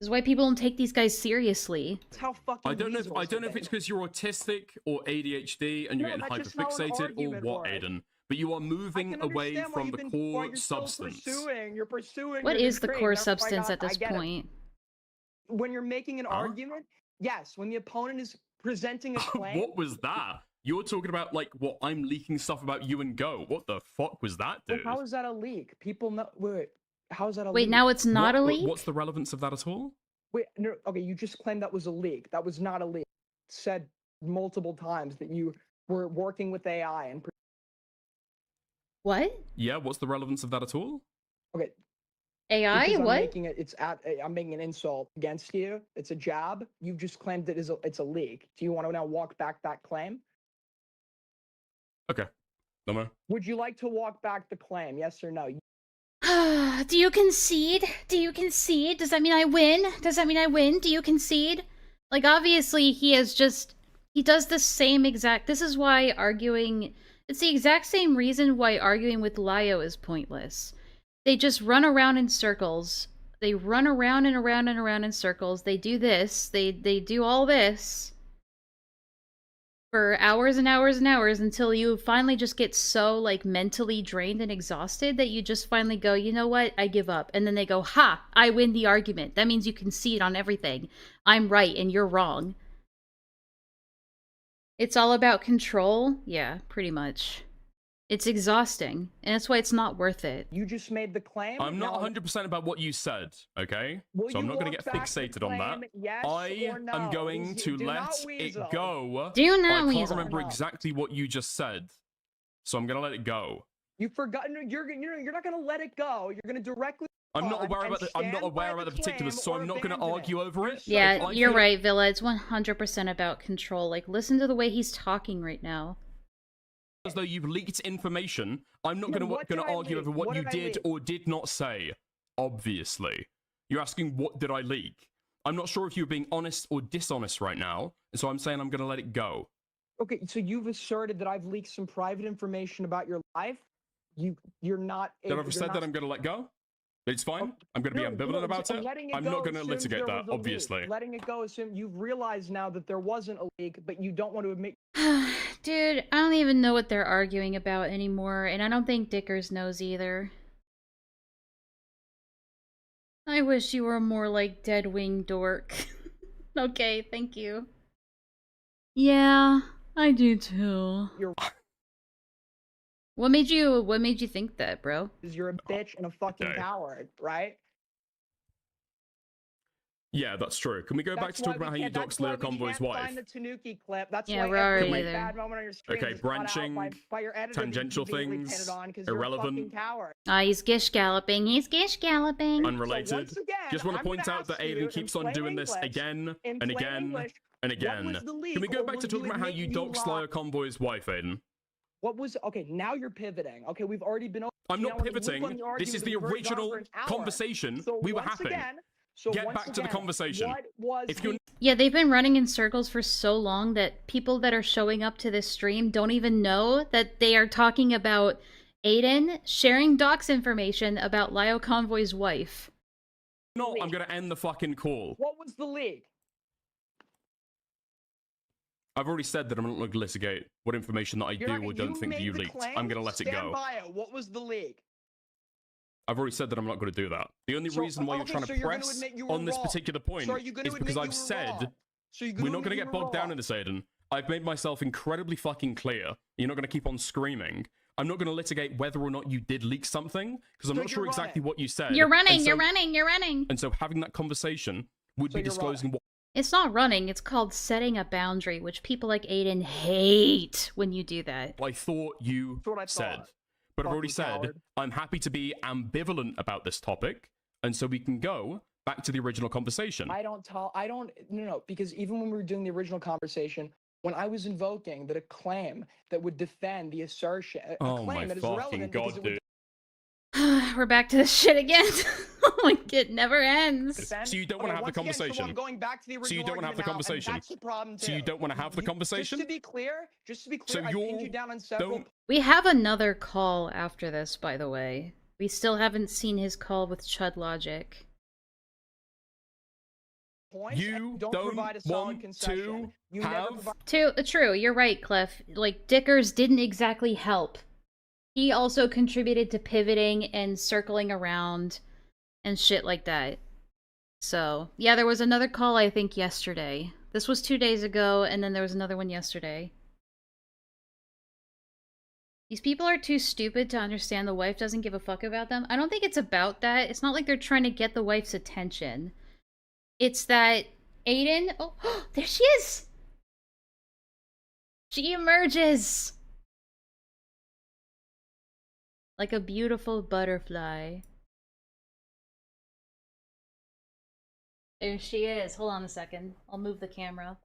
this is why people don't take these guys seriously. It's how fucking I don't know if weasels it's they because you're autistic or ADHD and you're No, getting that's just not what an hyperfixated or argument what, was. Aiden. But you are moving away from the why core you're still substance. You're pursuing. What your is the dream. core Never mind, substance I at this get it. point? When you're making an Huh? argument, yes. When the opponent is presenting a claim. What was that? You're talking about, like, what, I'm leaking stuff about you and Go. What the fuck was that, Well, dude? how is that a leak? People know. Wait. How is that a leak? Wait, now it's not a leak? What's the relevance of that at all? Wait, no, okay, you just claimed that was a leak. That was not a leak. Said multiple times that you were working with AI and. What? Yeah, what's the relevance of that at all? Okay. AI? Because What? I'm making an insult against you. It's a jab. You've just claimed it's a leak. Do you want to now walk back that claim? Okay. No more. Would you like to walk back the claim? Yes or no? Do you concede? Do you concede? Does that mean I win? Does that mean I win? Do you concede? Like, obviously, he does the same exact... This is why arguing... It's the exact same reason why arguing with Lio is pointless. They just run around in circles. They run around and around and around in circles. They do this. They do all this for hours and hours and hours until you finally just get so, like, mentally drained and exhausted that you just finally go, you know what, I give up. And then they go, ha, I win the argument. That means you concede on everything. I'm right and you're wrong. It's all about control? Yeah, pretty much. It's exhausting, and that's why it's not worth it. You just made the claim. I'm not 100% about what you said, okay? So I'm not going to get fixated on that. Yes I or no? am going to Do let not it weasel. go. Do not I can't weasel. remember exactly what you just said, so I'm going to let it go. You've forgotten. You're not going to let it go. You're going to directly. I'm not aware about the particulars, so I'm not going to argue over it. Yeah, you're right, Villa. It's 100% about control. Like, listen to the way he's talking right now. As though you've leaked information, I'm not going to argue over what you did or did not say. Obviously, you're asking what did I leak. I'm not sure if you're being honest or dishonest right now, and so I'm saying I'm going to let it go. Okay, so you've asserted that I've leaked some private information about your life. You're not. That I've said that I'm going to let go. It's fine. I'm going to be ambivalent about it. I'm not going to litigate that, obviously. Letting it go, assume you've realized now that there wasn't a leak, but you don't want to admit. Dude, I don't even know what they're arguing about anymore, and I don't think Dickers knows either. I wish you were more like Deadwing Dork. Okay, thank you. Yeah, I do too. What made you think that, bro? Because you're a bitch and a fucking coward, right? Yeah, that's true. Can we go back to talk about how you doxed Leo Convoy's wife? Find the Tanuki clip. That's Yeah, why we're every already there. bad moment on your screen Okay, is cut out branching, by your editor tangential being conveniently things, pitted on 'cause you're a irrelevant, fucking coward. He's gish galloping. He's gish galloping. unrelated. So once again, Just want to I'm point gonna out that ask you Aiden in keeps on plain doing this English- again in and plain again English, and what again. was the leak, Can we go or back will to talking you about how admit you you doxed lied? Leo Convoy's wife, Aiden? What was okay? Now you're pivoting. Okay, we've already been. I'm now not we're gonna move pivoting. on the This is argument the that we've already gone original for an hour. conversation So we were once having. again- Get back to the conversation. What was If you're Yeah, they've been running in circles for so long that people that are showing up to this stream don't even know that they are talking about Aiden sharing docs information about Lio Convoy's wife. No, I'm going to end the fucking call. What was the leak? I've already said that I'm not going to litigate what information that I do or don't think that you leaked. I'm going to let it Stand go. by it. What was the leak? I've already said that I'm not going to do that. The only reason why you're trying to you're gonna press admit you were on this wrong. particular point So are you gonna is because admit I've you were said wrong? So you're we're gonna not going to admit get you were bogged down wrong? in this, Aiden. I've made myself incredibly fucking clear. You're not going to keep on screaming. I'm not going to litigate whether or not you did leak something because I'm So not sure you're exactly running. what you said. You're running, And so- you're running, you're running. And so having that conversation would So be you're disclosing what. It's not running, it's called setting a boundary, which people like Aiden hate when you do that. I thought you what I said. thought. But I've already Fucking said coward. I'm happy to be ambivalent about this topic, and so we can go back to the original conversation. No, because even when we were doing the original conversation, when I was invoking that a claim that would defend the assertion, a Oh claim my that is fucking irrelevant because god, it would dude. we're back to this shit again. Like, it never ends. So you don't want to have the once again, so conversation. I'm going back to the original So you don't want to have the argument now, and conversation. that's the problem too. So you don't want to have the conversation. Just to be clear, So I pinned you down on several We have another call after this, by the way. We still haven't seen his call with Chud Logic. points. You don't don't provide a solid want concession. to You have- never provide. True, you're right, Cliff. Like, Dickers didn't exactly help. He also contributed to pivoting and circling around and shit like that. So, yeah, there was another call, I think, yesterday. This was 2 days ago, and then there was another one yesterday. These people are too stupid to understand the wife doesn't give a fuck about them. I don't think it's about that. It's not like they're trying to get the wife's attention. It's that Aiden... Oh, there she is! She emerges! Like a beautiful butterfly. There she is. Hold on a second. I'll move the camera.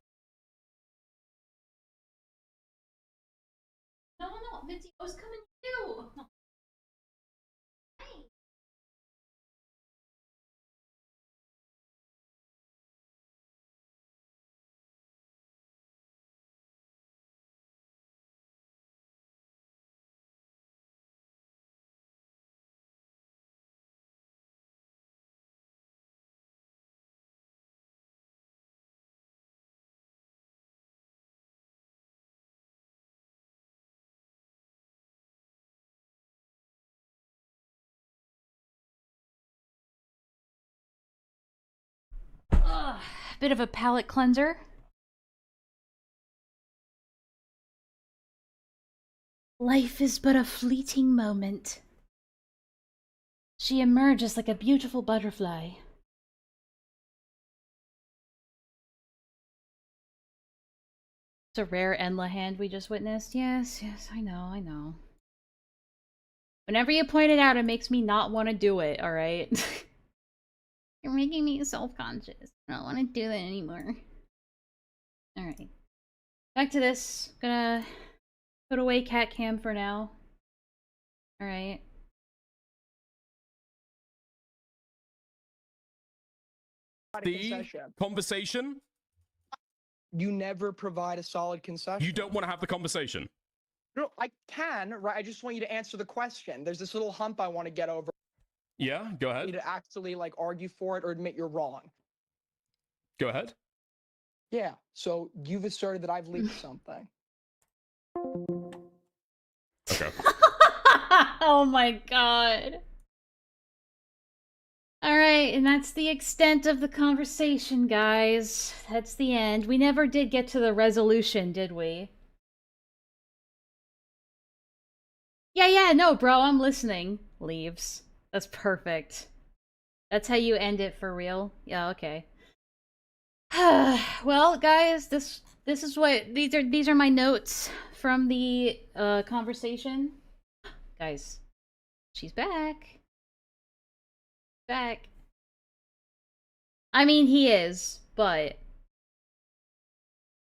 No, Mitzi, I was coming to you! Hey. Bit of a palate cleanser. Life is but a fleeting moment. She emerges like a beautiful butterfly. It's a rare Enlaa hand we just witnessed. Yes, I know. Whenever you point it out, it makes me not want to do it, alright? You're making me self-conscious. I don't want to do that anymore. Alright. Back to this. Gonna put away cat cam for now. Alright. The conversation? You never provide a solid concession. You don't want to have the conversation. No, I can, right? I just want you to answer the question. There's this little hump I want to get over. Yeah, go You ahead. to actually like argue for it or admit you're wrong. Go ahead. Yeah. So you've asserted that I've leaked something. Okay. Oh my god. Alright, and that's the extent of the conversation, guys. That's the end. We never did get to the resolution, did we? Yeah, no, bro, I'm listening. Leaves. That's perfect. That's how you end it for real? Yeah, okay. Well, guys, this is what these are my notes from the conversation. Guys, she's back. Back. I mean, he is, but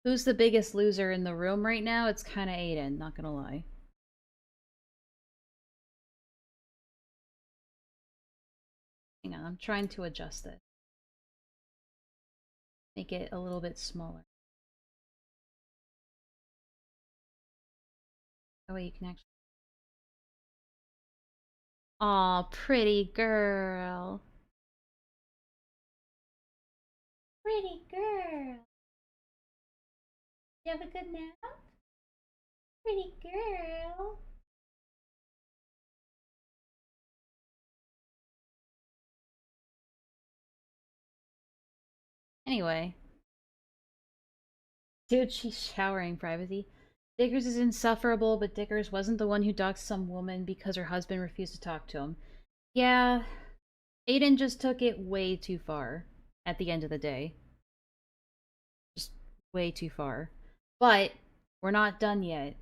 who's the biggest loser in the room right now? It's kind of Aiden, not gonna lie. Hang on, I'm trying to adjust it. Make it a little bit smaller. That way you can actually... Aw, pretty girl. Pretty girl. You have a good nap? Pretty girl. Anyway. Dude, she's showering privacy. Dickers is insufferable, but Dickers wasn't the one who doxed some woman because her husband refused to talk to him. Yeah, Aiden just took it way too far at the end of the day. Just way too far. But we're not done yet.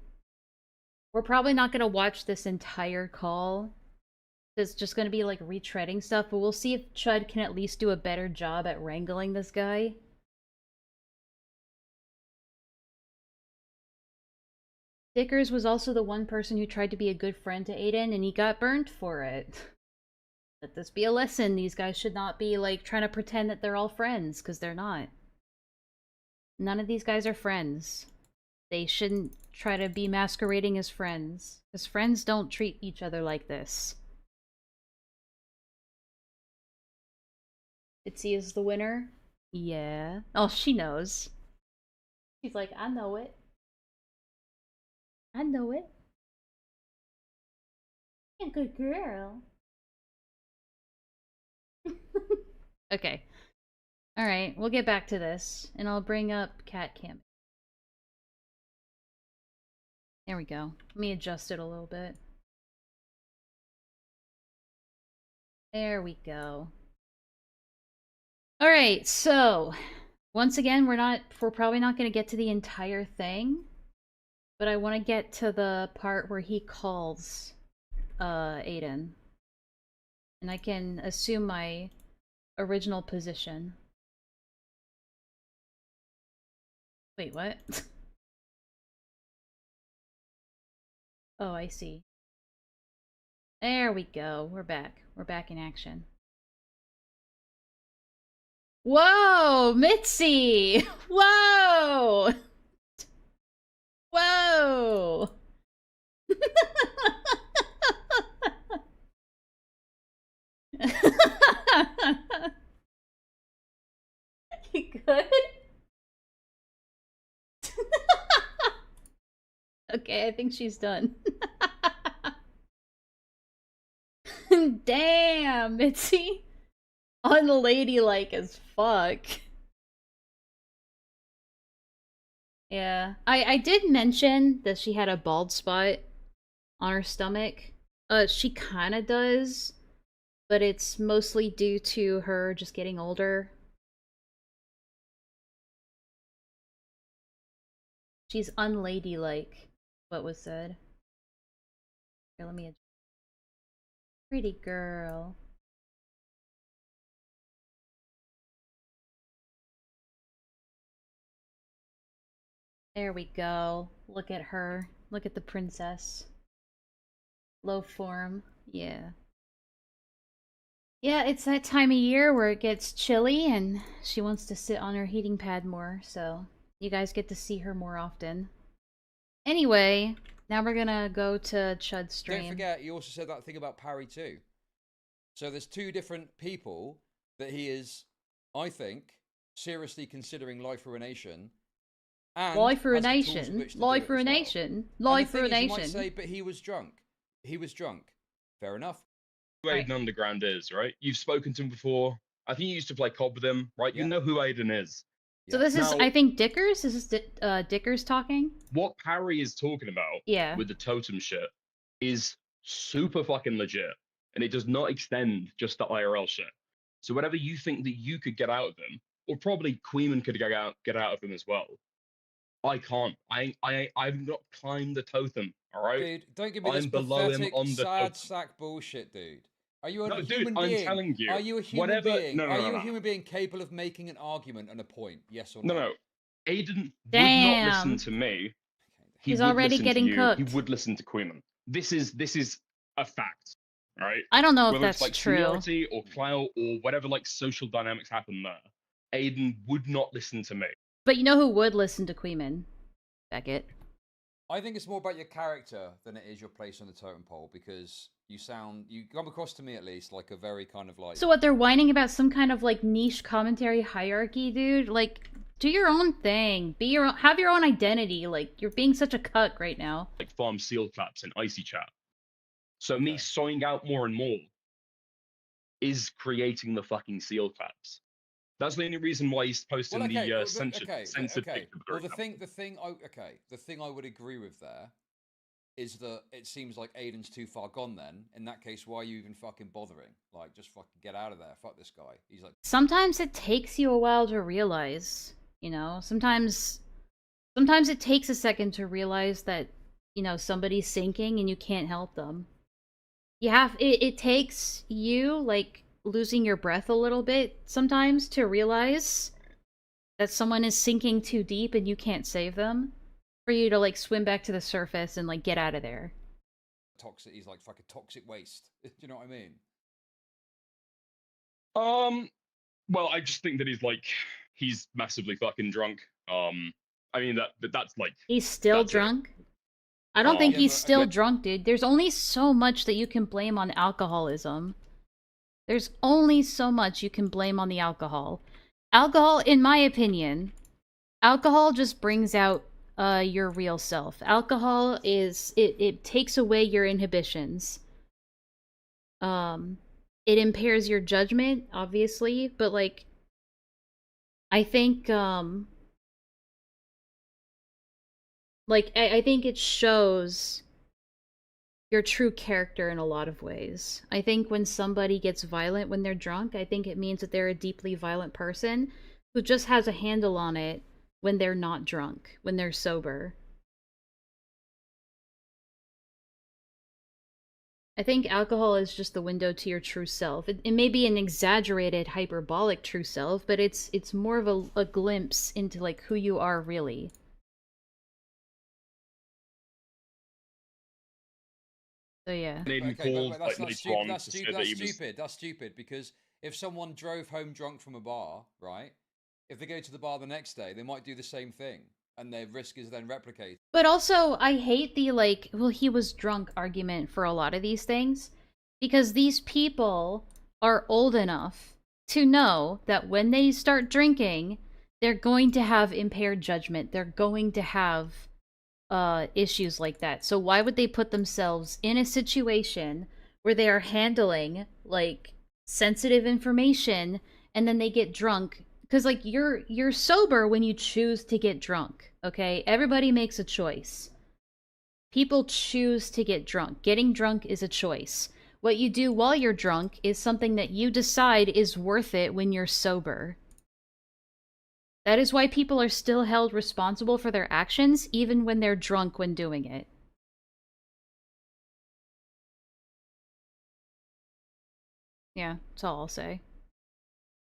We're probably not going to watch this entire call. It's just going to be like retreading stuff, but we'll see if Chud can at least do a better job at wrangling this guy. Dickers was also the one person who tried to be a good friend to Aiden, and he got burnt for it. Let this be a lesson. These guys should not be, like, trying to pretend that they're all friends, because they're not. None of these guys are friends. They shouldn't try to be masquerading as friends, because friends don't treat each other like this. Itzy is the winner? Yeah. Oh, she knows. She's like, I know it. I know it. You're a good girl. Okay. Alright, we'll get back to this, and I'll bring up Cat Cam. There we go. Let me adjust it a little bit. There we go. Alright, so once again, we're probably not gonna get to the entire thing, but I want to get to the part where he calls Aiden. And I can assume my original position. Wait, what? Oh, I see. There we go. We're back. We're back in action. Whoa, Mitzi! Whoa! Whoa! You good? Okay, I think she's done. Damn, Mitzi. Unladylike as fuck. Yeah. I did mention that she had a bald spot on her stomach. She kinda does, but it's mostly due to her just getting older. She's unladylike, what was said. Here, let me... Pretty girl. There we go. Look at her. Look at the princess. Low form. Yeah. Yeah, it's that time of year where it gets chilly and she wants to sit on her heating pad more, so you guys get to see her more often. Anyway, now we're gonna go to Chud's stream. Don't forget, you also said that thing about Parry too. So there's two different people that he is, I think, seriously considering life ruination. And Life has the tools ruination. in which to Life do it as well. ruination. And Life the thing is, you ruination. might say, but he was drunk. He was drunk. Fair enough. Who Aiden Underground is, right? You've spoken to him before. I think you used to play COD with him, right? You know who Aiden is. So this is, Now, I think, Dickers? Is this Dickers talking? what Parry is talking about Yeah. with the totem shit is super fucking legit. And it does not extend just to IRL shit. So whatever you think that you could get out of him, or probably Queeman could get out of him as well. I can't. I've not climbed the totem, alright? Dude, don't give me this I'm below him pathetic, on the sad totem. sack bullshit, dude. Are you a No, dude, human I'm being? telling you, Are you a human whatever- being? no, no, Are no, you no. a human being capable of making an argument and a point? Yes or no? No, no. Aiden would not Damn. listen to me. He He's would already listen getting to you. cooked. He would listen to Queeman. This is a fact, right? I don't know if Whether that's it's like true. seniority or clout or whatever like social dynamics happen there, Aiden would not listen to me. But you know who would listen to Queeman? Beckett. I think it's more about your character than it is your place on the totem pole, because you come across to me at least like a very kind of like... So what, they're whining about some kind of, like, niche commentary hierarchy, dude? Like, do your own thing. Be your own, have your own identity. Like, you're being such a cuck right now. Like farm seal claps in icy chat. So me sawing out more and more is creating the fucking seal claps. That's the only reason why he's posting the censored picture. Well, the thing I would agree with there is that it seems like Aiden's too far gone then. In that case, why are you even fucking bothering? Like, just fucking get out of there. Fuck this guy. He's like... Sometimes it takes you a while to realize, you know? Sometimes it takes a second to realize that, you know, somebody's sinking and you can't help them. It takes you, like, losing your breath a little bit sometimes to realize that someone is sinking too deep and you can't save them, for you to, like, swim back to the surface and, like, get out of there. Toxic. He's like fucking toxic waste. Do you know what I mean? Well, I just think that he's massively fucking drunk. I mean that's like He's still that's it. drunk? I don't think Yeah, he's but- still drunk, dude. There's only so much that you can blame on alcoholism. There's only so much you can blame on the alcohol. Alcohol, in my opinion, alcohol just brings out your real self. Alcohol it takes away your inhibitions. It impairs your judgment, obviously, but like I think I think it shows your true character in a lot of ways. I think when somebody gets violent when they're drunk, I think it means that they're a deeply violent person who just has a handle on it when they're not drunk, when they're sober. I think alcohol is just the window to your true self. It may be an exaggerated, hyperbolic true self, but it's more of a glimpse into like who you are really. So yeah. Okay, but that's stupid. That's stupid because if someone drove home drunk from a bar, right? If they go to the bar the next day, they might do the same thing, and their risk is then replicated. But also, I hate the, like, well, he was drunk argument for a lot of these things. Because these people are old enough to know that when they start drinking, they're going to have impaired judgment. They're going to have issues like that. So why would they put themselves in a situation where they are handling, like, sensitive information, and then they get drunk? Because, like, you're sober when you choose to get drunk, okay? Everybody makes a choice. People choose to get drunk. Getting drunk is a choice. What you do while you're drunk is something that you decide is worth it when you're sober. That is why people are still held responsible for their actions, even when they're drunk when doing it. Yeah, that's all I'll say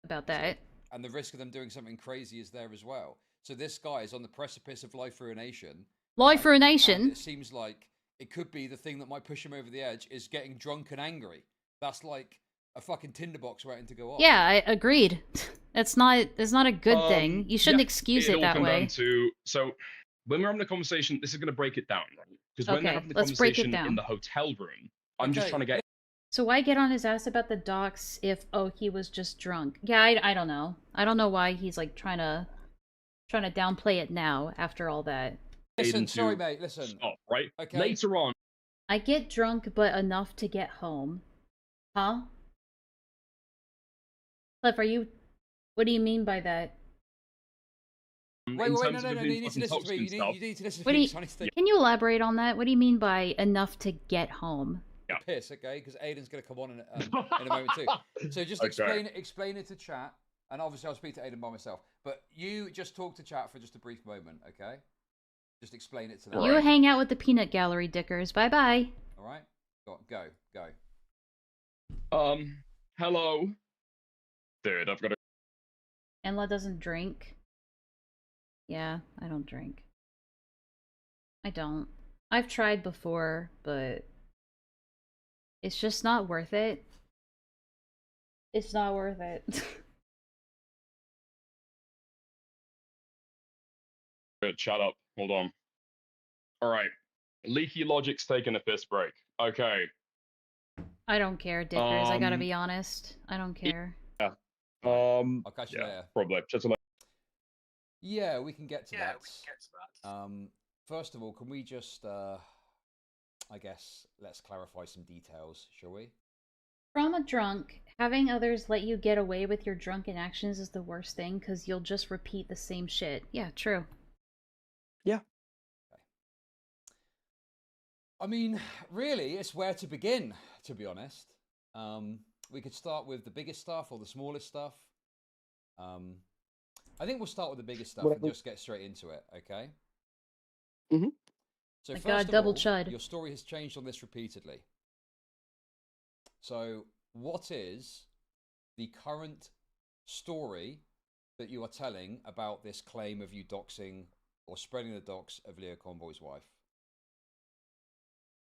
about that. And the risk of them doing something crazy is there as well. So this guy is on the precipice of life ruination. Life ruination? And it seems like it could be the thing that might push him over the edge is getting drunk and angry. That's like a fucking tinderbox waiting to go off. Yeah, I agreed. That's not a good thing. You shouldn't excuse it that way. So when we're having a conversation, this is going to break it down, right? Because when they're Okay, having the let's break it conversation down. in the hotel room, I'm just trying to get. So why get on his ass about the docs if, oh, he was just drunk? Yeah, I don't know. I don't know why he's like trying to downplay it now after all that. Listen, sorry, mate. Listen. Stop, right? Okay. Later on. I get drunk, but enough to get home. Huh? Cliff, what do you mean by that? Wait, no, you need to listen to me. You need to listen to me. Can you elaborate on that? What do you mean by enough to get home? Yeah. Piss, okay? Because Aiden's going to come on in a moment too. So just explain it to chat, and obviously I'll speak to Aiden by myself. But you just talk to chat for just a brief moment, okay? Just explain it to them. You hang out with the peanut gallery dickers. Bye bye. All right, go. Hello. Dude, I've got to. Enlaa doesn't drink. Yeah, I don't drink. I don't. I've tried before, but it's just not worth it. It's not worth it. Good, shut up. Hold on. All right. Leaky Logic's taking a piss break. Okay. I don't care, dickers. I gotta be honest. I don't care. Yeah. I'll catch you later. Probably. Just like. Yeah, we can get to that. First of all, can we just, I guess, let's clarify some details, shall we? From a drunk, having others let you get away with your drunken actions is the worst thing, because you'll just repeat the same shit. Yeah, true. Yeah. Okay. I mean, really, it's where to begin, to be honest. We could start with the biggest stuff or the smallest stuff. I think we'll start with the biggest stuff and just get straight into it, okay? Mm-hmm. So My first God, of double all, chud. your story has changed on this repeatedly. So what is the current story that you are telling about this claim of you doxing or spreading the dox of Leo Convoy's wife?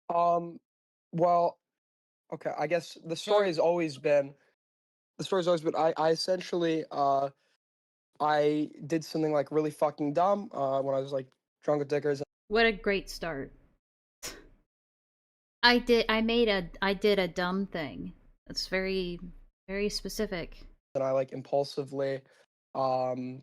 Well, okay, I guess the story has always been the story's always been I essentially I did something like really fucking dumb when I was like drunk with Dickers. What a great start. I did a dumb thing. That's very, very specific. And I like impulsively had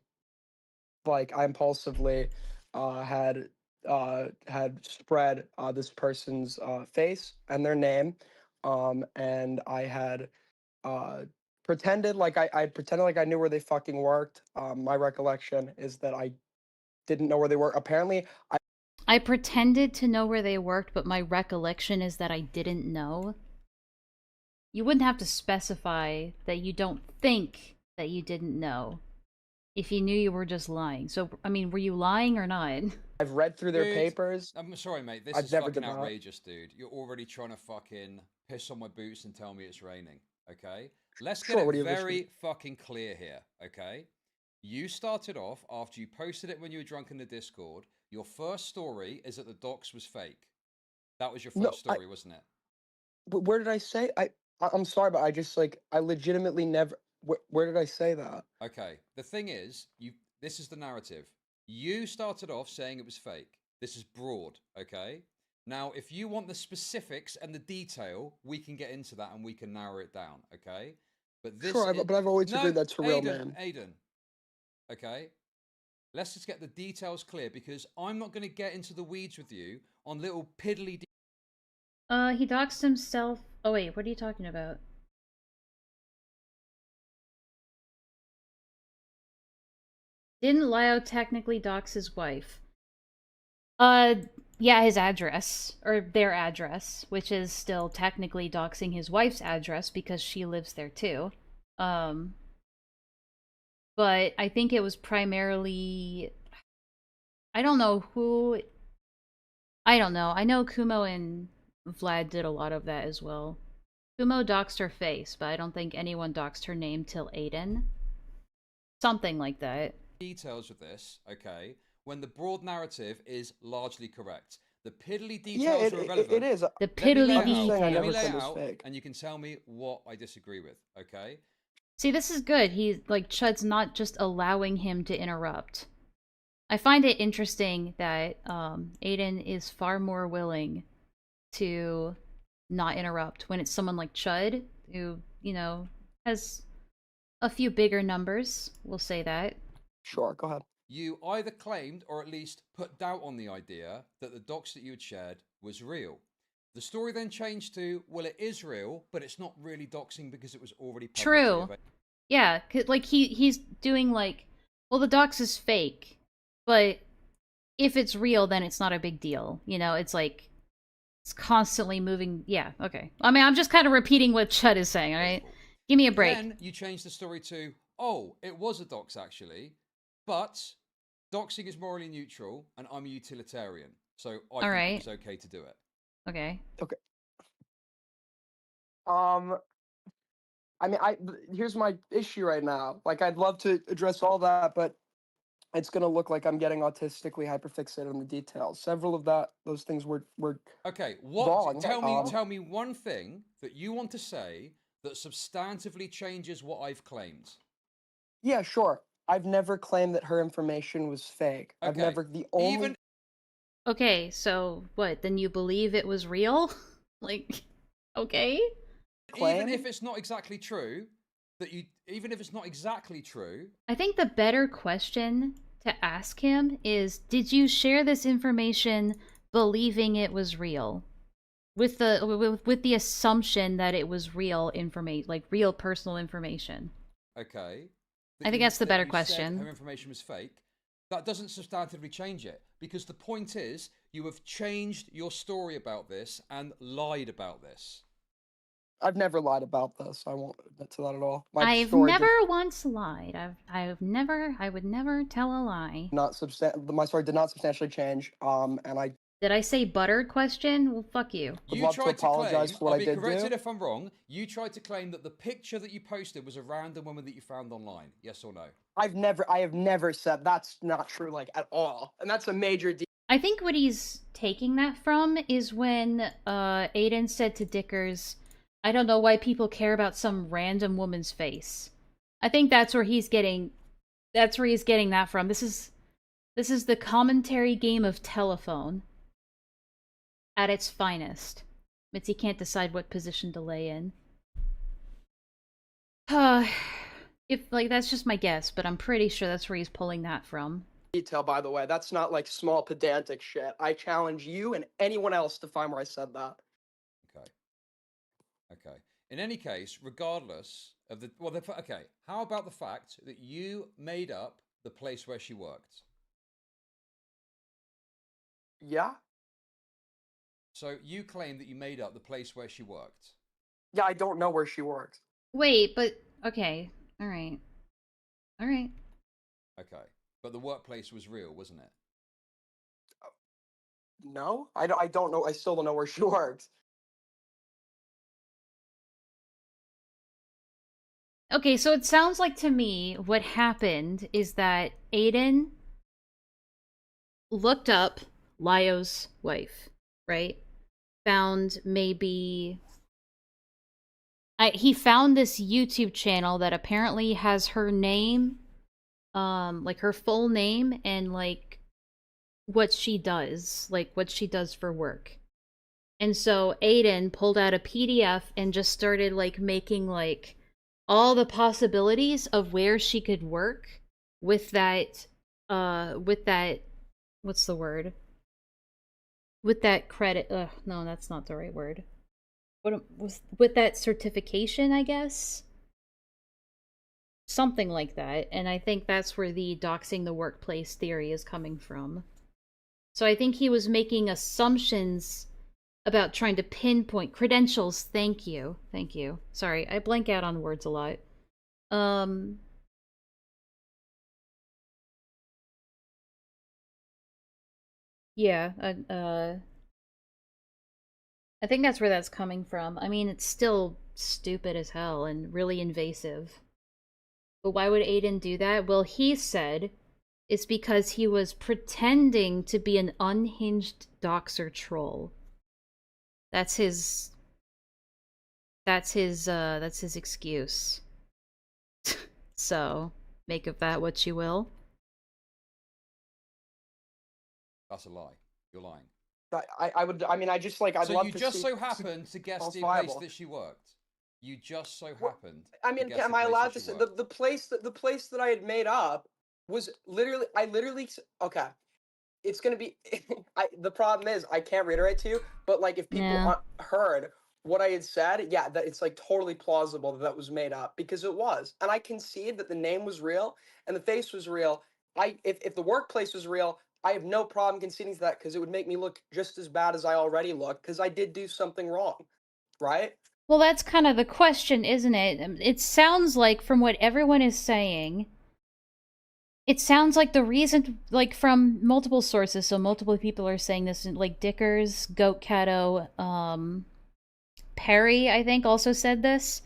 spread this person's face and their name, and I had pretended like I pretended like I knew where they fucking worked. My recollection is that I didn't know where they worked. Apparently, I pretended to know where they worked, but my recollection is that I didn't know. You wouldn't have to specify that you don't think that you didn't know if you knew you were just lying. So, I mean, were you lying or not? I've read through their Dude, papers. I'm sorry, mate. This I've is never fucking done that. outrageous, dude. You're already trying to fucking piss on my boots and tell me it's raining, okay? Let's get Sure, what do it you wish very fucking clear here, okay? You started off after you posted it when you were drunk in the Discord. Your first story is that the docs was fake. That was your first story, wasn't it? But where did I say? I'm sorry, but I just like I legitimately never. Where did I say that? Okay. The thing is, this is the narrative. You started off saying it was fake. This is broad, okay? Now, if you want the specifics and the detail, we can get into that and we can narrow it down, okay? But this Sure, but I've always agreed that's a real Aiden, man. Aiden, okay? Let's just get the details clear because I'm not going to get into the weeds with you on little piddly. He doxed himself. Oh wait, what are you talking about? Didn't Lio technically dox his wife? Yeah, his address, or their address, which is still technically doxing his wife's address because she lives there too. But I think it was primarily... I don't know who... I don't know. I know Kumo and Vlad did a lot of that as well. Kumo doxed her face, but I don't think anyone doxed her name till Aiden. Something like that. Details of this, okay, when the broad narrative is largely correct. The piddly details are irrelevant. It is. The piddly details. Let me lay it out, and you can tell me what I disagree with, okay? See, this is good. Chud's not just allowing him to interrupt. I find it interesting that Aiden is far more willing to not interrupt when it's someone like Chud, who, you know, has a few bigger numbers, we'll say that. Sure, go ahead. You either claimed or at least put doubt on the idea that the docs that you had shared was real. The story then changed to, well, it is real, but it's not really doxing because it was already publicly True. available. Yeah, like he's doing like, well, the dox is fake, but if it's real, then it's not a big deal. You know, it's like, it's constantly moving. Yeah, okay. I mean, I'm just kind of repeating what Chud is saying, all right? Give me a break. Then you changed the story to, oh, it was a dox actually, but doxing is morally neutral and I'm a utilitarian. So I think it's okay to do it. Okay. Okay. I mean, here's my issue right now. Like, I'd love to address all that, but it's gonna look like I'm getting autistically hyperfixated on the details. Several of those things were okay. What? Wrong. Tell me one thing that you want to say that substantively changes what I've claimed. Yeah, sure. I've never claimed that her information was fake. Okay. I've never Okay, so what? Then you believe it was real? Like, okay. Even if it's not exactly true, even if it's not exactly true. I think the better question to ask him is, did you share this information believing it was real? With the assumption that it was real information, like real personal information. Okay. I think that's the better question. Her information was fake. That doesn't substantively change it, because the point is you have changed your story about this and lied about this. I've never lied about this. I won't admit to that at all. I've never once lied. I would never tell a lie. My story did not substantially change. And I. Did I say butter? Question? Well, fuck you. You tried to apologize for what I did. I'll be corrected if I'm wrong. You tried to claim that the picture that you posted was a random woman that you found online. Yes or no? I have never said that's not true, like at all, and that's a major. I think what he's taking that from is when Aiden said to Dickers, I don't know why people care about some random woman's face. I think that's where he's getting that from. This is the commentary game of telephone at its finest. Mitzi can't decide what position to lay in. If like that's just my guess, but I'm pretty sure that's where he's pulling that from. Detail, by the way. That's not like small pedantic shit. I challenge you and anyone else to find where I said that. Okay. Okay. In any case, regardless of the okay, how about the fact that you made up the place where she worked? Yeah. So you claim that you made up the place where she worked. Yeah, I don't know where she works. Wait, but okay. All right. All right. Okay. But the workplace was real, wasn't it? No, I don't know. I still don't know where she works. Okay, so it sounds like to me what happened is that Aiden looked up Lyo's wife, right? Found maybe he found this YouTube channel that apparently has her name, like her full name and like what she does, for work. And so Aiden pulled out a PDF and just started like making like all the possibilities of where she could work with that what's the word? With that credit. No, that's not the right word. With that certification, I guess? Something like that. And I think that's where the doxing the workplace theory is coming from. So I think he was making assumptions about trying to pinpoint credentials. Thank you. Thank you. Sorry, I blank out on words a lot. Yeah, I think that's where that's coming from. I mean, it's still stupid as hell and really invasive. But why would Aiden do that? Well, he said it's because he was pretending to be an unhinged doxer troll. That's his excuse. So, make of that what you will. That's a lie. You're lying. I'd so love you to just see so happened to guess the place that she worked. You just so happened. I mean, am I allowed to say the place that I had made up was literally okay. It's gonna be the problem is I can't reiterate to you, but like if people heard what I had said, yeah, that it's like totally plausible that that was made up because it was, and I concede that the name was real and the face was real. If the workplace was real, I have no problem conceding to that because it would make me look just as bad as I already look because I did do something wrong, right? Well, that's kind of the question, isn't it? It sounds like, from what everyone is saying, it sounds like the reason, like from multiple sources, so multiple people are saying this, like Dickers, Goat Cato, Perry, I think, also said this,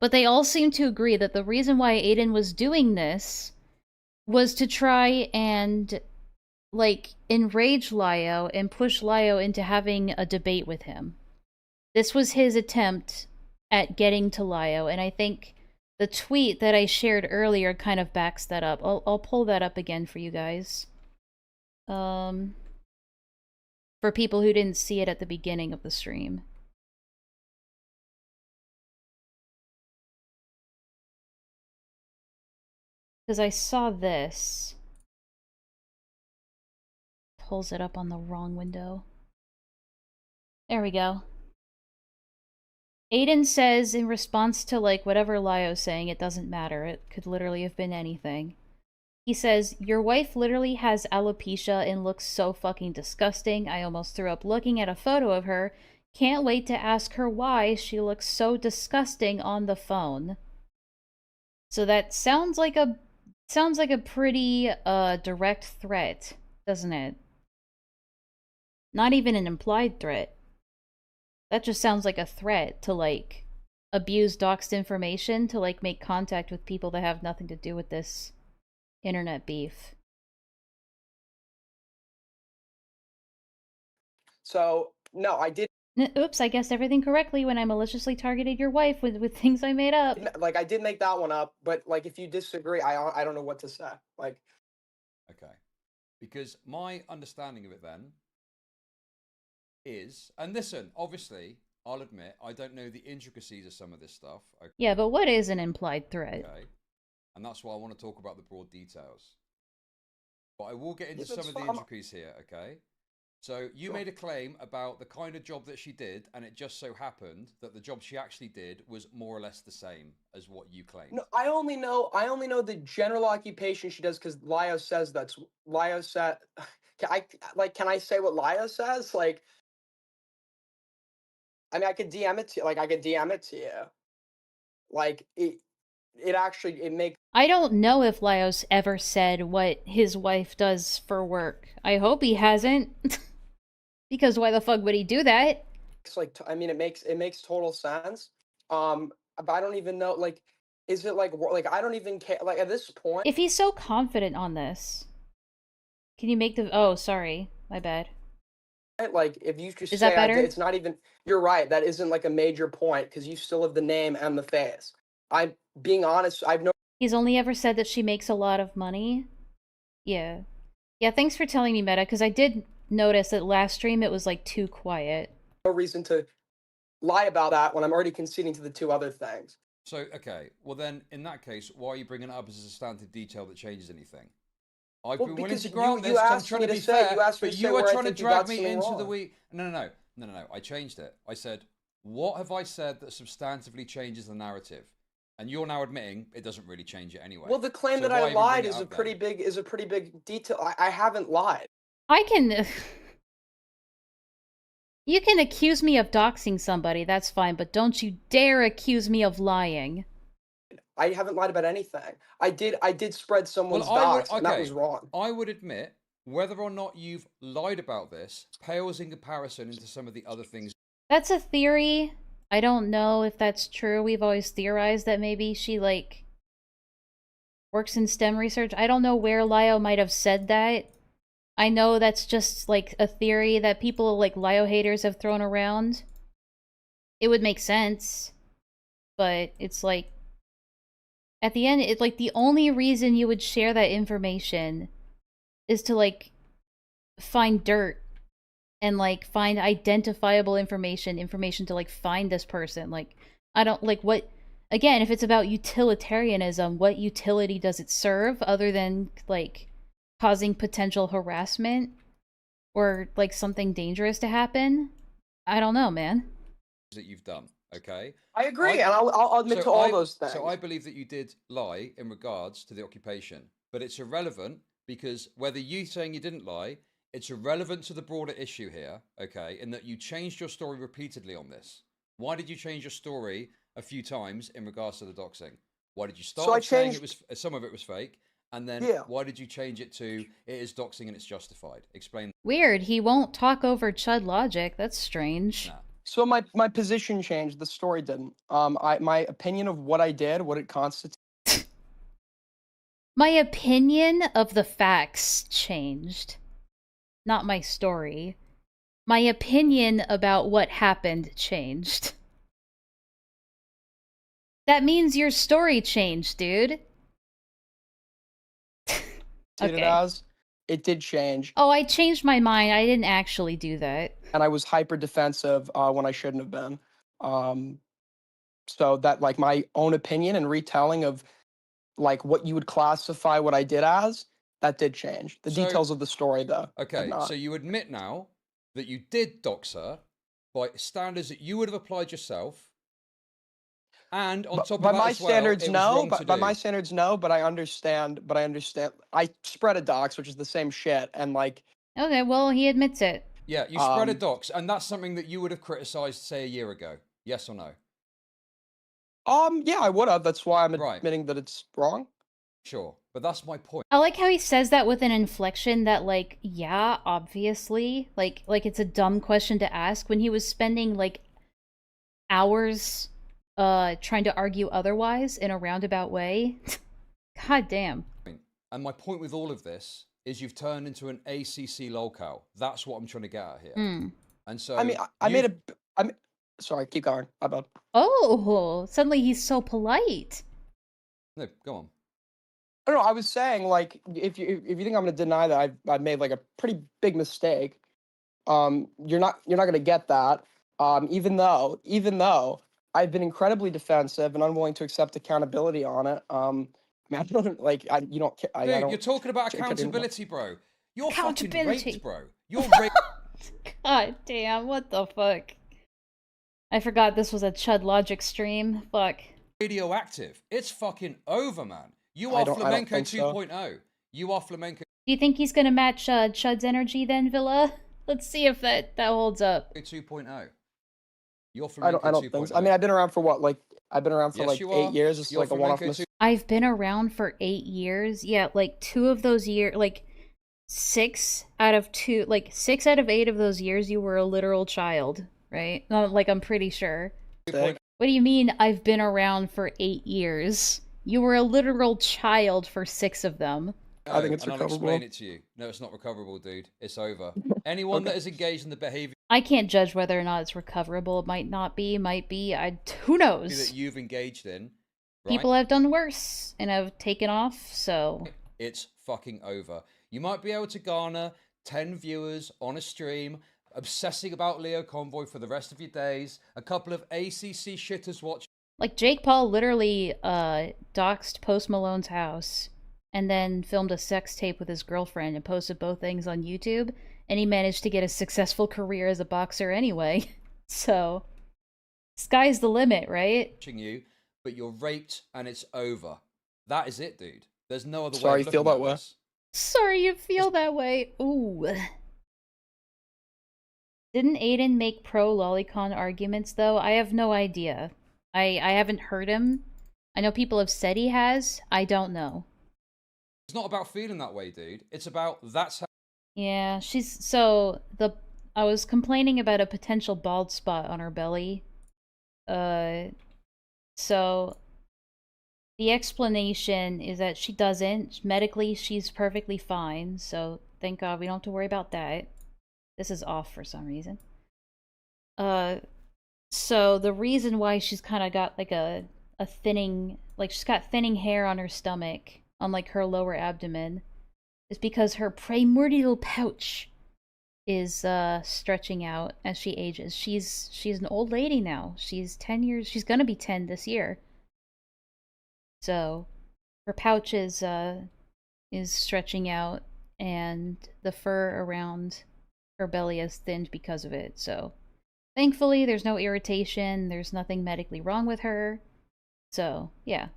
but they all seem to agree that the reason why Aiden was doing this was to try and, like, enrage Lyo and push Lyo into having a debate with him. This was his attempt at getting to Lyo, and I think the tweet that I shared earlier kind of backs that up. I'll pull that up again for you guys. For people who didn't see it at the beginning of the stream. Because I saw this. Pulls it up on the wrong window. There we go. Aiden says in response to like whatever Lyo's saying, it doesn't matter. It could literally have been anything. He says, your wife literally has alopecia and looks so fucking disgusting. I almost threw up looking at a photo of her. Can't wait to ask her why she looks so disgusting on the phone. So that sounds like a pretty direct threat, doesn't it? Not even an implied threat. That just sounds like a threat to, like, abuse doxed information to, like, make contact with people that have nothing to do with this internet beef. So, no, I did Oops, I guessed everything correctly when I maliciously targeted your wife with things I made up. Like I did make that one up, but like if you disagree, I don't know what to say. Like, Okay, because my understanding of it then is, and listen, obviously, I'll admit I don't know the intricacies of some of this stuff. Okay? Yeah, but what is an implied threat? Okay, and that's why I want to talk about the broad details. But I will get into Yeah, some of the intricacies here. Okay. So you made a claim about the kind of job that she did, and it just so happened that the job she actually did was more or less the same as what you claimed. no, I only know the general occupation she does because Lio says that's Lio said. Can I say what Lio says? Like, I mean, I could DM it to you. Like, I could DM it to you. Like, it actually it makes. I don't know if Lyos ever said what his wife does for work. I hope he hasn't. Because why the fuck would he do that? It's like, I mean, it makes total sense. But I don't even know. Like, is it like I don't even care. Like at this point, If he's so confident on this, can you make the? Oh, sorry, my bad. like if you just Is say that better? it's not even. You're right. That isn't like a major point because you still have the name and the face. I'm being honest. I've no. He's only ever said that she makes a lot of money. Yeah. Yeah, thanks for telling me, Meta, because I did notice that last stream it was like too quiet. No reason to lie about that when I'm already conceding to the two other things. So, okay, well then, in that case, why are you bringing it up as a substantive detail that changes anything? I've been willing to grant this, I'm trying to be fair, but you are trying to drag me into the week. No, I changed it. I said, what have I said that substantively changes the narrative? And you're now admitting it doesn't really change it anyway. Well, the claim So that why I even lied bring it is a up then? pretty big detail. I haven't lied. I can... You can accuse me of doxing somebody, that's fine, but don't you dare accuse me of lying. I haven't lied about anything. I did spread someone's docs, and that was wrong. I would admit, whether or not you've lied about this pales in comparison into some of the other things. That's a theory. I don't know if that's true. We've always theorized that maybe she, like, works in STEM research. I don't know where Lio might have said that. I know that's just, like, a theory that people, like, Lio haters have thrown around. It would make sense. But it's, like... At the end, it's, like, the only reason you would share that information is to, like, find dirt. And, like, find identifiable information to, like, find this person. Like, I don't, like, what... Again, if it's about utilitarianism, what utility does it serve other than, like, causing potential harassment? Or, like, something dangerous to happen? I don't know, man. That you've done, okay? I agree, and I'll admit to all those things. So I believe that you did lie in regards to the occupation. But it's irrelevant because whether you saying you didn't lie... It's irrelevant to the broader issue here, okay, in that you changed your story repeatedly on this. Why did you change your story a few times in regards to the doxing? Why did you start off saying it was some of it was fake, and then why did you change it to it is doxing and it's justified? Explain. Weird, he won't talk over Chud logic. That's strange. Nah. So my position changed. The story didn't. My opinion of what I did, what it constitutes. My opinion of the facts changed. Not my story. My opinion about what happened changed. That means your story changed, dude. Okay. It did change. Oh, I changed my mind. I didn't actually do that. And I was hyper defensive when I shouldn't have been. So that, like, my own opinion and retelling of, like, what you would classify what I did as, that did change. The details of the story, though. Okay, so you admit now that you did dox her by standards that you would have applied yourself, and on top of that, my standards, no. But by my standards, no. But I understand. I spread a dox, which is the same shit, and like. Okay, well, he admits it. Yeah, you spread a dox, and that's something that you would have criticized, say, a year ago. Yes or no? Yeah, I would have. That's why I'm admitting that it's wrong. Sure, but that's my point. I like how he says that with an inflection that, like, yeah, obviously. Like it's a dumb question to ask when he was spending, like, hours trying to argue otherwise in a roundabout way. God damn. And my point with all of this is you've turned into an ACC lolcow. That's what I'm trying to get at here. And so I mean, I made a Sorry, keep going. My bad. Oh, suddenly he's so polite. No, go on. I don't know. I was saying, like, if you think I'm gonna deny that I've made like a pretty big mistake, you're not gonna get that. Even though I've been incredibly defensive and unwilling to accept accountability on it. I mean, I don't like. You don't. I Dude, don't. you're talking about I don't- accountability, bro. You're fucking Accountability. raped, bro. You're raped. God damn, what the fuck? I forgot this was a Chud Logic stream. Fuck. Radioactive. It's fucking over, man. You I are don't Flamenco think so. 2.0. You are Flamenco Do you think he's gonna match Chud's energy then, Villa? Let's see if that holds up. 2.0. You're I Flamenco don't 2.0. think so. I mean, I've been around for what? Like, I've been around for Yes, like you 8 are. years. It's You're like a one-off Flamenco mistake. I've been around for 8 years. Yeah, like 2 of those years, like 6 out of 2, like 6 out of 8 of those years, you were a literal child, right? Like, I'm pretty sure. Sick. What do you mean I've been around for 8 years? You were a literal child for 6 of them. No, I think it's and I'll recoverable. explain it to you. No, it's not recoverable, dude. It's over. Anyone that is engaged in the behavior I can't judge whether or not it's recoverable. It might not be, might be. Who knows? that you've engaged in, right? People have done worse and have taken off, so... It's fucking over. You might be able to garner 10 viewers on a stream, obsessing about Leo Convoy for the rest of your days, a couple of ACC shitters watch. Like, Jake Paul literally doxed Post Malone's house and then filmed a sex tape with his girlfriend and posted both things on YouTube, and he managed to get a successful career as a boxer anyway. So, sky's the limit, right? Watching you, but you're raped and it's over. That is it, dude. There's no other way. Sorry of you feel looking that at way. this. Sorry you feel that way. Ooh. Didn't Aiden make pro lolicon arguments, though? I have no idea. I haven't heard him. I know people have said he has. I don't know. It's not about feeling that way, dude. It's about that's how. Yeah, I was complaining about a potential bald spot on her belly. So the explanation is that she doesn't. Medically, she's perfectly fine, so thank God we don't have to worry about that. This is off for some reason. So the reason why she's kind of got like a thinning, like she's got thinning hair on her stomach, on like her lower abdomen, is because her primordial pouch is stretching out as she ages. She's an old lady now. She's 10 years. She's gonna be 10 this year. So her pouch is stretching out, and the fur around her belly has thinned because of it. So thankfully, there's no irritation. There's nothing medically wrong with her. So yeah,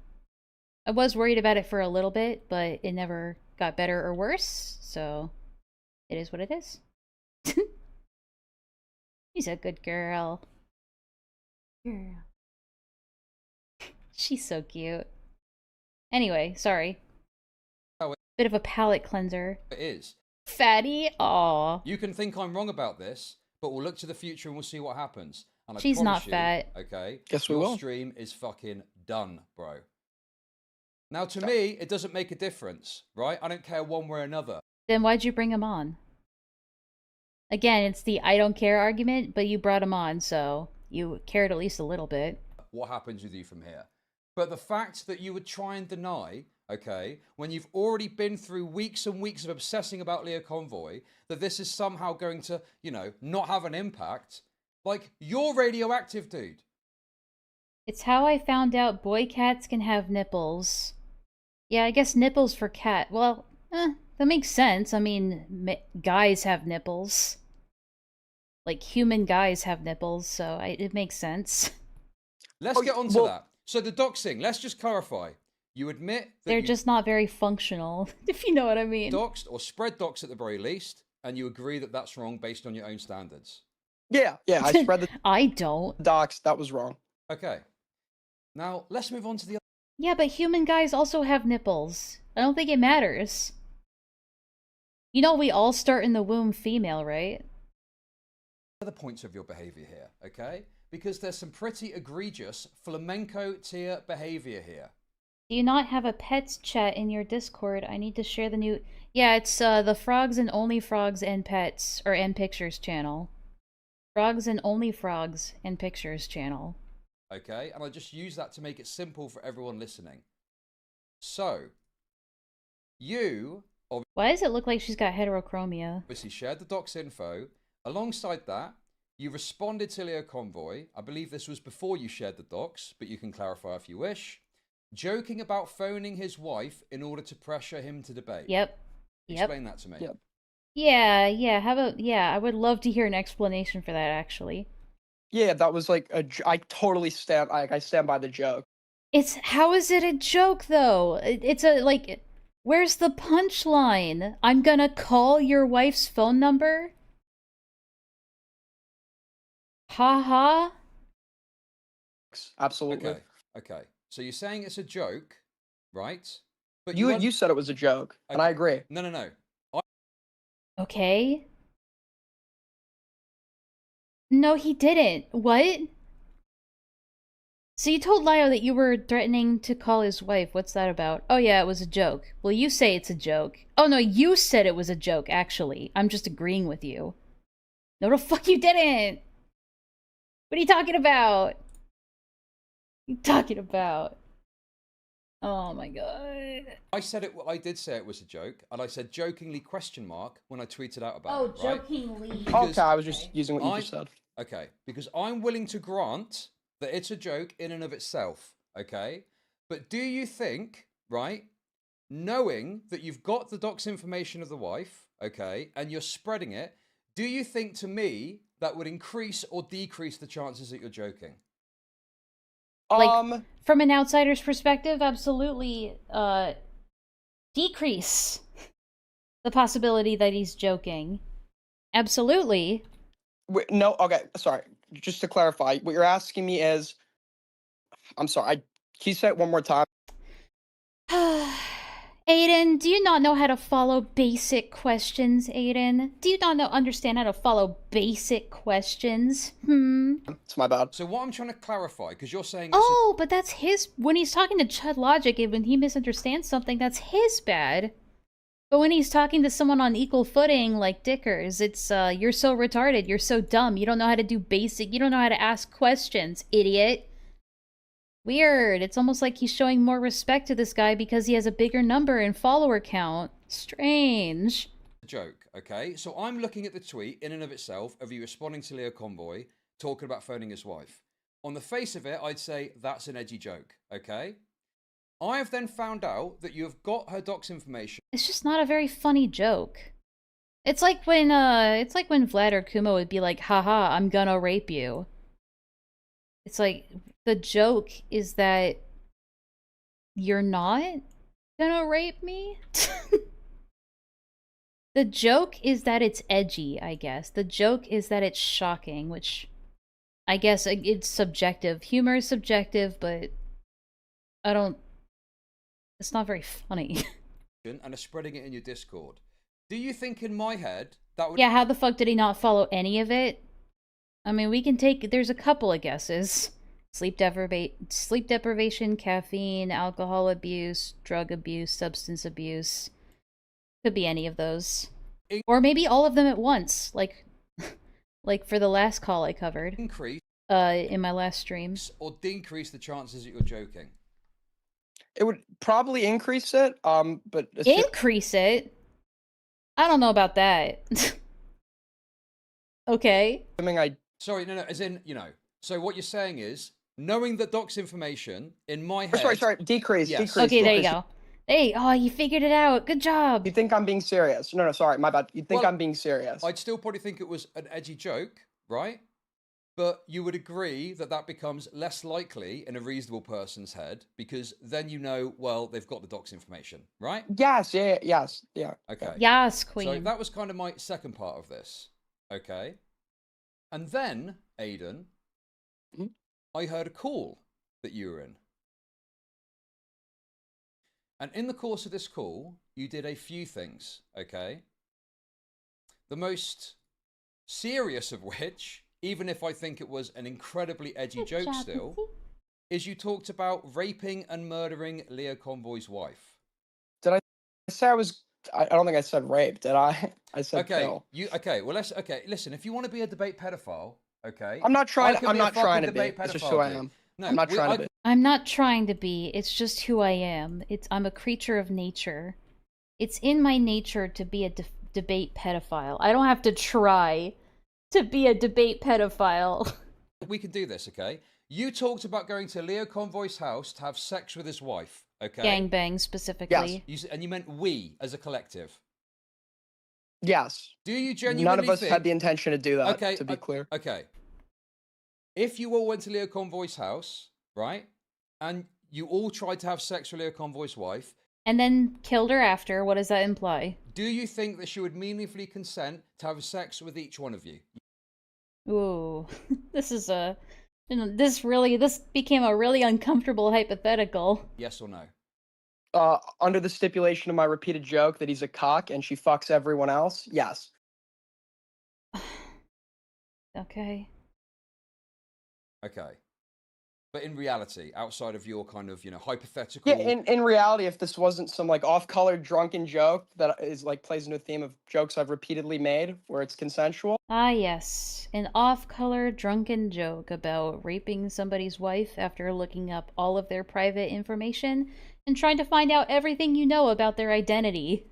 I was worried about it for a little bit, but it never got better or worse. So it is what it is. She's a good girl. Girl. She's so cute. Anyway, sorry. Bit of a palate cleanser. It is. Fatty? Aw. You can think I'm wrong about this, but we'll look to the future and we'll see what happens. And I She's not promise you, fat. Okay. Guess we your will. stream is fucking done, bro. Now, to me, it doesn't make a difference, right? I don't care one way or another. Then why'd you bring him on? Again, it's the I don't care argument, but you brought him on, so you cared at least a little bit. What happens with you from here? But the fact that you would try and deny, okay, when you've already been through weeks and weeks of obsessing about Leo Convoy, that this is somehow going to, you know, not have an impact, like, you're radioactive, dude. It's how I found out boy cats can have nipples. Yeah, I guess nipples for cat. Well, that makes sense. I mean, guys have nipples. Like, human guys have nipples, so it makes sense. Let's get on to that. So the doxing, let's just clarify. You admit that they're just not very functional, if you know what I mean. Doxed or spread dox at the very least, and you agree that that's wrong based on your own standards. Yeah, I spread the I don't. docs. That was wrong. Okay. Now, let's move on to the other. Yeah, but human guys also have nipples. I don't think it matters. You know we all start in the womb female, right? Other points of your behavior here, okay? Because there's some pretty egregious flamenco tier behavior here. Do you not have a pets chat in your Discord? I need to share the new... Yeah, it's the Frogs and Only Frogs and Pets, or and Pictures channel. Frogs and Only Frogs and Pictures channel. Okay, and I just use that to make it simple for everyone listening. So, you Why does it look like she's got heterochromia? obviously shared the docs info. Alongside that, you responded to Leo Convoy. I believe this was before you shared the docs, but you can clarify if you wish. Joking about phoning his wife in order to pressure him to debate. Yep. Explain that to me. Yep. Yeah, how about, I would love to hear an explanation for that, actually. Yeah, that was like I totally stand. I stand by the joke. How is it a joke, though? It's a, like, where's the punchline? I'm gonna call your wife's phone number? Ha. Absolutely. Okay. So you're saying it's a joke, right? But You said it was a joke, and I agree. No. Okay. No, he didn't. What? So you told Lio that you were threatening to call his wife. What's that about? Oh yeah, it was a joke. Well, you say it's a joke. Oh no, you said it was a joke, actually. I'm just agreeing with you. No, the fuck you didn't! What are you talking about? What are you talking about? Oh my god. I did say it was a joke, and I said jokingly ? When I tweeted out about Oh, it, right? jokingly. Okay, I was just using what you just said. Okay, because I'm willing to grant that it's a joke in and of itself, okay? But do you think, right, knowing that you've got the docs information of the wife, okay, and you're spreading it, do you think to me that would increase or decrease the chances that you're joking? Like, from an outsider's perspective, absolutely, decrease the possibility that he's joking. Absolutely. Wait, no, okay, sorry. Just to clarify, what you're asking me is, I'm sorry. Can you say it one more time? Aiden, do you not know how to follow basic questions, Aiden? Do you not understand how to follow basic questions? It's my bad. So what I'm trying to clarify, because you're saying... Oh, but that's his... When he's talking to Chud Logic, and when he misunderstands something, that's his bad. But when he's talking to someone on equal footing, like Dickers, it's, you're so retarded, you're so dumb, you don't know how to do basic... You don't know how to ask questions, idiot. Weird. It's almost like he's showing more respect to this guy because he has a bigger number and follower count. Strange. Joke, okay? So I'm looking at the tweet in and of itself of you responding to Leo Convoy, talking about phoning his wife. On the face of it, I'd say that's an edgy joke, okay? I have then found out that you have got her docs information. It's just not a very funny joke. It's like when Vlad or Kumo would be like, haha, I'm gonna rape you. It's like, the joke is that you're not gonna rape me? The joke is that it's edgy, I guess. The joke is that it's shocking, which I guess it's subjective. Humor is subjective, but it's not very funny. And are spreading it in your Discord. Do you think in my head that would... Yeah, how the fuck did he not follow any of it? I mean, we can take... There's a couple of guesses. Sleep deprivation, caffeine, alcohol abuse, drug abuse, substance abuse. Could be any of those. Or maybe all of them at once, like for the last call I covered. Increase in my last stream. Or decrease the chances that you're joking. It would probably increase it, but... Increase it? I don't know about that. Okay. Sorry, no, as in, so what you're saying is, knowing the docs information, in my head... Sorry, decrease, yes. decrease. Okay, there you go. Hey, oh, you figured it out. Good job. You think I'm being serious? No, sorry, my bad. You think I'm being serious? I'd still probably think it was an edgy joke, right? But you would agree that that becomes less likely in a reasonable person's head, because then you know, well, they've got the docs information, right? Yes, yeah. Okay. Yes, queen. So that was kind of my second part of this, okay? And then, Aiden, I heard a call that you were in. And in the course of this call, you did a few things, okay? The most serious of which, even if I think it was an incredibly edgy joke still, is you talked about raping and murdering Leo Convoy's wife. Did I say I was I don't think I said rape, did I? I said Okay, kill. well, listen. If you want to be a debate pedophile, okay. I'm not trying. I could I'm be a not trying fucking to be. debate It's just pedophile, who I dude. am. No, I'm not trying to be. I'm not trying to be. It's just who I am. I'm a creature of nature. It's in my nature to be a debate pedophile. I don't have to try to be a debate pedophile. We can do this, okay? You talked about going to Leo Convoy's house to have sex with his wife, okay? Gangbang specifically. Yes. And you meant we as a collective. Yes. Do you genuinely None of us think... had the intention to do that, Okay, to be clear. Okay. If you all went to Leo Convoy's house, right? And you all tried to have sex with Leo Convoy's wife... And then killed her after, what does that imply? Do you think that she would meaningfully consent to have sex with each one of you? Ooh. This is a... This became a really uncomfortable hypothetical. Yes or no? Under the stipulation of my repeated joke that he's a cock and she fucks everyone else, yes. Okay. Okay. But in reality, outside of your kind of, hypothetical... Yeah, in reality, if this wasn't some, like, off-color drunken joke that is, like, plays into a theme of jokes I've repeatedly made, where it's consensual... Ah, yes. An off-color drunken joke about raping somebody's wife after looking up all of their private information and trying to find out everything you know about their identity.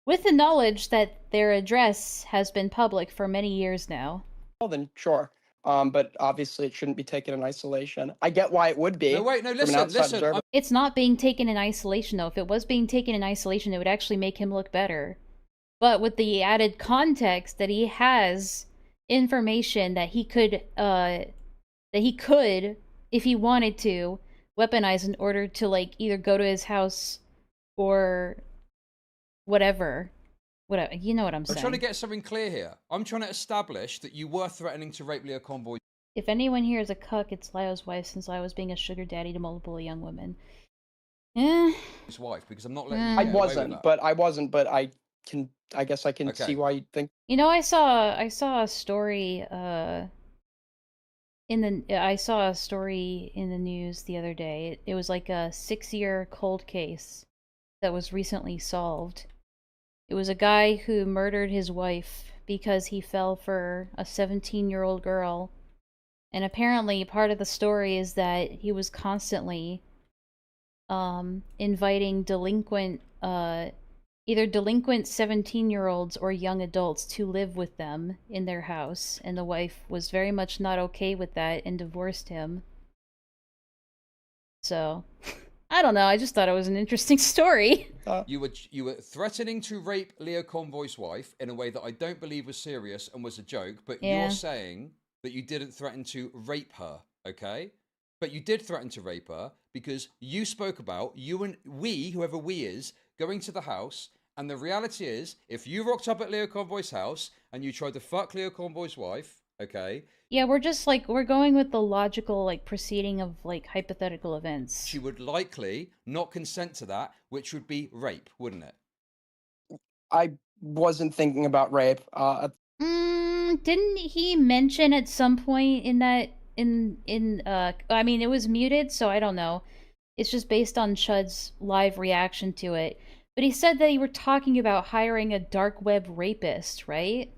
With the knowledge that their address has been public for many years now. Well, then, sure. But obviously it shouldn't be taken in isolation. I get why it would be. No, wait, no, listen. It's not being taken in isolation, though. If it was being taken in isolation, it would actually make him look better. But with the added context that he has information that he could, if he wanted to, weaponize in order to, like, either go to his house or whatever. Whatever, you know what I'm saying. I'm trying to get something clear here. I'm trying to establish that you were threatening to rape Leo Convoy. If anyone here is a cuck, it's Lyo's wife, since Lyo was being a sugar daddy to multiple young women. His wife, because I'm not letting you I get away with wasn't, that. but I guess I can see why you think. You know, I saw a story I saw a story in the news the other day. It was like a 6-year cold case that was recently solved. It was a guy who murdered his wife because he fell for a 17-year-old girl. And apparently part of the story is that he was constantly inviting delinquent either delinquent 17-year-olds or young adults to live with them in their house, and the wife was very much not okay with that and divorced him. So, I don't know, I just thought it was an interesting story. You were threatening to rape Leo Convoy's wife in a way that I don't believe was serious and was a joke, but Yeah. you're saying that you didn't threaten to rape her, okay? But you did threaten to rape her because you spoke about you and we, whoever we is, going to the house, and the reality is, if you rocked up at Leo Convoy's house and you tried to fuck Leo Convoy's wife, okay? Yeah, we're just like, we're going with the logical, like, proceeding of, like, hypothetical events. She would likely not consent to that, which would be rape, wouldn't it? I wasn't thinking about rape. Didn't he mention at some point in that, I mean, it was muted, so I don't know. It's just based on Chud's live reaction to it. But he said that you were talking about hiring a dark web rapist, right?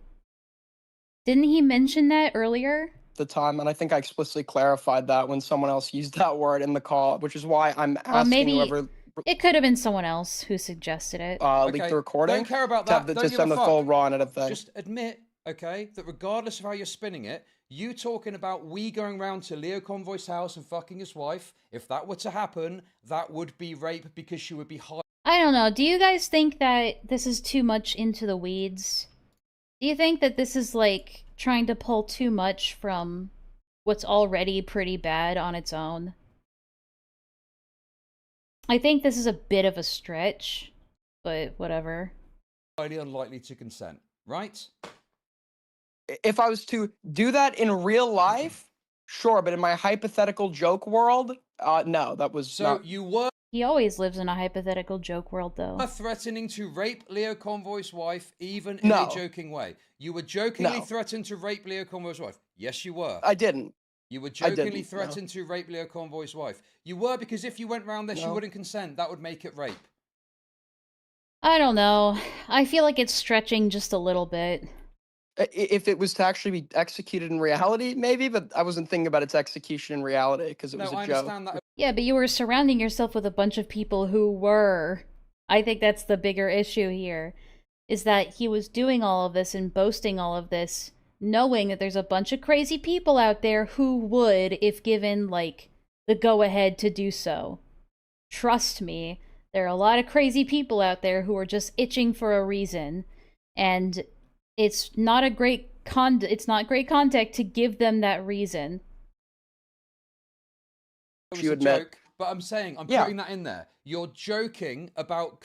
Didn't he mention that earlier? The time, and I think I explicitly clarified that when someone else used that word in the call, which is why I'm asking maybe whoever it could have been someone else who suggested it. leaked the recording. Don't care about to have that. the, Don't to give a send the fuck. full raw and edit thing. Just admit, okay, that regardless of how you're spinning it, you talking about we going round to Leo Convoy's house and fucking his wife, if that were to happen, that would be rape because she would be high. I don't know. Do you guys think that this is too much into the weeds? Do you think that this is, like, trying to pull too much from what's already pretty bad on its own? I think this is a bit of a stretch, but whatever. Highly unlikely to consent, right? If I was to do that in real life, sure, but in my hypothetical joke world, no, that was So not. you were He always lives in a hypothetical joke world, though. threatening to rape Leo Convoy's wife, even in No. a joking way. You were jokingly No. threatened to rape Leo Convoy's wife. Yes, you were. I didn't. You were I didn't, jokingly no. threatened to rape Leo Convoy's wife. You were, because if you went round there, she No. wouldn't consent. That would make it rape. I don't know. I feel like it's stretching just a little bit. If it was to actually be executed in reality, maybe, but I wasn't thinking about its execution in reality because it was a I joke. understand that. Yeah, but you were surrounding yourself with a bunch of people who were. I think that's the bigger issue here, is that he was doing all of this and boasting all of this, knowing that there's a bunch of crazy people out there who would, if given, like, the go-ahead to do so. Trust me, there are a lot of crazy people out there who are just itching for a reason, and it's not a great it's not great contact to give them that reason. It was a joke, but I'm saying I'm Yeah. putting that in there. You're joking about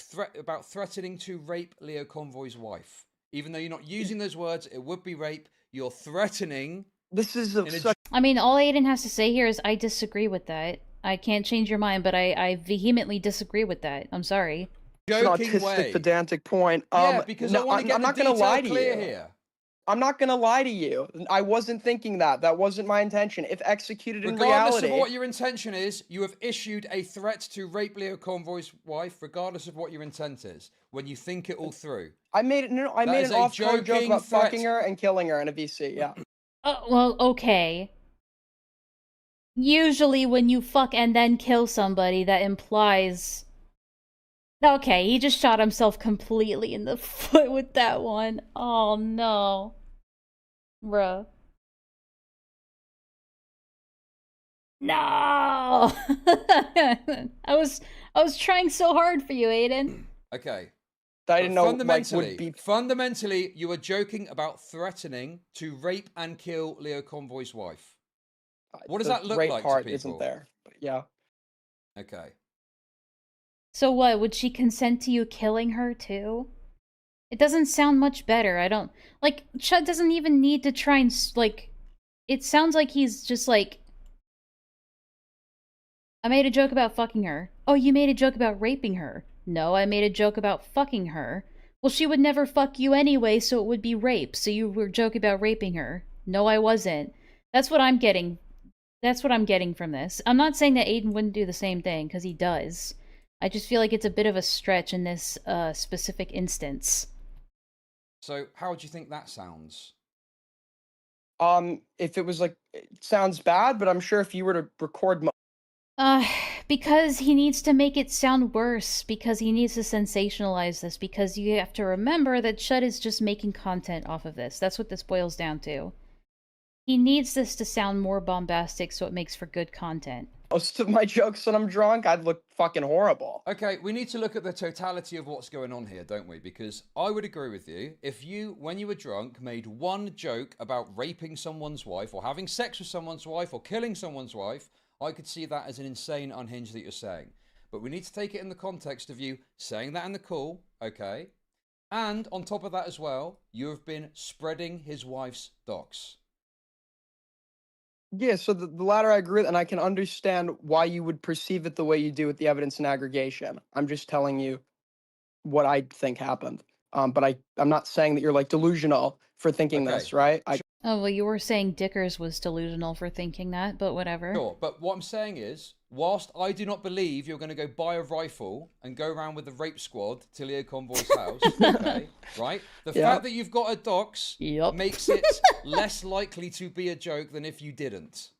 threatening to rape Leo Convoy's wife, even though you're not using those words. It would be rape. You're threatening. This is I mean, all Aiden has to say here is I disagree with that. I can't change your mind, but I vehemently disagree with that. I'm sorry. It's an autistic, pedantic point. Yeah, because I want to get I'm the not gonna detail lie to clear you. here. I'm not gonna lie to you. I wasn't thinking that. That wasn't my intention. If executed in Regardless reality, of what your intention is, you have issued a threat to rape Leo Convoy's wife, regardless of what your intent is, when you think it all through. I made it. No, I That made is an a off-color joke joking about threat. fucking her and killing her in a VC. Yeah. Well, okay. Usually when you fuck and then kill somebody, that implies... Okay, he just shot himself completely in the foot with that one. Oh, no. Bruh. No! I was trying so hard for you, Aiden. Okay. I didn't know, like, fundamentally, would be... fundamentally, you are joking about threatening to rape and kill Leo Convoy's wife. What does the that look rape like part to people? isn't there, but yeah. Okay. So what, would she consent to you killing her too? It doesn't sound much better. I don't... Like, Chud doesn't even need to try and, like... It sounds like he's just like... I made a joke about fucking her. Oh, you made a joke about raping her. No, I made a joke about fucking her. Well, she would never fuck you anyway, so it would be rape. So you were joking about raping her. No, I wasn't. That's what I'm getting. That's what I'm getting from this. I'm not saying that Aiden wouldn't do the same thing, because he does. I just feel like it's a bit of a stretch in this specific instance. So, how do you think that sounds? If it was like... It sounds bad, but I'm sure if you were to record... Because he needs to make it sound worse, because he needs to sensationalize this, because you have to remember that Chud is just making content off of this. That's what this boils down to. He needs this to sound more bombastic so it makes for good content. Most of my jokes when I'm drunk, I'd look fucking horrible. Okay, we need to look at the totality of what's going on here, don't we? Because I would agree with you. If you, when you were drunk, made one joke about raping someone's wife, or having sex with someone's wife, or killing someone's wife, I could see that as an insane unhinged that you're saying. But we need to take it in the context of you saying that in the call, okay? And on top of that as well, you have been spreading his wife's docs. Yeah, so the latter I agree with, and I can understand why you would perceive it the way you do with the evidence and aggregation. I'm just telling you what I think happened. But I'm not saying that you're, like, delusional for thinking this, right? Oh, well, you were saying Dickers was delusional for thinking that, but whatever. Sure, but what I'm saying is, whilst I do not believe you're going to go buy a rifle and go around with the rape squad to Leo Convoy's house, okay, right? The fact that you've got a docs makes it less likely to be a joke than if you didn't.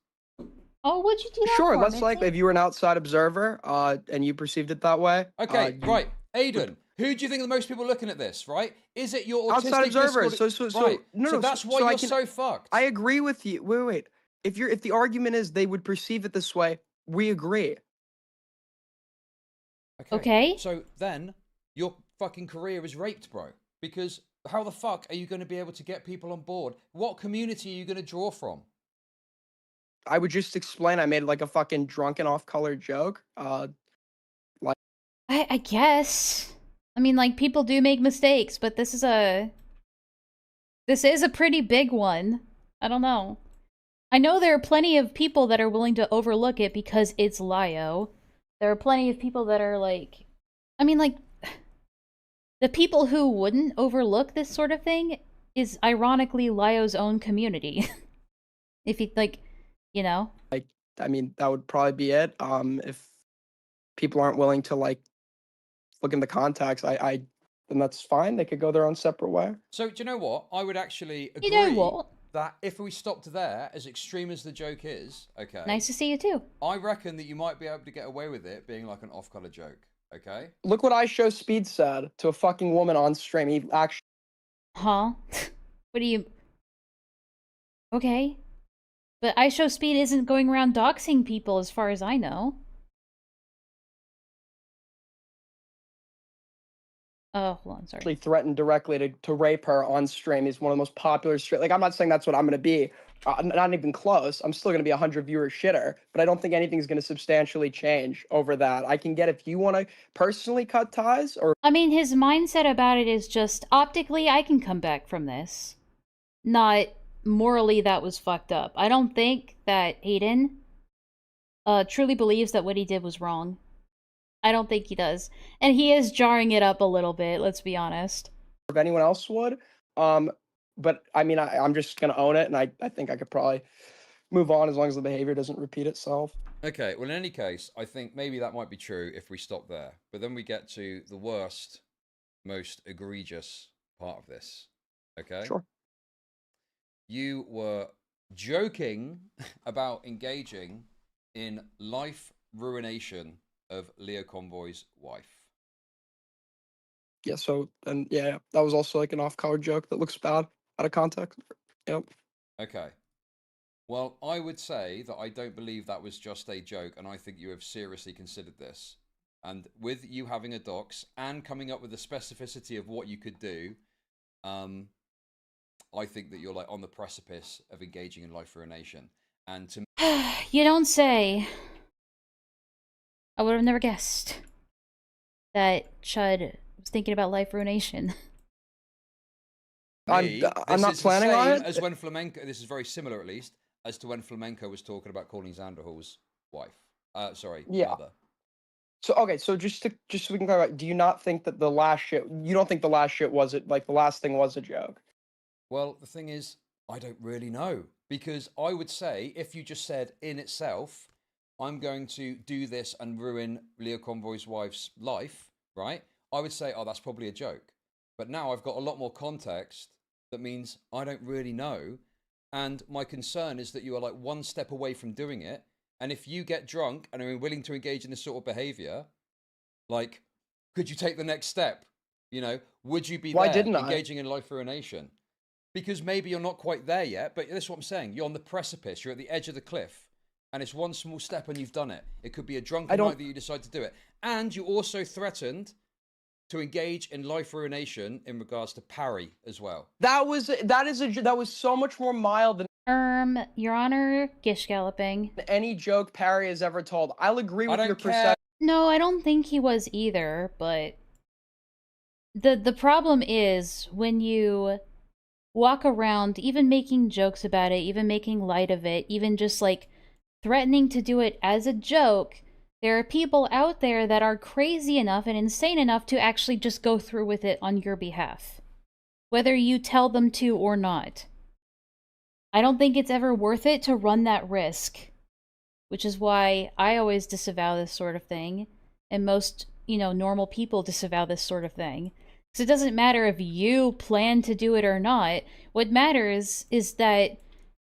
Oh, would you do that Sure, for, less Mickey? likely if you were an outside observer and you perceived it that way. Okay, right. Aiden, who do you think are the most people looking at this, right? Is it your autistic Outside observers. Discord... So right. no, so that's why so you're so fucked. I agree with you. Wait. If the argument is they would perceive it this way, we agree. Okay. So then your fucking career is raped, bro. Because how the fuck are you going to be able to get people on board? What community are you going to draw from? I would just explain I made like a fucking drunken off-color joke. I guess. I mean, like, people do make mistakes, but this is a pretty big one. I don't know. I know there are plenty of people that are willing to overlook it because it's Lio. There are plenty of people that are like... I mean, like... The people who wouldn't overlook this sort of thing is ironically Lio's own community. If he, like, you know? Like, I mean, that would probably be it. If people aren't willing to, like, look in the context, I then that's fine. They could go their own separate way. So do you know what? I would actually agree You know what? that if we stopped there, as extreme as the joke is, okay. Nice to see you too. I reckon that you might be able to get away with it being like an off-color joke. Okay. Look what I Show Speed said to a fucking woman on stream. He actually. Huh? What do you... Okay. But I Show Speed isn't going around doxing people as far as I know. Oh, hold on, sorry. Actually threatened directly to rape her on stream. He's one of the most popular stream. Like, I'm not saying that's what I'm going to be. Not even close. I'm still going to be a 100 viewer shitter, but I don't think anything's going to substantially change over that. I can get if you want to personally cut ties or. I mean, his mindset about it is just, optically, I can come back from this. Not morally, that was fucked up. I don't think that Aiden truly believes that what he did was wrong. I don't think he does. And he is jarring it up a little bit, let's be honest. If anyone else would. But I mean, I'm just going to own it, and I think I could probably move on as long as the behavior doesn't repeat itself. Okay, well, in any case, I think maybe that might be true if we stop there. But then we get to the worst, most egregious part of this. Okay? Sure. You were joking about engaging in life ruination of Leo Convoy's wife. Yeah, so, and yeah, that was also like an off-color joke that looks bad out of context. Yep. Okay. Well, I would say that I don't believe that was just a joke, and I think you have seriously considered this. And with you having a dox and coming up with the specificity of what you could do, I think that you're like on the precipice of engaging in life ruination. And to You don't say. I would have never guessed that Chud was thinking about life ruination. me, I'm not this is planning the on same it. as when Flamenco. This is very similar, at least, as to when Flamenco was talking about calling Xanderhall's wife. Sorry, Yeah. mother. So okay, so just so we can clarify, do you not think that the last shit? You don't think the last shit was it? Like the last thing was a joke? Well, the thing is, I don't really know, because I would say if you just said in itself, I'm going to do this and ruin Leo Convoy's wife's life, right? I would say, oh, that's probably a joke. But now I've got a lot more context that means I don't really know. And my concern is that you are like one step away from doing it. And if you get drunk and are willing to engage in this sort of behavior, like, could you take the next step? You know, would you be there engaging in life ruination? Because maybe you're not quite there yet, but that's what I'm saying. You're on the precipice. You're at the edge of the cliff. And it's one small step and you've done it. It could be a drunken night that you decide to do it. And you also threatened to engage in life ruination in regards to Parry as well. That was so much more mild than Your Honor, gish galloping. any joke Parry has ever told. I'll agree with your perception. No, I don't think he was either, but the problem is when you walk around even making jokes about it, even making light of it, even just like threatening to do it as a joke, there are people out there that are crazy enough and insane enough to actually just go through with it on your behalf, whether you tell them to or not. I don't think it's ever worth it to run that risk, which is why I always disavow this sort of thing, and most, normal people disavow this sort of thing. Because it doesn't matter if you plan to do it or not. What matters is that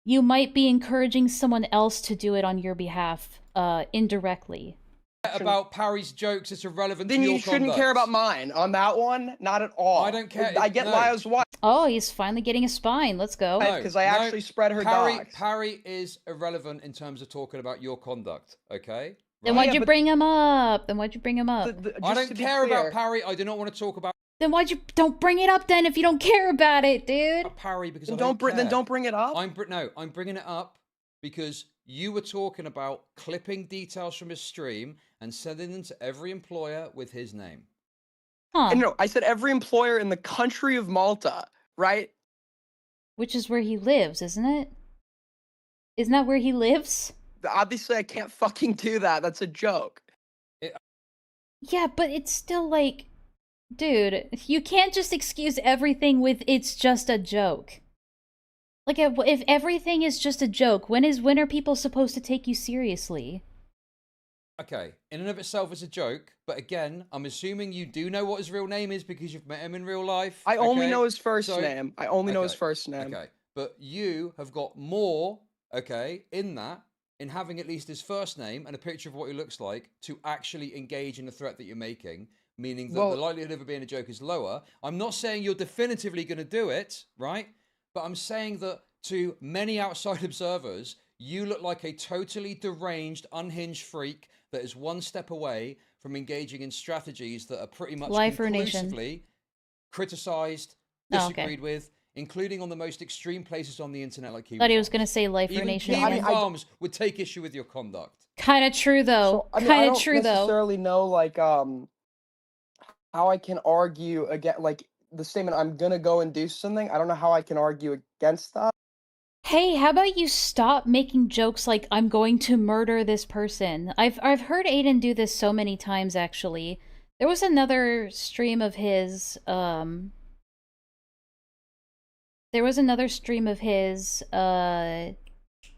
you might be encouraging someone else to do it on your behalf, indirectly. About Parry's jokes, it's irrelevant Then to your you shouldn't conduct. care about mine. On that one, not at all. I don't care. I get Lio's wife. Oh, he's finally getting a spine. Let's go. Because I actually spread her dogs. Parry is irrelevant in terms of talking about your conduct, okay? Then why'd you bring him up? Then why'd you bring him up? I don't care about Parry. I do not want to talk about Then don't bring it up then if you don't care about it, dude? Parry because Then I don't care. Then don't bring it up. I'm bringing it up because you were talking about clipping details from his stream and sending them to every employer with his name. Huh. And no, I said every employer in the country of Malta, right? Which is where he lives, isn't it? Isn't that where he lives? Obviously, I can't fucking do that. That's a joke. Yeah, but it's still like, dude, you can't just excuse everything with it's just a joke. Like, if everything is just a joke, when are people supposed to take you seriously? Okay, in and of itself, it's a joke. But again, I'm assuming you do know what his real name is because you've met him in real life. I only okay? know his first So- name. I only know his okay, first name. Okay, but you have got more, okay, in having at least his first name and a picture of what he looks like to actually engage in the threat that you're making, meaning that the likelihood of it being a joke is lower. I'm not saying you're definitively going to do it, right? But I'm saying that to many outside observers, you look like a totally deranged, unhinged freak that is one step away from engaging in strategies that are pretty much Life Ruination. conclusively criticized, Oh, okay. disagreed with, including on the most extreme places on the internet like Kiwi Thought he was Farms. going to say Life Even Ruination. Kiwi again. Farms would take issue with your conduct. Kind of true, though. I mean, I Kind of don't true, though. necessarily know like how I can argue against like the statement I'm gonna go and do something. I don't know how I can argue against that. Hey, how about you stop making jokes like I'm going to murder this person? I've heard Aiden do this so many times actually. There was another stream of his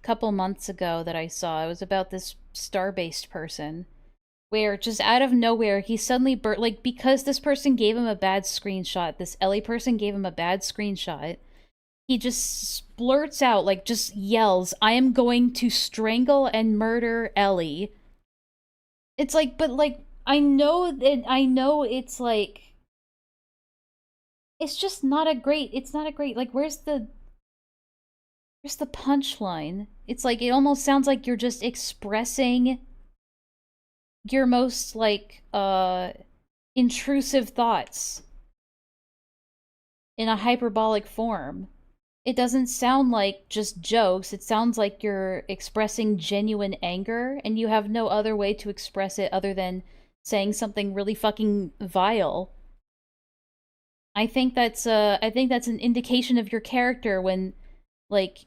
couple months ago that I saw. It was about this star-based person where just out of nowhere he suddenly like because this person gave him a bad screenshot, this Ellie person gave him a bad screenshot. He just blurts out, like, just yells, I am going to strangle and murder Ellie. It's like, but, like, I know it's, like, it's just not a great, like, where's the punchline? It's like, it almost sounds like you're just expressing your most, like, intrusive thoughts in a hyperbolic form. It doesn't sound like just jokes. It sounds like you're expressing genuine anger, and you have no other way to express it other than saying something really fucking vile. I think that's an indication of your character when, like,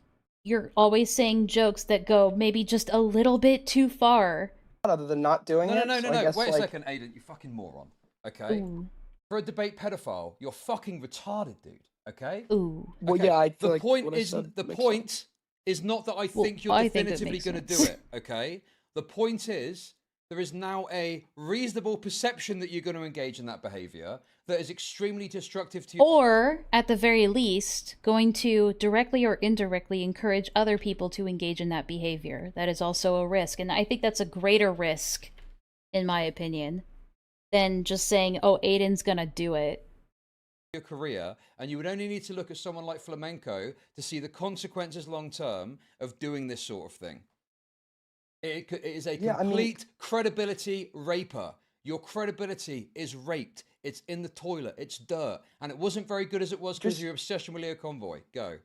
you're always saying jokes that go maybe just a little bit too far. Other than not doing it. No. So I guess, Wait a like, second, Aiden. You fucking moron. Okay. Ooh. For a debate pedophile, you're fucking retarded, dude. Okay. Ooh. Well, Okay, yeah. I feel the like point what I is said the makes point sense. is not that I Well, think you're I think that definitively makes going to do sense. it. Okay. The point is there is now a reasonable perception that you're going to engage in that behavior that is extremely destructive to you. Or, at the very least, going to directly or indirectly encourage other people to engage in that behavior. That is also a risk, and I think that's a greater risk, in my opinion, than just saying, oh, Aiden's gonna do it. Your career, and you would only need to look at someone like Flamenco to see the consequences long term of doing this sort of thing. It is a complete credibility raper. Your credibility is raped. It's in the toilet. It's dirt. And it wasn't very good as it was because of your obsession with Leo Convoy. Go.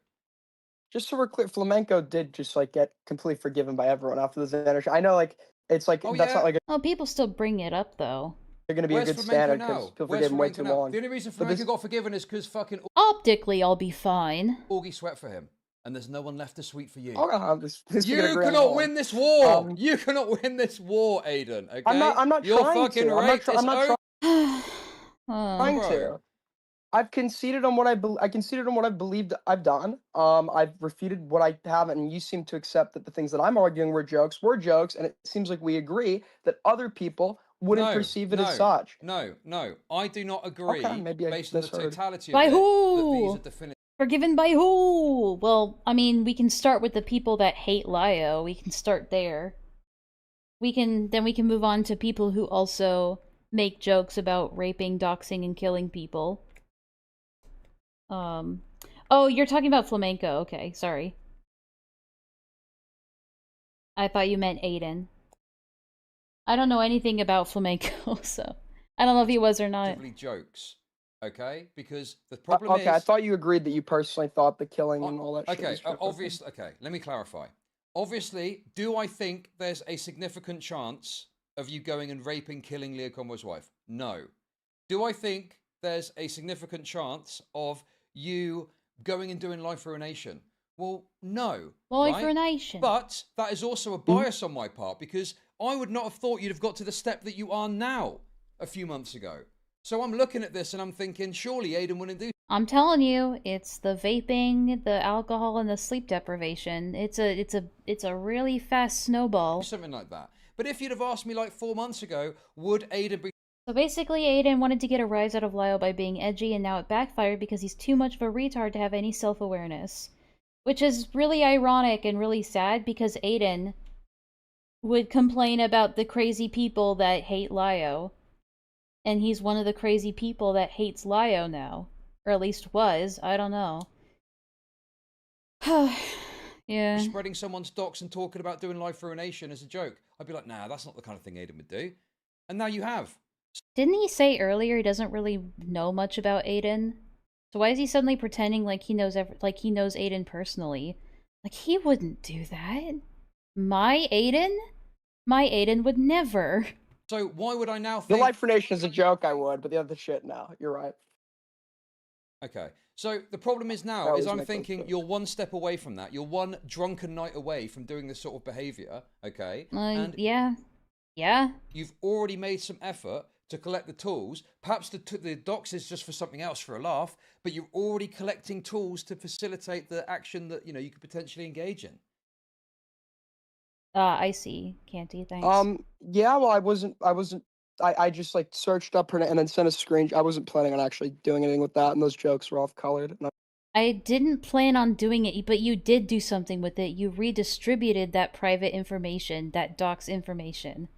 Just so we're clear, Flamenco did just like get completely forgiven by everyone after the Xander show. I know, like it's like that's not like Oh, people still bring it up though. they're gonna be Where's a good Flamenco standard now? because people Where's forgive him way Flamenco too now? long. The only reason But Flamenco this- got forgiven is because fucking Optically, I'll be fine. Augie sweat for him. And there's no one left to sweep for you. Oh, no, this You is gonna cannot grab win this war. You cannot win this war, Aiden. Okay. I'm not You're trying fucking to. raped. I'm not It's trying Bro. to. I've conceded on what I conceded on what I believed I've done. I've refuted what I haven't, and you seem to accept that the things that I'm arguing were jokes, and it seems like we agree that other people wouldn't perceive it as such. No. I do not agree. Okay, maybe I based on the misheard. totality By of it, who? that these are definitive. Forgiven by who? Well, I mean, we can start with the people that hate Lio. We can start there. Then we can move on to people who also make jokes about raping, doxing, and killing people. Oh, you're talking about Flamenco. Okay, sorry. I thought you meant Aiden. I don't know anything about Flamenco, so I don't know if he was or not. Jokes. Okay, because the problem Okay, is. I thought you agreed that you personally thought the killing and all that shit Okay, was true. obviously. Okay, let me clarify. Obviously, do I think there's a significant chance of you going and raping, killing Leo Convoy's wife? No. Do I think there's a significant chance of you going and doing life ruination? Well, no. Life right? ruination. But that is also a bias on my part because I would not have thought you'd have got to the step that you are now a few months ago. So I'm looking at this and I'm thinking, surely Aiden wouldn't do. I'm telling you, it's the vaping, the alcohol, and the sleep deprivation. It's a really fast snowball. Something like that. But if you'd have asked me like 4 months ago, would Aiden be... So basically, Aiden wanted to get a rise out of Lyle by being edgy, and now it backfired because he's too much of a retard to have any self-awareness. Which is really ironic and really sad, because Aiden would complain about the crazy people that hate Lyo. And he's one of the crazy people that hates Lyo now. Or at least was, I don't know. Yeah. spreading someone's docs and talking about doing life ruination as a joke? I'd be like, nah, that's not the kind of thing Aiden would do. And now you have. Didn't he say earlier he doesn't really know much about Aiden? So why is he suddenly pretending like he knows like he knows Aiden personally? Like, he wouldn't do that. My Aiden? My Aiden would never. So why would I now The think... life nation is a joke, I would, but the other shit, no. You're right. Okay. So the problem is now, That is was I'm my thinking question. you're one step away from that. You're one drunken night away from doing this sort of behavior, okay? And yeah. Yeah. you've already made some effort to collect the tools. Perhaps the docs is just for something else, for a laugh, but you're already collecting tools to facilitate the action that, you know, you could potentially engage in. I see. Canty, thanks. Yeah, well, I just like searched up her and then sent a screen. I wasn't planning on actually doing anything with that, and those jokes were off-colored. I didn't plan on doing it, but you did do something with it. You redistributed that private information, that docs information.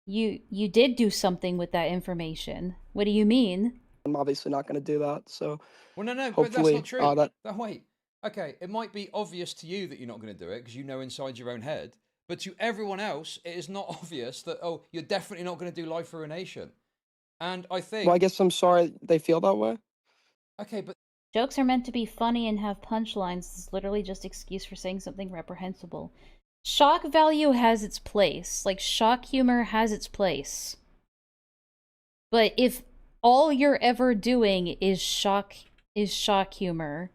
You did do something with that information. What do you mean? I'm obviously not going to do that, so... Well, no, but that's hopefully, not true. No, wait. Okay, it might be obvious to you that you're not going to do it because you know inside your own head, but to everyone else, it is not obvious that, oh, you're definitely not going to do life ruination. And I think... Well, I guess I'm sorry they feel that way. Okay, but... Jokes are meant to be funny and have punchlines. This is literally just excuse for saying something reprehensible. Shock value has its place. Like, shock humor has its place. But if all you're ever doing is shock humor,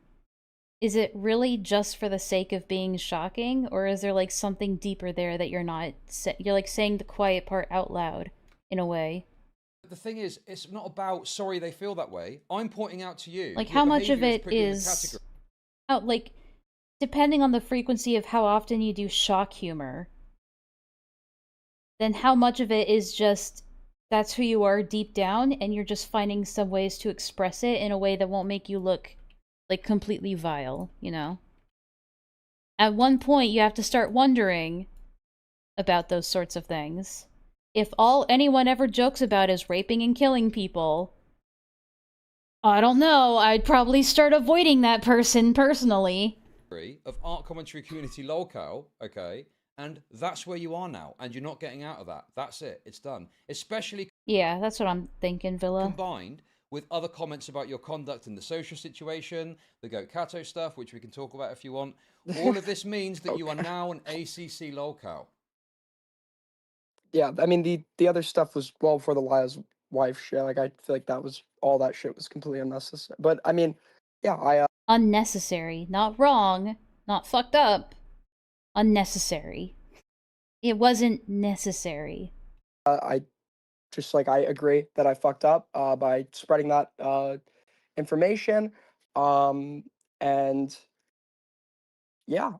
is it really just for the sake of being shocking, or is there like something deeper there that you're not you're like saying the quiet part out loud in a way? The thing is, it's not about sorry they feel that way. I'm pointing out to you. Like, your how much of behaviour it put you in the is category. out, like, depending on the frequency of how often you do shock humor, then how much of it is just that's who you are deep down, and you're just finding some ways to express it in a way that won't make you look like completely vile, you know? At one point, you have to start wondering about those sorts of things. If all anyone ever jokes about is raping and killing people, I don't know, I'd probably start avoiding that person personally. Of art commentary community lolcow, okay, and that's where you are now, and you're not getting out of that. That's it. It's done. Especially... Yeah, that's what I'm thinking, Villa. Combined with other comments about your conduct in the social situation, the Goat Kato stuff, which we can talk about if you want. All of this means that you are now an ACC lolcow. Yeah, I mean, the other stuff was well before the Lia's wife shit. Like, I feel like that was... all that shit was completely unnecessary. But, I mean, yeah, Unnecessary. Not wrong. Not fucked up. Unnecessary. It wasn't necessary. I just, like, I agree that I fucked up by spreading that information. And, yeah,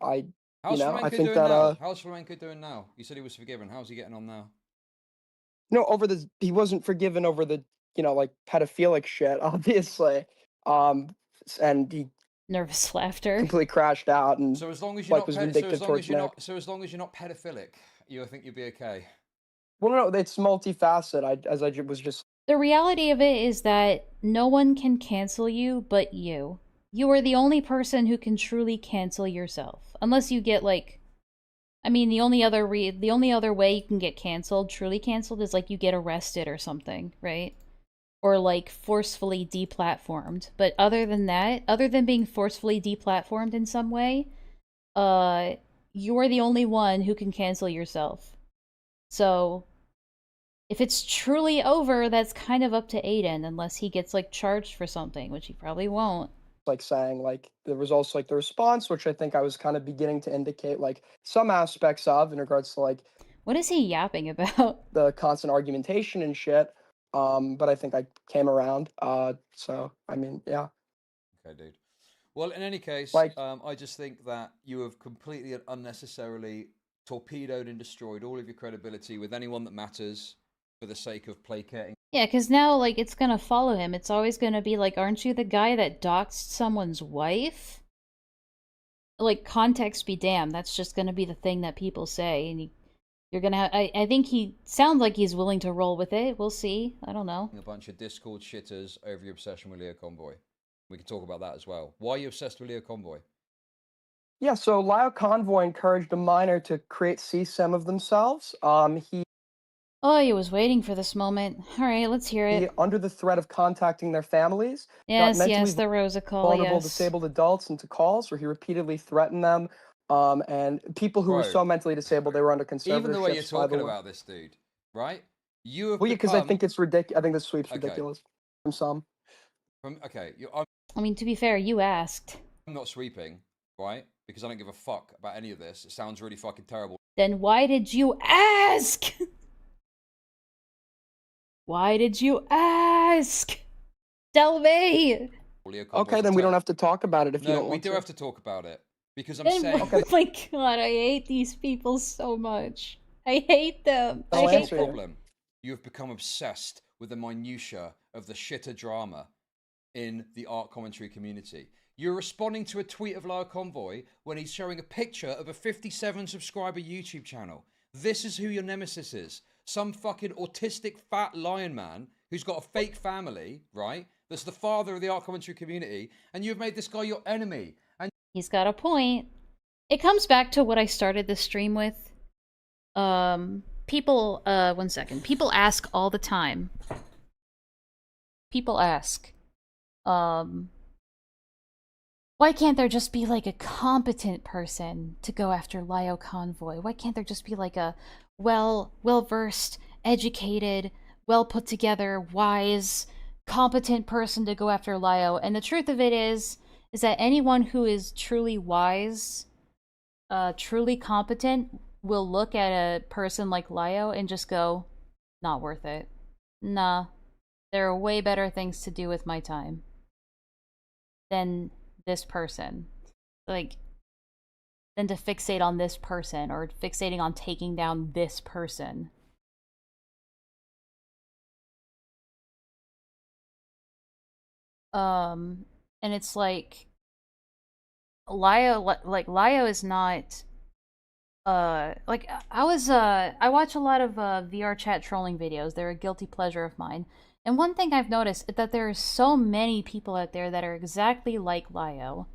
How's I Flamenco think doing that... now? How's Flamenco doing now? You said he was forgiven. How's he getting on now? No, he wasn't forgiven over the, like, pedophilic shit, obviously. And he nervous laughter completely crashed out and so as long as you're was vindictive towards Nick. So as long as you're not pedophilic, I think you'll be okay. Well, no, it's multifaceted. As I was just... The reality of it is that no one can cancel you but you. You are the only person who can truly cancel yourself. Unless you get, like... I mean, the only other way you can get canceled, truly canceled, is, like, you get arrested or something, right? Or, like, forcefully deplatformed. But other than that, other than being forcefully deplatformed in some way, you're the only one who can cancel yourself. So, if it's truly over, that's kind of up to Aiden, unless he gets, like, charged for something, which he probably won't. Like, saying, like, there was also, like, the response, which I think I was kind of beginning to indicate, like, some aspects of in regards to, like... What is he yapping about? The constant argumentation and shit. But I think I came around. So, I mean, yeah. Okay, dude. Well, in any case, Like... I just think that you have completely and unnecessarily torpedoed and destroyed all of your credibility with anyone that matters for the sake of placating. Yeah, because now, like, it's gonna follow him. It's always gonna be like, aren't you the guy that doxed someone's wife? Like, context be damned. That's just gonna be the thing that people say, and you're gonna I think he sounds like he's willing to roll with it. We'll see. I don't know. A bunch of Discord shitters over your obsession with Leo Convoy. We can talk about that as well. Why are you obsessed with Leo Convoy? Yeah, so Lyle Convoy encouraged a minor to create CSEM of themselves. Oh, he was waiting for this moment. All right, let's hear it. Under the threat of contacting their families, Yes, got yes, mentally the Rosa call, vulnerable yes. disabled adults into calls where he repeatedly threatened them. And people who were Bro, so mentally disabled they were under conservatorships. Even the way you're by the talking way. about this dude, right? You have Well, yeah, because I become think it's ridiculous. I think the sweep's Okay. ridiculous from some. okay. I mean, to be fair, you asked. I'm not sweeping, right? Because I don't give a fuck about any of this. It sounds really fucking terrible. Then why did you ask? Why did you ask? Tell me. Okay, then we don't have to talk about it if you No, don't we want do to. have to talk about it because I'm Then saying. oh my god, I hate these people so much. I hate them. I That's hate your them. problem. You have become obsessed with the minutiae of the shitter drama in the art commentary community. You're responding to a tweet of Lyle Convoy when he's showing a picture of a 57 subscriber YouTube channel. This is who your nemesis is. Some fucking autistic fat lion man who's got a fake family, right? That's the father of the art commentary community, and you've made this guy your enemy. And He's got a point. It comes back to what I started this stream with. People, one second. People ask all the time. People ask, why can't there just be like a competent person to go after Lio Convoy? Why can't there just be like a well-versed, educated, well put together, wise, competent person to go after Lio? And the truth of it is that anyone who is truly wise, truly competent, will look at a person like Lio and just go, not worth it. Nah, there are way better things to do with my time than this person. Like, than to fixate on this person or fixating on taking down this person. And it's like Lio is not like I watch a lot of VR chat trolling videos. They're a guilty pleasure of mine. And one thing I've noticed is that there are so many people out there that are exactly like Lio.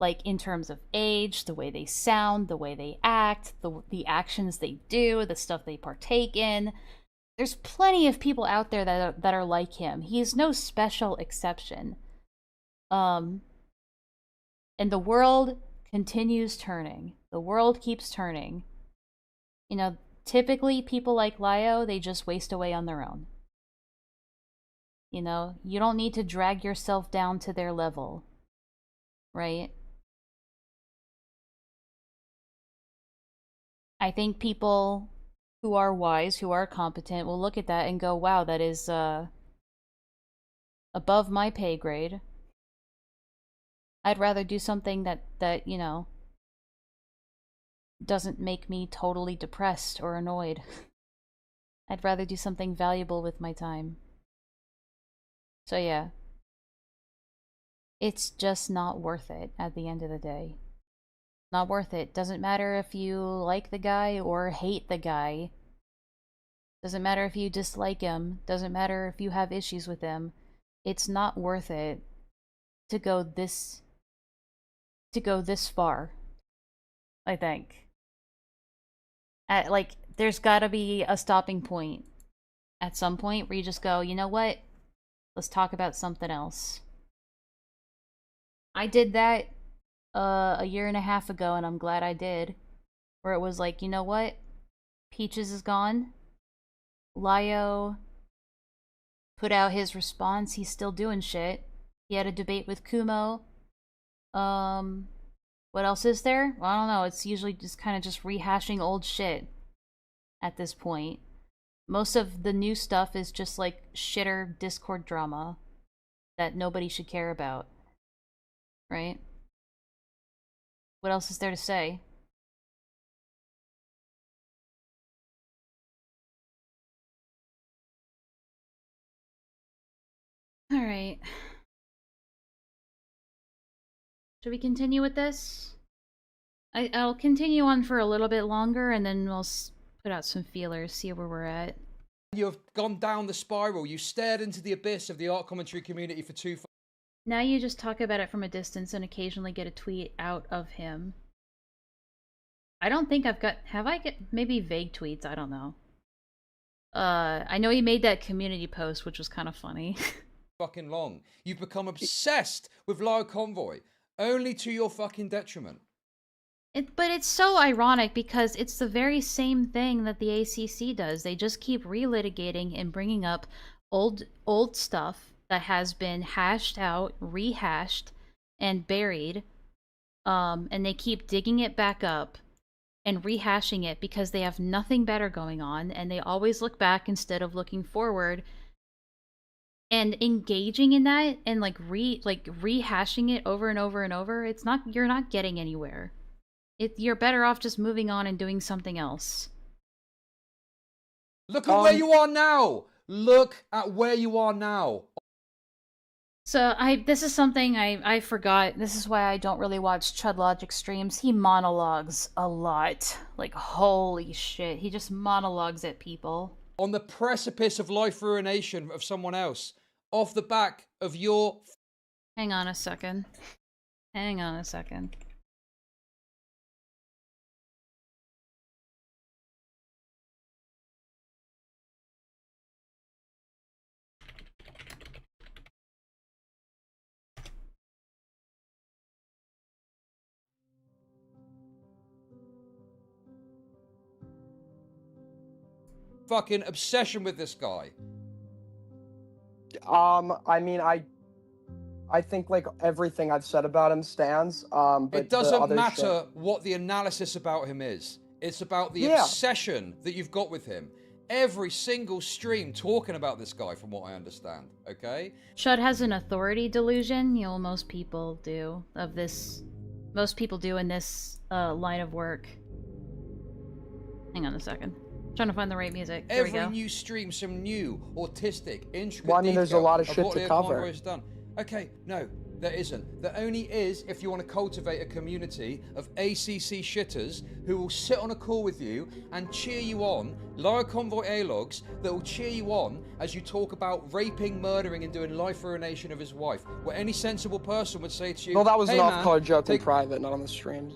Like, in terms of age, the way they sound, the way they act, the actions they do, the stuff they partake in. There's plenty of people out there that are like him. He's no special exception. And the world continues turning. The world keeps turning. You know, typically people like Lio, they just waste away on their own. You know, you don't need to drag yourself down to their level. Right? I think people who are wise, who are competent, will look at that and go, wow, that is above my pay grade. I'd rather do something that, you know, doesn't make me totally depressed or annoyed. I'd rather do something valuable with my time. So yeah. It's just not worth it at the end of the day. Not worth it. Doesn't matter if you like the guy or hate the guy. Doesn't matter if you dislike him. Doesn't matter if you have issues with him. It's not worth it to go this far, I think. Like, there's gotta be a stopping point at some point where you just go, you know what? Let's talk about something else. I did that a year and a half ago, and I'm glad I did. Where it was like, you know what? Peaches is gone. Lio put out his response. He's still doing shit. He had a debate with Kumo. What else is there? Well, I don't know. It's usually just kind of just rehashing old shit at this point. Most of the new stuff is just like shitter Discord drama that nobody should care about. Right? What else is there to say? Alright. Should we continue with this? I'll continue on for a little bit longer, and then we'll put out some feelers, see where we're at. You have gone down the spiral. You stared into the abyss of the art commentary community for 2 Now you just talk about it from a distance and occasionally get a tweet out of him. I don't think I've got... Have I get... Maybe vague tweets, I don't know. I know he made that community post, which was kind of funny. fucking long. You've become obsessed with Lara Convoy, only to your fucking detriment. But it's so ironic because it's the very same thing that the ACC does. They just keep relitigating and bringing up old stuff that has been hashed out, rehashed, and buried. And they keep digging it back up and rehashing it because they have nothing better going on, and they always look back instead of looking forward. And engaging in that and rehashing it over and over and over, you're not getting anywhere. You're better off just moving on and doing something else. Look at where you are now. Look at where you are now. So this is something I forgot. This is why I don't really watch Chud Logic streams. He monologues a lot. Like, holy shit. He just monologues at people. On the precipice of life ruination of someone else. Off the back of your... Hang on a second. Hang on a second. Fucking obsession with this guy. I mean, I think like everything I've said about him stands. But it doesn't matter what the analysis about him is. It's about the obsession that you've got with him. Every single stream talking about this guy, from what I understand. Okay. Chud has an authority delusion. Most people do Most people do in this line of work. Hang on a second. Trying to find the right music. There we go. Every new stream, some new autistic, intricate. Well, I mean, there's a lot of shit to cover. Done. Okay, no, there isn't. There only is if you want to cultivate a community of ACC shitters who will sit on a call with you and cheer you on, Lara Convoy A-logs that will cheer you on as you talk about raping, murdering, and doing life ruination of his wife. Where any sensible person would say to you, no, that was hey, an off-color joke in private, not on the streams.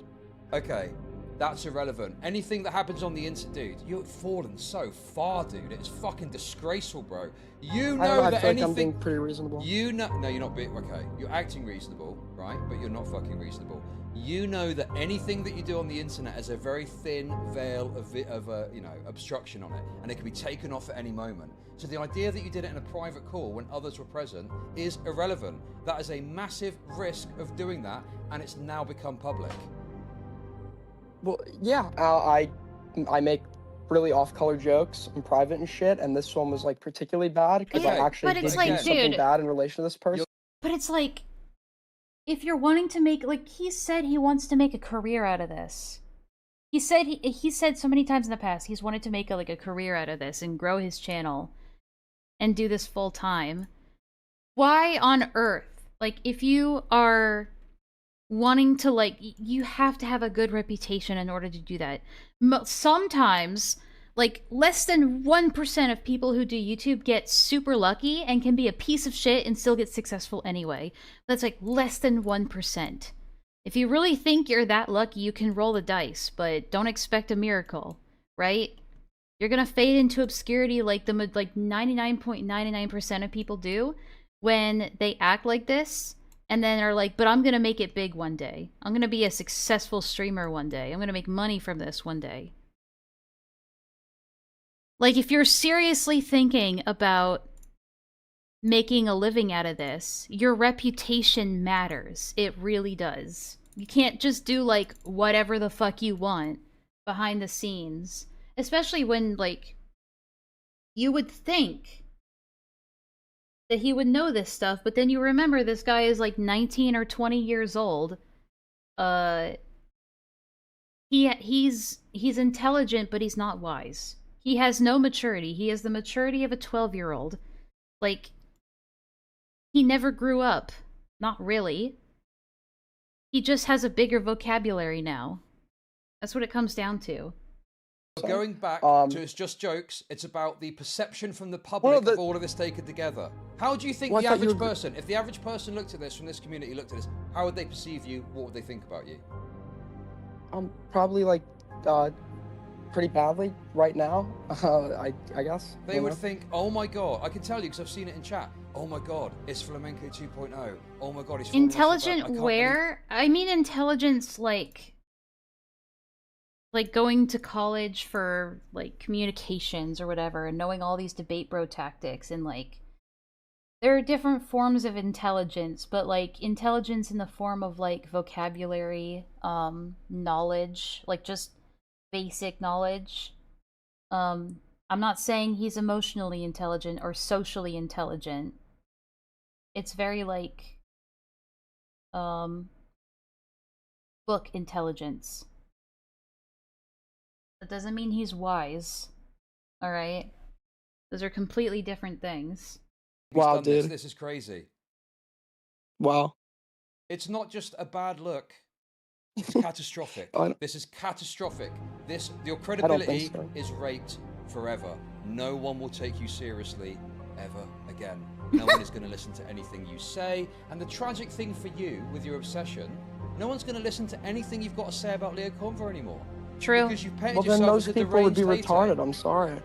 Okay. That's irrelevant. Anything that happens on the internet, dude, you've fallen so far, dude. It's fucking disgraceful, bro. You know that anything. I'm being pretty reasonable. You know, no, you're not being. Okay, you're acting reasonable, right? But you're not fucking reasonable. You know that anything that you do on the internet has a very thin veil of obstruction on it, and it can be taken off at any moment. So the idea that you did it in a private call when others were present is irrelevant. That is a massive risk of doing that, and it's now become public. Well, yeah, I make really off-color jokes in private and shit, and this one was like particularly bad because I actually did something bad in relation to this person. But it's like, if you're wanting to make, like, he said he wants to make a career out of this. He said so many times in the past he's wanted to make a career out of this and grow his channel and do this full time. Why on earth? Like, if you are wanting to, like, you have to have a good reputation in order to do that. Sometimes, like, less than 1% of people who do YouTube get super lucky and can be a piece of shit and still get successful anyway. That's like less than 1%. If you really think you're that lucky, you can roll the dice, but don't expect a miracle, right? You're gonna fade into obscurity like 99.99% of people do when they act like this. And then are like, but I'm going to make it big one day. I'm going to be a successful streamer one day. I'm going to make money from this one day. Like, if you're seriously thinking about making a living out of this, your reputation matters. It really does. You can't just do, like, whatever the fuck you want behind the scenes. Especially when, like, you would think that he would know this stuff, but then you remember this guy is like 19 or 20 years old. He's intelligent, but he's not wise. He has no maturity. He has the maturity of a 12-year-old. Like, He never grew up. Not really. He just has a bigger vocabulary now. That's what it comes down to. Going back to It's Just Jokes, it's about the perception from the public of all of this taken together. How do you think the average person, if the average person looked at this from this community, looked at this, how would they perceive you? What would they think about you? Probably like, pretty badly right now. I guess. They would think, oh my god, I can tell you because I've seen it in chat. Oh my god, it's Flamenco 2.0. Oh my god, he's intelligent where? I mean intelligence like going to college for like communications or whatever and knowing all these debate bro tactics and like there are different forms of intelligence, but like intelligence in the form of like vocabulary, knowledge, like just basic knowledge. I'm not saying he's emotionally intelligent or socially intelligent. It's very like book intelligence. That doesn't mean he's wise. All right? Those are completely different things. Wow, dude. This is crazy. Wow. It's not just a bad look. It's catastrophic. This is catastrophic. Your credibility is raped forever. No one will take you seriously ever again. No one is going to listen to anything you say. And the tragic thing for you with your obsession, no one's going to listen to anything you've got to say about Leo Convo anymore. True. Because you've painted Well, then yourself those as a people would be deranged hater. retarded. I'm sorry.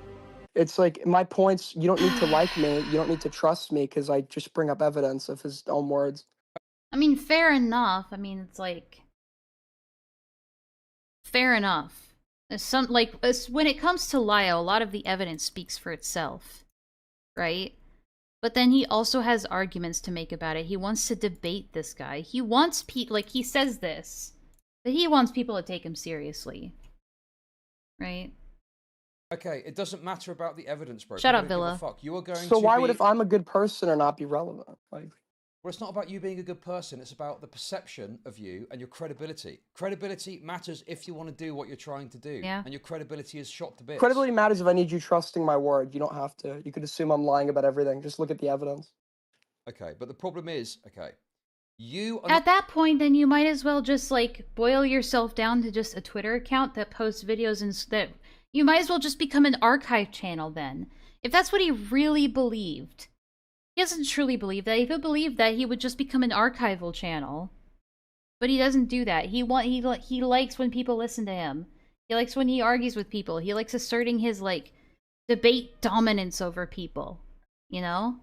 It's like my points. You don't need to like me. You don't need to trust me because I just bring up evidence of his own words. I mean, fair enough. I mean, it's like fair enough. When it comes to Lyle, a lot of the evidence speaks for itself, right? But then he also has arguments to make about it. He wants to debate this guy. He wants he says this, but he wants people to take him seriously, right? Okay, it doesn't matter about the evidence, bro. Shut up, People don't give a Villa. fuck. You are going So to why be... would if I'm a good person or not be relevant? Like, well, it's not about you being a good person. It's about the perception of you and your credibility. Credibility matters if you want to do what you're trying to do. Yeah. And your credibility is shot to bits. credibility matters if I need you trusting my word. You don't have to. You could assume I'm lying about everything. Just look at the evidence. Okay, but the problem is, okay, you are At that point, then you might as well just like boil yourself down to just a Twitter account that posts videos and that you might as well just become an archive channel then. If that's what he really believed. He doesn't truly believe that. If he believed that, he would just become an archival channel. But he doesn't do that. He likes when people listen to him. He likes when he argues with people. He likes asserting his like debate dominance over people. You know?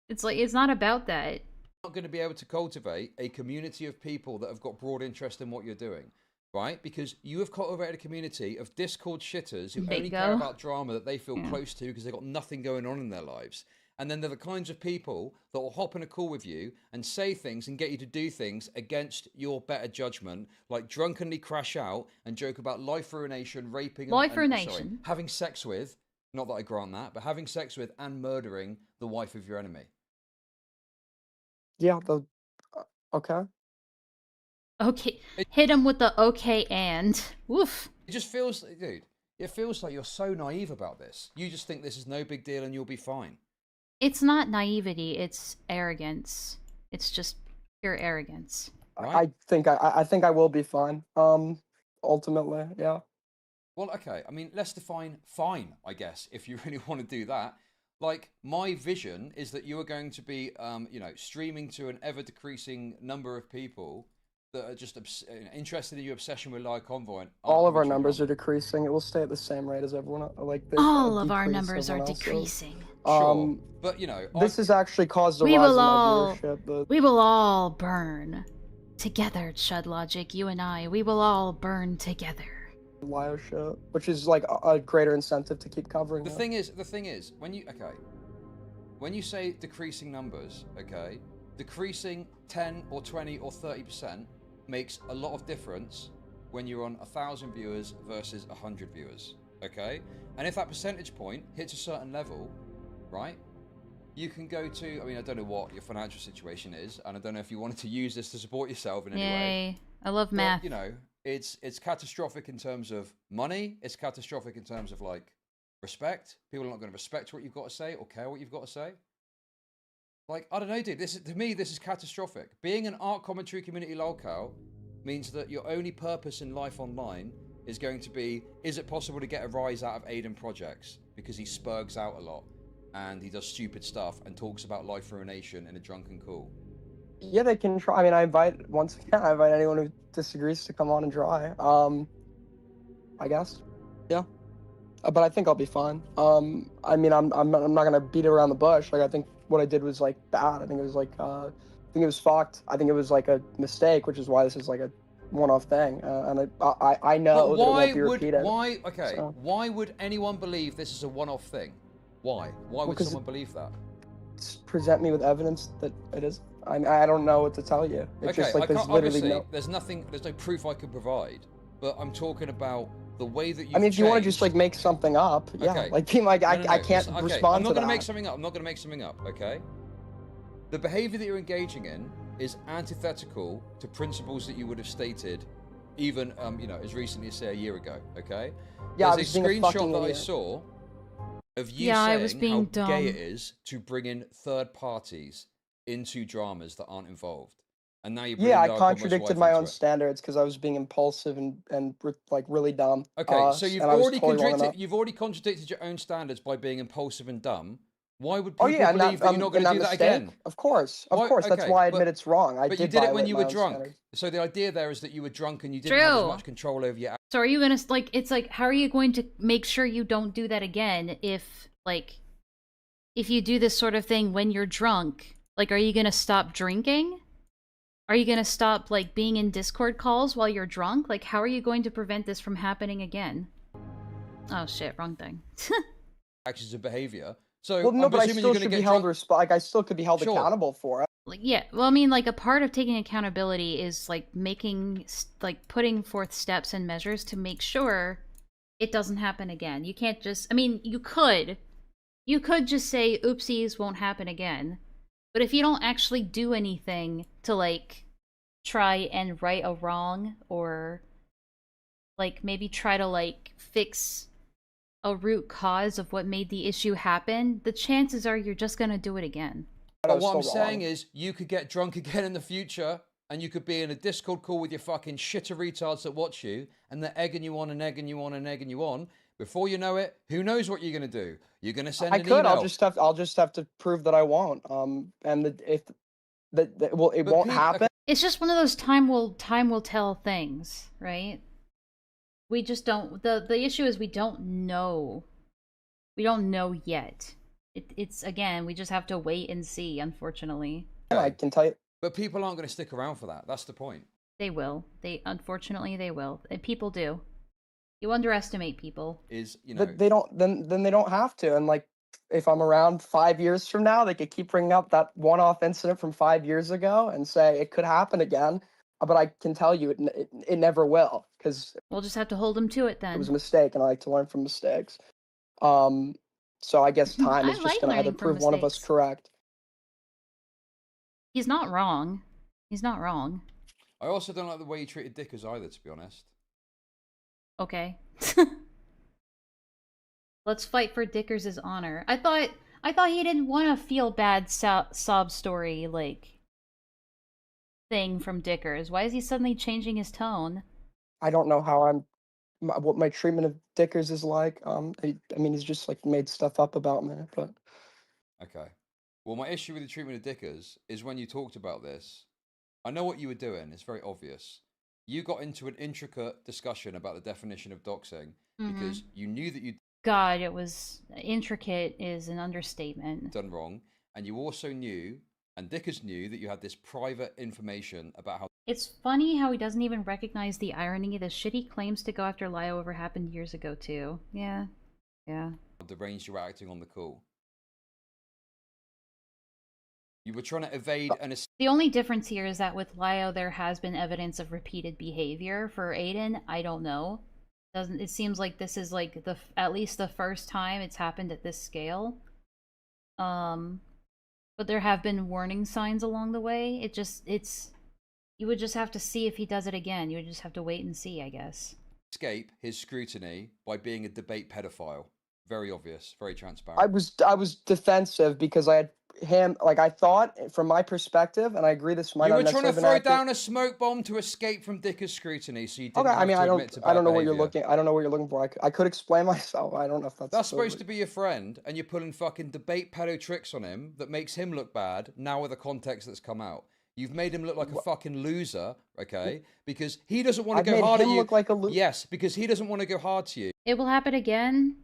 It's like it's not about that. not going to be able to cultivate a community of people that have got broad interest in what you're doing, right? Because you have cultivated a community of Discord shitters who only care about drama that they feel close to because they've got nothing going on in their lives. And then they're the kinds of people that will hop in a call with you and say things and get you to do things against your better judgment, like drunkenly crash out and joke about life ruination, raping, having sex with, not that I grant that, but having sex with and murdering the wife of your enemy. Yeah, okay. Okay, hit him with the okay and. Woof. It just feels, dude, it feels like you're so naive about this. You just think this is no big deal and you'll be fine. It's not naivety, it's arrogance. It's just pure arrogance. Right? I think I will be fine. Ultimately, yeah. Well, okay. I mean, let's define fine, I guess, if you really want to do that. Like, my vision is that you are going to be, you know, streaming to an ever-decreasing number of people that are just interested in your obsession with Live Convoy. And all of our numbers are decreasing. It will stay at the same rate as everyone. Like all of our numbers are decreasing. Sure, but you know, this has actually caused a rise in my viewership. But... we will all burn together, Chud Logic. You and I, we will all burn together. Liar shit, which is like a greater incentive to keep covering. The thing is, when you say decreasing numbers, okay, decreasing 10 or 20 or 30% makes a lot of difference when you're on 1,000 viewers versus 100 viewers, okay? And if that percentage point hits a certain level, right, you can go to, I mean, I don't know what your financial situation is, and I don't know if you wanted to use this to support yourself in any way. I love math. But, you know, it's catastrophic in terms of money. It's catastrophic in terms of, like, respect. People are not going to respect what you've got to say or care what you've got to say. Like, I don't know, dude. To me, this is catastrophic. Being an art commentary community lolcow means that your only purpose in life online is going to be, is it possible to get a rise out of Aiden projects? Because he spurgs out a lot, and he does stupid stuff, and talks about life ruination in a drunken call. Yeah, they can try. I mean, I invite anyone who disagrees to come on and try. I guess. Yeah. But I think I'll be fine. I mean, I'm not gonna beat it around the bush. Like, I think what I did was like bad. I think it was like I think it was fucked. I think it was like a mistake, which is why this is like a one-off thing. And I know But that it why won't be repeated. Why would anyone believe this is a one-off thing? Why? Why would someone believe that? Present me with evidence that it is. I don't know what to tell you. It's just like there's literally no. There's no proof I could provide. But I'm talking about the way that you. I mean, if you want to just like make something up, yeah, Okay. like being like I can't Okay, respond I'm not to gonna that. make something up. I'm not going to make something up. Okay. The behavior that you're engaging in is antithetical to principles that you would have stated, even as recently as say a year ago. Okay. Yeah, I There's was a being a fucking screenshot that I idiot. saw of you Yeah, I saying was being how gay dumb. it is to bring in third parties into dramas that aren't involved, and now you're bringing Yeah, I Lara Combo's contradicted wife my into own it. standards because I was being impulsive and like really dumb. Okay, so you've and I was already totally wrong on that. you've already contradicted your own standards by being impulsive and dumb. Why would Oh people yeah, and believe that you're not going to do that mistake? again? Of course, Why- That's okay, why I but- admit it's wrong. I But did you did it when violate you my were own drunk. standards. So the idea there is that you were drunk and you didn't have as True. much control over your. So are you gonna like? It's like, how are you going to make sure you don't do that again if you do this sort of thing when you're drunk? Like, are you gonna stop drinking? Are you gonna stop like being in Discord calls while you're drunk? Like, how are you going to prevent this from happening again? Oh shit, wrong thing. Actions of behavior. So Well, no, I'm but I presuming still you're going to should be get held drunk. like I still could be held Sure. accountable for it. Like, yeah, well, I mean, like, a part of taking accountability is like putting forth steps and measures to make sure it doesn't happen again. You can't just, I mean, you could just say oopsies, won't happen again. But if you don't actually do anything to like try and right a wrong, or like maybe try to like fix a root cause of what made the issue happen, the chances are you're just gonna do it again. But what I'm saying is, you could get drunk again in the future, and you could be in a Discord call with your fucking shitter retards that watch you, and they're egging you on and egging you on and egging you on. Before you know it, who knows what you're gonna do? You're gonna send I an could. email. I'll just have to prove that I won't. And it won't happen. It's just one of those time will tell things, right? We just don't. The issue is we don't know. We don't know yet. It's again, we just have to wait and see, unfortunately. I can tell you. But people aren't going to stick around for that. That's the point. They will. Unfortunately they will. And people do. You underestimate people. They don't. Then they don't have to. And like, if I'm around 5 years from now, they could keep bringing up that one-off incident from 5 years ago and say it could happen again. But I can tell you, it never will, because we'll just have to hold them to it then. It was a mistake, and I like to learn from mistakes. So I guess time is just going to either prove one of us correct. He's not wrong. He's not wrong. I also don't like the way you treated Dickers either, to be honest. Okay. Let's fight for Dickers' honor. I thought he didn't want a feel bad sob story like thing from Dickers. Why is he suddenly changing his tone? I don't know how what my treatment of Dickers is like. I mean, he's just like made stuff up about me, but. Okay. Well, my issue with the treatment of Dickers is when you talked about this, I know what you were doing. It's very obvious. You got into an intricate discussion about the definition of doxing because you knew that you'd God, it was intricate is an understatement. done wrong, and you also knew, and Dickers knew, that you had this private information about how It's funny how he doesn't even recognize the irony. The shit he claims to go after Lio over happened years ago too. Yeah. Yeah. deranged you were acting on the call. You were trying to evade an The only difference here is that with Lio, there has been evidence of repeated behavior. For Aiden, I don't know. It seems like this is like at least the first time it's happened at this scale. But there have been warning signs along the way. You would just have to see if he does it again. You would just have to wait and see, I guess. escape his scrutiny by being a debate pedophile. Very obvious, very transparent. I was defensive because I had him, like, I thought from my perspective, and I agree this might You not were trying to necessarily throw been down a smoke bomb to escape from Dicker's scrutiny, so you didn't Okay, have I mean, to admit to bad I don't know what you're behavior. looking. I don't know what you're looking for. I could explain myself. I don't know if That's supposed to be your friend, and you're pulling fucking debate pedo tricks on him that makes him look bad. Now with the context that's come out, you've made him look like a fucking loser. Okay, because he doesn't want to go hard at you. Look like a loser. Yes, because he doesn't want to go hard to you. It will happen again.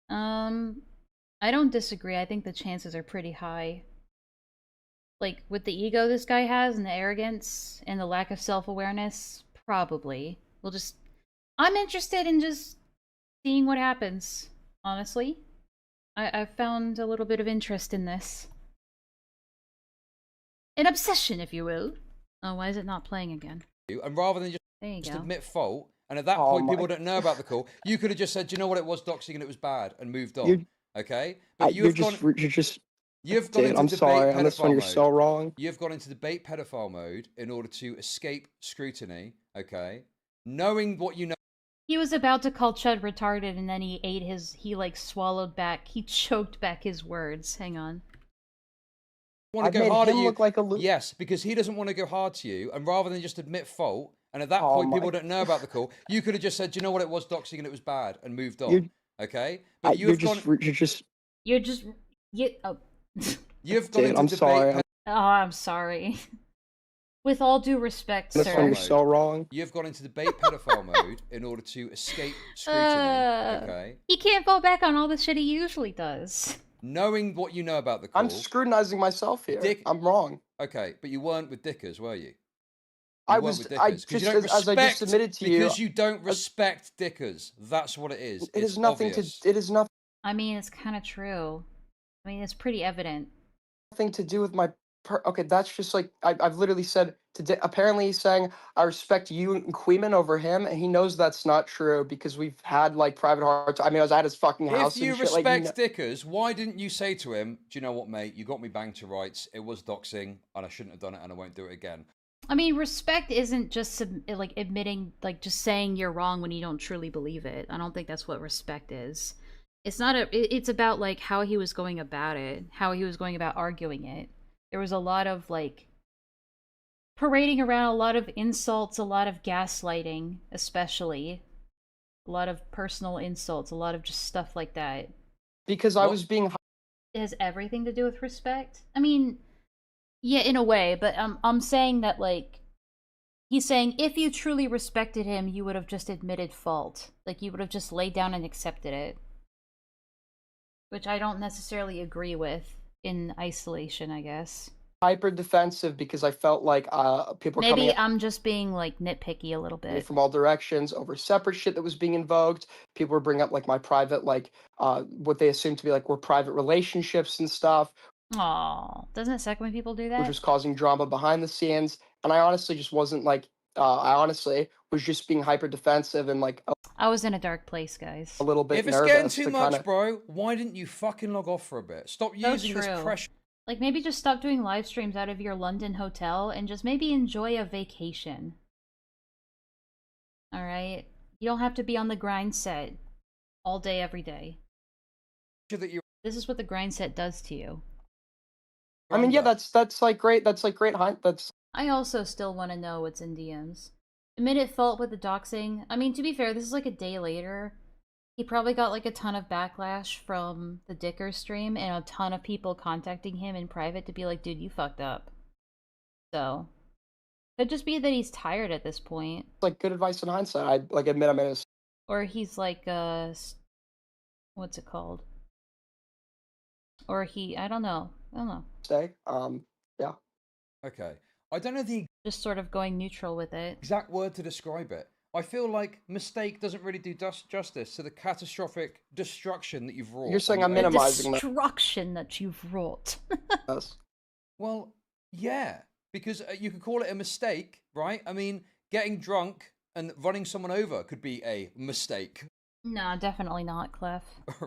I don't disagree. I think the chances are pretty high. Like, with the ego this guy has, and the arrogance, and the lack of self-awareness, probably. We'll just... I'm interested in just seeing what happens, honestly. I've found a little bit of interest in this. An obsession, if you will. Oh, why is it not playing again? And rather than just admit fault, and at that point people don't know about the call, you could have just said, "Do you know what, it was doxing and it was bad," and moved on. Okay? But you've gone into I'm debate sorry, on this pedophile one you're mode. so wrong. You've gone into debate pedophile mode in order to escape scrutiny, okay? Knowing what you know. He was about to call Chud retarded, and then he like swallowed back, he choked back his words. Hang on. Want to go hard at you. Look like a yes, because he doesn't want to go hard to you, and rather than just admit fault, and at that point people don't know about the call, you could have just said, "Do you know what, it was doxing and it was bad," and moved on. Okay? But you've gone. You've gone into I'm debate. sorry. Oh, I'm sorry. With all due respect, This sir. one you're so wrong. You've gone into debate pedophile mode in order to escape scrutiny. Okay? He can't fall back on all the shit he usually does. Knowing what you know about the call. I'm scrutinizing myself here. I'm wrong. Okay, but you weren't with Dickers, were you? I was. I just as I just admitted to you. Because you don't respect Dickers. That's what it is. It is nothing to. It is nothing. I mean, it's kind of true. I mean, it's pretty evident. Nothing to do with my. Okay, that's just like I've literally said. Apparently, he's saying I respect you and Queeman over him, and he knows that's not true because we've had like private hearts. I mean, I was at his fucking house. If you and shit. respect like, Dickers, why didn't you say to him, "Do you know what, mate? You got me banged to rights. It was doxing, and I shouldn't have done it, and I won't do it again." I mean, respect isn't just like admitting, like just saying you're wrong when you don't truly believe it. I don't think that's what respect is. It's not it's about like how he was going about it, how he was going about arguing it. There was a lot of like parading around, a lot of insults, a lot of gaslighting, especially. A lot of personal insults, a lot of just stuff like that. Because I was being. It has everything to do with respect. I mean, yeah, in a way, but I'm saying that, like, he's saying if you truly respected him, you would have just admitted fault. Like, you would have just laid down and accepted it. Which I don't necessarily agree with in isolation, I guess. Hyper defensive because I felt like people. Maybe I'm just being like nitpicky a little bit. From all directions over separate shit that was being invoked. People were bringing up like my private, like what they assumed to be like were private relationships and stuff. Aw, doesn't it suck when people do that? Which was causing drama behind the scenes, and I honestly just wasn't like. I honestly was just being hyper defensive and like. I was in a dark place, guys. A little bit. If it's getting too much, bro, why didn't you fucking log off for a bit? Stop using this pressure. Like, maybe just stop doing live streams out of your London hotel and just maybe enjoy a vacation. Alright? You don't have to be on the grind set all day, every day. This is what the grind set does to you. I mean, yeah, that's like great. That's like great. I also still want to know what's in DMs. Admitted fault with the doxing. I mean, to be fair, this is like a day later. He probably got like a ton of backlash from the Dicker stream and a ton of people contacting him in private to be like, dude, you fucked up. So, could just be that he's tired at this point. Like good advice in hindsight. I like admit I made a. Or he's like, what's it called? Or I don't know. Stay. Yeah. Okay. I don't know the just sort of going neutral with it. Exact word to describe it. I feel like mistake doesn't really do justice to the catastrophic destruction that you've wrought. You're saying I'm minimizing the destruction that you've wrought. Yes. Well, yeah, because you could call it a mistake, right? I mean, getting drunk and running someone over could be a mistake. No, definitely not, Clef.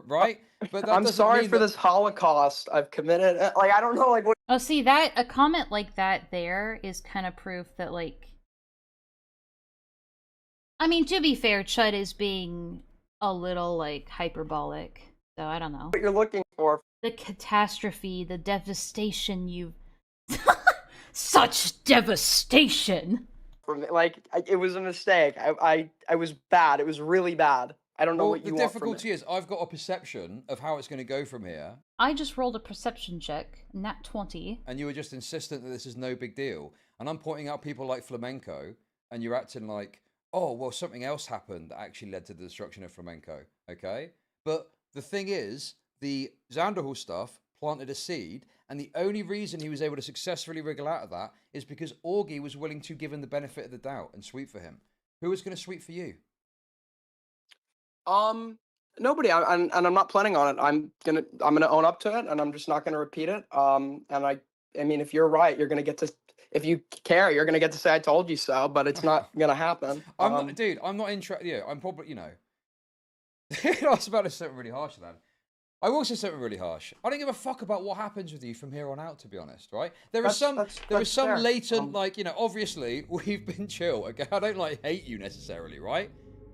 Right? But I'm sorry for this Holocaust I've committed. Like, I don't know, like what. Oh, see, a comment like that there is kind of proof that, like. I mean, to be fair, Chud is being a little, like, hyperbolic. though. I don't know. What you're looking for. The catastrophe, the devastation you. Such devastation! For me, like, it was a mistake. I was bad. It was really bad. I don't know what you the want from me. difficulty is I've got a perception of how it's going to go from here. I just rolled a perception check, nat 20. And you were just insistent that this is no big deal. And I'm pointing out people like Flamenco, and you're acting like, oh, well, something else happened that actually led to the destruction of Flamenco, okay? But the thing is, the Zanderhal stuff planted a seed, and the only reason he was able to successfully wriggle out of that is because Augie was willing to give him the benefit of the doubt and sweep for him. Who was going to sweep for you? Nobody. And I'm not planning on it. I'm gonna own up to it, and I'm just not gonna repeat it. And I mean, if you're right, you're gonna get to. If you care, you're gonna get to say I told you so, but it's not gonna happen. I'm not, dude. I'm not interested. Yeah, I'm probably, I was about to say something really harsh then. I will say something really harsh. I don't give a fuck about what happens with you from here on out, to be honest, right? There is some fair. latent, obviously we've been chill. Okay, I don't hate you necessarily, right?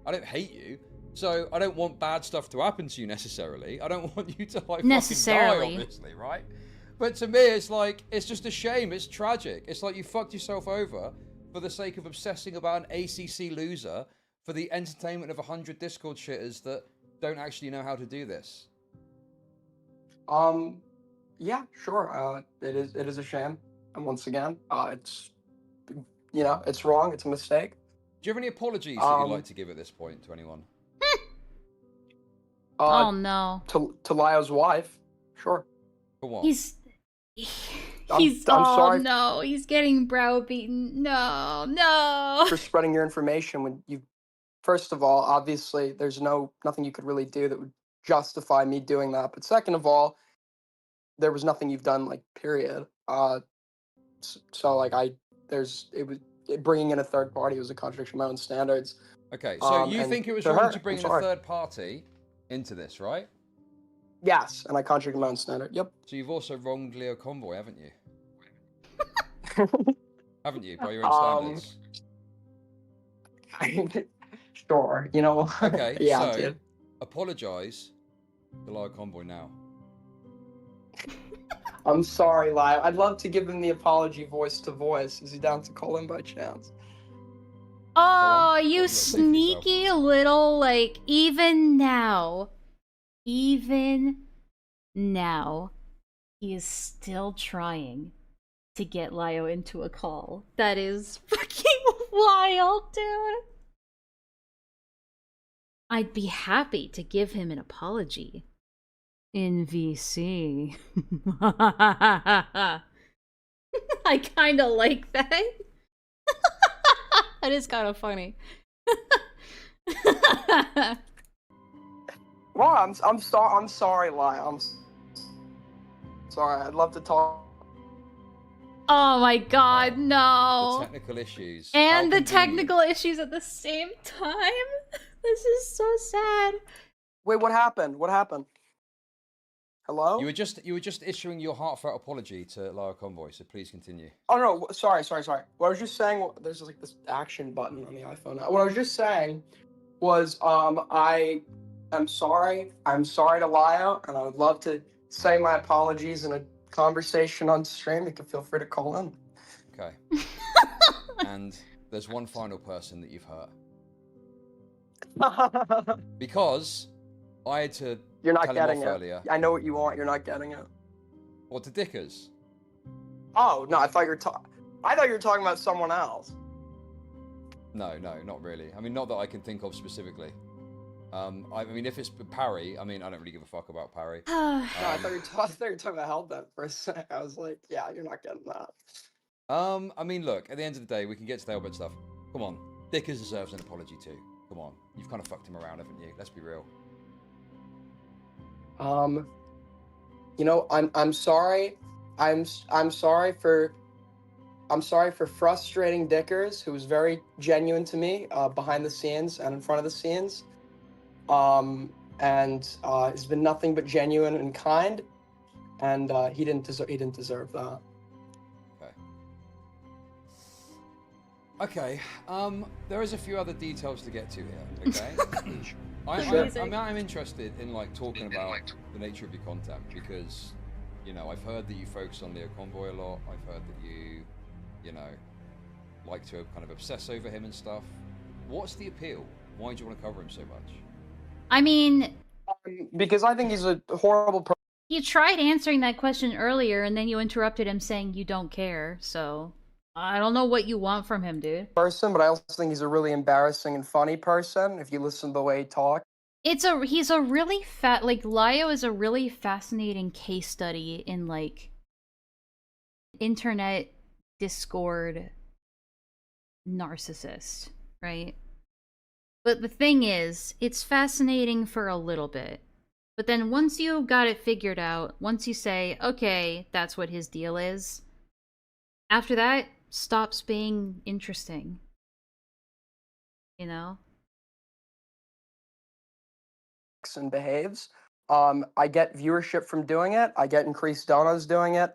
I don't hate you, so I don't want bad stuff to happen to you necessarily. I don't want you to fucking die, obviously, right? But to me, it's just a shame. It's tragic. It's like you fucked yourself over for the sake of obsessing about an ACC loser for the entertainment of 100 Discord shitters that don't actually know how to do this. Yeah, sure. It is a shame, and once again, it's it's wrong. It's a mistake. Do you have any apologies that you'd like to give at this point to anyone? Oh no. To Lyo's wife, sure. For what? He's I'm sorry. No, he's getting browbeaten. No. For spreading your information when you. First of all, obviously, there's nothing you could really do that would justify me doing that. But second of all, there was nothing you've done, period. Bringing in a third party was a contradiction of my own standards. Okay, so you think it was wrong to bring in a sorry. third party into this, right? Yes, and I contradicted my own standard. Yep. So you've also wronged Leo Convoy, haven't you? Haven't you, by your own standards? Sure, you know. Okay, yeah, so apologise to Leo Convoy now. I'm sorry, Lyle. I'd love to give him the apology voice to voice. Is he down to call in by chance? Oh, you sneaky little, even now, he is still trying to get Lyo into a call. That is fucking wild, dude. I'd be happy to give him an apology. In VC. I kinda like that. That is kind of funny. Well, I'm sorry, Lyle. I'm sorry. I'd love to talk. Oh my god, no. The technical issues. And the technical issues at the same time? This is so sad. Wait, what happened? What happened? Hello? You were just issuing your heartfelt apology to Lyo Convoy, so please continue. Oh no, sorry. What I was just saying, there's this action button on the iPhone now. What I was just saying was, I am sorry. I'm sorry to Lyo, and I would love to say my apologies in a conversation on stream. You can feel free to call in. Okay. And there's one final person that you've hurt. Because I had to You're not tell getting him it. off earlier. I know what you want. You're not getting it. What, to Dickers? Oh no, I thought you were talking about someone else. No, not really. I mean, not that I can think of specifically. I mean, if it's Parry, I mean, I don't really give a fuck about Parry. No, I thought you were talking about Hellbent for a sec. I was like, yeah, you're not getting that. I mean, look, at the end of the day, we can get to the Hellbent stuff. Come on, Dickers deserves an apology too. Come on, you've kind of fucked him around, haven't you? Let's be real. I'm sorry. I'm sorry for frustrating Dickers, who was very genuine to me behind the scenes and in front of the scenes. And has been nothing but genuine and kind, and he didn't deserve that. Okay. Okay, there is a few other details to get to here, okay? I'm interested in, like, talking about the nature of your content, because, you know, I've heard that you focus on Leo Convoy a lot. I've heard that you know, like to kind of obsess over him and stuff. What's the appeal? Why do you want to cover him so much? I mean, Because I think he's a horrible person. you tried answering that question earlier, and then you interrupted him saying you don't care, so I don't know what you want from him, dude. But I also think he's a really embarrassing and funny person, if you listen to the way he talks. He's a really Lio is a really fascinating case study in, like, internet Discord narcissist, right? But the thing is, it's fascinating for a little bit. But then once you got it figured out, once you say, okay, that's what his deal is, after that, stops being interesting. You know? And behaves. I get viewership from doing it. I get increased donos doing it.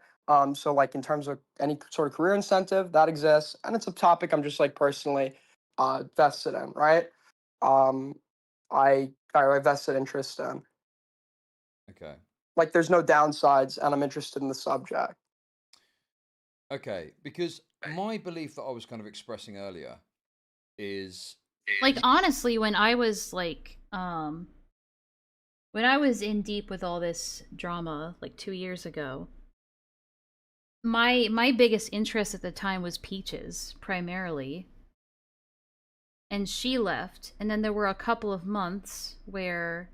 So like in terms of any sort of career incentive, that exists. And it's a topic I'm just like personally vested in, right? I vested interest in. Okay. Like there's no downsides and I'm interested in the subject. Okay, because my belief that I was kind of expressing earlier is... Like, honestly, when I was, like, when I was in deep with all this drama, like 2 years ago, my biggest interest at the time was Peaches, primarily. And she left, and then there were a couple of months where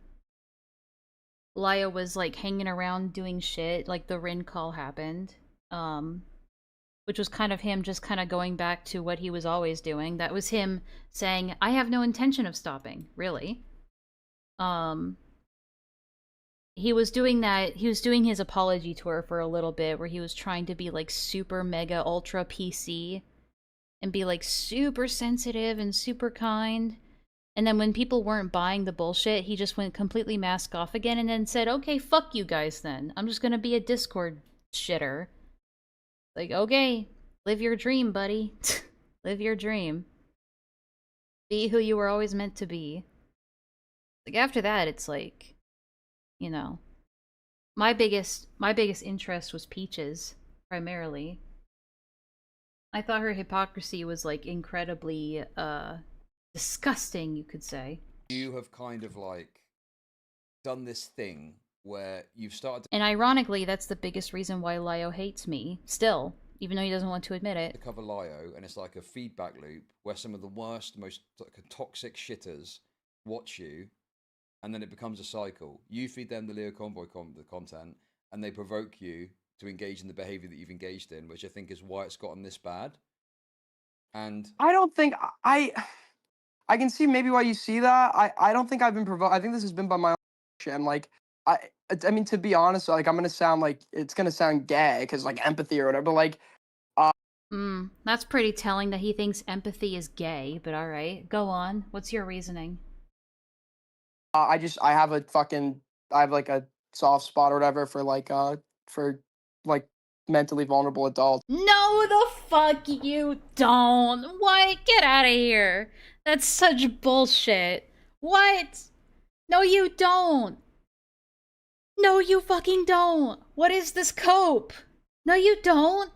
Lio was, like, hanging around doing shit, like the Rin call happened, which was kind of him just kind of going back to what he was always doing. That was him saying, I have no intention of stopping, really. He was doing that, he was doing his apology tour for a little bit, where he was trying to be, like, super mega ultra PC, and be, like, super sensitive and super kind. And then when people weren't buying the bullshit, he just went completely mask off again and then said, okay, fuck you guys then. I'm just gonna be a Discord shitter. Like, okay, live your dream, buddy. Live your dream. Be who you were always meant to be. Like, after that, it's like, you know, my biggest interest was Peaches, primarily. I thought her hypocrisy was, like, incredibly, disgusting, you could say. You have kind of, like, done this thing where you've started to... And ironically, that's the biggest reason why Lio hates me, still, even though he doesn't want to admit it. ...to cover Lio, and it's like a feedback loop where some of the worst, most toxic shitters watch you, and then it becomes a cycle. You feed them the Leo Convoy content, and they provoke you to engage in the behavior that you've engaged in, which I think is why it's gotten this bad. And I don't think I can see maybe why you see that. I don't think I've been provoked. I think this has been by my own action. Like I mean, to be honest, like I'm gonna sound like it's gonna sound gay because like empathy or whatever. But like, that's pretty telling that he thinks empathy is gay. But all right, go on. What's your reasoning? I have like a soft spot or whatever for like mentally vulnerable adults. No, the fuck you don't. What? Get out of here. That's such bullshit. What? No, you don't. No, you fucking don't. What is this cope? No, you don't.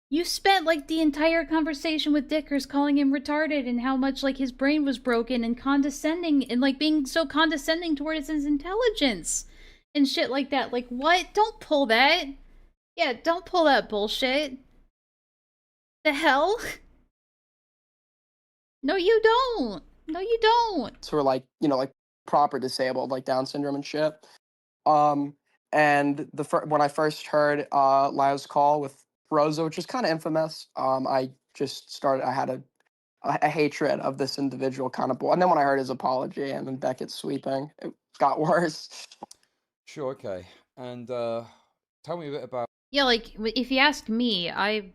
You spent, like, the entire conversation with Dickers calling him retarded and how much, like, his brain was broken and condescending and, like, being so condescending towards his intelligence and shit like that. Like, what? Don't pull that. Yeah, don't pull that bullshit. The hell? No, you don't. No, you don't. So we're like, you know, like proper disabled, like Down syndrome and shit. And when I first heard Lio's call with Rosa, which was kind of infamous, I had a hatred of this individual kind of boy. And then when I heard his apology and then Beckett's sweeping, it got worse. Sure, okay. And tell me a bit about... Yeah, like, if you ask me, I've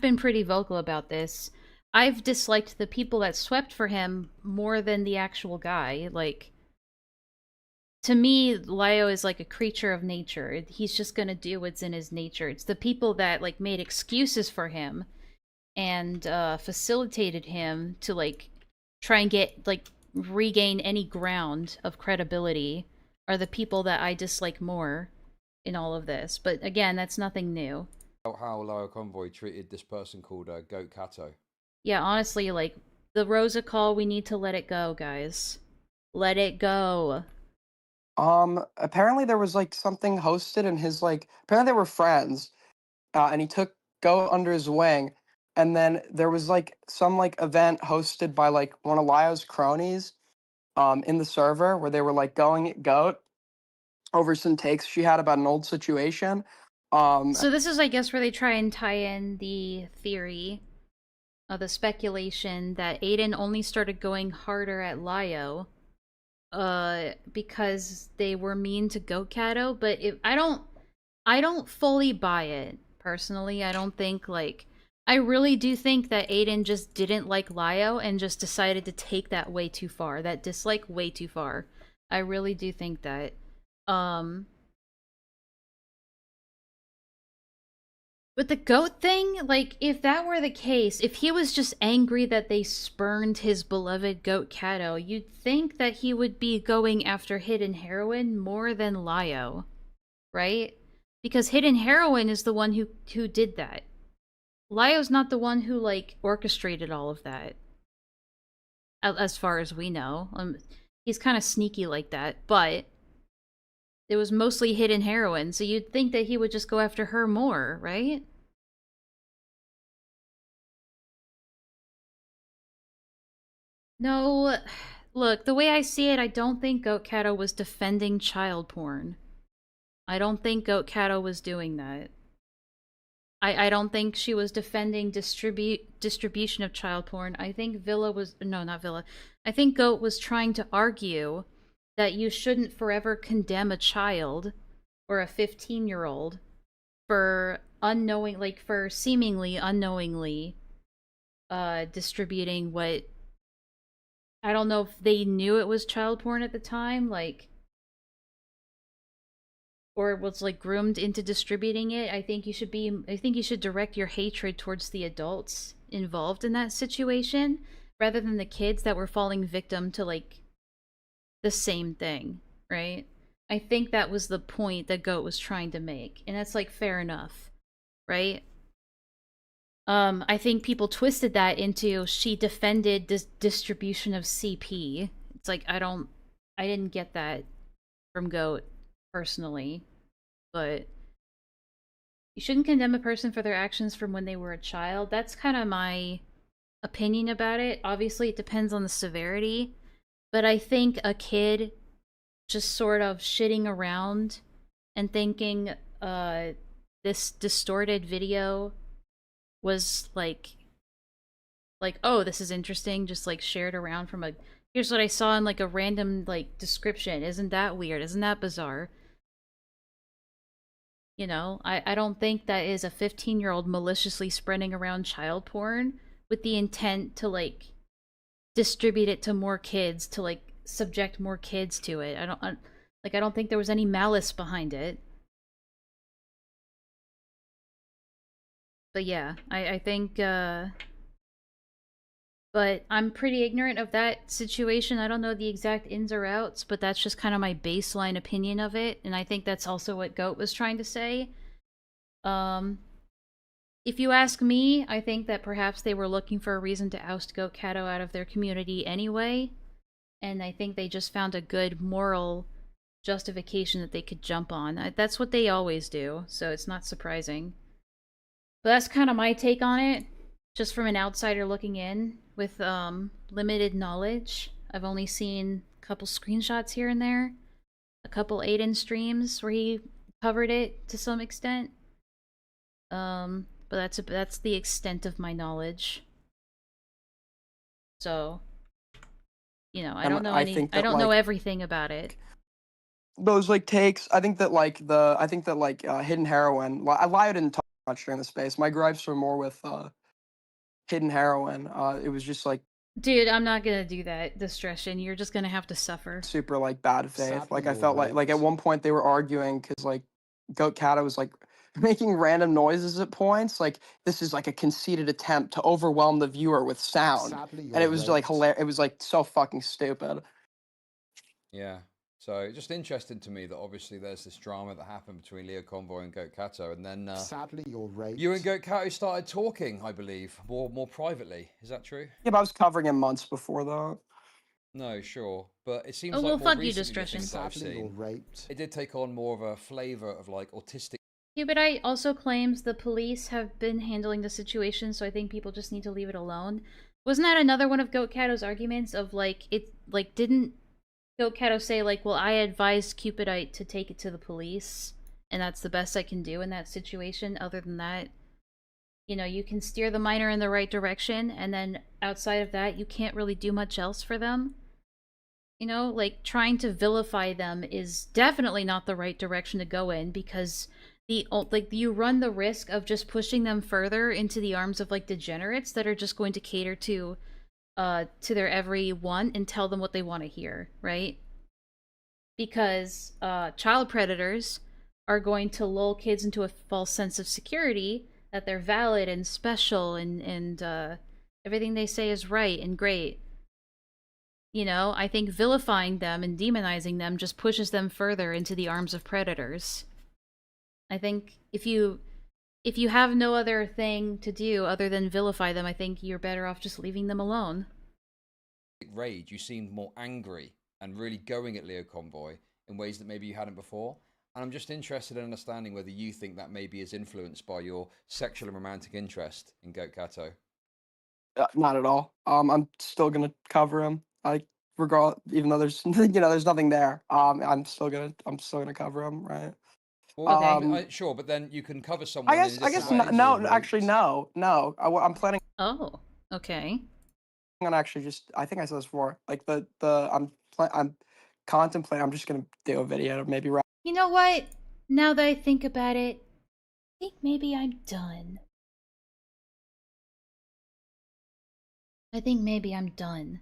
been pretty vocal about this, I've disliked the people that swept for him more than the actual guy. Like, to me, Lio is like a creature of nature. He's just gonna do what's in his nature. It's the people that, like, made excuses for him and facilitated him to like try and get like regain any ground of credibility are the people that I dislike more in all of this. But again, that's nothing new. How Lower Convoy treated this person called Goat Kato. Yeah, honestly, like the Rosa call, we need to let it go, guys. Let it go. Apparently there was like something hosted in his like. Apparently they were friends, and he took Goat under his wing, and then there was like some like event hosted by like one of Lyo's cronies, in the server where they were like going at Goat over some takes she had about an old situation. So this is, I guess, where they try and tie in the theory, the speculation that Aiden only started going harder at Lyo, because they were mean to Goat Kato. But I don't fully buy it personally. I don't think like. I really do think that Aiden just didn't like Lyo and just decided to take that way too far. That dislike way too far. I really do think that. But the goat thing, like, if that were the case, if he was just angry that they spurned his beloved Goat Kato, you'd think that he would be going after Hidden Heroine more than Lyo, right? Because Hidden Heroine is the one who did that. Lyo's not the one who, like, orchestrated all of that. As far as we know. He's kind of sneaky like that, but it was mostly Hidden Heroine, so you'd think that he would just go after her more, right? No, look, the way I see it, I don't think Goat Kato was defending child porn. I don't think Goat Kato was doing that. I don't think she was defending distribution of child porn. I think Villa was... No, not Villa. I think Goat was trying to argue that you shouldn't forever condemn a child or a 15-year-old for for seemingly unknowingly distributing what... I don't know if they knew it was child porn at the time, like... or was like groomed into distributing it. I think you should direct your hatred towards the adults involved in that situation rather than the kids that were falling victim to like the same thing, right? I think that was the point that Goat was trying to make, and that's like fair enough, right? I think people twisted that into she defended distribution of CP. It's like I didn't get that from Goat personally, but you shouldn't condemn a person for their actions from when they were a child. That's kind of my opinion about it. Obviously, it depends on the severity, but I think a kid just sort of shitting around and thinking this distorted video was like, oh, this is interesting, just like shared around from here's what I saw in like a random like description. Isn't that weird? Isn't that bizarre? You know, I don't think that is a 15-year-old maliciously spreading around child porn with the intent to like distribute it to more kids, to like subject more kids to it. I don't think there was any malice behind it. But yeah, I think but I'm pretty ignorant of that situation. I don't know the exact ins or outs, but that's just kind of my baseline opinion of it, and I think that's also what Goat was trying to say. If you ask me, I think that perhaps they were looking for a reason to oust Goat Kato out of their community anyway, and I think they just found a good moral justification that they could jump on. That's what they always do, so it's not surprising. But that's kind of my take on it, just from an outsider looking in with limited knowledge. I've only seen a couple screenshots here and there, a couple Aiden streams where he covered it to some extent. But that's the extent of my knowledge. So, you know, I don't know I don't know everything about it. Those like takes, I think that Hidden Heroine. Lyo didn't talk much during the space. My gripes were more with Hidden Heroine. It was just like, dude, I'm not gonna do that, Discretion. You're just gonna have to suffer. Super like bad faith. Like I felt like at one point they were arguing because like Goat Kato was like making random noises at points. Like this is like a conceited attempt to overwhelm the viewer with sound, and it was like hilarious. It was like so fucking stupid. Yeah. So just interesting to me that obviously there's this drama that happened between Leo Convoy and Goat Kato, and then Sadly, you're right. you and Goat Kato started talking, I believe, more privately. Is that true? Yeah, but I was covering him months before that. No, sure, but it seems Oh, like well, more fuck you, recently the Discretion. things that I've Sadly, you're seen, raped. it did take on more of a flavor of like autistic. Cubidite also claims the police have been handling the situation, so I think people just need to leave it alone. Wasn't that another one of Goat Kato's arguments of didn't Goat Kato say well, I advised Cupidite to take it to the police, and that's the best I can do in that situation. Other than that, you can steer the minor in the right direction, and then outside of that, you can't really do much else for them. Trying to vilify them is definitely not the right direction to go in, because you run the risk of just pushing them further into the arms of degenerates that are just going to cater to their every want and tell them what they want to hear, right? Because child predators are going to lull kids into a false sense of security that they're valid and special and everything they say is right and great. I think vilifying them and demonizing them just pushes them further into the arms of predators. I think if you have no other thing to do other than vilify them, I think you're better off just leaving them alone. Rage, you seemed more angry and really going at Leo Convoy in ways that maybe you hadn't before. And I'm just interested in understanding whether you think that maybe is influenced by your sexual and romantic interest in Goat Kato. Not at all. I'm still gonna cover him. Even though there's there's nothing there. I'm still gonna cover him, right? Well, sure, but then you can cover someone. I guess no. Actually, no. I'm planning. Oh, okay. I'm gonna actually I think I said this before. I'm contemplating. I'm just gonna do a video, maybe. You know what? Now that I think about it, I think maybe I'm done. I think maybe I'm done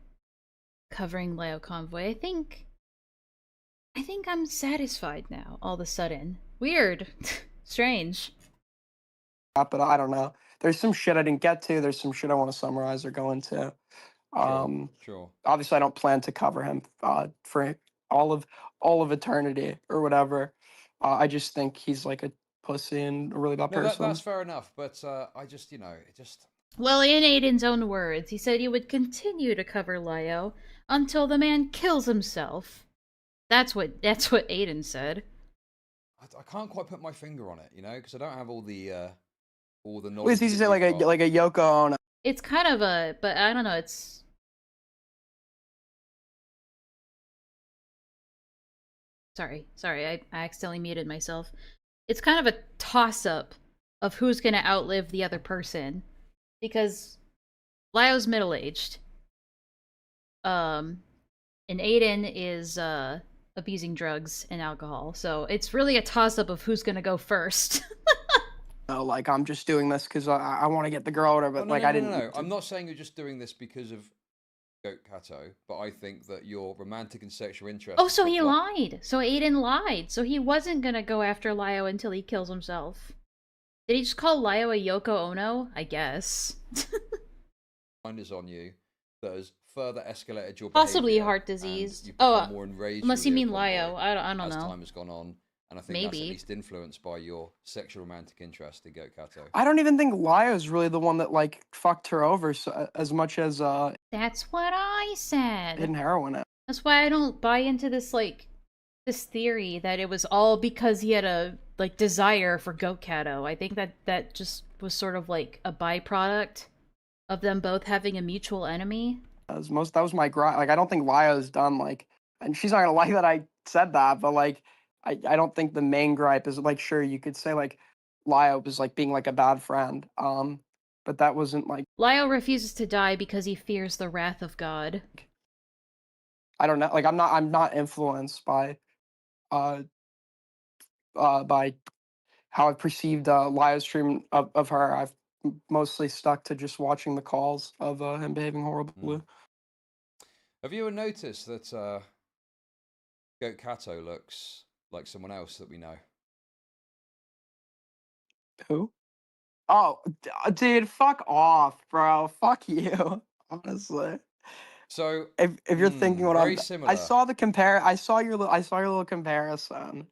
covering Leo Convoy. I think I'm satisfied now, all of a sudden. Weird. Strange. But I don't know. There's some shit I didn't get to. There's some shit I want to summarize or go into. Sure. Obviously, I don't plan to cover him for all of eternity or whatever. I just think he's like a pussy and a really bad person. That's fair enough, but I just, it just... Well, in Aiden's own words, he said he would continue to cover Leo until the man kills himself. That's what Aiden said. I can't quite put my finger on it, because I don't have all the knowledge. It's easy to say like a Yoko Ono. It's kind of but I don't know. It's sorry, I accidentally muted myself. It's kind of a toss-up of who's gonna outlive the other person, because Leo's middle-aged, and Aiden is abusing drugs and alcohol, so it's really a toss-up of who's gonna go first. I'm just doing this because I want to get the girl or whatever, but I didn't. No. I'm not saying you're just doing this because of Goat Kato, but I think that your romantic and sexual interest... Oh, so he lied. So Aiden lied. So he wasn't gonna go after Lio until he kills himself. Did he just call Lio a Yoko Ono? I guess. Mind is on you that has further escalated your possibly behavior, heart disease. Oh, more enraged unless you mean Convoy Lio. I don't know. As time has gone on, and I think that's at least influenced by your sexual romantic interest in Goat Kato. I don't even think Lio's really the one that fucked her over as much as That's what I said. Hidden heroin. That's why I don't buy into this this theory that it was all because he had a desire for Goat Kato. I think that just was sort of like a byproduct of them both having a mutual enemy. That was my gripe. I don't think Lio's done and she's not gonna like that I said that, but I don't think the main gripe is sure you could say Lio was being a bad friend. But that wasn't Lio refuses to die because he fears the wrath of God. I don't know. I'm not influenced by how I perceived Lio's stream of her. I've mostly stuck to just watching the calls of him behaving horribly. Have you ever noticed that Goat Kato looks like someone else that we know? Who? Oh, dude, fuck off, bro. Fuck you. Honestly. So if you're thinking what very I'm, similar. I saw your little comparison.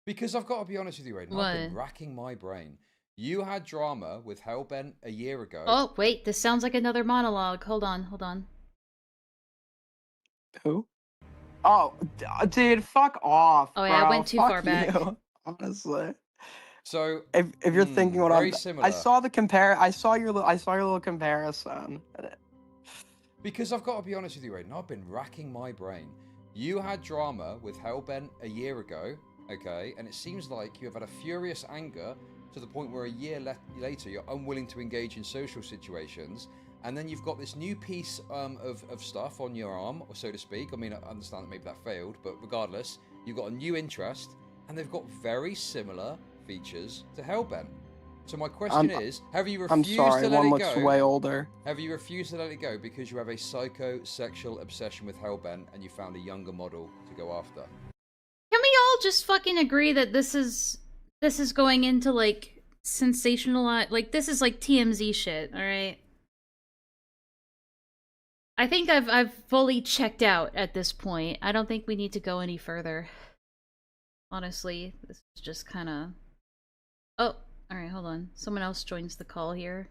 Because I've got to be honest with you, Raiden. I've been What? racking my brain. You had drama with Hellbent a year ago. Oh, wait, this sounds like another monologue. Hold on, hold on. Who? Oh, dude, fuck off. Oh, yeah, I bro. went too Fuck far back. you. Honestly. So if you're thinking what very I'm, similar. I saw your little comparison. Because I've got to be honest with you, Raiden. I've been racking my brain. You had drama with Hellbent a year ago, okay, and it seems like you have had a furious anger to the point where a year later you're unwilling to engage in social situations, and then you've got this new piece of stuff on your arm, or so to speak. I mean, I understand that maybe that failed, but regardless, you've got a new interest, and they've got very similar features to Hellbent. So my question is, have you refused I'm sorry, to let one it looks go? way older. Have you refused to let it go because you have a psychosexual obsession with Hellbent and you found a younger model to go after? Can we all just fucking agree that this is going into, like, sensational, like, this is, like, TMZ shit, alright? I think I've fully checked out at this point. I don't think we need to go any further. Honestly, this is just kinda... Oh, alright, hold on. Someone else joins the call here.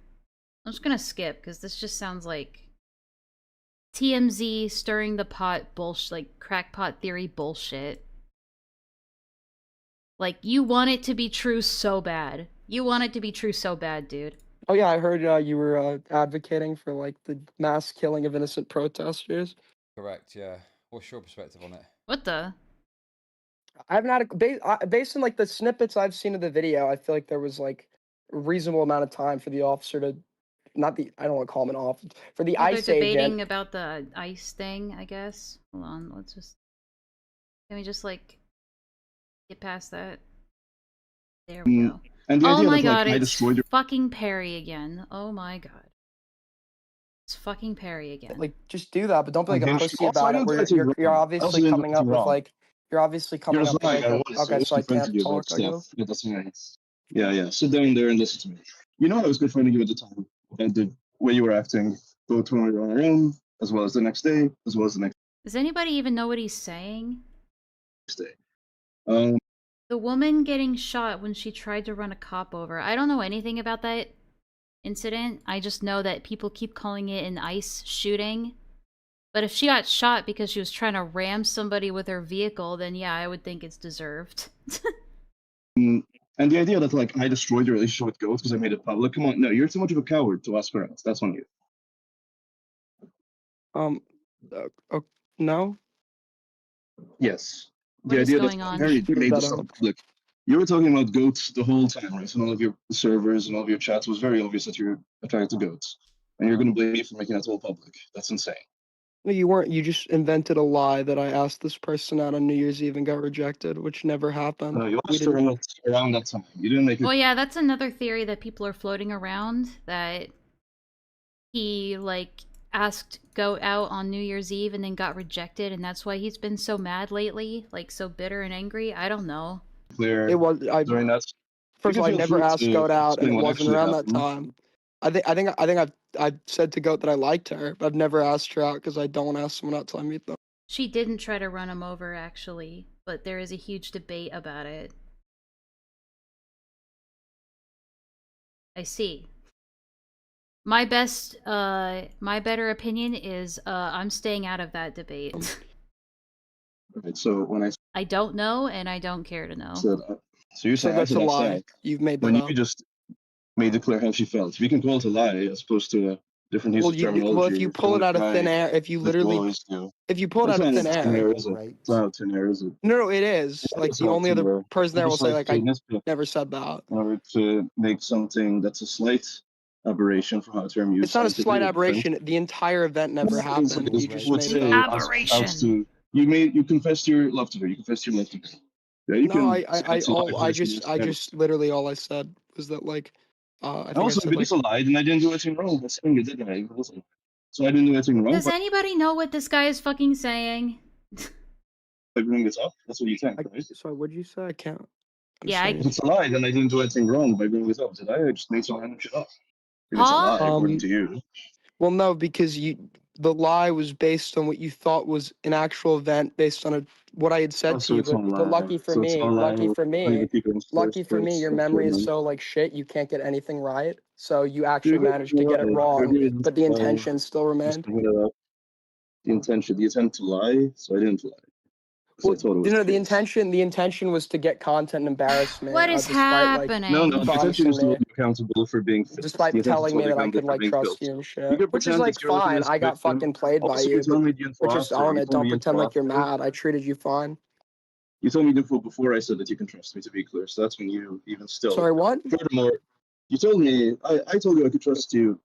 I'm just gonna skip, because this just sounds like TMZ stirring the pot bullshit, like crackpot theory bullshit. Like, you want it to be true so bad. You want it to be true so bad, dude. Oh yeah, I heard you were advocating for like the mass killing of innocent protesters. Correct, yeah. What's your perspective on it? What the? I haven't had based on like the snippets I've seen of the video. I feel like there was like a reasonable amount of time for the officer to, I don't want to call him an officer, for the Well, they're ICE debating agent. about the ICE thing, I guess. Hold on, let's just... Can we just, like, get past that? There we go. And the Oh idea my that, like, god, I it's destroyed your... fucking Perry again. Oh my god. It's fucking Perry again. Like, just do that, but don't be like a Okay. pussy Also, about I it. don't do Where anything you're wrong. I also obviously didn't do coming up anything with wrong. like, you're obviously coming up with lying, like I a, was. I okay, was so I confronted can't you about talk. I guess. stuff. Yeah, that's nice. Yeah. Sit down there and listen to me. You know I was confronting you at the time about the way you were acting, both when we were on our own, as well as the next day, as well as the next Does anybody even know what he's saying? day. The woman getting shot when she tried to run a cop over. I don't know anything about that incident. I just know that people keep calling it an ICE shooting. But if she got shot because she was trying to ram somebody with her vehicle, then yeah, I would think it's deserved. And the idea that, like, I destroyed your relationship with Ghost because I made it public. Come on, no, you're too much of a coward to ask her out. That's on you. No. Yes. What The is idea going that on? Harry made this stuff public. You were talking about goats the whole time, right? And all of your servers and all of your chats was very obvious that you're attracted to goats. And you're going to blame me for making that all public. That's insane. No, you weren't. You just invented a lie that I asked this person out on New Year's Eve and got rejected, which never happened. No, you asked her out around that time. You didn't make it. Well, yeah, that's another theory that people are floating around, that he, like, asked go out on New Year's Eve and then got rejected, and that's why he's been so mad lately, like so bitter and angry. I don't know. Clear. It was. During that. First of all, I never asked Goat out, and it wasn't around that happened. time. I think I've said to Goat that I liked her, but I've never asked her out because I don't ask someone out till I meet them. She didn't try to run him over, actually, but there is a huge debate about it. I see. My better opinion is, I'm staying out of that debate. Right, so when I don't know, and I don't care to know. so you're saying that's a that's lie. You've made that when up. you just made it clear how she felt. We can call it a lie as opposed to a different use of terminology. Well, if you pull it out of thin air, if you literally, if you pull it out of thin air, It's not thin air, is it? no, it is. Like It's the not only thin other air. person there will Just say like like I nitpick never said that. in order to make something that's a slight aberration from how a term used. It's not a slight aberration. The entire event never happened. You just made it up. Aberration. You confessed your love to her. You confessed your love to her. Yeah, you No, can. I just literally all I said was that like, I think Also, I said if it like, is a lie, then I didn't do anything wrong. That's saying it, didn't I? So I didn't do anything wrong. Does But anybody know what this guy is fucking saying? I bring this up. That's what you think, right? sorry, what did you say? I can't. Yeah, If it's a lie, then I didn't do anything wrong by bringing it up, did I? I just made some random shit up. If it's a lie, according to you. Well, no, because the lie was based on what you thought was an actual event, based on what I had said Oh, to so you. it's not a But lie. lucky for So it's me, not a lie. lucky for Not even me, people in lucky for me, sports, your that's memory what I is meant. so like shit. You can't get anything right. So you You're actually good, managed to get it you're wrong, good, but the it's fine. intention still remained. Just bring it up. The intent to lie, so I didn't lie. Well, I thought it was the intention was to get content and embarrass me. What is despite happening? No, the intention is to me, hold you accountable for being filth. The despite intention is telling to me hold you that I accountable could for like being trust filth. you and You shit, can which is pretend like that you're looking fine. as a I got victim. fucking played by Also, you, you told me the info but just after. own You it. told Don't me the pretend info like you're after. mad. I treated you fine. You told me the info before I said that you can trust me, to be clear. So that's when you even still. Sorry, what? Furthermore, you told me I told you I could trust you.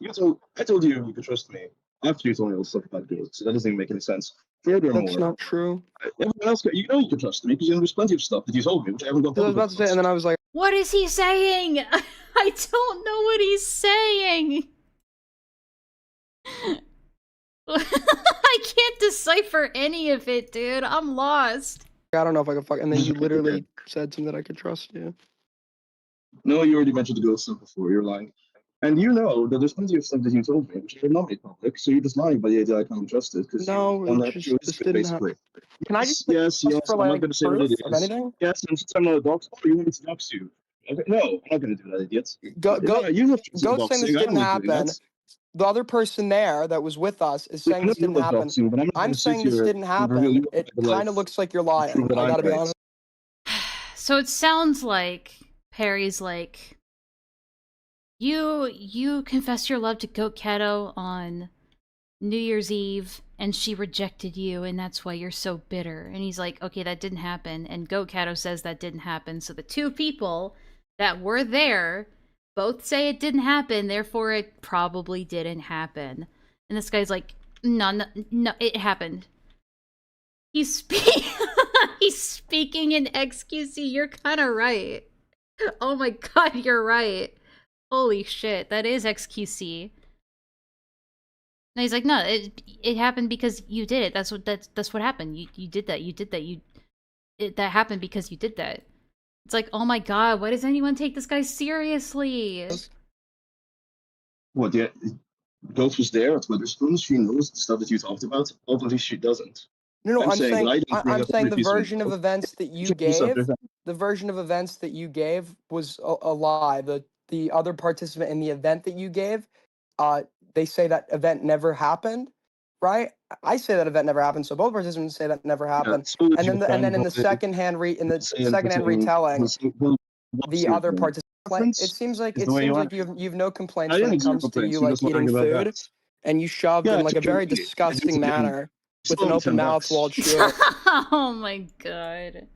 I told you you could trust me after you told me all the stuff about girls. So that doesn't even make any sense. Furthermore, That's not true. everyone else, you know you can trust me because there's plenty of stuff that you told me which I haven't got I was about to say, and then I was like, What is he saying? I don't know what he's saying. I can't decipher any of it, dude. I'm lost. I don't know if I can fuck. And then you literally said something that I could trust you. No, you already mentioned the ghost stuff before. You're lying. And you know that there's plenty of stuff that you told me which I have not made public, so you're just lying by the idea I can't be trusted because No, you it just didn't basically. Can I just Yes, ask yes, for I'm not like going to say what proof it of is. anything? Yes, and since I'm not a dox, oh, you want me to dox you? Okay, no, I'm not going to do that, idiot. Go, You have to Goat saying this doxing, I'm didn't not doing happen. that. The other person there that was with us is saying this didn't happen. Doxing, but I'm not I'm going to sit saying this here didn't and reveal happen. your It private kind of life looks like you're to prove lying. that I I'm gotta be right. honest. So it sounds like Perry's like, you confessed your love to Goat Kato on New Year's Eve, and she rejected you, and that's why you're so bitter. And he's like, okay, that didn't happen. And Goat Kato says that didn't happen. So the two people that were there both say it didn't happen, therefore it probably didn't happen. And this guy's like, no, it happened. He's he's speaking in XQC. You're kind of right. Oh my god, you're right. Holy shit, that is XQC. And he's like, no, it happened because you did it. That's what happened. You did that. That happened because you did that. It's like, oh my god, why does anyone take this guy seriously? What, yeah, Ghost was there at Witherspoon. She knows the stuff that you talked about. Obviously, she doesn't. No, I'm saying that I didn't bring I'm up saying every the piece of version of info. events that you Check this out, gave, there's that- the version of events that you gave was a lie. The other participant in the event that you gave, they say that event never happened, right? I say that event never happened, so both participants say that never happened. so And then your and then friend in the was secondhand saying retelling, well, the other participant. It seems like Is the way you are. you've no complaints I when didn't it comes to you I'm like just eating lying about food, that. and you shoved Yeah, in like a it's okay. very I do it disgusting again. manner with Still an open $10. mouth while chewing. Oh my god.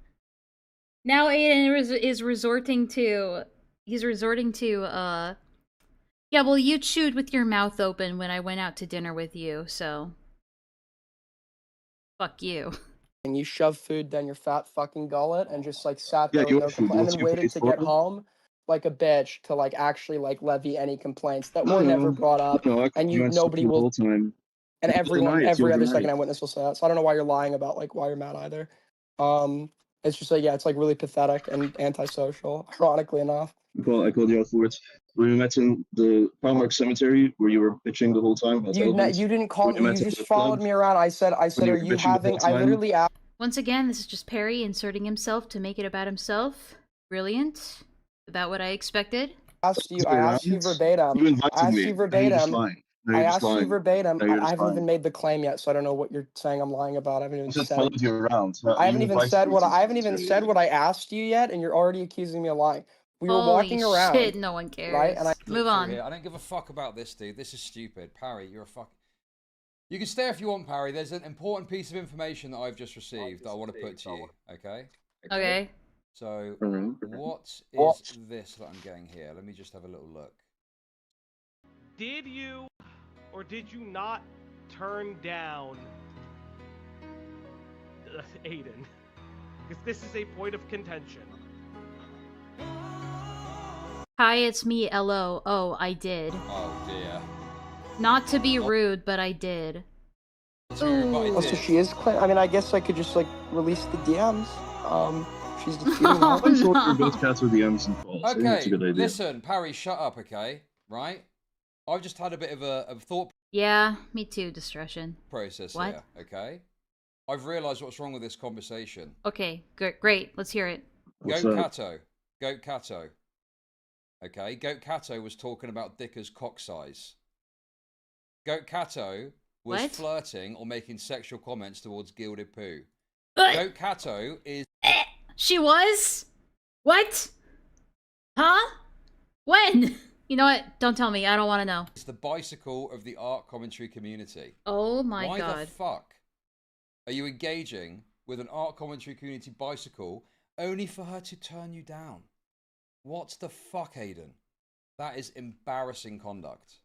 Now Aiden is resorting to... He's resorting to, yeah, well, you chewed with your mouth open when I went out to dinner with you, so... Fuck you. And you shoved food down your fat fucking gullet and just like sat there Yeah, with no food. complaint, and What's then your waited face to for get it? home like a bitch to like actually like levy any complaints that No, were never no. brought up. No, I And you nobody the will, whole time. and You every overnight. other second witness will say that. So I don't know why you're lying about like why you're mad either. It's just like, yeah, it's like really pathetic and antisocial, ironically enough. I called you out for it. We met in the Palmark Cemetery where you were bitching the whole time about You elephants. didn't call When me. you You met at just the followed club, me around. I said, when you are were you bitching the having? whole I time. literally asked. Once again, this is just Perry inserting himself to make it about himself. Brilliant. About what I expected. I asked you verbatim. You invited I asked me. you Now you're just verbatim. lying. Now I you're just asked you lying. verbatim. Now you're I just haven't even lying. made the claim yet, so I don't know what you're saying I'm lying about. I haven't I even just said followed you around. I haven't You even invited said me what to I haven't even cemetery. said what I asked you yet, and you're already accusing me of lying. We were Holy walking around. shit, no one cares. Right? And I Move on. Here. I don't give a fuck about this, dude. This is stupid. Parry, you're a fuck. You can stay if you want, Parry. There's an important piece of information that I've just received that I want to put to you. Okay? Okay. So, what is this that I'm getting here? Let me just have a little look. Did you or did you not turn down Aiden? Because this is a point of contention. Hi, it's me, LO. Oh, I did. Oh dear. Not to be rude, but I did. Oh, so she is. I mean, I guess I could just like release the DMs. she's disputing that. Oh, I thought no. both cats were the Anderson falls. I think it's a Okay, good idea. listen, Parry, shut up, okay? Right? I've just had a bit of a thought Yeah, me too, Destruction. process What? here, okay? I've realised what's wrong with this conversation. Okay, great. Let's hear it. What's Goat that? Kato. Goat Kato. Okay, Goat Kato was talking about Dicker's cock size. Goat Kato was What? flirting or making sexual comments towards Gilded Poo. Ugh. Goat Kato is... She was? What? Huh? When? You know what? Don't tell me. I don't want to know. It's the bicycle of the art commentary community. Oh my Why god. the fuck are you engaging with an art commentary community bicycle only for her to turn you down? What the fuck, Aiden? That is embarrassing conduct.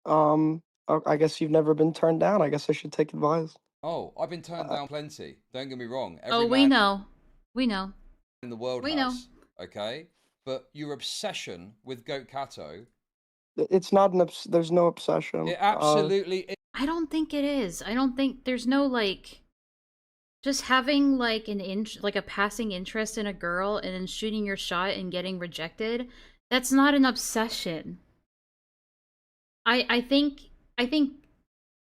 I guess you've never been turned down. I guess I should take advice. Oh, I've been turned down plenty. Don't get me wrong. Oh, we know. We know. In the world We has, okay? But your obsession with Goat Kato... It's not there's no obsession. It absolutely is. I don't think it is. I don't think there's no like just having like like a passing interest in a girl and then shooting your shot and getting rejected. That's not an obsession. I think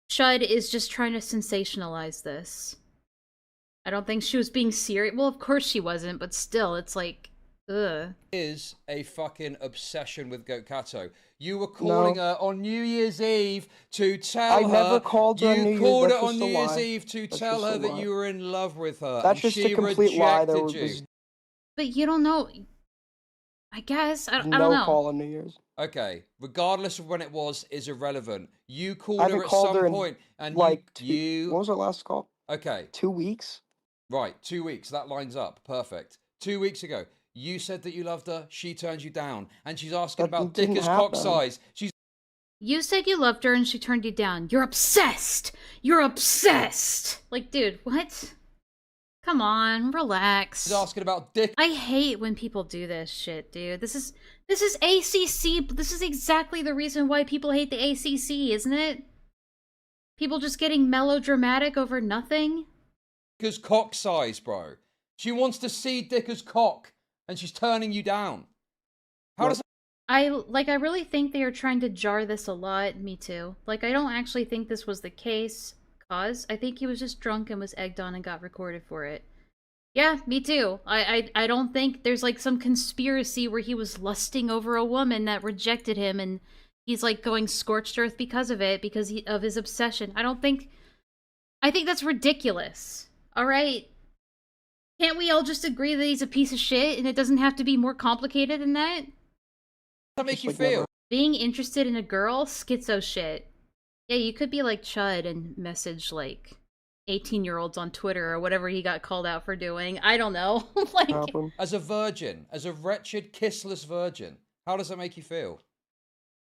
Chud is just trying to sensationalize this. I don't think she was being serious. Well, of course she wasn't, but still, it's like, ugh. Is a fucking obsession with Goat Kato. You were calling her on New Year's Eve to tell her... I never called her on New You Year's. called her That's on just a New Year's lie. Eve to That's tell just a her that lie. you were in love with her. That's and just she a complete lie. There rejected was you. But you don't know. I guess. I don't no know. call on New Year's. Okay, regardless of when it was, is irrelevant. You I called haven't her at called some her in, point, and like you... When was our last call? Okay. 2 weeks. Right, 2 weeks. That lines up. Perfect. 2 weeks ago, you said that you loved her. She turned you down, and she's asking That about didn't Dicker's cock happen. size. She's You said you loved her and she turned you down. You're obsessed. You're obsessed. Like, dude, what? Come on, relax. asking about Dick. I hate when people do this shit, dude. This is ACC. This is exactly the reason why people hate the ACC, isn't it? People just getting melodramatic over nothing. Dicker's cock size, bro. She wants to see Dicker's cock, and she's turning you down. How does I really think they are trying to jar this a lot. Me too. Like, I don't actually think this was the case. I think he was just drunk and was egged on and got recorded for it. Yeah, me too. I don't think there's like some conspiracy where he was lusting over a woman that rejected him and he's like going scorched earth because of it, because of his obsession. I think that's ridiculous. All right? Can't we all just agree that he's a piece of shit and it doesn't have to be more complicated than that? that make you feel? Being interested in a girl? Schizo shit. Yeah, you could be like Chud and message like 18-year-olds on Twitter or whatever he got called out for doing. I don't know. Like, as a virgin, as a wretched, kissless virgin, how does that make you feel?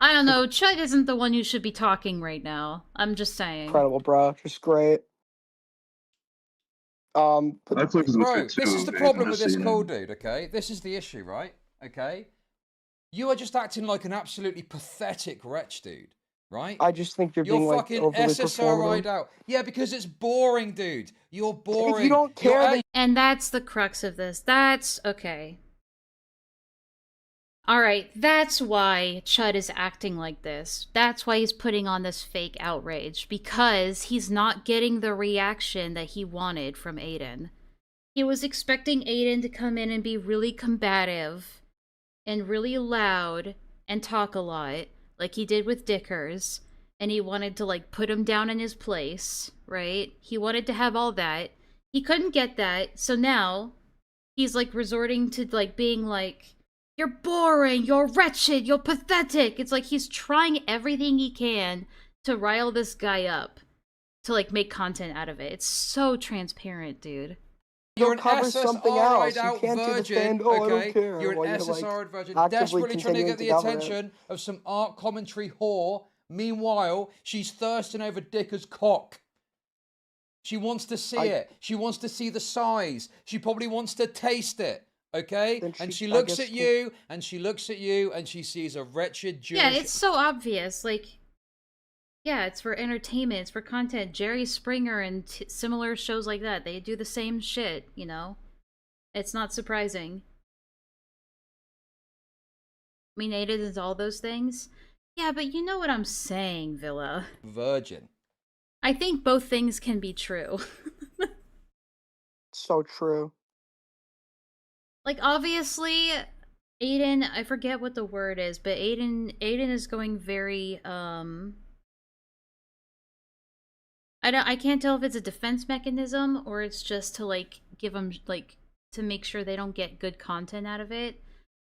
I don't know. Chud isn't the one who should be talking right now. I'm just saying. Incredible, bro. Just great. Bro, this is the problem with this call, dude, okay? This is the issue, right? Okay? You are just acting like an absolutely pathetic wretch, dude. Right? I just think you're being like fucking overly SSRI'd performative. out. Yeah, because it's boring, dude. You're boring. If you don't care, And that's the crux of this. That's okay. Alright, that's why Chud is acting like this. That's why he's putting on this fake outrage. Because he's not getting the reaction that he wanted from Aiden. He was expecting Aiden to come in and be really combative and really loud and talk a lot, like he did with Dickers, and he wanted to like put him down in his place, right? He wanted to have all that. He couldn't get that, so now he's like resorting to like being like, you're boring, you're wretched, you're pathetic. It's like he's trying everything he can to rile this guy up, to like make content out of it. It's so transparent, dude. You're an cover something else. SSRI'd You out can't do the virgin, stand, "Oh, I don't okay? care," You're while an you're, like, SSRI'd virgin, actively desperately trying to continuing get the to cover it. attention of some art commentary whore. Meanwhile, she's thirsting over Dicker's cock. She wants to see it. She wants to see the size. She probably wants to taste it, okay? And she looks at you, and she looks at you, and she sees a wretched Jewish... Yeah, it's so obvious. Like, yeah, it's for entertainment. It's for content. Jerry Springer and similar shows like that, they do the same shit, you know? It's not surprising. I mean, Aiden is all those things. Yeah, but you know what I'm saying, Villa. Virgin. I think both things can be true. So true. Like, obviously, Aiden, I forget what the word is, but Aiden is going very, I can't tell if it's a defense mechanism or it's just to, like, give them, like, to make sure they don't get good content out of it.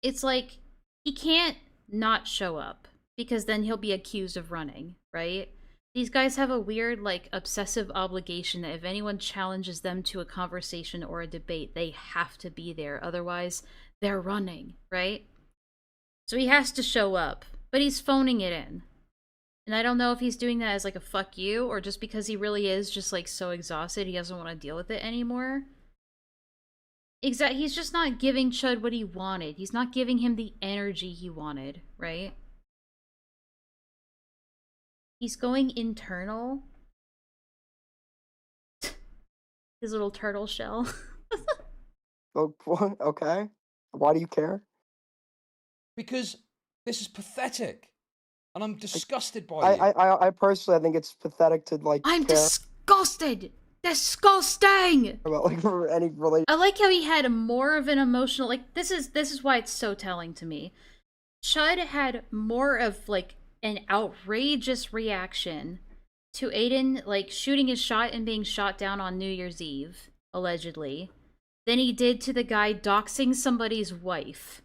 It's like, he can't not show up, because then he'll be accused of running, right? These guys have a weird, like, obsessive obligation that if anyone challenges them to a conversation or a debate, they have to be there. Otherwise, they're running, right? So he has to show up, but he's phoning it in. And I don't know if he's doing that as, like, a fuck you, or just because he really is just, like, so exhausted he doesn't want to deal with it anymore. He's just not giving Chud what he wanted. He's not giving him the energy he wanted, right? He's going internal. His little turtle shell. Oh, okay. Why do you care? Because this is pathetic. And I'm disgusted by you. I personally, I think it's pathetic to, like, I'm care disgusted! Disgusting! about, like, any relation. I like how he had more of an emotional, like, this is why it's so telling to me. Chud had more of, like, an outrageous reaction to Aiden, like, shooting his shot and being shot down on New Year's Eve, allegedly, than he did to the guy doxing somebody's wife.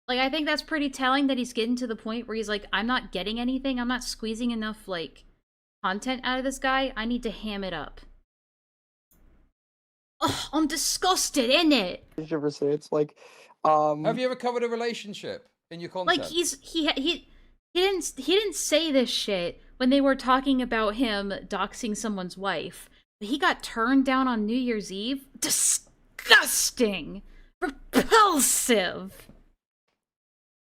Like, I think that's pretty telling that he's getting to the point where he's like, I'm not getting anything, I'm not squeezing enough, like, content out of this guy, I need to ham it up. Ugh, I'm disgusted, innit? It's like, Have you ever covered a relationship in your content? Like, he didn't say this shit when they were talking about him doxing someone's wife, but he got turned down on New Year's Eve. Disgusting! Repulsive!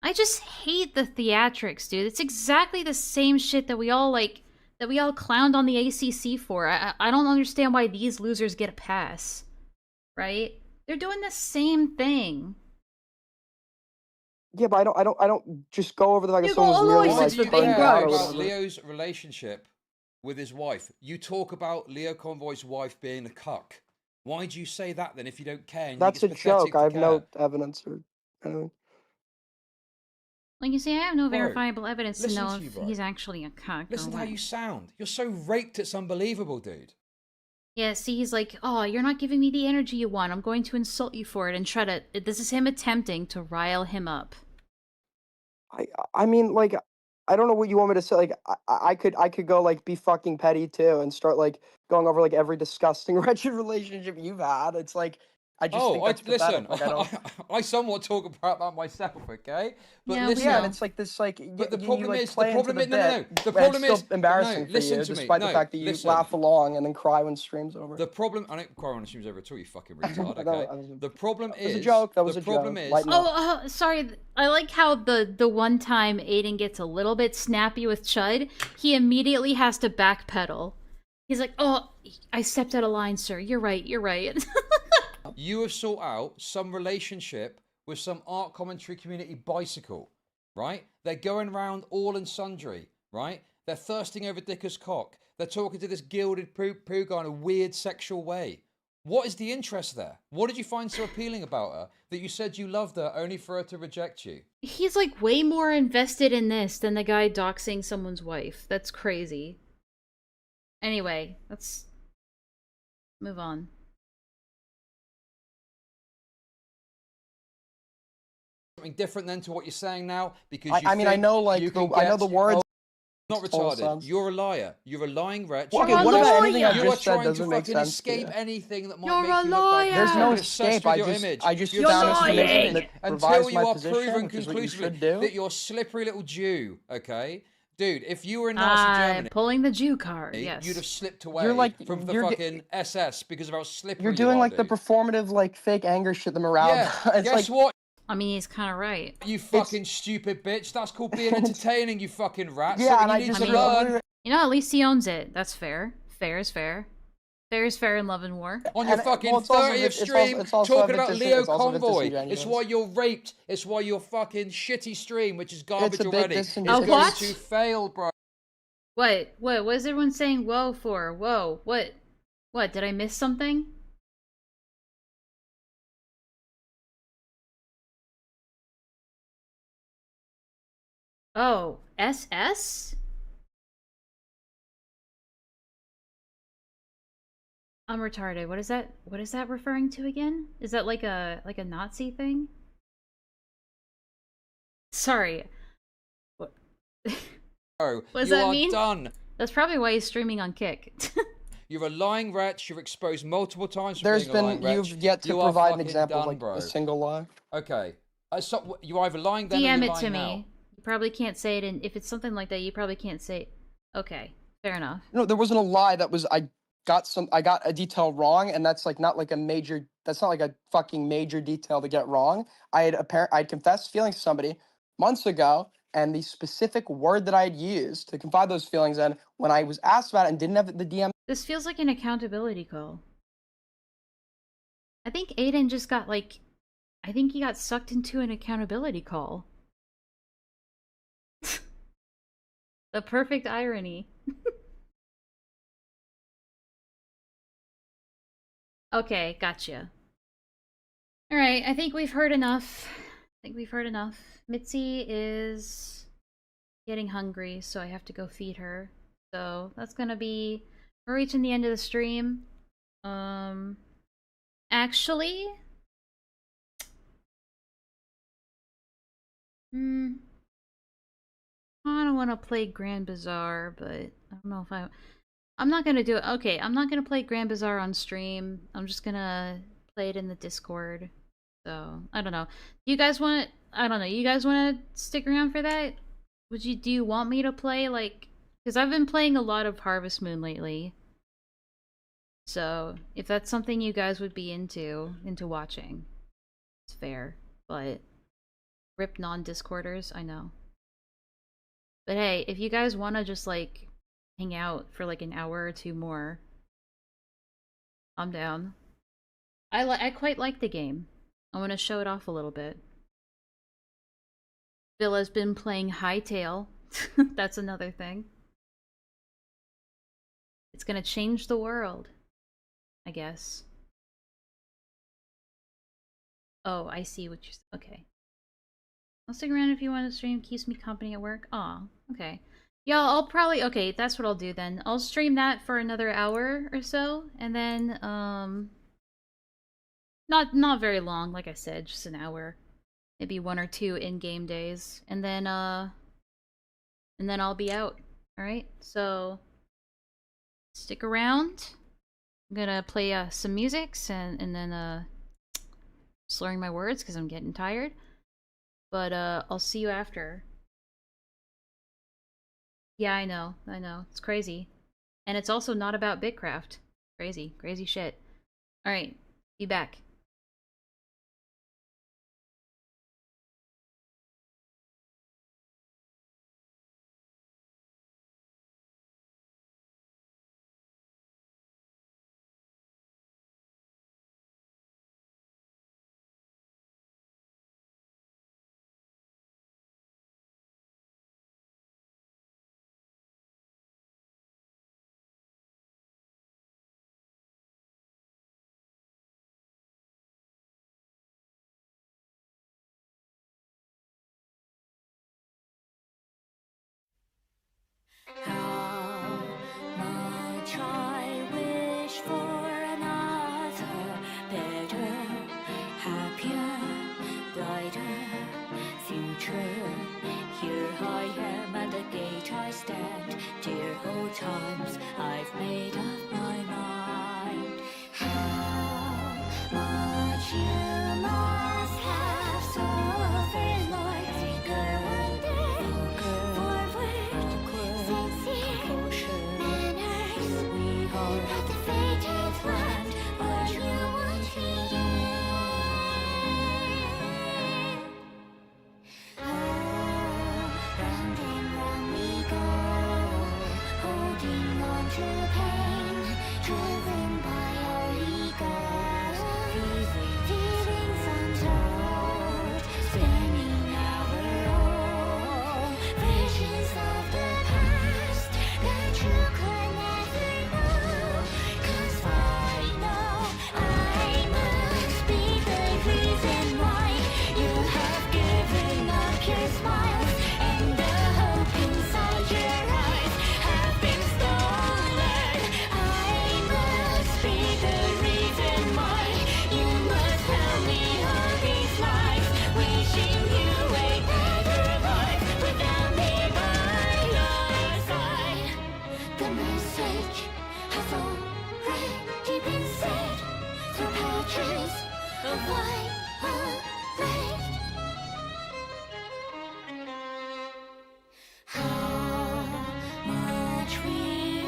I just hate the theatrics, dude. It's exactly the same shit that we all, like, that we all clowned on the ACC for. I don't understand why these losers get a pass. Right? They're doing the same thing. yeah, but I don't just go over the fact that You someone's go, merely, "Oh, like, it's for burned being out or gross." about whatever. Leo's relationship with his wife. You talk about Leo Convoy's wife being a cuck. Why do you say that then if you don't care? And you That's a think it's pathetic joke. I to have no care? evidence or anything. Like you say, I have no Bro, verifiable evidence to listen know to you, if bro. he's actually a cuck Listen or to how what. you sound. You're so raped, it's unbelievable, dude. Yeah, see, he's like, oh, you're not giving me the energy you want. I'm going to insult you for it and try to... This is him attempting to rile him up. I mean, like, I don't know what you want me to say. Like, I could go, like, be fucking petty too and start, like, going over, like, every disgusting wretched relationship you've had. It's like, I just think that's listen, pathetic. Like, I don't. I somewhat talk about that myself, okay? But Yeah, listen, Yeah, and it's like this, like, but the you, problem like, is, the play into problem the is, no, bit, the and problem it's is, still embarrassing no, for listen you, to me, despite the no, fact that you listen. laugh along and then cry when stream's over. The problem, I don't cry when the stream's over at all, you fucking retard, No, okay? that was The problem that was is, a joke. That was the a problem joke. is, Lighten up. Oh, sorry. I like how the one time Aiden gets a little bit snappy with Chud, he immediately has to backpedal. He's like, oh, I stepped out of line, sir. You're right, you're right. you have sought out some relationship with some art commentary community bicycle, right? They're going around all and sundry, right? They're thirsting over Dicker's cock. They're talking to this gilded poo guy in a weird sexual way. What is the interest there? What did you find so appealing about her that you said you loved her only for her to reject you? He's like way more invested in this than the guy doxing someone's wife. That's crazy. Anyway, let's move on. Something different then to what you're saying now, because you I mean, I think know, like, you can I know the words. Not total retarded. sense. You're a liar. You're a lying wretch. Okay, You're what about anything I you just are said trying to doesn't make fucking sense to escape you? anything that might You're make a you look bad. liar. There's no You're obsessed escape. with your image. I just You're found obsessed with your information image that until revives you my are position, proven which is what you conclusively should do. that you're a slippery little Jew. Okay, dude. If you were in Nazi Germany, Pulling the Jew card, yes. you'd have slipped away You're like from the fucking SS because of how slippery You're doing you are, like the dude. performative, like, fake anger shit. The morale. Yeah. It's Guess like, what? I mean, he's kind of right. You fucking stupid bitch. That's called being entertaining, you fucking rat. Yeah, and Something I you need just to learn. You know, at least he owns it. That's fair. Fair is fair. There's Fair in Love and War. On your fucking 30th stream, talking about Leo Convoy. It's why you're raped. It's why your fucking shitty stream, which is garbage already, is going to fail, bro. What? What is everyone saying whoa for? Whoa. What? What? Did I miss something? Oh, SS? I'm retarded. What is that? What is that referring to again? Is that like a Nazi thing? Sorry. What? What does that mean? Done. That's probably why he's streaming on Kick. You're a lying wretch. You're exposed multiple times for There's being a lying been wretch. you've yet to You are provide an fucking example done, of like bro. a single lie. Okay. So you either lying then or DM you're it lying to now. me. You probably can't say it, and if it's something like that, you probably can't say it. Okay, fair enough. No, there wasn't a lie. That was I got a detail wrong, and that's like not like a major. That's not like a fucking major detail to get wrong. I'd confessed feelings to somebody months ago, and the specific word that I had used to confide those feelings in, when I was asked about it and didn't have the DM. This feels like an accountability call. I think Aiden just got like, I think he got sucked into an accountability call. The perfect irony. Okay, gotcha. Alright, I think we've heard enough. Mitzi is getting hungry, so I have to go feed her. So that's gonna be... We're reaching the end of the stream. Actually... I don't want to play Grand Bazaar, but I don't know if I'm not gonna do it. Okay, I'm not gonna play Grand Bazaar on stream. I'm just gonna play it in the Discord. So, I don't know. Do you guys want... I don't know. You guys want to stick around for that? Do you want me to play, like... Because I've been playing a lot of Harvest Moon lately. So, if that's something you guys would be into watching, it's fair. But, rip non-Discorders, I know. But hey, if you guys want to just, like, hang out for, like, an hour or two more, I'm down. I quite like the game. I want to show it off a little bit. Villa's been playing Hytale. That's another thing. It's gonna change the world, I guess. Oh, I see what you're... Okay. I'll stick around if you want to stream. Keeps me company at work. Aw, okay. Yeah, I'll probably... Okay, that's what I'll do then. I'll stream that for another hour or so, and then, Not very long, like I said, just an hour. Maybe 1 or 2 in-game days. And then I'll be out. Alright, so... Stick around. I'm gonna play some music and then slurring my words because I'm getting tired. But I'll see you after. Yeah, I know. It's crazy. And it's also not about Bitcraft. Crazy shit. Alright, be back. How much I wish for another better, happier, brighter future. Here I am at the gate I stand. Dear old times, I've made up my mind. How much you must have suffered, like finger one day, forward, sincere manners. We are at the fated land where you want me round and round we go, holding on to pain. message has already been said. The patches of violet. How much we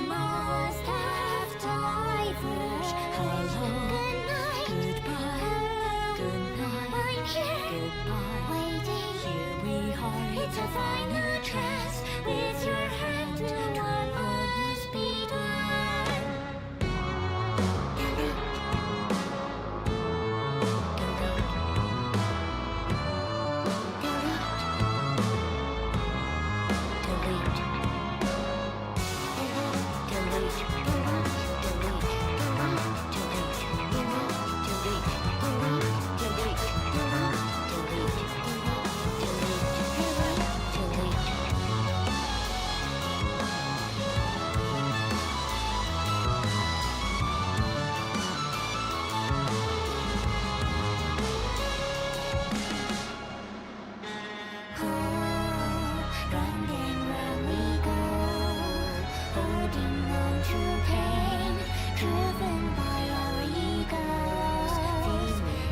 must have diverged. Hello, good night, goodbye, good night. I'm here, goodbye, waiting. Here we are. It's a final chance. With your hand to what must be done. Round and round we go, holding on to pain, driven by our egos.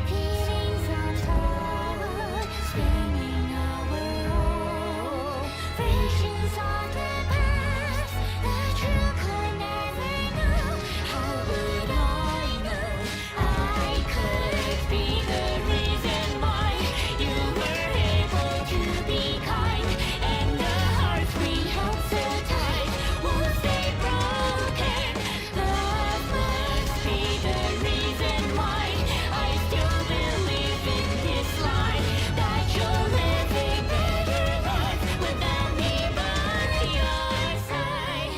These feelings untold, spinning our own visions of the past that you could never know. How would I know? I could be the reason why you were able to be kind, and the hearts we held so tight won't stay broken. Love must be the reason why I still believe in this line, that you'll live a better life without me by your side.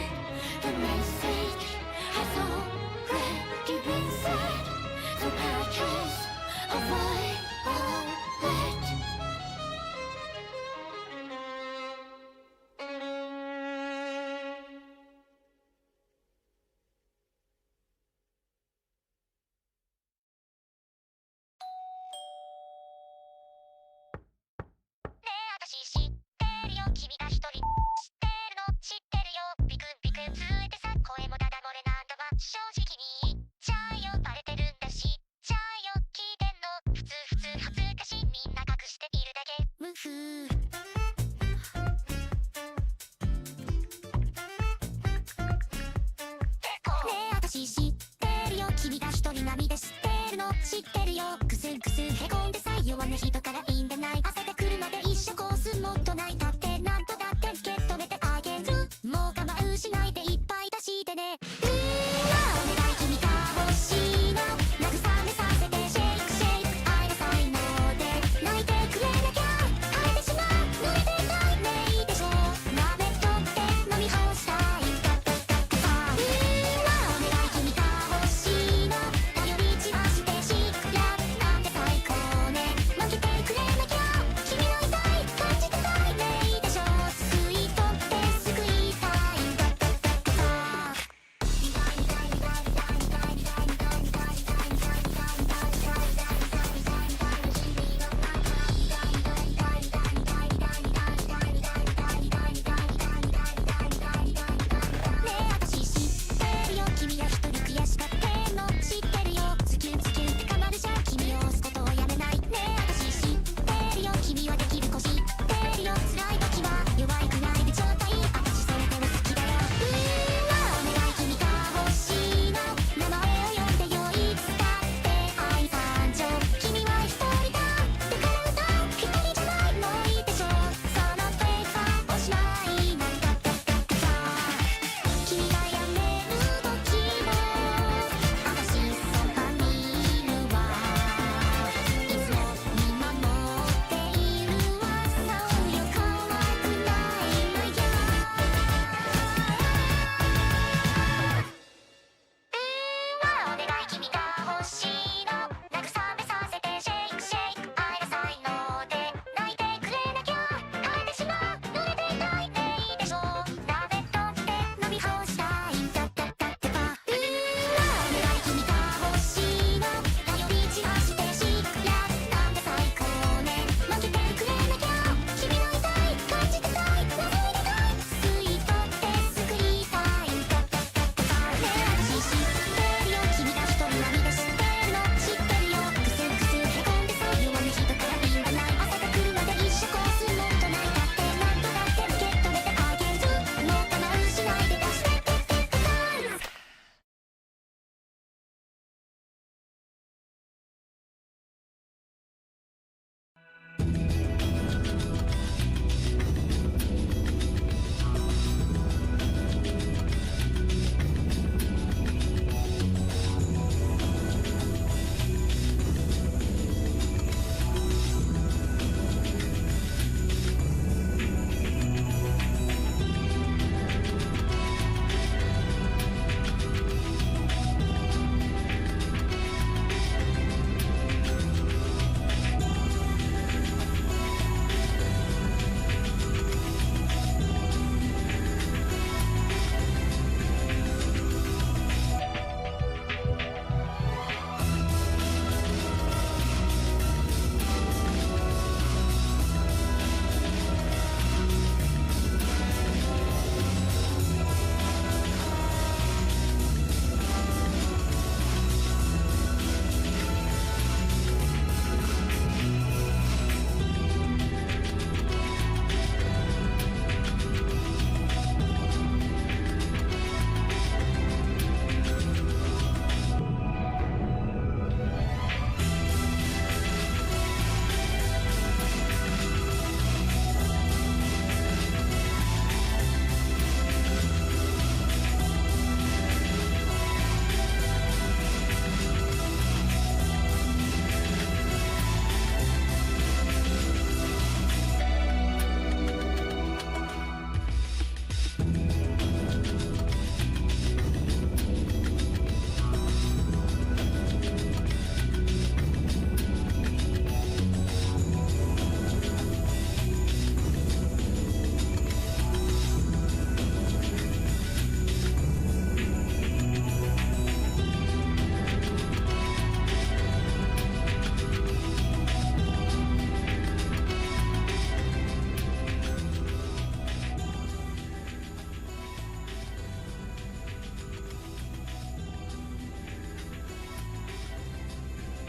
The message has already been said. The patches of violet.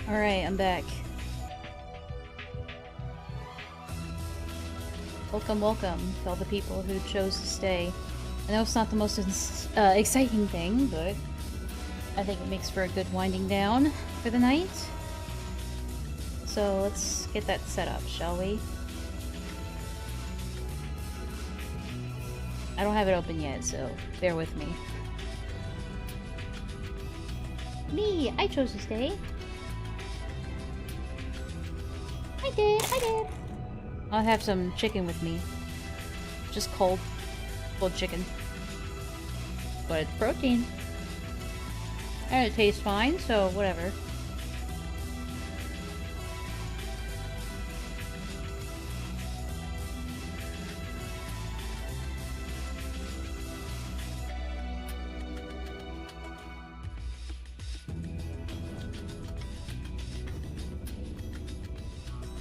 Alright, I'm back. Welcome, welcome to all the people who chose to stay. I know it's not the most exciting thing, but I think it makes for a good winding down for the night. So let's get that set up, shall we? I don't have it open yet, so bear with me. Me! I chose to stay! I did! I'll have some chicken with me. Just cold chicken. But it's protein. And it tastes fine, so whatever.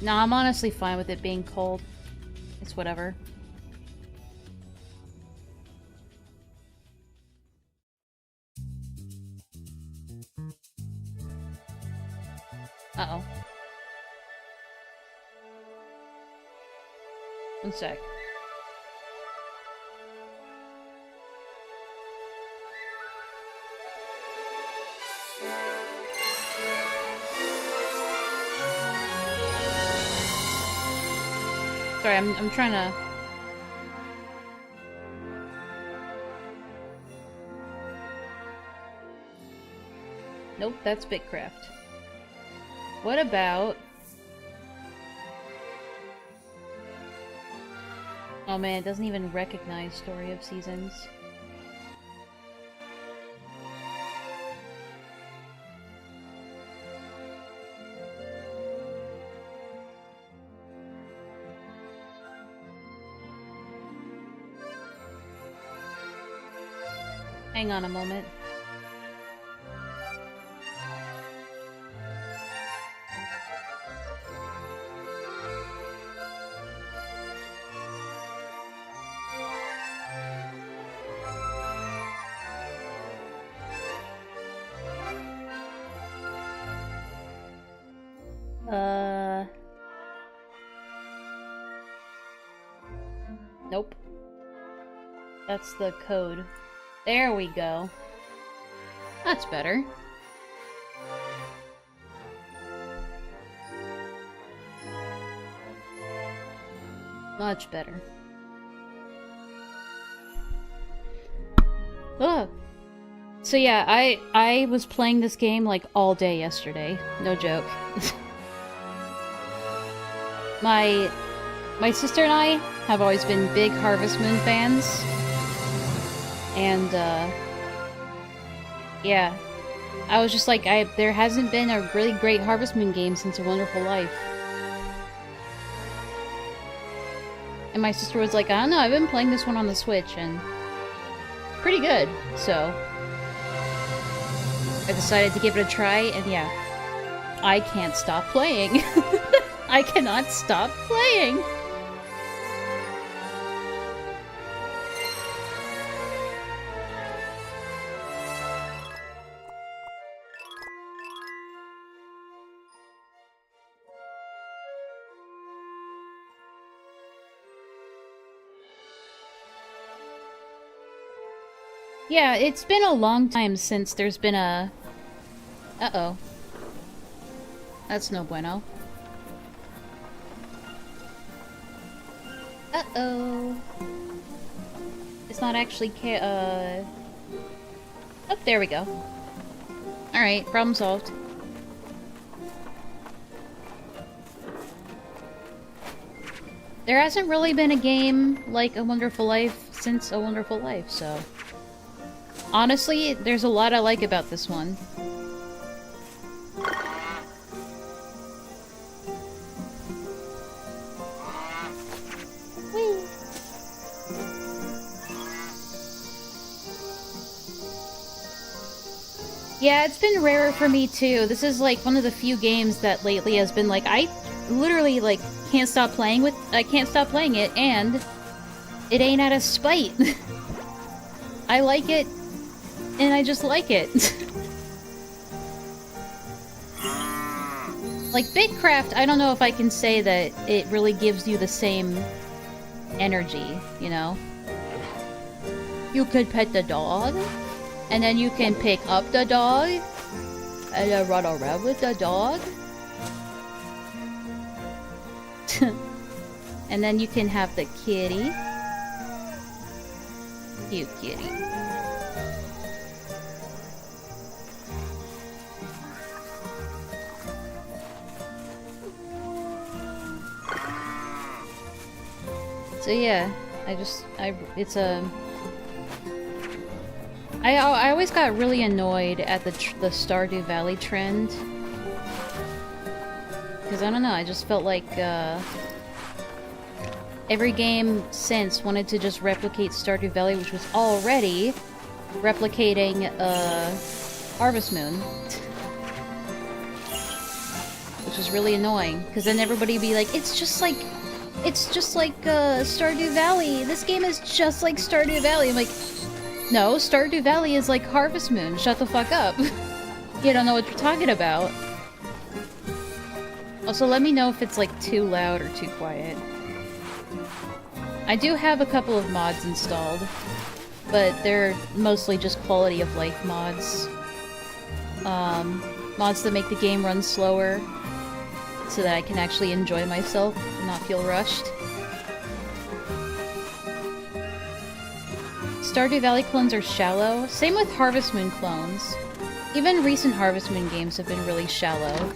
Nah, I'm honestly fine with it being cold. It's whatever. Uh-oh. One sec. Sorry, I'm trying to... Nope, that's Bitcraft. What about... Oh man, it doesn't even recognize Story of Seasons. Hang on a moment. Nope. That's the code. There we go. That's better. Much better. Ugh. So yeah, I was playing this game like all day yesterday. No joke. My sister and I have always been big Harvest Moon fans. And, yeah. I was just like, there hasn't been a really great Harvest Moon game since A Wonderful Life. And my sister was like, I don't know, I've been playing this one on the Switch, and it's pretty good, so... I decided to give it a try, and yeah. I can't stop playing. I cannot stop playing! Yeah, it's been a long time since there's been a... Uh-oh. That's no bueno. Uh-oh. It's not actually Oh, there we go. Alright, problem solved. There hasn't really been a game like A Wonderful Life since A Wonderful Life, so... Honestly, there's a lot I like about this one. Whee! Yeah, it's been rarer for me too. This is like one of the few games that lately has been like, I literally like can't stop playing it, and it ain't out of spite. I like it, and I just like it. Like, Bitcraft, I don't know if I can say that it really gives you the same energy, you know? You could pet the dog, and then you can pick up the dog, and then run around with the dog. And then you can have the kitty. Cute kitty. So yeah, I always got really annoyed at the Stardew Valley trend. Because I don't know, I just felt like every game since wanted to just replicate Stardew Valley, which was already replicating Harvest Moon. Which is really annoying, because then everybody would be like, it's just like Stardew Valley. This game is just like Stardew Valley. I'm like, no, Stardew Valley is like Harvest Moon. Shut the fuck up. You don't know what you're talking about. Also, let me know if it's like too loud or too quiet. I do have a couple of mods installed, but they're mostly just quality of life mods. Mods that make the game run slower, so that I can actually enjoy myself and not feel rushed. Stardew Valley clones are shallow. Same with Harvest Moon clones. Even recent Harvest Moon games have been really shallow.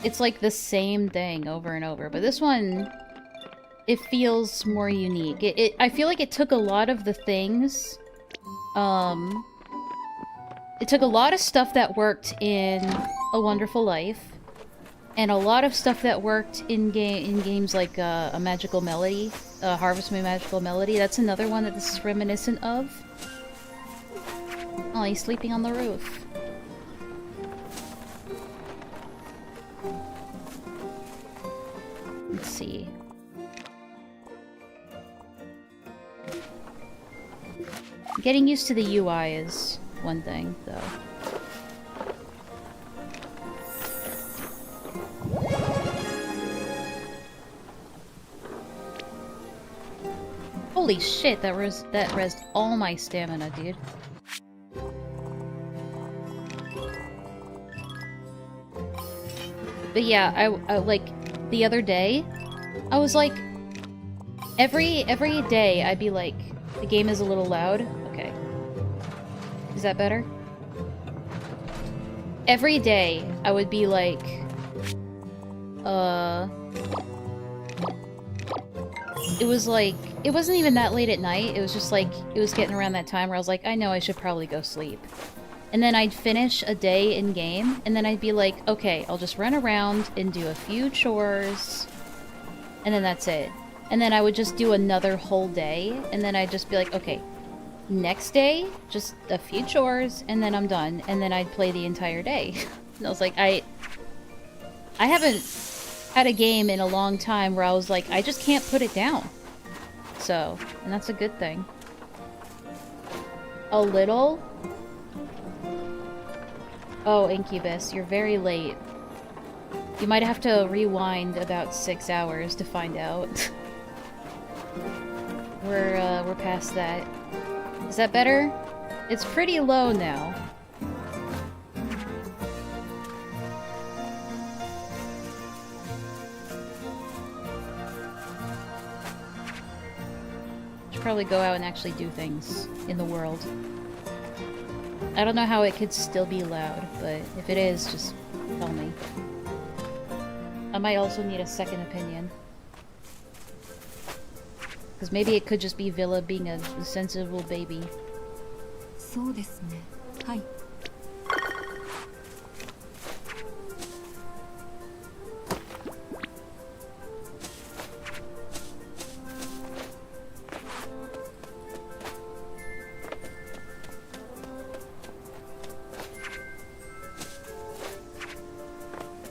It's like the same thing over and over, but this one, it feels more unique. I feel like it took a lot of the things, it took a lot of stuff that worked in A Wonderful Life, and a lot of stuff that worked in games like A Magical Melody, Harvest Moon Magical Melody. That's another one that this is reminiscent of. Oh, he's sleeping on the roof. Let's see. Getting used to the UI is one thing, though. Holy shit, that rezzed all my stamina, dude. But yeah, I like the other day, I was like, every day I'd be like, the game is a little loud. Okay. Is that better? Every day I would be like, it was like, it wasn't even that late at night, it was just like, it was getting around that time where I was like, I know I should probably go sleep. And then I'd finish a day in game, and then I'd be like, okay, I'll just run around and do a few chores, and then that's it. And then I would just do another whole day, and then I'd just be like, okay, next day, just a few chores, and then I'm done. And then I'd play the entire day. And I was like, I haven't had a game in a long time where I was like, I just can't put it down. So, and that's a good thing. A little? Oh, Incubus, you're very late. You might have to rewind about 6 hours to find out. We're past that. Is that better? It's pretty low now. Should probably go out and actually do things in the world. I don't know how it could still be loud, but if it is, just tell me. I might also need a second opinion. Because maybe it could just be Villa being a sensible baby. そうですね。はい。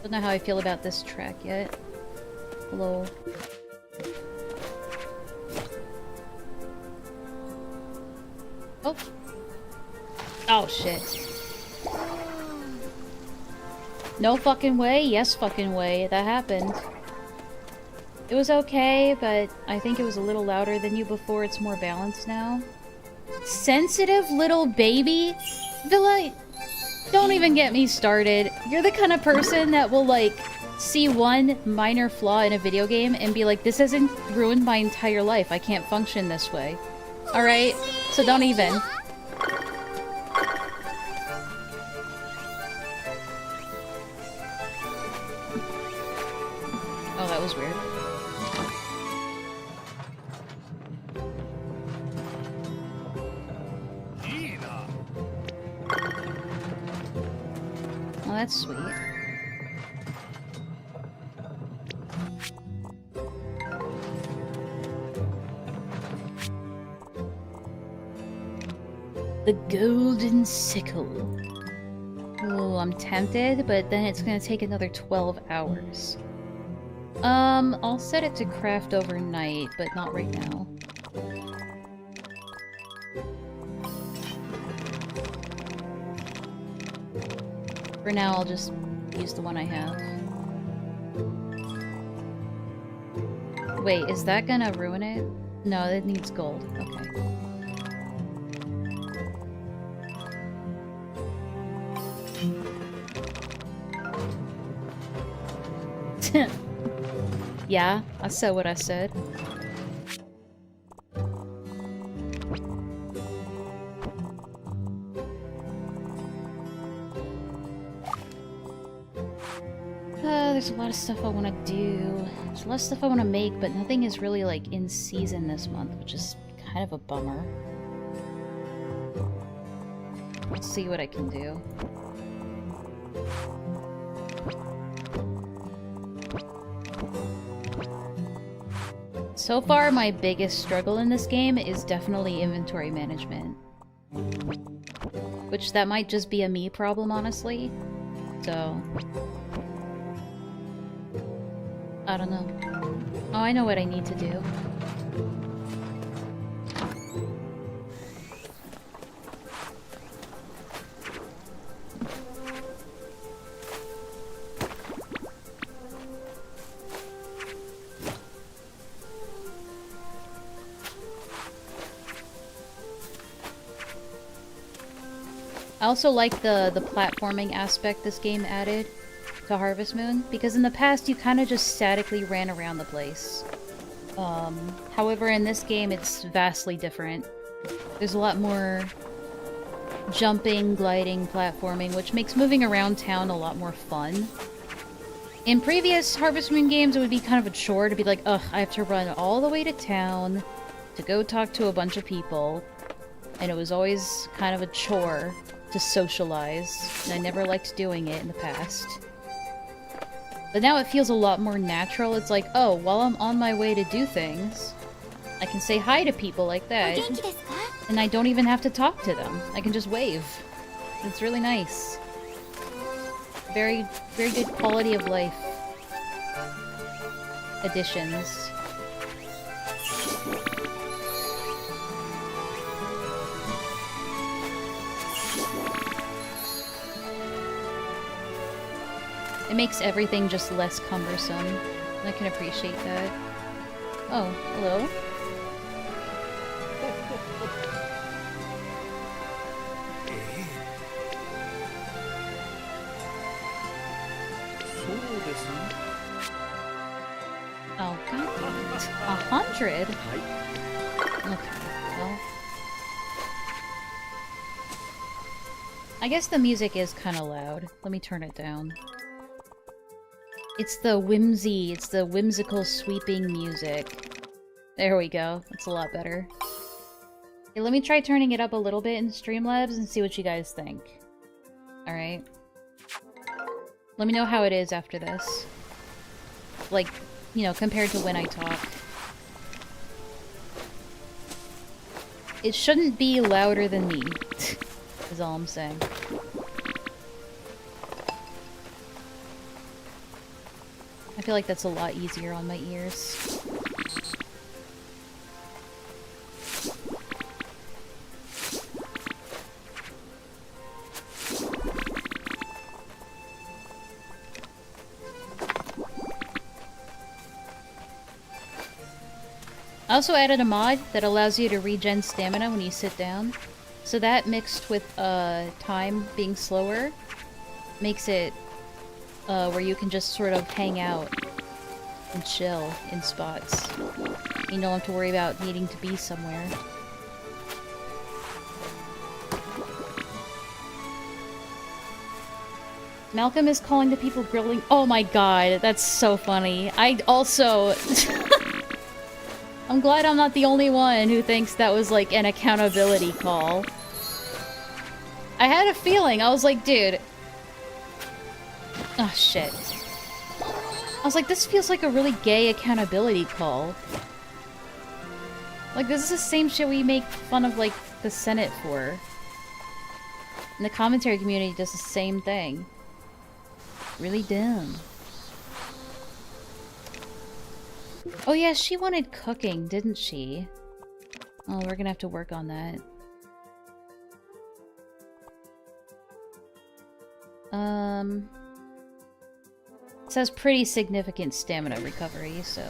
Don't know how I feel about this track yet. Hello. Oh. Oh shit. No fucking way, yes fucking way, that happened. It was okay, but I think it was a little louder than you before. It's more balanced now. Sensitive little baby? Villa, don't even get me started. You're the kind of person that will, like, see one minor flaw in a video game and be like, this hasn't ruined my entire life. I can't function this way. Alright? So don't even. Oh, that was weird. Oh, that's sweet. The golden sickle. Oh, I'm tempted, but then it's gonna take another 12 hours. I'll set it to craft overnight, but not right now. For now, I'll just use the one I have. Wait, is that gonna ruin it? No, it needs gold. Okay. Yeah, I said what I said. There's a lot of stuff I want to do. There's a lot of stuff I want to make, but nothing is really, like, in season this month, which is kind of a bummer. Let's see what I can do. So far, my biggest struggle in this game is definitely inventory management. Which, that might just be a me problem, honestly. So... I don't know. Oh, I know what I need to do. I also like the platforming aspect this game added to Harvest Moon, because in the past you kind of just statically ran around the place. However, in this game it's vastly different. There's a lot more jumping, gliding, platforming, which makes moving around town a lot more fun. In previous Harvest Moon games, it would be kind of a chore to be like, ugh, I have to run all the way to town to go talk to a bunch of people, and it was always kind of a chore to socialize, and I never liked doing it in the past. But now it feels a lot more natural. It's like, oh, while I'm on my way to do things, I can say hi to people like that. And I don't even have to talk to them. I can just wave. It's really nice. Very, very good quality of life additions. It makes everything just less cumbersome. I can appreciate that. Oh, hello? Oh, god damn it. 100? Okay, well... I guess the music is kinda loud. Let me turn it down. It's the whimsy, it's the whimsical sweeping music. There we go, that's a lot better. Okay, let me try turning it up a little bit in Streamlabs and see what you guys think. Alright. Let me know how it is after this. Like, you know, compared to when I talk. It shouldn't be louder than me, is all I'm saying. I feel like that's a lot easier on my ears. also added a mod that allows you to regen stamina when you sit down. So that mixed with time being slower makes it where you can just sort of hang out and chill in spots. You don't have to worry about needing to be somewhere. Malcolm is calling the people grilling. Oh my god, that's so funny. I also... I'm glad I'm not the only one who thinks that was like an accountability call. I had a feeling. I was like, dude. Oh shit. I was like, this feels like a really gay accountability call. Like, this is the same shit we make fun of, like, the Senate for. And the commentary community does the same thing. Really dumb. Oh yeah, she wanted cooking, didn't she? Oh, we're gonna have to work on that. It says pretty significant stamina recovery, so...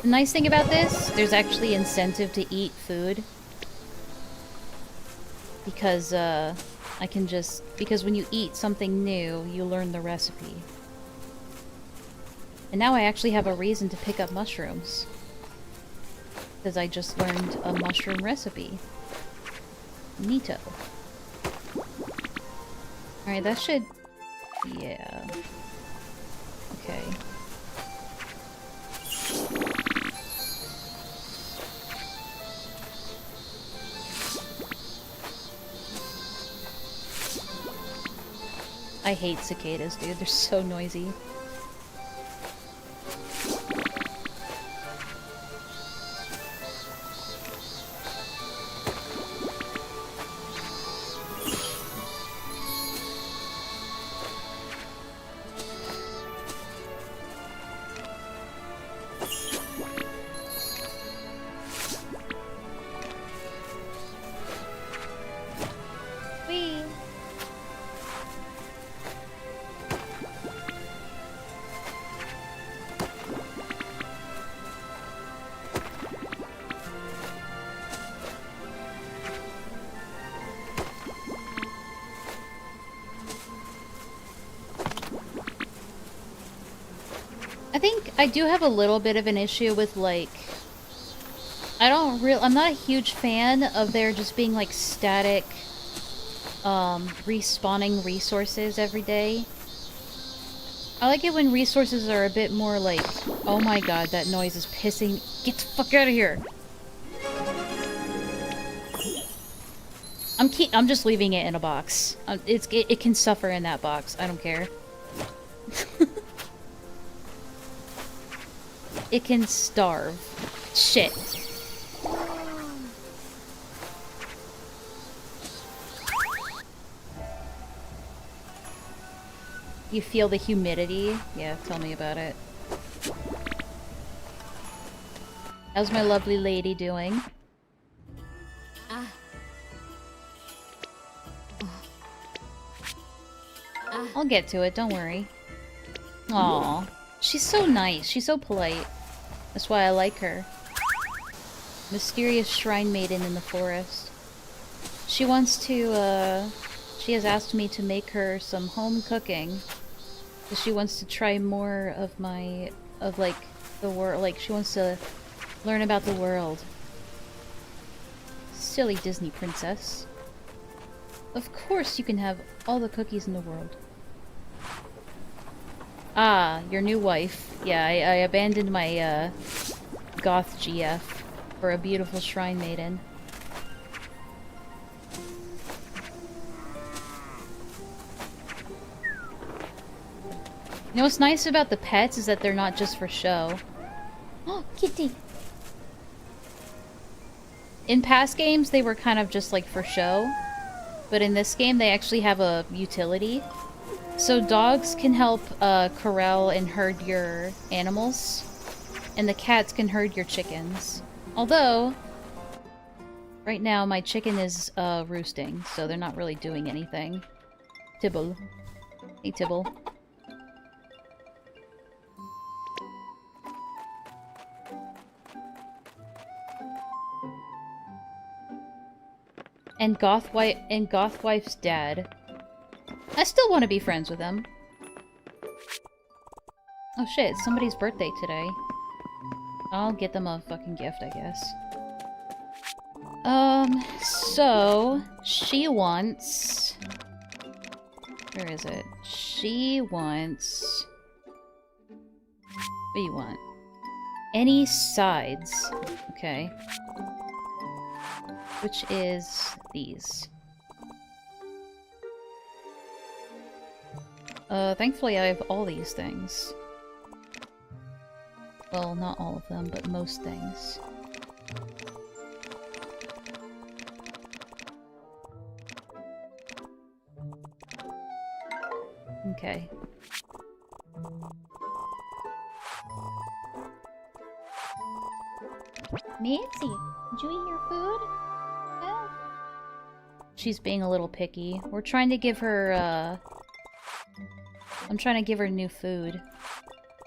The nice thing about this, there's actually incentive to eat food. Because, I can just... Because when you eat something new, you learn the recipe. And now I actually have a reason to pick up mushrooms. Because I just learned a mushroom recipe. Neato. Alright, that should... Yeah. Okay. I hate cicadas, dude. They're so noisy. I do have a little bit of an issue with, like... I'm not a huge fan of there just being, like, static, respawning resources every day. I like it when resources are a bit more, like... Oh my god, that noise is pissing... Get the fuck out of here! I'm just leaving it in a box. It can suffer in that box. I don't care. It can starve. Shit. You feel the humidity? Yeah, tell me about it. How's my lovely lady doing? I'll get to it, don't worry. Aww. She's so nice. She's so polite. That's why I like her. Mysterious shrine maiden in the forest. She wants to, she has asked me to make her some home cooking. Because she wants to try more of my, like, the world. Like, she wants to learn about the world. Silly Disney princess. Of course you can have all the cookies in the world. Ah, your new wife. Yeah, I abandoned my, goth GF for a beautiful shrine maiden. You know what's nice about the pets is that they're not just for show. Oh, kitty! In past games, they were kind of just like for show. But in this game, they actually have a utility. So dogs can help corral and herd your animals, and the cats can herd your chickens. Although, right now my chicken is roosting, so they're not really doing anything. Tibble. Hey, Tibble. and Gothwife's dad. I still want to be friends with him. Oh shit, it's somebody's birthday today. I'll get them a fucking gift, I guess. So... she wants... Where is it? She wants... What do you want? Any sides. Okay. Which is these. Thankfully I have all these things. Well, not all of them, but most things. Okay. Mitzi, did you eat your food? Yeah. She's being a little picky. We're trying to give her, I'm trying to give her new food.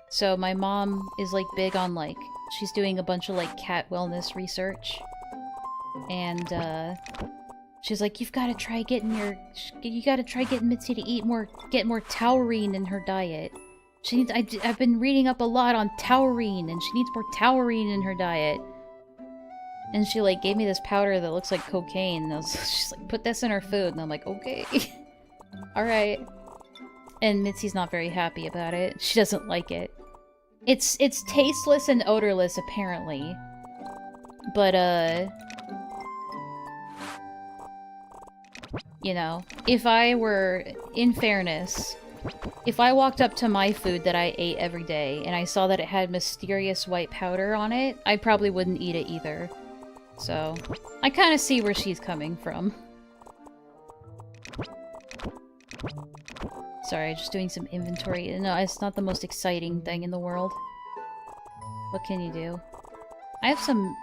So my mom is, like, big on, like, she's doing a bunch of, like, cat wellness research. And, she's like, you gotta try getting Mitzi to eat more, get more taurine in her diet. She needs, I've been reading up a lot on taurine, and she needs more taurine in her diet. And she, like, gave me this powder that looks like cocaine, and she's like, put this in her food, and I'm like, okay. Alright. And Mitzi's not very happy about it. She doesn't like it. It's tasteless and odorless, apparently. But, you know, if I were, in fairness, if I walked up to my food that I ate every day, and I saw that it had mysterious white powder on it, I probably wouldn't eat it either. So, I kind of see where she's coming from. Sorry, just doing some inventory. No, it's not the most exciting thing in the world. What can you do? I have some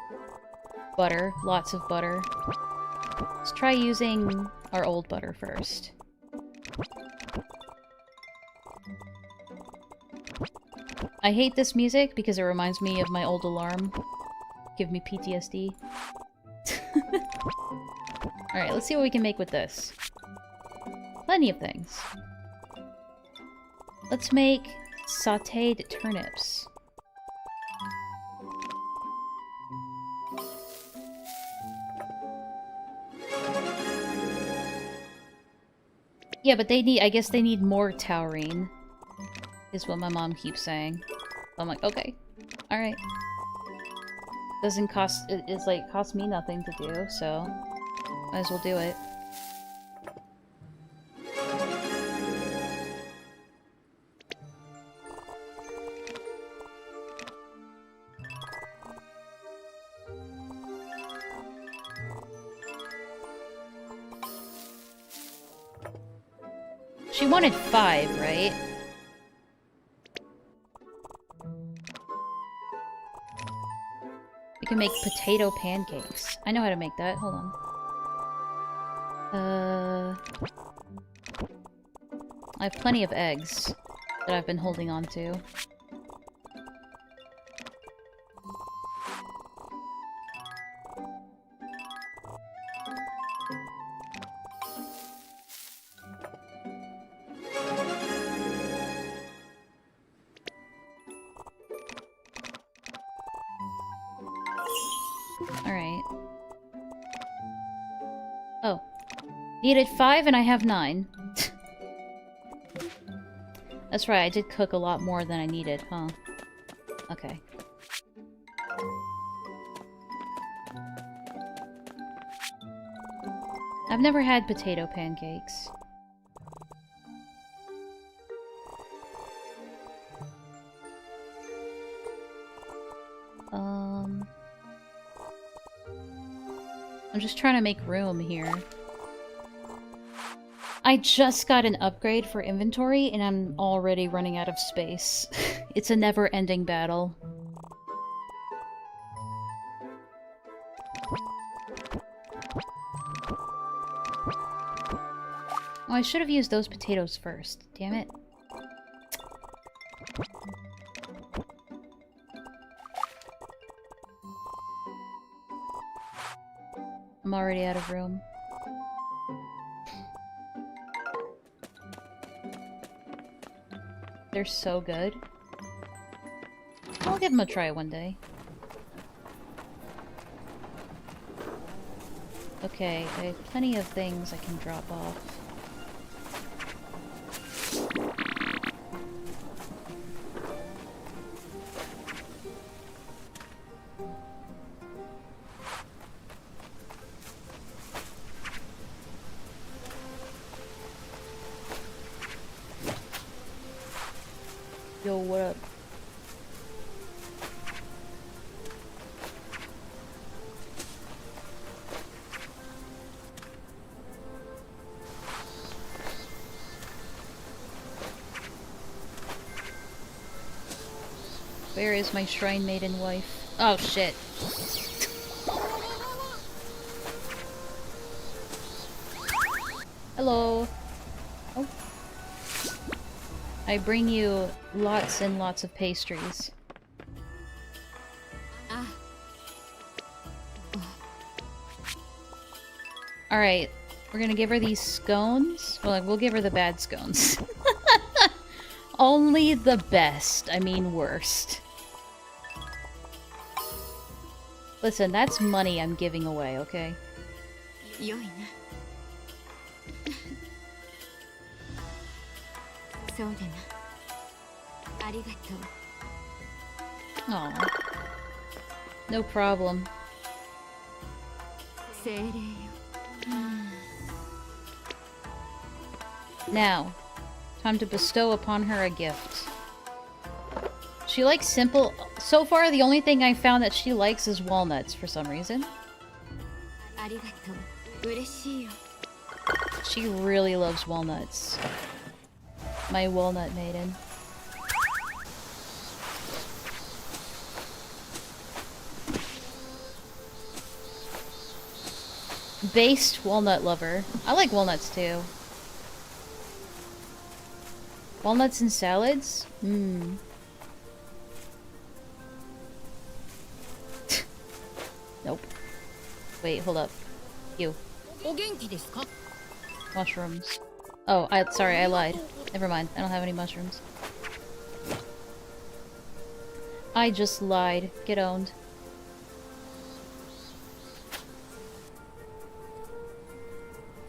butter. Lots of butter. Let's try using our old butter first. I hate this music because it reminds me of my old alarm. Give me PTSD. Alright, let's see what we can make with this. Plenty of things. Let's make sautéed turnips. Yeah, but they need, I guess they need more taurine, is what my mom keeps saying. I'm like, okay, alright. Doesn't cost, it's like, cost me nothing to do, so might as well do it. She wanted 5, right? We can make potato pancakes. I know how to make that. Hold on. I have plenty of eggs that I've been holding on to. Alright. Oh. Needed 5 and I have 9. That's right, I did cook a lot more than I needed, huh? Okay. I've never had potato pancakes. I'm just trying to make room here. I just got an upgrade for inventory, and I'm already running out of space. It's a never-ending battle. Oh, I should have used those potatoes first. Damn it. I'm already out of room. They're so good. I'll give them a try one day. Okay, I have plenty of things I can drop off. Yo, what up? Where is my shrine maiden wife? Oh shit. Hello. Oh. I bring you lots and lots of pastries. Alright, we're gonna give her these scones. Well, we'll give her the bad scones. Only the best. I mean, worst. Listen, that's money I'm giving away, okay? Aw. No problem. Now, time to bestow upon her a gift. She likes simple... So far, the only thing I found that she likes is walnuts for some reason. She really loves walnuts. My walnut maiden. Based walnut lover. I like walnuts too. Walnuts and salads? Mmm. Nope. Wait, hold up. You. Mushrooms. Oh, sorry, I lied. Never mind, I don't have any mushrooms. I just lied. Get owned.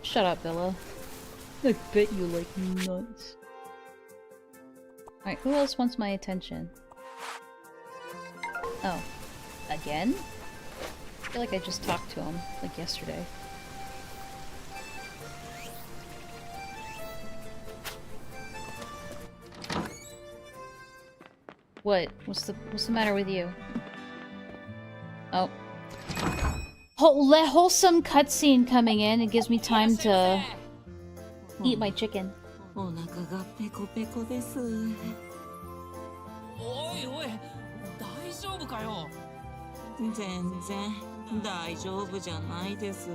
Shut up, Bella. I bet you like nuts. Alright, who else wants my attention? Oh. Again? I feel like I just talked to him, like yesterday. What? What's the matter with you? Oh. Wholesome cutscene coming in. It gives me time to eat my chicken. お腹がペコペコです。おいおい、大丈夫かよ。全然大丈夫じゃないです。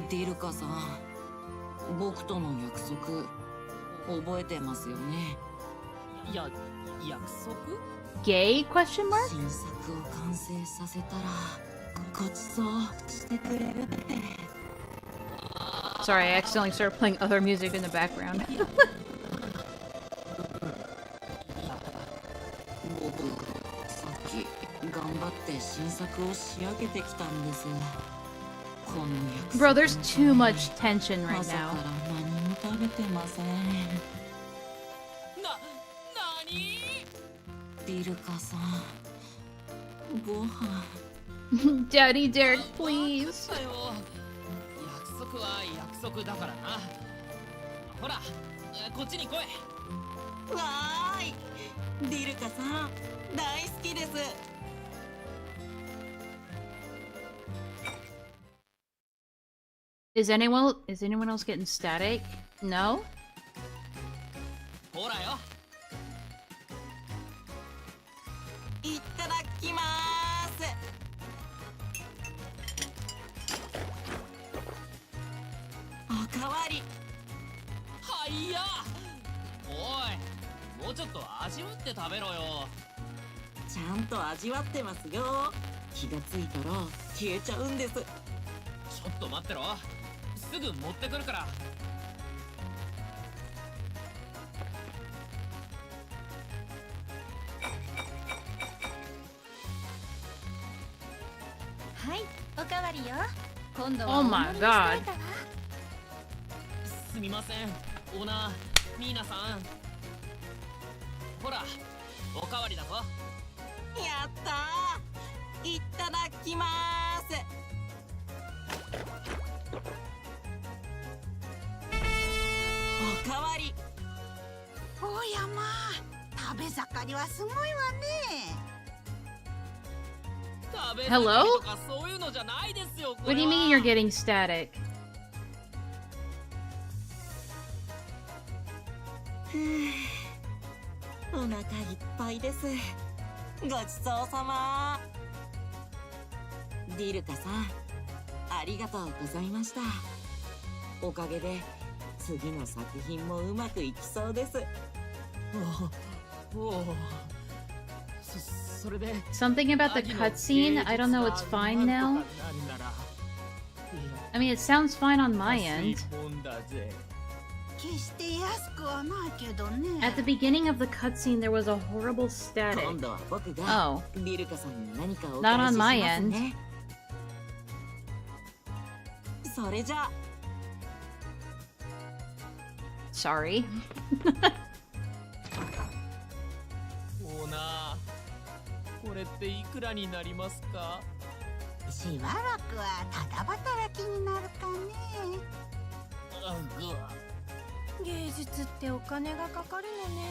ディルカさん、僕との約束覚えてますよね。約束？Gay question mark? 新作を完成させたら。 Sorry, I accidentally started playing other music in the background. Bro, there's too much tension right now. Daddy Derek, please. 約束は約束だからな。ほら、こっちに来い。わーい、ディルカさん、大好きです。Is anyone else getting static? No? ほらよ。いただきます。 おかわりはいやおいもうちょっと味わって食べろよちゃんと味わってますよ。気がついたら消えちゃうんです。ちょっと待ってろ。すぐ持ってくるから。はい、おかわりよ。今度は Oh 大 my 盛りにしたい god. から。すみません、オーナー、ミーナさん。ほら、おかわりだぞ。やったー。いただきまーす。おかわり。おやまあ、食べ盛りはすごいわね。 Hello? とかそういうのじゃないですよ。 What do you mean you're getting static? お腹いっぱいです。ごちそうさま。ディルカさん、ありがとうございました。おかげで次の作品もうまくいきそうです。おお。それで Something about the cutscene? I don't know, it's fine now? I mean, it sounds fine on my end. 決して安くはないけどね。 At the beginning of the cutscene, there was a horrible static. 今度は僕が Oh. ディルカさんに何かお Not 返し on し my ます end. ね。それじゃ。 Sorry. オーナー、これっていくらになりますか？しばらくはただ働きになるかね。芸術ってお金がかかるのね。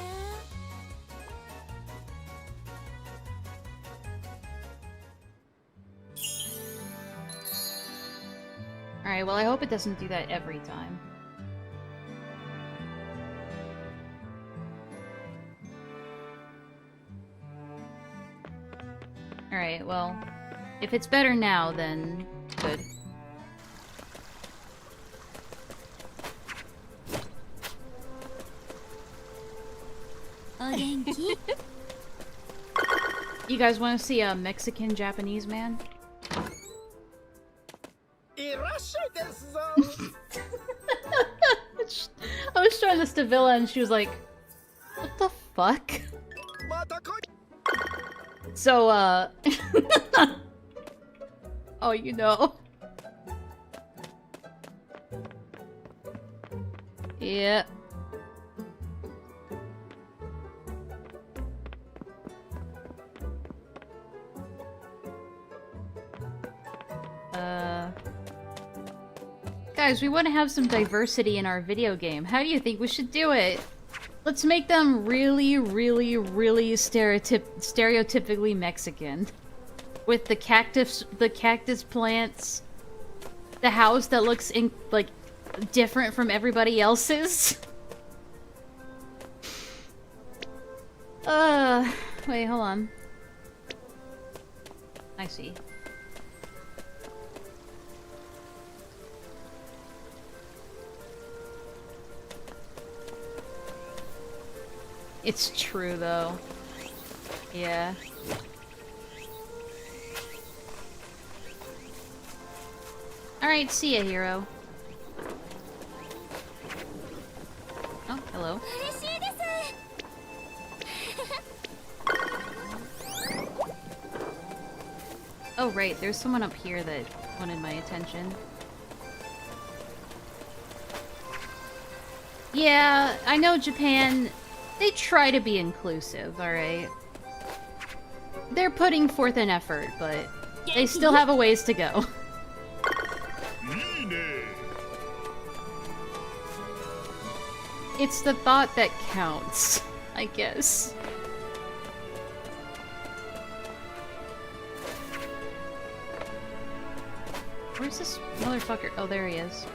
Alright, well, I hope it doesn't do that every time. Alright, well, if it's better now, then good. You guys want to see a Mexican-Japanese man? I was showing this to Villa and she was like, what the fuck? So, oh, you know. Yeah. Guys, we want to have some diversity in our video game. How do you think we should do it? Let's make them really, really, really stereotypically Mexican. With the cactus plants, the house that looks like different from everybody else's. Wait, hold on. I see. It's true, though. Yeah. Alright, see ya, hero. Oh, hello. Oh, right, there's someone up here that wanted my attention. Yeah, I know Japan... They try to be inclusive, alright? They're putting forth an effort, but they still have a ways to go. It's the thought that counts, I guess. Where's this motherfucker? Oh, there he is.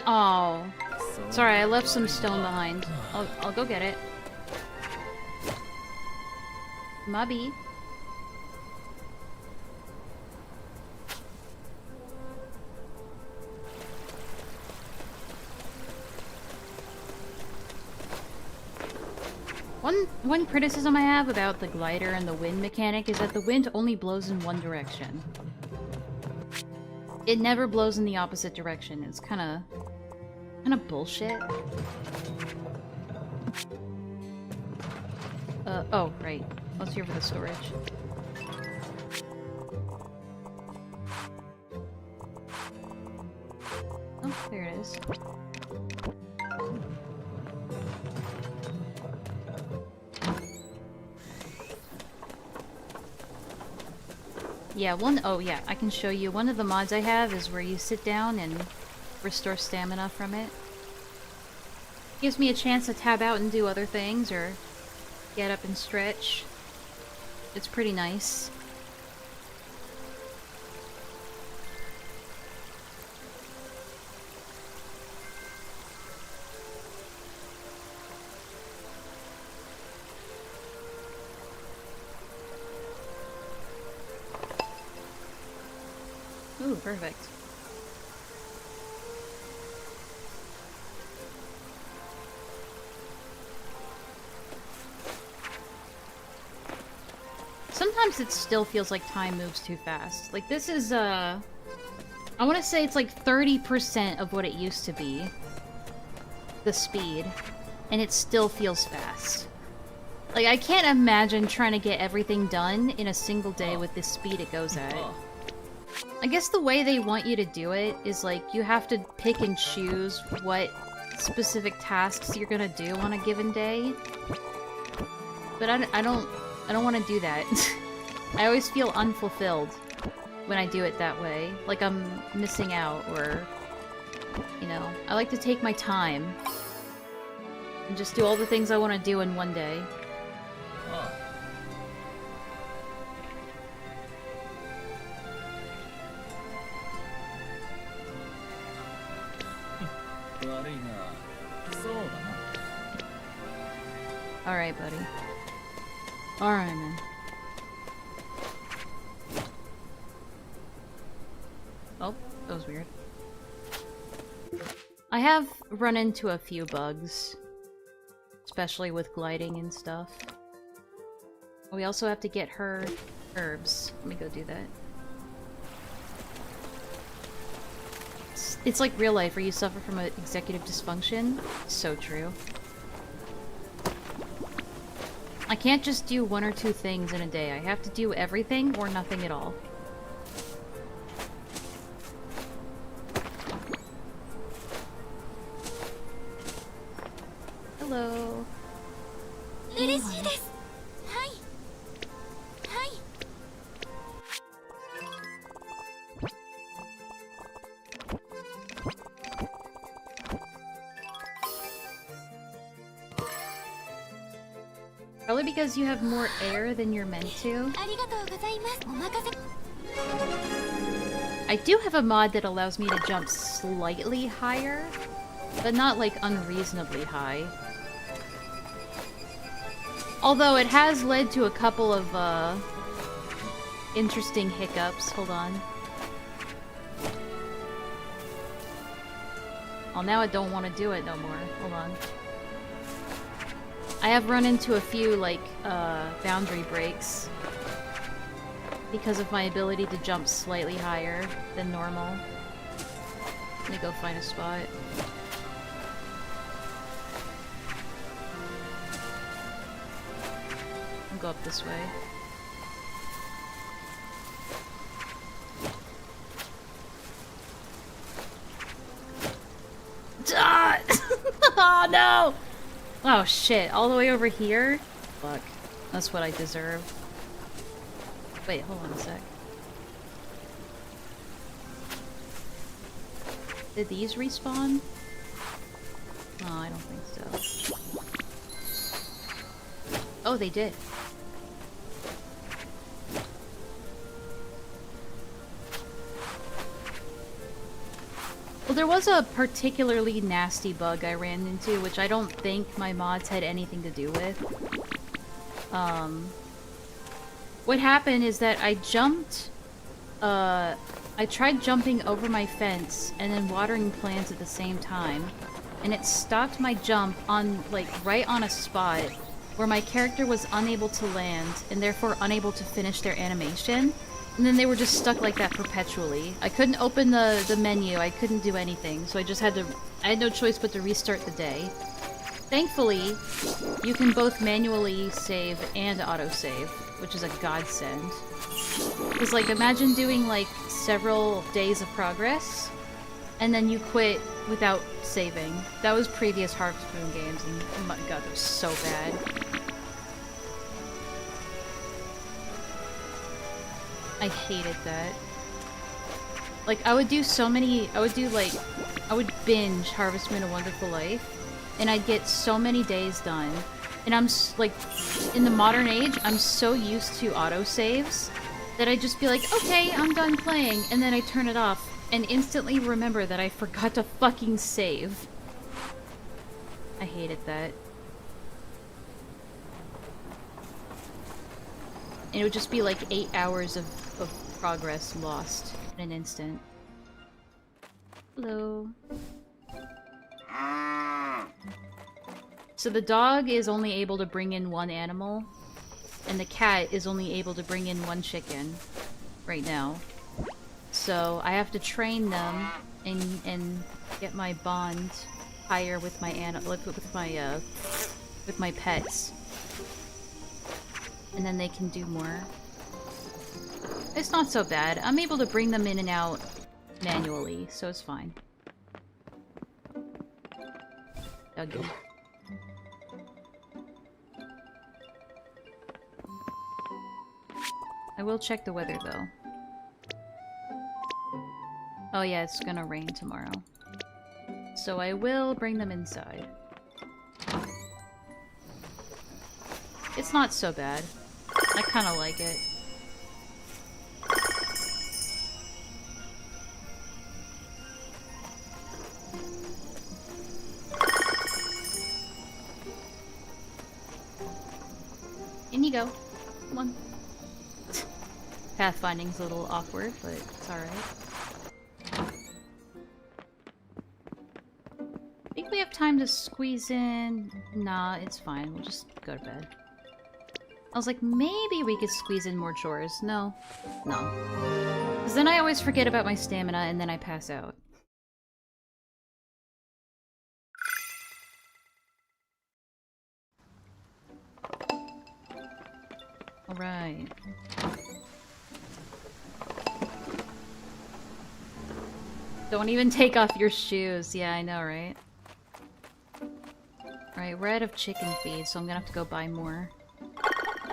Oh, sorry, I left some stone behind. I'll go get it. Mubby. One criticism I have about the glider and the wind mechanic is that the wind only blows in one direction. It never blows in the opposite direction. It's kind of bullshit. Oh, right. Let's hear for the storage. Oh, there it is. Yeah, oh yeah, I can show you. One of the mods I have is where you sit down and restore stamina from it. Gives me a chance to tab out and do other things, or get up and stretch. It's pretty nice. Ooh, perfect. Sometimes it still feels like time moves too fast. Like, this is, I want to say it's like 30% of what it used to be. The speed. And it still feels fast. Like, I can't imagine trying to get everything done in a single day with the speed it goes at. I guess the way they want you to do it is, like, you have to pick and choose what specific tasks you're gonna do on a given day. But I don't want to do that. I always feel unfulfilled when I do it that way. Like I'm missing out, or... You know, I like to take my time and just do all the things I want to do in one day. Alright, buddy. Alright, man. Oh, that was weird. I have run into a few bugs. Especially with gliding and stuff. We also have to get her herbs. Let me go do that. It's like real life where you suffer from an executive dysfunction. So true. I can't just do one or two things in a day. I have to do everything or nothing at all. Hello. Probably because you have more air than you're meant to. I do have a mod that allows me to jump slightly higher, but not like unreasonably high. Although it has led to a couple of interesting hiccups. Hold on. Oh, now I don't want to do it no more. Hold on. I have run into a few, like, boundary breaks because of my ability to jump slightly higher than normal. Let me go find a spot. I'll go up this way. Ah! Oh no! Oh shit, all the way over here? Fuck. That's what I deserve. Wait, hold on a sec. Did these respawn? No, I don't think so. Oh, they did. Well, there was a particularly nasty bug I ran into, which I don't think my mods had anything to do with. What happened is that I jumped, I tried jumping over my fence and then watering plants at the same time, and it stopped my jump on, like, right on a spot where my character was unable to land and therefore unable to finish their animation. And then they were just stuck like that perpetually. I couldn't open the menu, I couldn't do anything, so I just had to... I had no choice but to restart the day. Thankfully, you can both manually save and autosave, which is a godsend. Because, like, imagine doing, like, several days of progress, and then you quit without saving. That was previous Harvest Moon games, and oh my god, that was so bad. I hated that. Like, I would do so many... I would binge Harvest Moon: A Wonderful Life, and I'd get so many days done. And I'm, like, in the modern age, I'm so used to autosaves that I'd just be like, okay, I'm done playing, and then I turn it off, and instantly remember that I forgot to fucking save. I hated that. And it would just be like 8 hours of progress lost in an instant. Hello. So the dog is only able to bring in one animal, and the cat is only able to bring in one chicken right now. So I have to train them and get my bond higher with my with my pets, and then they can do more. It's not so bad. I'm able to bring them in and out manually, so it's fine. Dougie. I will check the weather, though. Oh yeah, it's gonna rain tomorrow. So I will bring them inside. It's not so bad. I kinda like it. In you go. Come on. Pathfinding's a little awkward, but it's alright. Think we have time to squeeze in? Nah, it's fine. We'll just go to bed. I was like, maybe we could squeeze in more chores. No. No. Because then I always forget about my stamina and then I pass out. Alright. Don't even take off your shoes. Yeah, I know, right? Alright, we're out of chicken feed, so I'm gonna have to go buy more.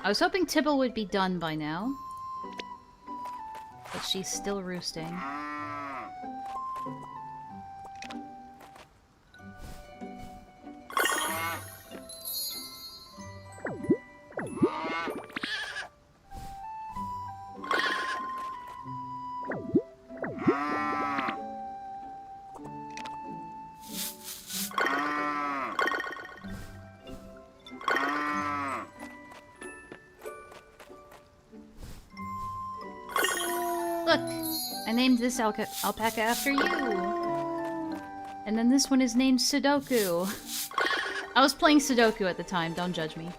I was hoping Tibble would be done by now. But she's still roosting. Look! I named this alpaca after you! And then this one is named Sudoku. I was playing Sudoku at the time, don't judge me.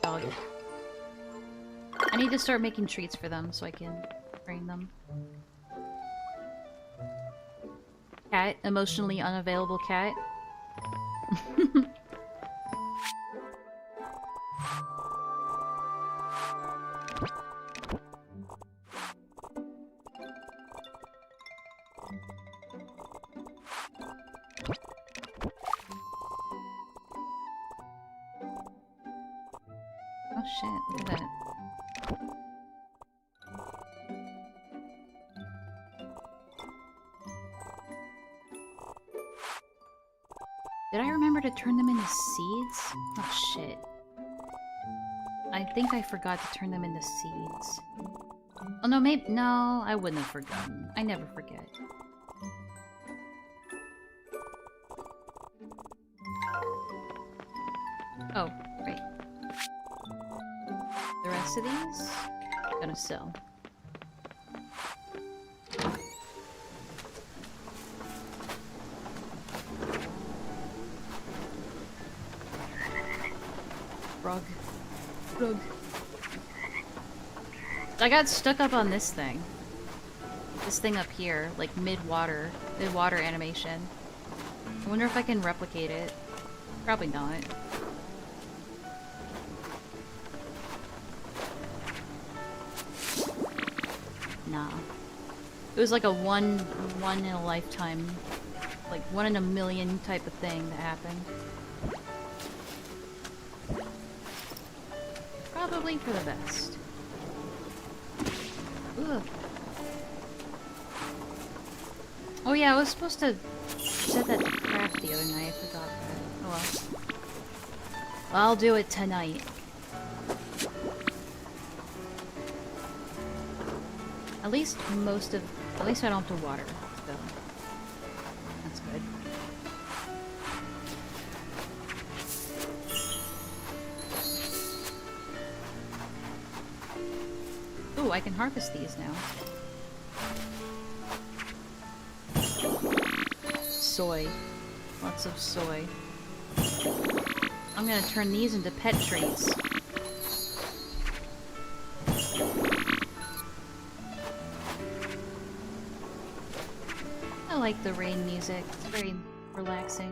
Dog. I need to start making treats for them so I can train them. Cat, emotionally unavailable cat. Oh shit, look at that. Did I remember to turn them into seeds? Oh shit. I think I forgot to turn them into seeds. Oh no, maybe- no, I wouldn't have forgotten. I never forget. Oh, right. The rest of these? I'm gonna sell. Rug. Rug. I got stuck up on this thing. This thing up here, like mid-water animation. I wonder if I can replicate it. Probably not. Nah. It was like a one in a lifetime, like 1 in a million type of thing that happened. Probably for the best. Ugh. Oh yeah, I was supposed to set that to craft the other night. I forgot that. Oh well. I'll do it tonight. At least I don't have to water, so that's good. Ooh, I can harvest these now. Soy. Lots of soy. I'm gonna turn these into pet trees. I like the rain music. It's very relaxing.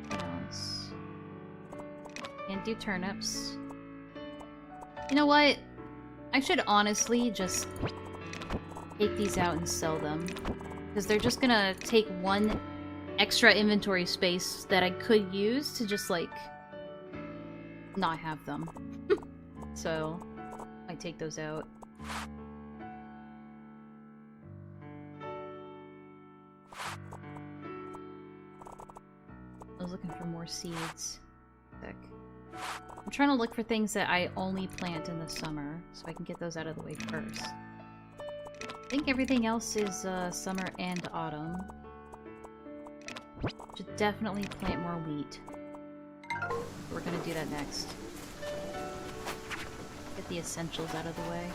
What else? Can't do turnips. You know what? I should honestly just take these out and sell them. Because they're just gonna take 1 extra inventory space that I could use to just, like, not have them. So, I take those out. I was looking for more seeds. Sick. I'm trying to look for things that I only plant in the summer, so I can get those out of the way first. I think everything else is summer and autumn. Should definitely plant more wheat. We're gonna do that next. Get the essentials out of the way.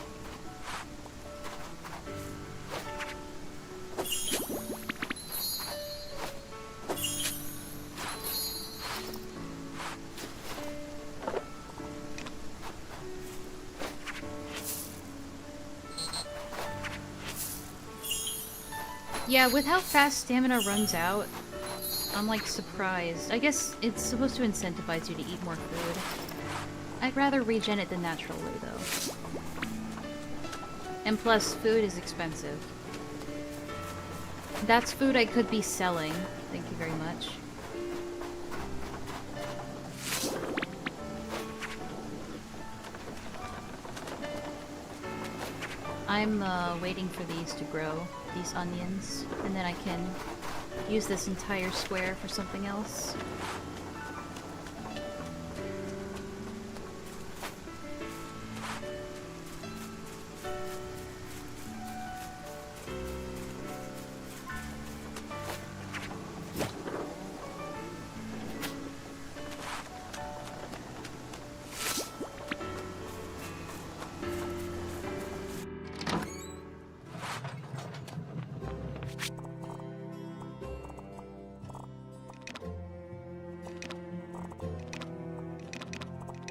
Yeah, with how fast stamina runs out, I'm like surprised. I guess it's supposed to incentivize you to eat more food. I'd rather regen it the natural way though. And plus, food is expensive. That's food I could be selling. Thank you very much. I'm waiting for these to grow, these onions, and then I can use this entire square for something else.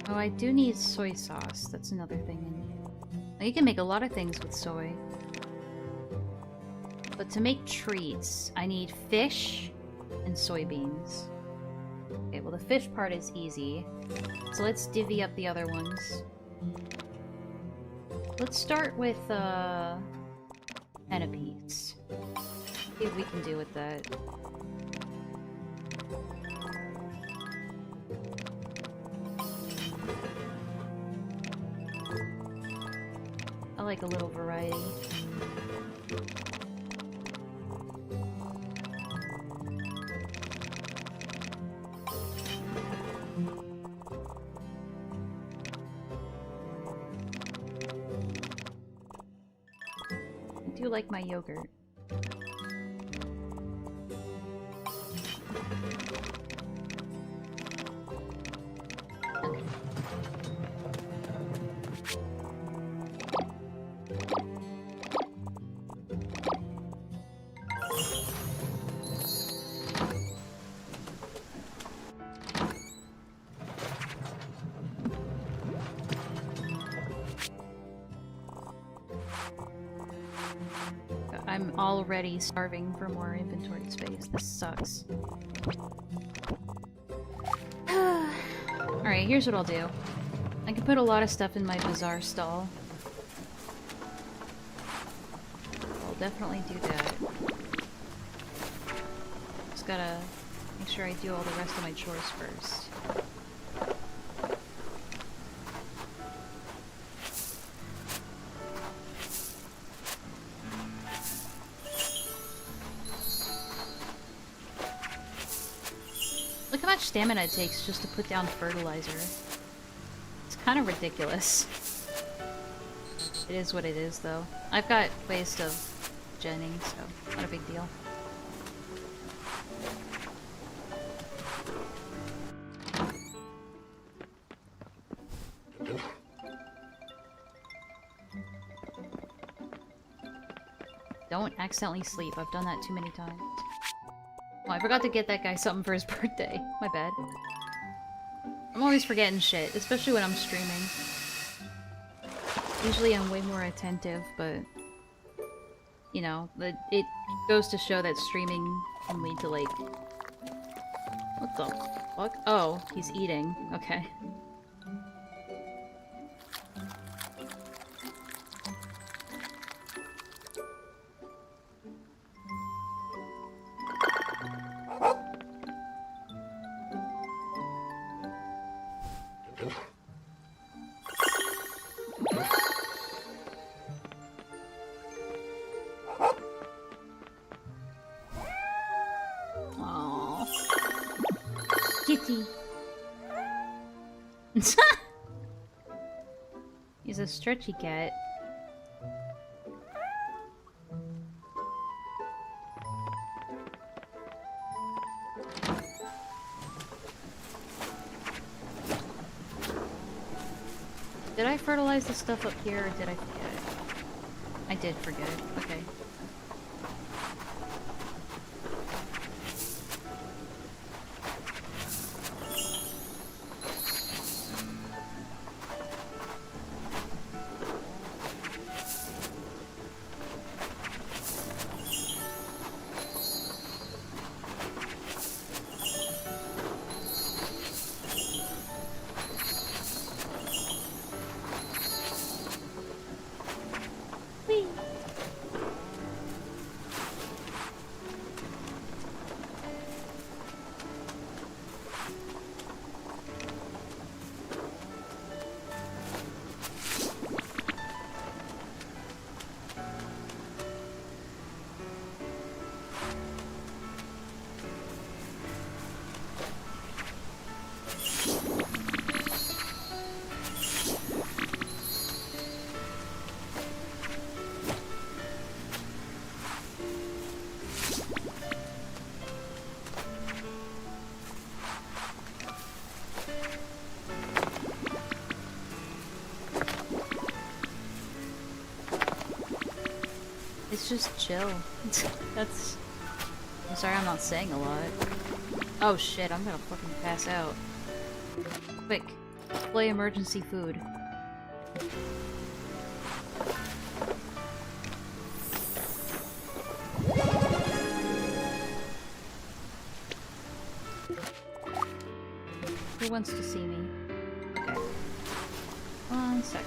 Oh, I do need soy sauce. That's another thing I need. Now, you can make a lot of things with soy. But to make treats, I need fish and soybeans. Okay, well the fish part is easy. So let's divvy up the other ones. Let's start with, centipedes. See what we can do with that. I like a little variety. I do like my yogurt. I'm already starving for more inventory space. This sucks. Alright, here's what I'll do. I can put a lot of stuff in my bazaar stall. I'll definitely do that. Just gotta make sure I do all the rest of my chores first. Look how much stamina it takes just to put down fertilizer. It's kind of ridiculous. It is what it is, though. I've got waste of genning, so not a big deal. Don't accidentally sleep. I've done that too many times. Oh, I forgot to get that guy something for his birthday. My bad. I'm always forgetting shit, especially when I'm streaming. Usually I'm way more attentive, but... You know, it goes to show that streaming can lead to, like... What the fuck? Oh, he's eating. Okay. Aww. Kitty. He's a stretchy cat. Did I fertilize the stuff up here, or did I forget? I did forget. Okay. It's just chill. That's... I'm sorry I'm not saying a lot. Oh shit, I'm gonna fucking pass out. Quick, play emergency food. Who wants to see me? Okay. 1 second.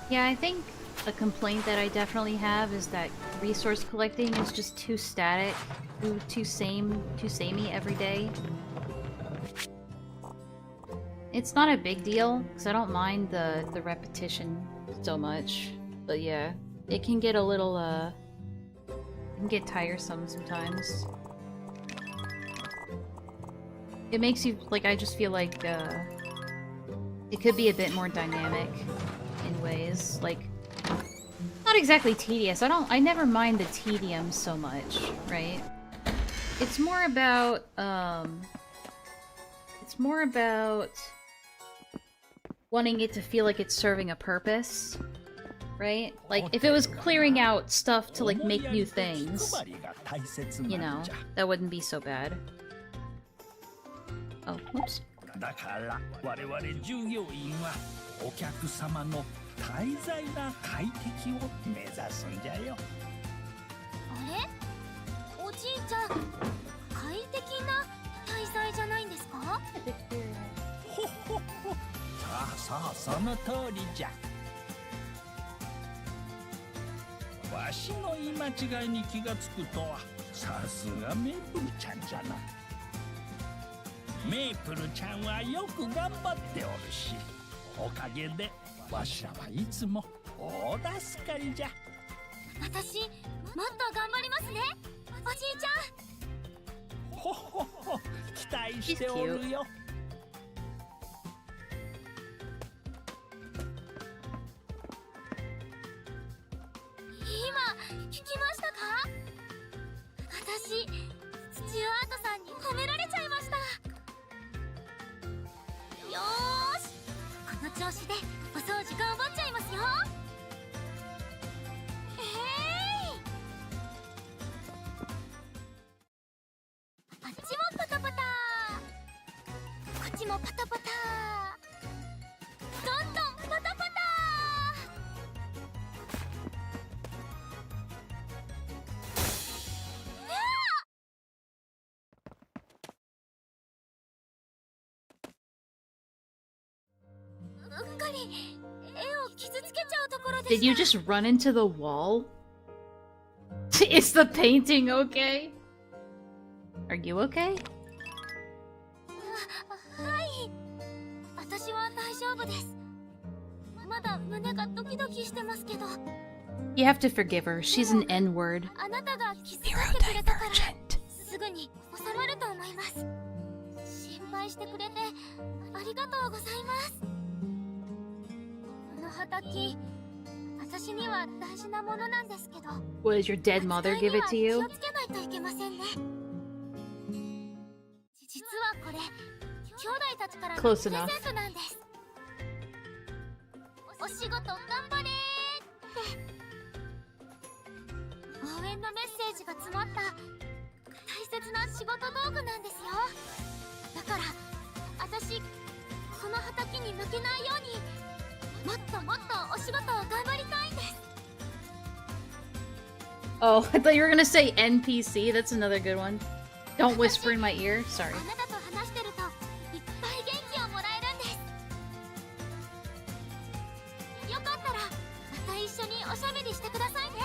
Yeah, I think a complaint that I definitely have is that resource collecting is just too static, too samey every day. It's not a big deal, because I don't mind the repetition so much. But yeah, it can get a little, it can get tiresome sometimes. It makes you, like, I just feel like, it could be a bit more dynamic in ways. Like, Not exactly tedious. I never mind the tedium so much, right? It's more about, wanting it to feel like it's serving a purpose, right? Like, if it was clearing out stuff to, like, make new things, you know, that wouldn't be so bad. Oh, whoops. だから我々従業員はお客様の大在な快適を目指すんじゃよ。あれ？おじいちゃん、快適な滞在じゃないんですか？ほほほ。さあさあ、その通りじゃ。わしの言い間違いに気がつくとは、さすがメープルちゃんじゃな。メープルちゃんはよく頑張っておるし、おかげでわしらはいつも大助かりじゃ。私、もっと頑張りますね、おじいちゃん。ほほほ、期待しておるよ。今、聞きましたか？私、スチュアートさんに褒められちゃいました。よーし、この調子でお掃除頑張っちゃいますよ。あっちもパタパタ、こっちもパタパタ、どんどんパタパタ。うっかり絵を傷つけちゃうところでした。 Did you just run into the wall? Is the painting okay? Are you okay? はい、私は大丈夫です。まだ胸がドキドキしてますけど。 You have to forgive her. She's an N-word. あなたが気遣ってくれたからすぐに収まると思います。心配してくれてありがとうございます。この畑、私には大事なものなんですけど。 What, does your dead mother give it to you? 気をつけないといけませんね。実はこれ、兄弟たちからのプレ Close ゼン enough. トなんです。お仕事頑張れーって応援のメッセージが詰まった大切な仕事道具なんですよ。だから私、この畑に負けないようにもっともっとお仕事を頑張りたいんです。 Oh, I thought you were gonna say NPC. That's another good one. Don't whisper in my ear. Sorry. あなたと話してるといっぱい元気をもらえるんです。よかったらまた一緒におしゃべりしてくださいね。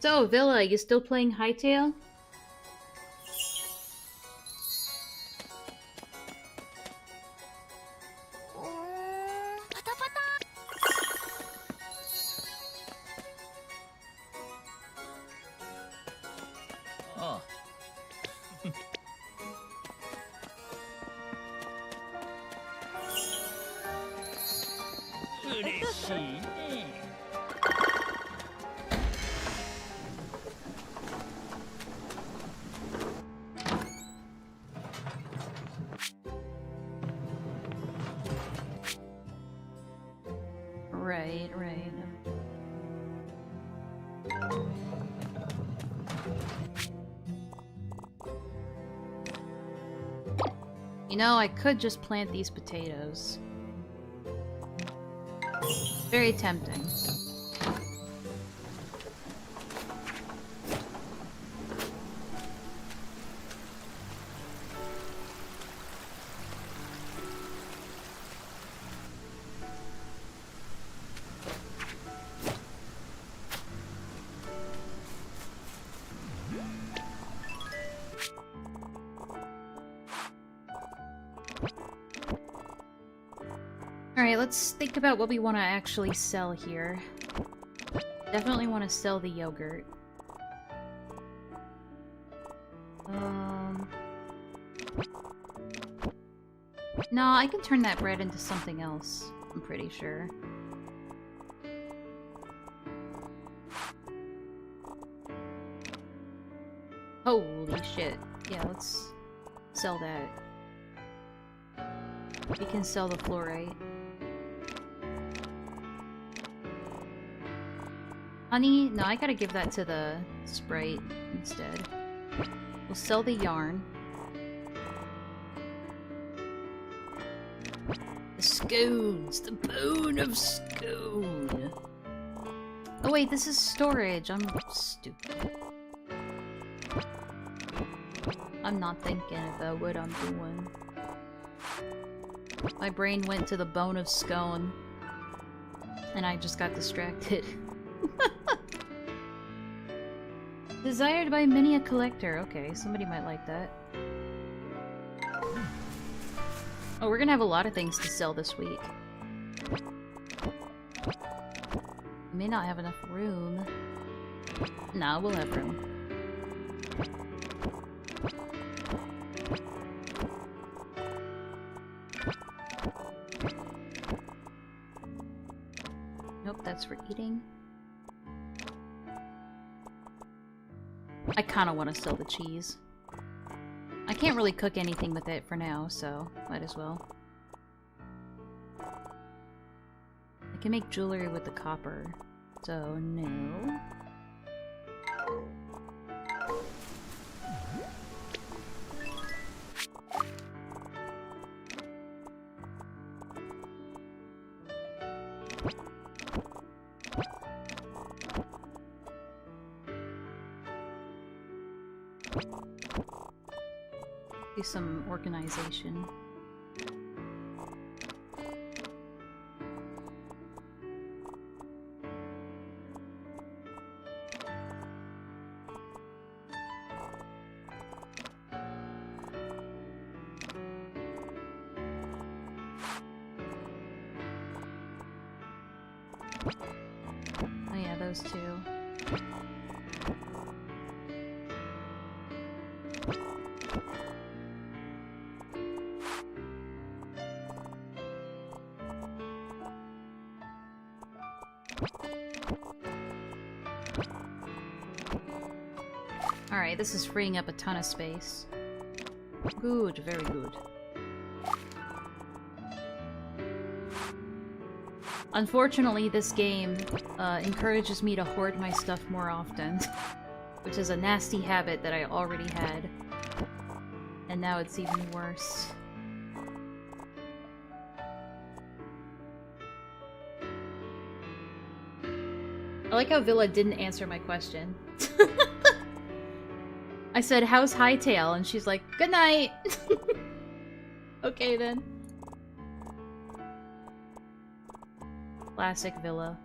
So, Villa, you still playing Hightail? Oh. 嬉しいね。 Right, right. You know, I could just plant these potatoes. Very tempting. Alright, let's think about what we want to actually sell here. Definitely want to sell the yogurt. No, I can turn that bread into something else, I'm pretty sure. Holy shit. Yeah, let's sell that. We can sell the fluorite. Honey? No, I gotta give that to the Sprite instead. We'll sell the yarn. The scones! The bone of scone! Oh wait, this is storage. I'm stupid. I'm not thinking about what I'm doing. My brain went to the bone of scone. And I just got distracted. Desired by many a collector. Okay, somebody might like that. Oh, we're gonna have a lot of things to sell this week. We may not have enough room. Nah, we'll have room. Nope, that's for eating. I kinda want to sell the cheese. I can't really cook anything with it for now, so might as well. I can make jewelry with the copper, so no. Do some organization. Oh yeah, those two. Alright, this is freeing up a ton of space. Good, very good. Unfortunately, this game encourages me to hoard my stuff more often, which is a nasty habit that I already had. And now it's even worse. I like how Villa didn't answer my question. I said, how's Hightail? And she's like, good night! Okay then. Classic Villa.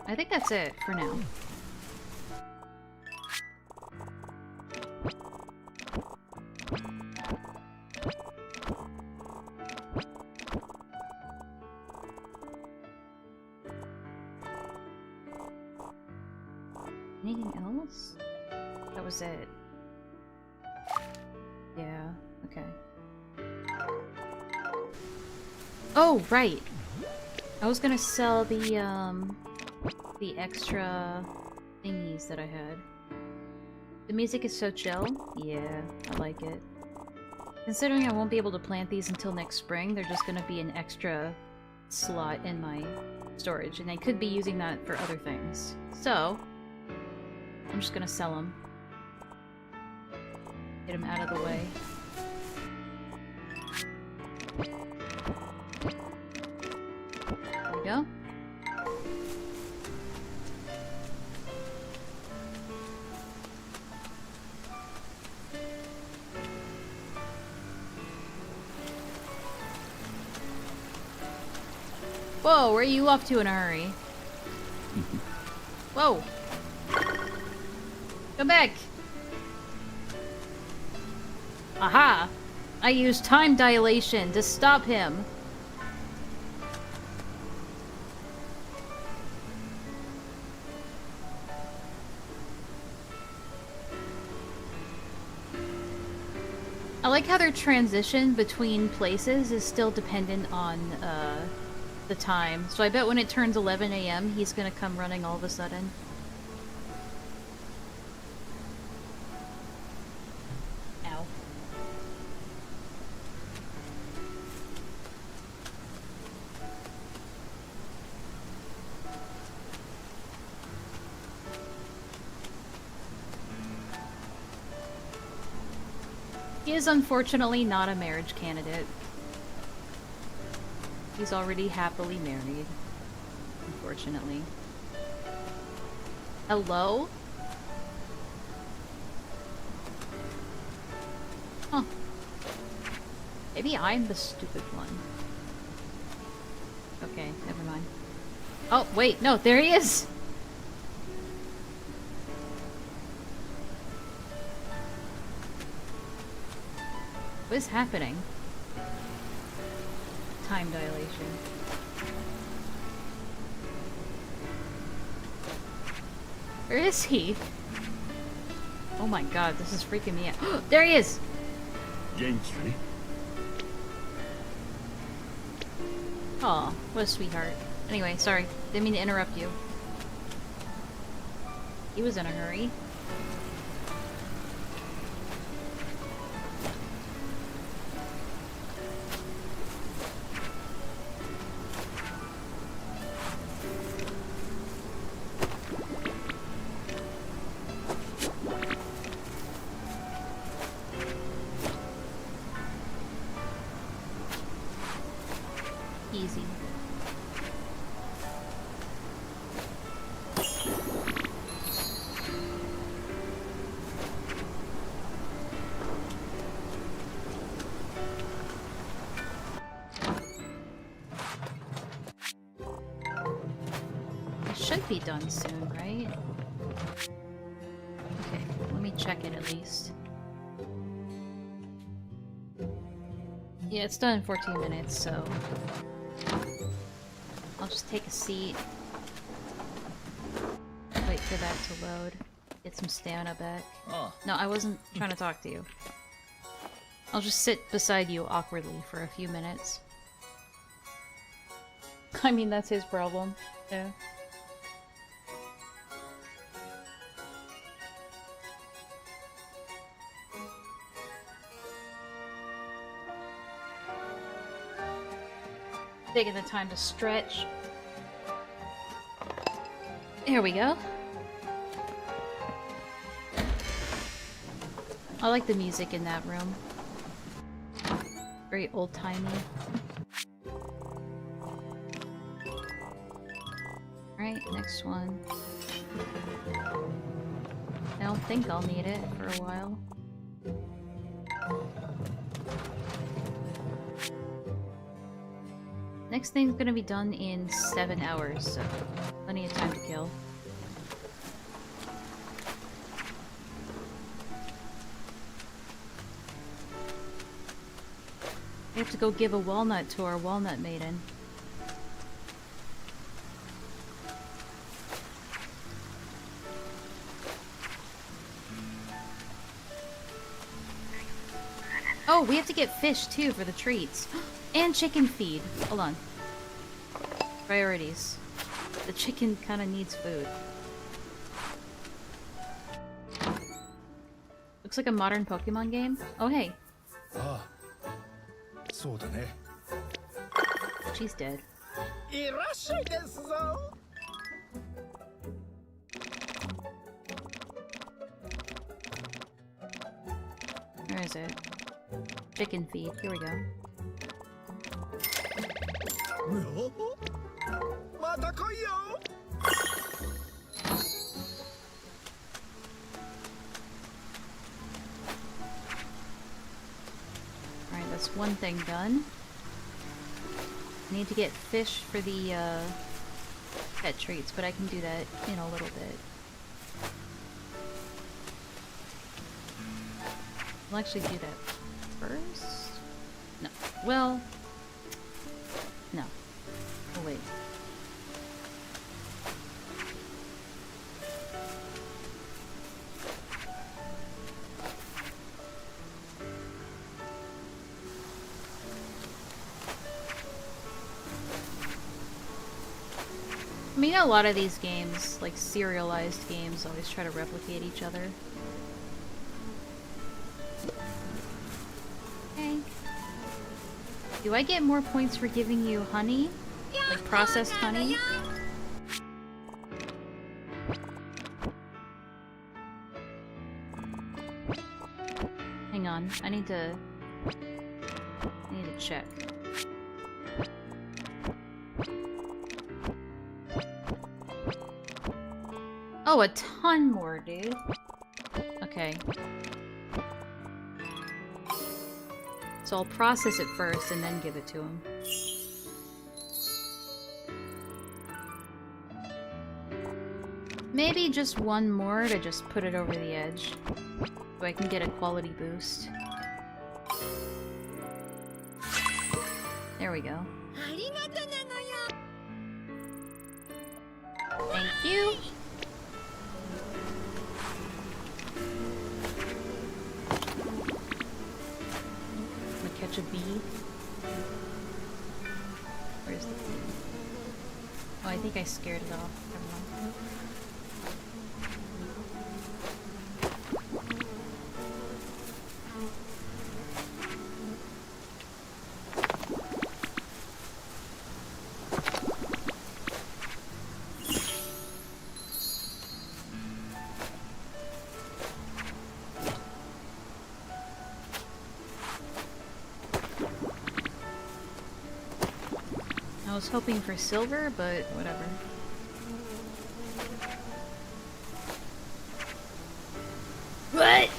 I think that's it for now. Anything else? That was it. Yeah, okay. Oh, right! I was gonna sell the extra thingies that I had. The music is so chill. Yeah, I like it. Considering I won't be able to plant these until next spring, they're just gonna be an extra slot in my storage, and I could be using that for other things. So, I'm just gonna sell them. Get them out of the way. There we go. Whoa, where are you off to in a hurry? Whoa! Come back! Aha! I used time dilation to stop him. I like how their transition between places is still dependent on, the time. So I bet when it turns 11 a.m., he's gonna come running all of a sudden. Ow. He is unfortunately not a marriage candidate. He's already happily married. Unfortunately. Hello? Huh. Maybe I'm the stupid one. Okay, never mind. Oh, wait, no, there he is! What is happening? Time dilation. Where is he? Oh my god, this is freaking me out. There he is! Aw, what a sweetheart. Anyway, sorry. Didn't mean to interrupt you. He was in a hurry. Easy. It should be done soon, right? Okay, let me check it at least. Yeah, it's done in 14 minutes, so I'll just take a seat. Wait for that to load. Get some stamina back. No, I wasn't trying to talk to you. I'll just sit beside you awkwardly for a few minutes. I mean, that's his problem. Yeah. Taking the time to stretch. Here we go. I like the music in that room. Very old-timey. Alright, next one. I don't think I'll need it for a while. Next thing's gonna be done in 7 hours, so plenty of time to kill. We have to go give a walnut to our walnut maiden. Oh, we have to get fish too for the treats. And chicken feed. Hold on. Priorities. The chicken kind of needs food. Looks like a modern Pokemon game. Oh, hey. She's dead. Where is it? Chicken feed. Here we go. Alright, that's one thing done. I need to get fish for the pet treats, but I can do that in a little bit. I'll actually do that first? No. Well... No. Oh, wait. mean, a lot of these games, like serialized games, always try to replicate each other. Okay. Do I get more points for giving you honey? Like processed honey? Hang on, I need to check. Oh, a ton more, dude. Okay. So I'll process it first and then give it to him. Maybe just one more to just put it over the edge. So I can get a quality boost. There we go. Thank you. I'm gonna catch a bee. Where's the bee? Oh, I think I scared it off. Never mind. I was hoping for silver, but whatever. What?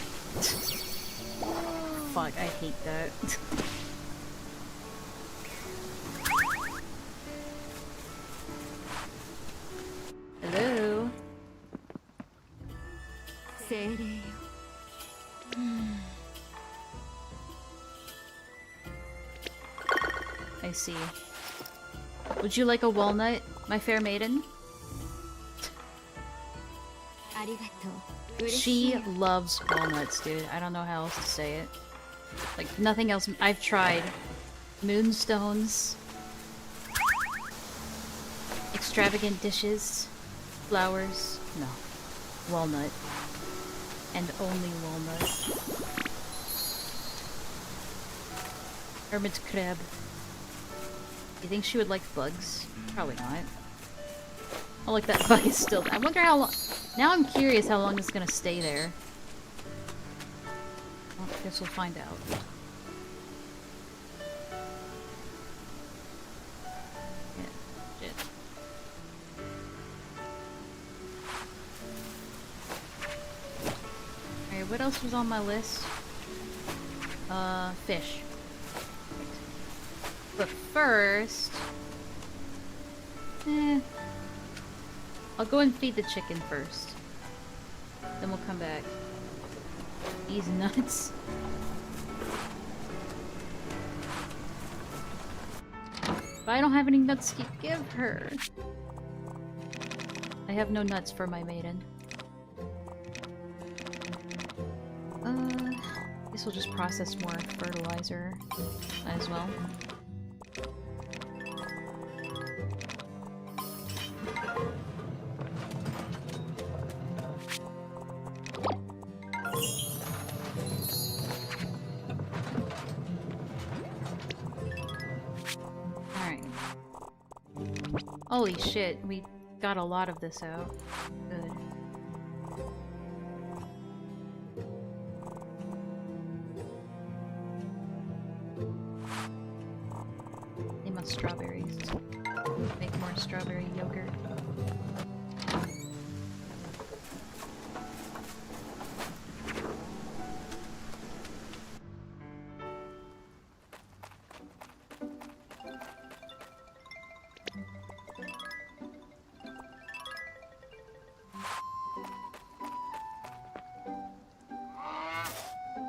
Fuck, I hate that. Hello? I see. Would you like a walnut, my fair maiden? She loves walnuts, dude. I don't know how else to say it. Like, nothing else. I've tried moonstones, extravagant dishes, flowers. No. Walnut. And only walnut. Hermit crab. You think she would like bugs? Probably not. Oh, like that bug is still. I wonder how long. Now I'm curious how long it's gonna stay there. Well, I guess we'll find out. Yeah, shit. Alright, what else was on my list? Fish. But first... I'll go and feed the chicken first. Then we'll come back. These nuts. But I don't have any nuts to give her. I have no nuts for my maiden. Guess we'll just process more fertilizer as well. Holy shit, we got a lot of this out. Good. Need my strawberries. Make more strawberry yogurt.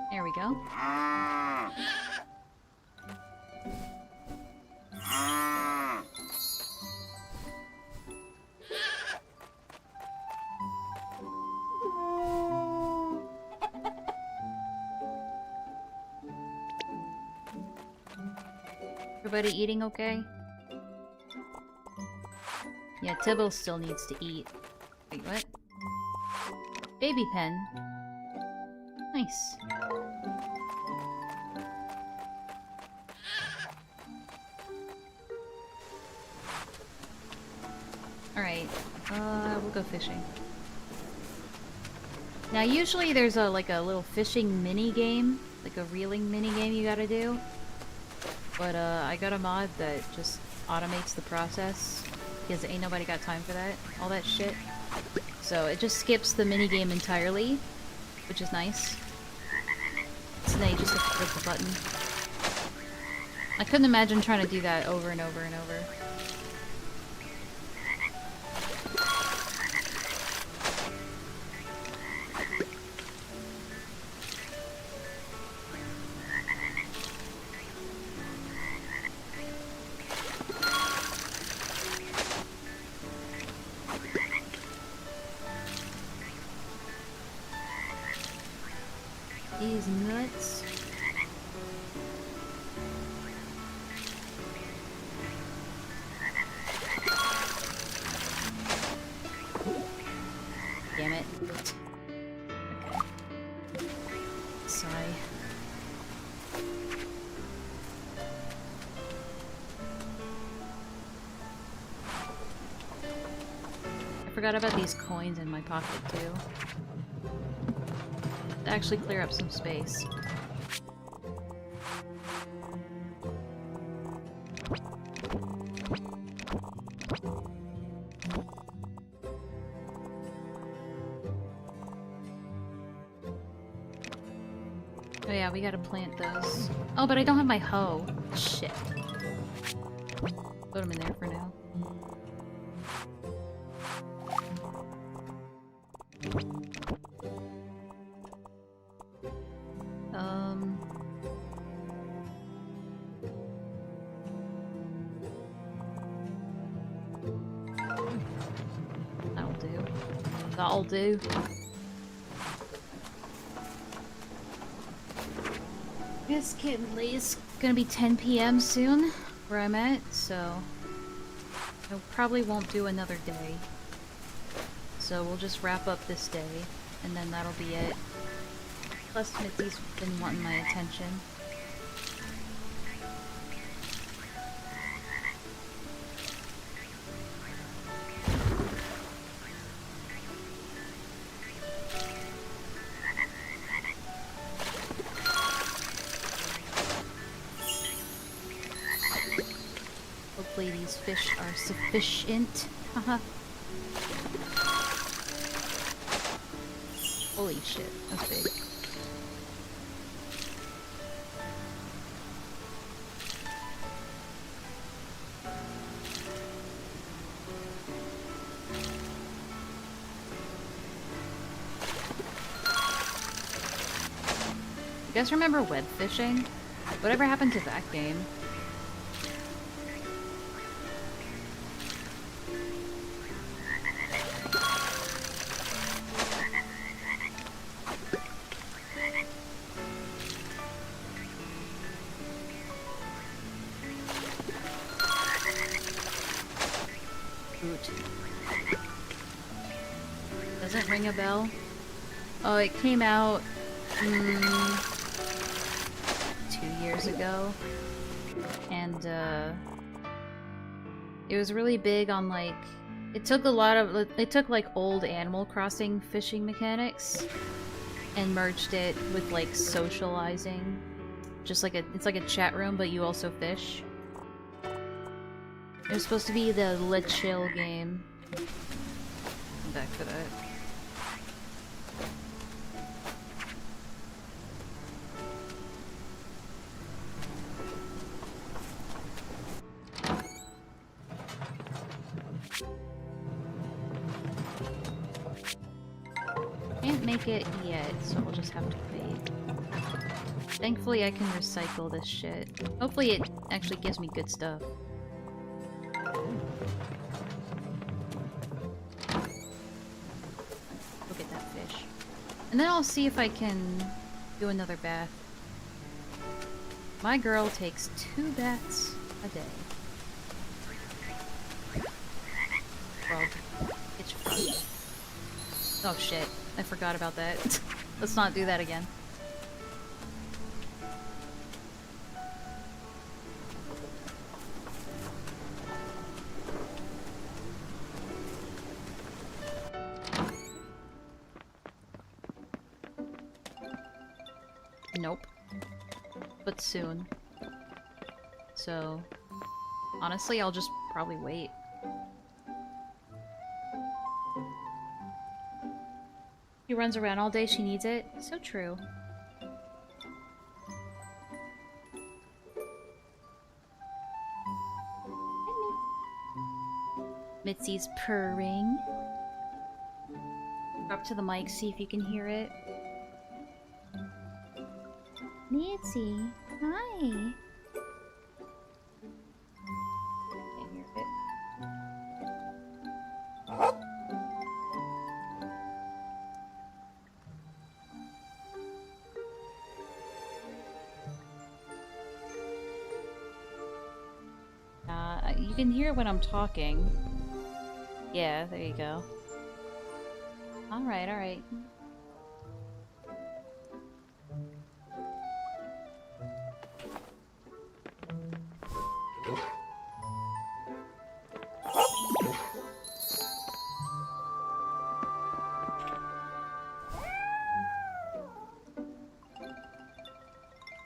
There we go. Everybody eating okay? Yeah, Tibble still needs to eat. Wait, what? Baby pen. Nice. Alright, we'll go fishing. Now usually there's a little fishing mini game, like a reeling mini game you gotta do. But I got a mod that just automates the process because ain't nobody got time for that, all that shit. So it just skips the mini game entirely, which is nice. So now you just have to click the button. I couldn't imagine trying to do that over and over and over. These nuts. Damn it. Okay. Sigh. I forgot about these coins in my pocket too. To actually clear up some space. Oh yeah, we gotta plant those. Oh, but I don't have my hoe. Shit. Put them in there for now. That'll do. It's getting late. It's gonna be 10 p.m. soon, where I'm at, so I probably won't do another day. So we'll just wrap up this day, and then that'll be it. Plus, Mitzi's been wanting my attention. Hopefully these fish are sufficient. Haha. Holy shit, that's big. You guys remember web fishing? Whatever happened to that game? Doesn't ring a bell? Oh, it came out 2 years ago, and it was really big on like it took like old Animal Crossing fishing mechanics and merged it with like socializing, just like it's like a chat room, but you also fish. It was supposed to be the Let Chill game. I'm back for that. Can't make it yet, so we'll just have to wait. Thankfully I can recycle this shit. Hopefully it actually gives me good stuff. Look at that fish. And then I'll see if I can do another bath. My girl takes 2 baths a day. frog. It's a frog. Oh shit, I forgot about that. Let's not do that again. Nope. But soon. So, honestly, I'll just probably wait. She runs around all day, she needs it. So true. Mitzi's purring. Go up to the mic, see if you can hear it. Mitzi, hi. Can't hear it. You can hear it when I'm talking. Yeah, there you go. Alright, alright.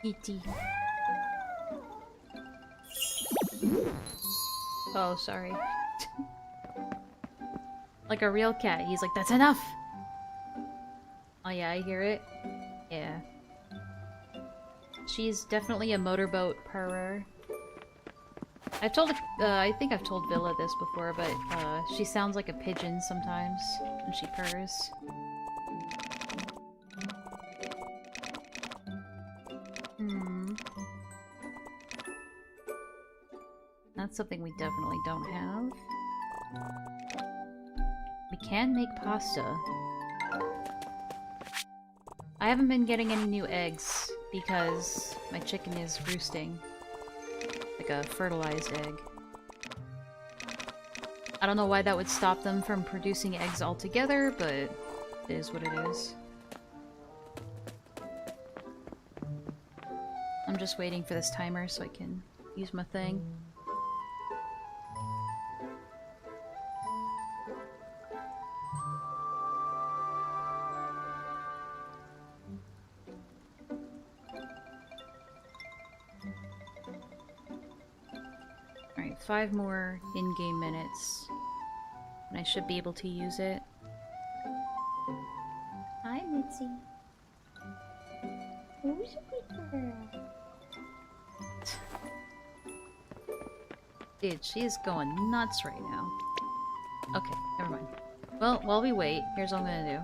E.T. Oh, sorry. Like a real cat, he's like, that's enough! Oh yeah, I hear it. Yeah. She's definitely a motorboat purrer. I've told, I think I've told Villa this before, but, she sounds like a pigeon sometimes when she purrs. That's something we definitely don't have. We can make pasta. I haven't been getting any new eggs because my chicken is roosting. Like a fertilized egg. I don't know why that would stop them from producing eggs altogether, but it is what it is. I'm just waiting for this timer so I can use my thing. Alright, 5 more in-game minutes. And I should be able to use it. Hi, Mitzi. Who's a good girl? Dude, she is going nuts right now. Okay, never mind. Well, while we wait, here's what I'm gonna do.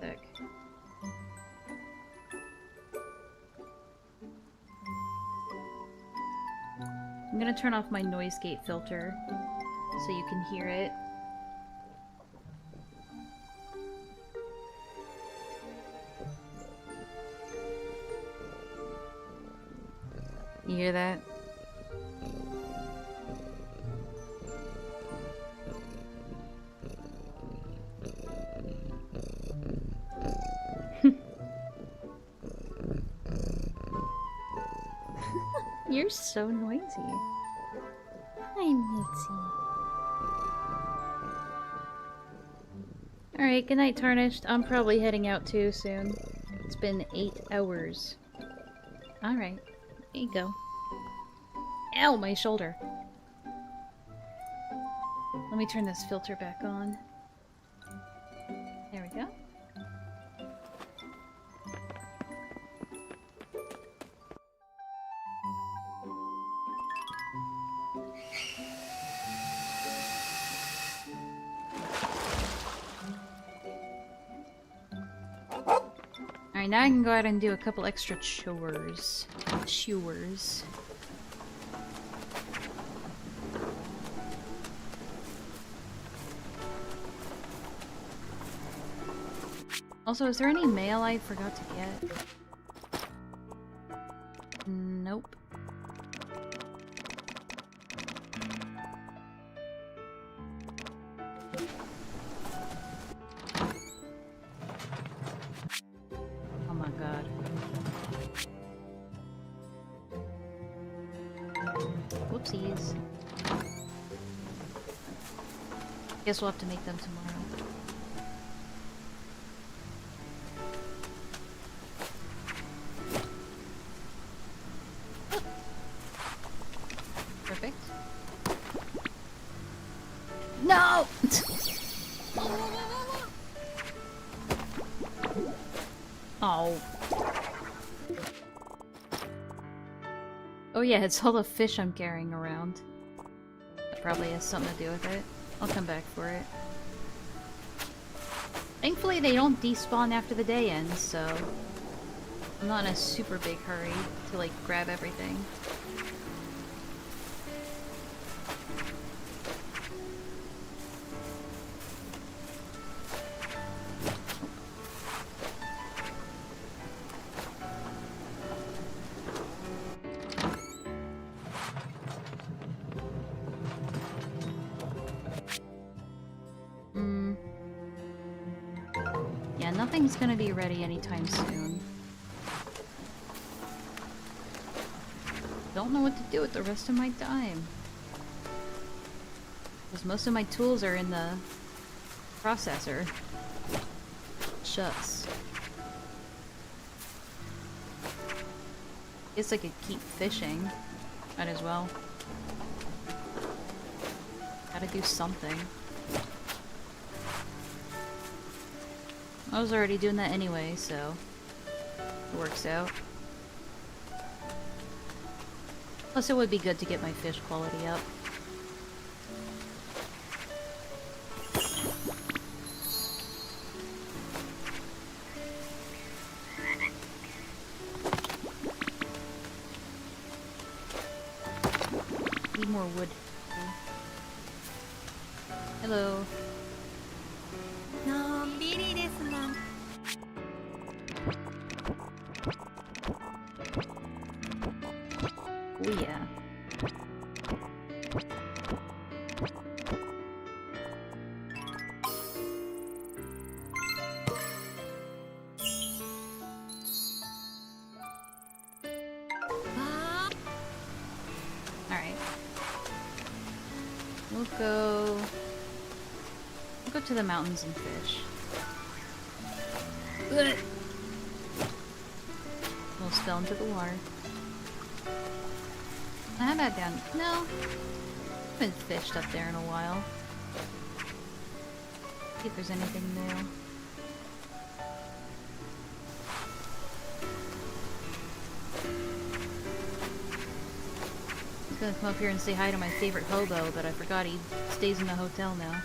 Sick. I'm gonna turn off my noise gate filter so you can hear it. You hear that? You're so noisy. Hi, Mitzi. Alright, good night, Tarnished. I'm probably heading out too soon. It's been 8 hours. Alright, there you go. Ow, my shoulder. Let me turn this filter back on. There we go. Alright, now I can go out and do a couple extra chores. Chores. Also, is there any mail I forgot to get? Nope. Whoopsies. Guess we'll have to make them tomorrow. Perfect. No! Oh. Oh yeah, it's all the fish I'm carrying around. That probably has something to do with it. I'll come back for it. Thankfully they don't despawn after the day ends, so I'm not in a super big hurry to like grab everything. Yeah, nothing's gonna be ready anytime soon. Don't know what to do with the rest of my time. Because most of my tools are in the processor. Shucks. Guess I could keep fishing. Might as well. Gotta do something. I was already doing that anyway, so it works out. Plus it would be good to get my fish quality up. Need more wood. Hello. Noんびりですな。Oh yeah. Alright. We'll go to the mountains and fish. Ugh. Almost fell into the water. How about down? No. I haven't fished up there in a while. See if there's anything new. I was gonna come up here and say hi to my favorite hobo, but I forgot he stays in the hotel now.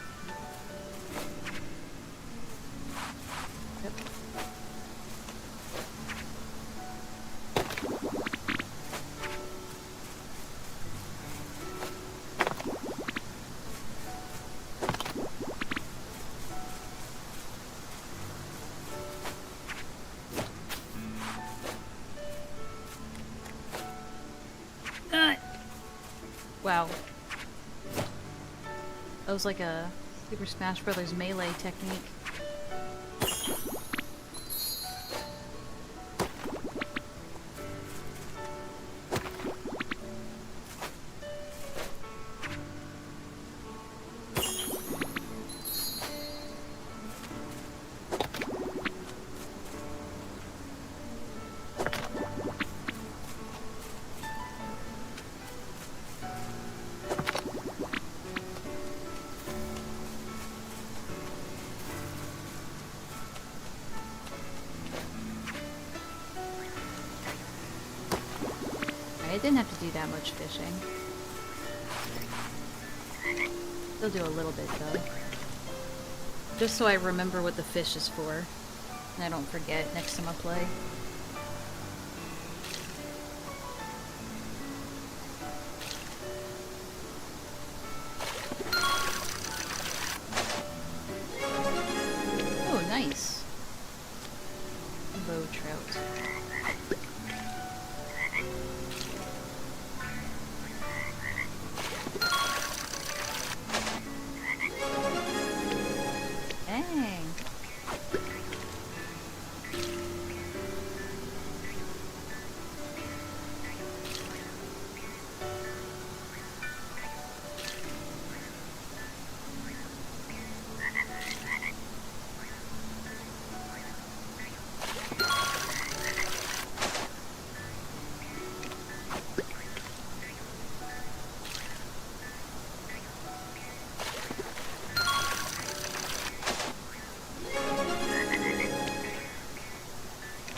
Yep. Wow. That was like a Super Smash Bros. Melee technique. I didn't have to do that much fishing. Still do a little bit though. Just so I remember what the fish is for. And I don't forget next time I play. Oh, nice. Bow trout. Dang.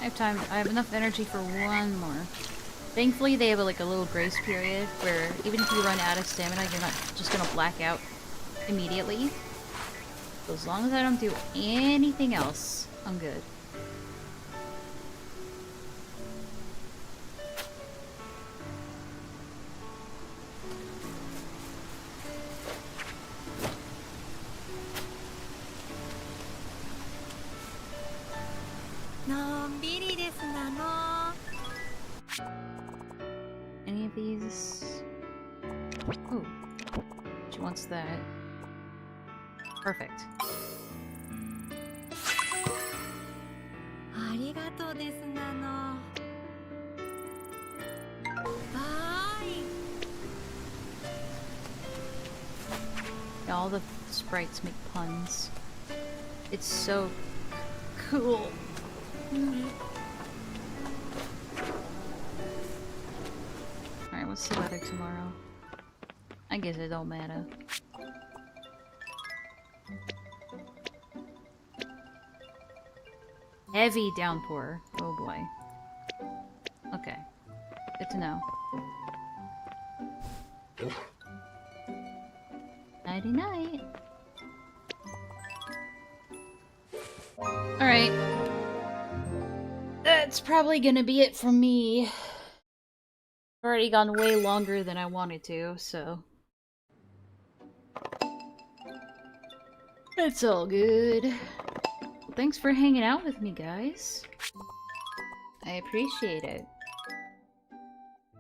have time. I have enough energy for one more. Thankfully, they have like a little grace period where even if you run out of stamina, you're not just gonna black out immediately. So as long as I don't do anything else, I'm good. Any of these? Oh, she wants that. Perfect. Yeah, all the sprites make puns. It's so cool. Alright, what's the weather tomorrow? I guess it don't matter. Heavy downpour. Oh boy. Okay. Good to know. Nighty night. Alright. That's probably gonna be it from me. I've already gone way longer than I wanted to, so... It's all good. Well, thanks for hanging out with me, guys. I appreciate it.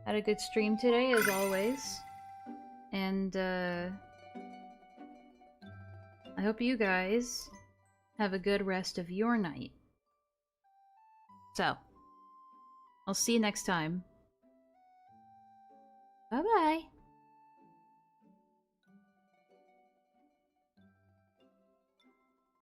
Had a good stream today, as always. And, I hope you guys have a good rest of your night. So, I'll see you next time. Bye-bye.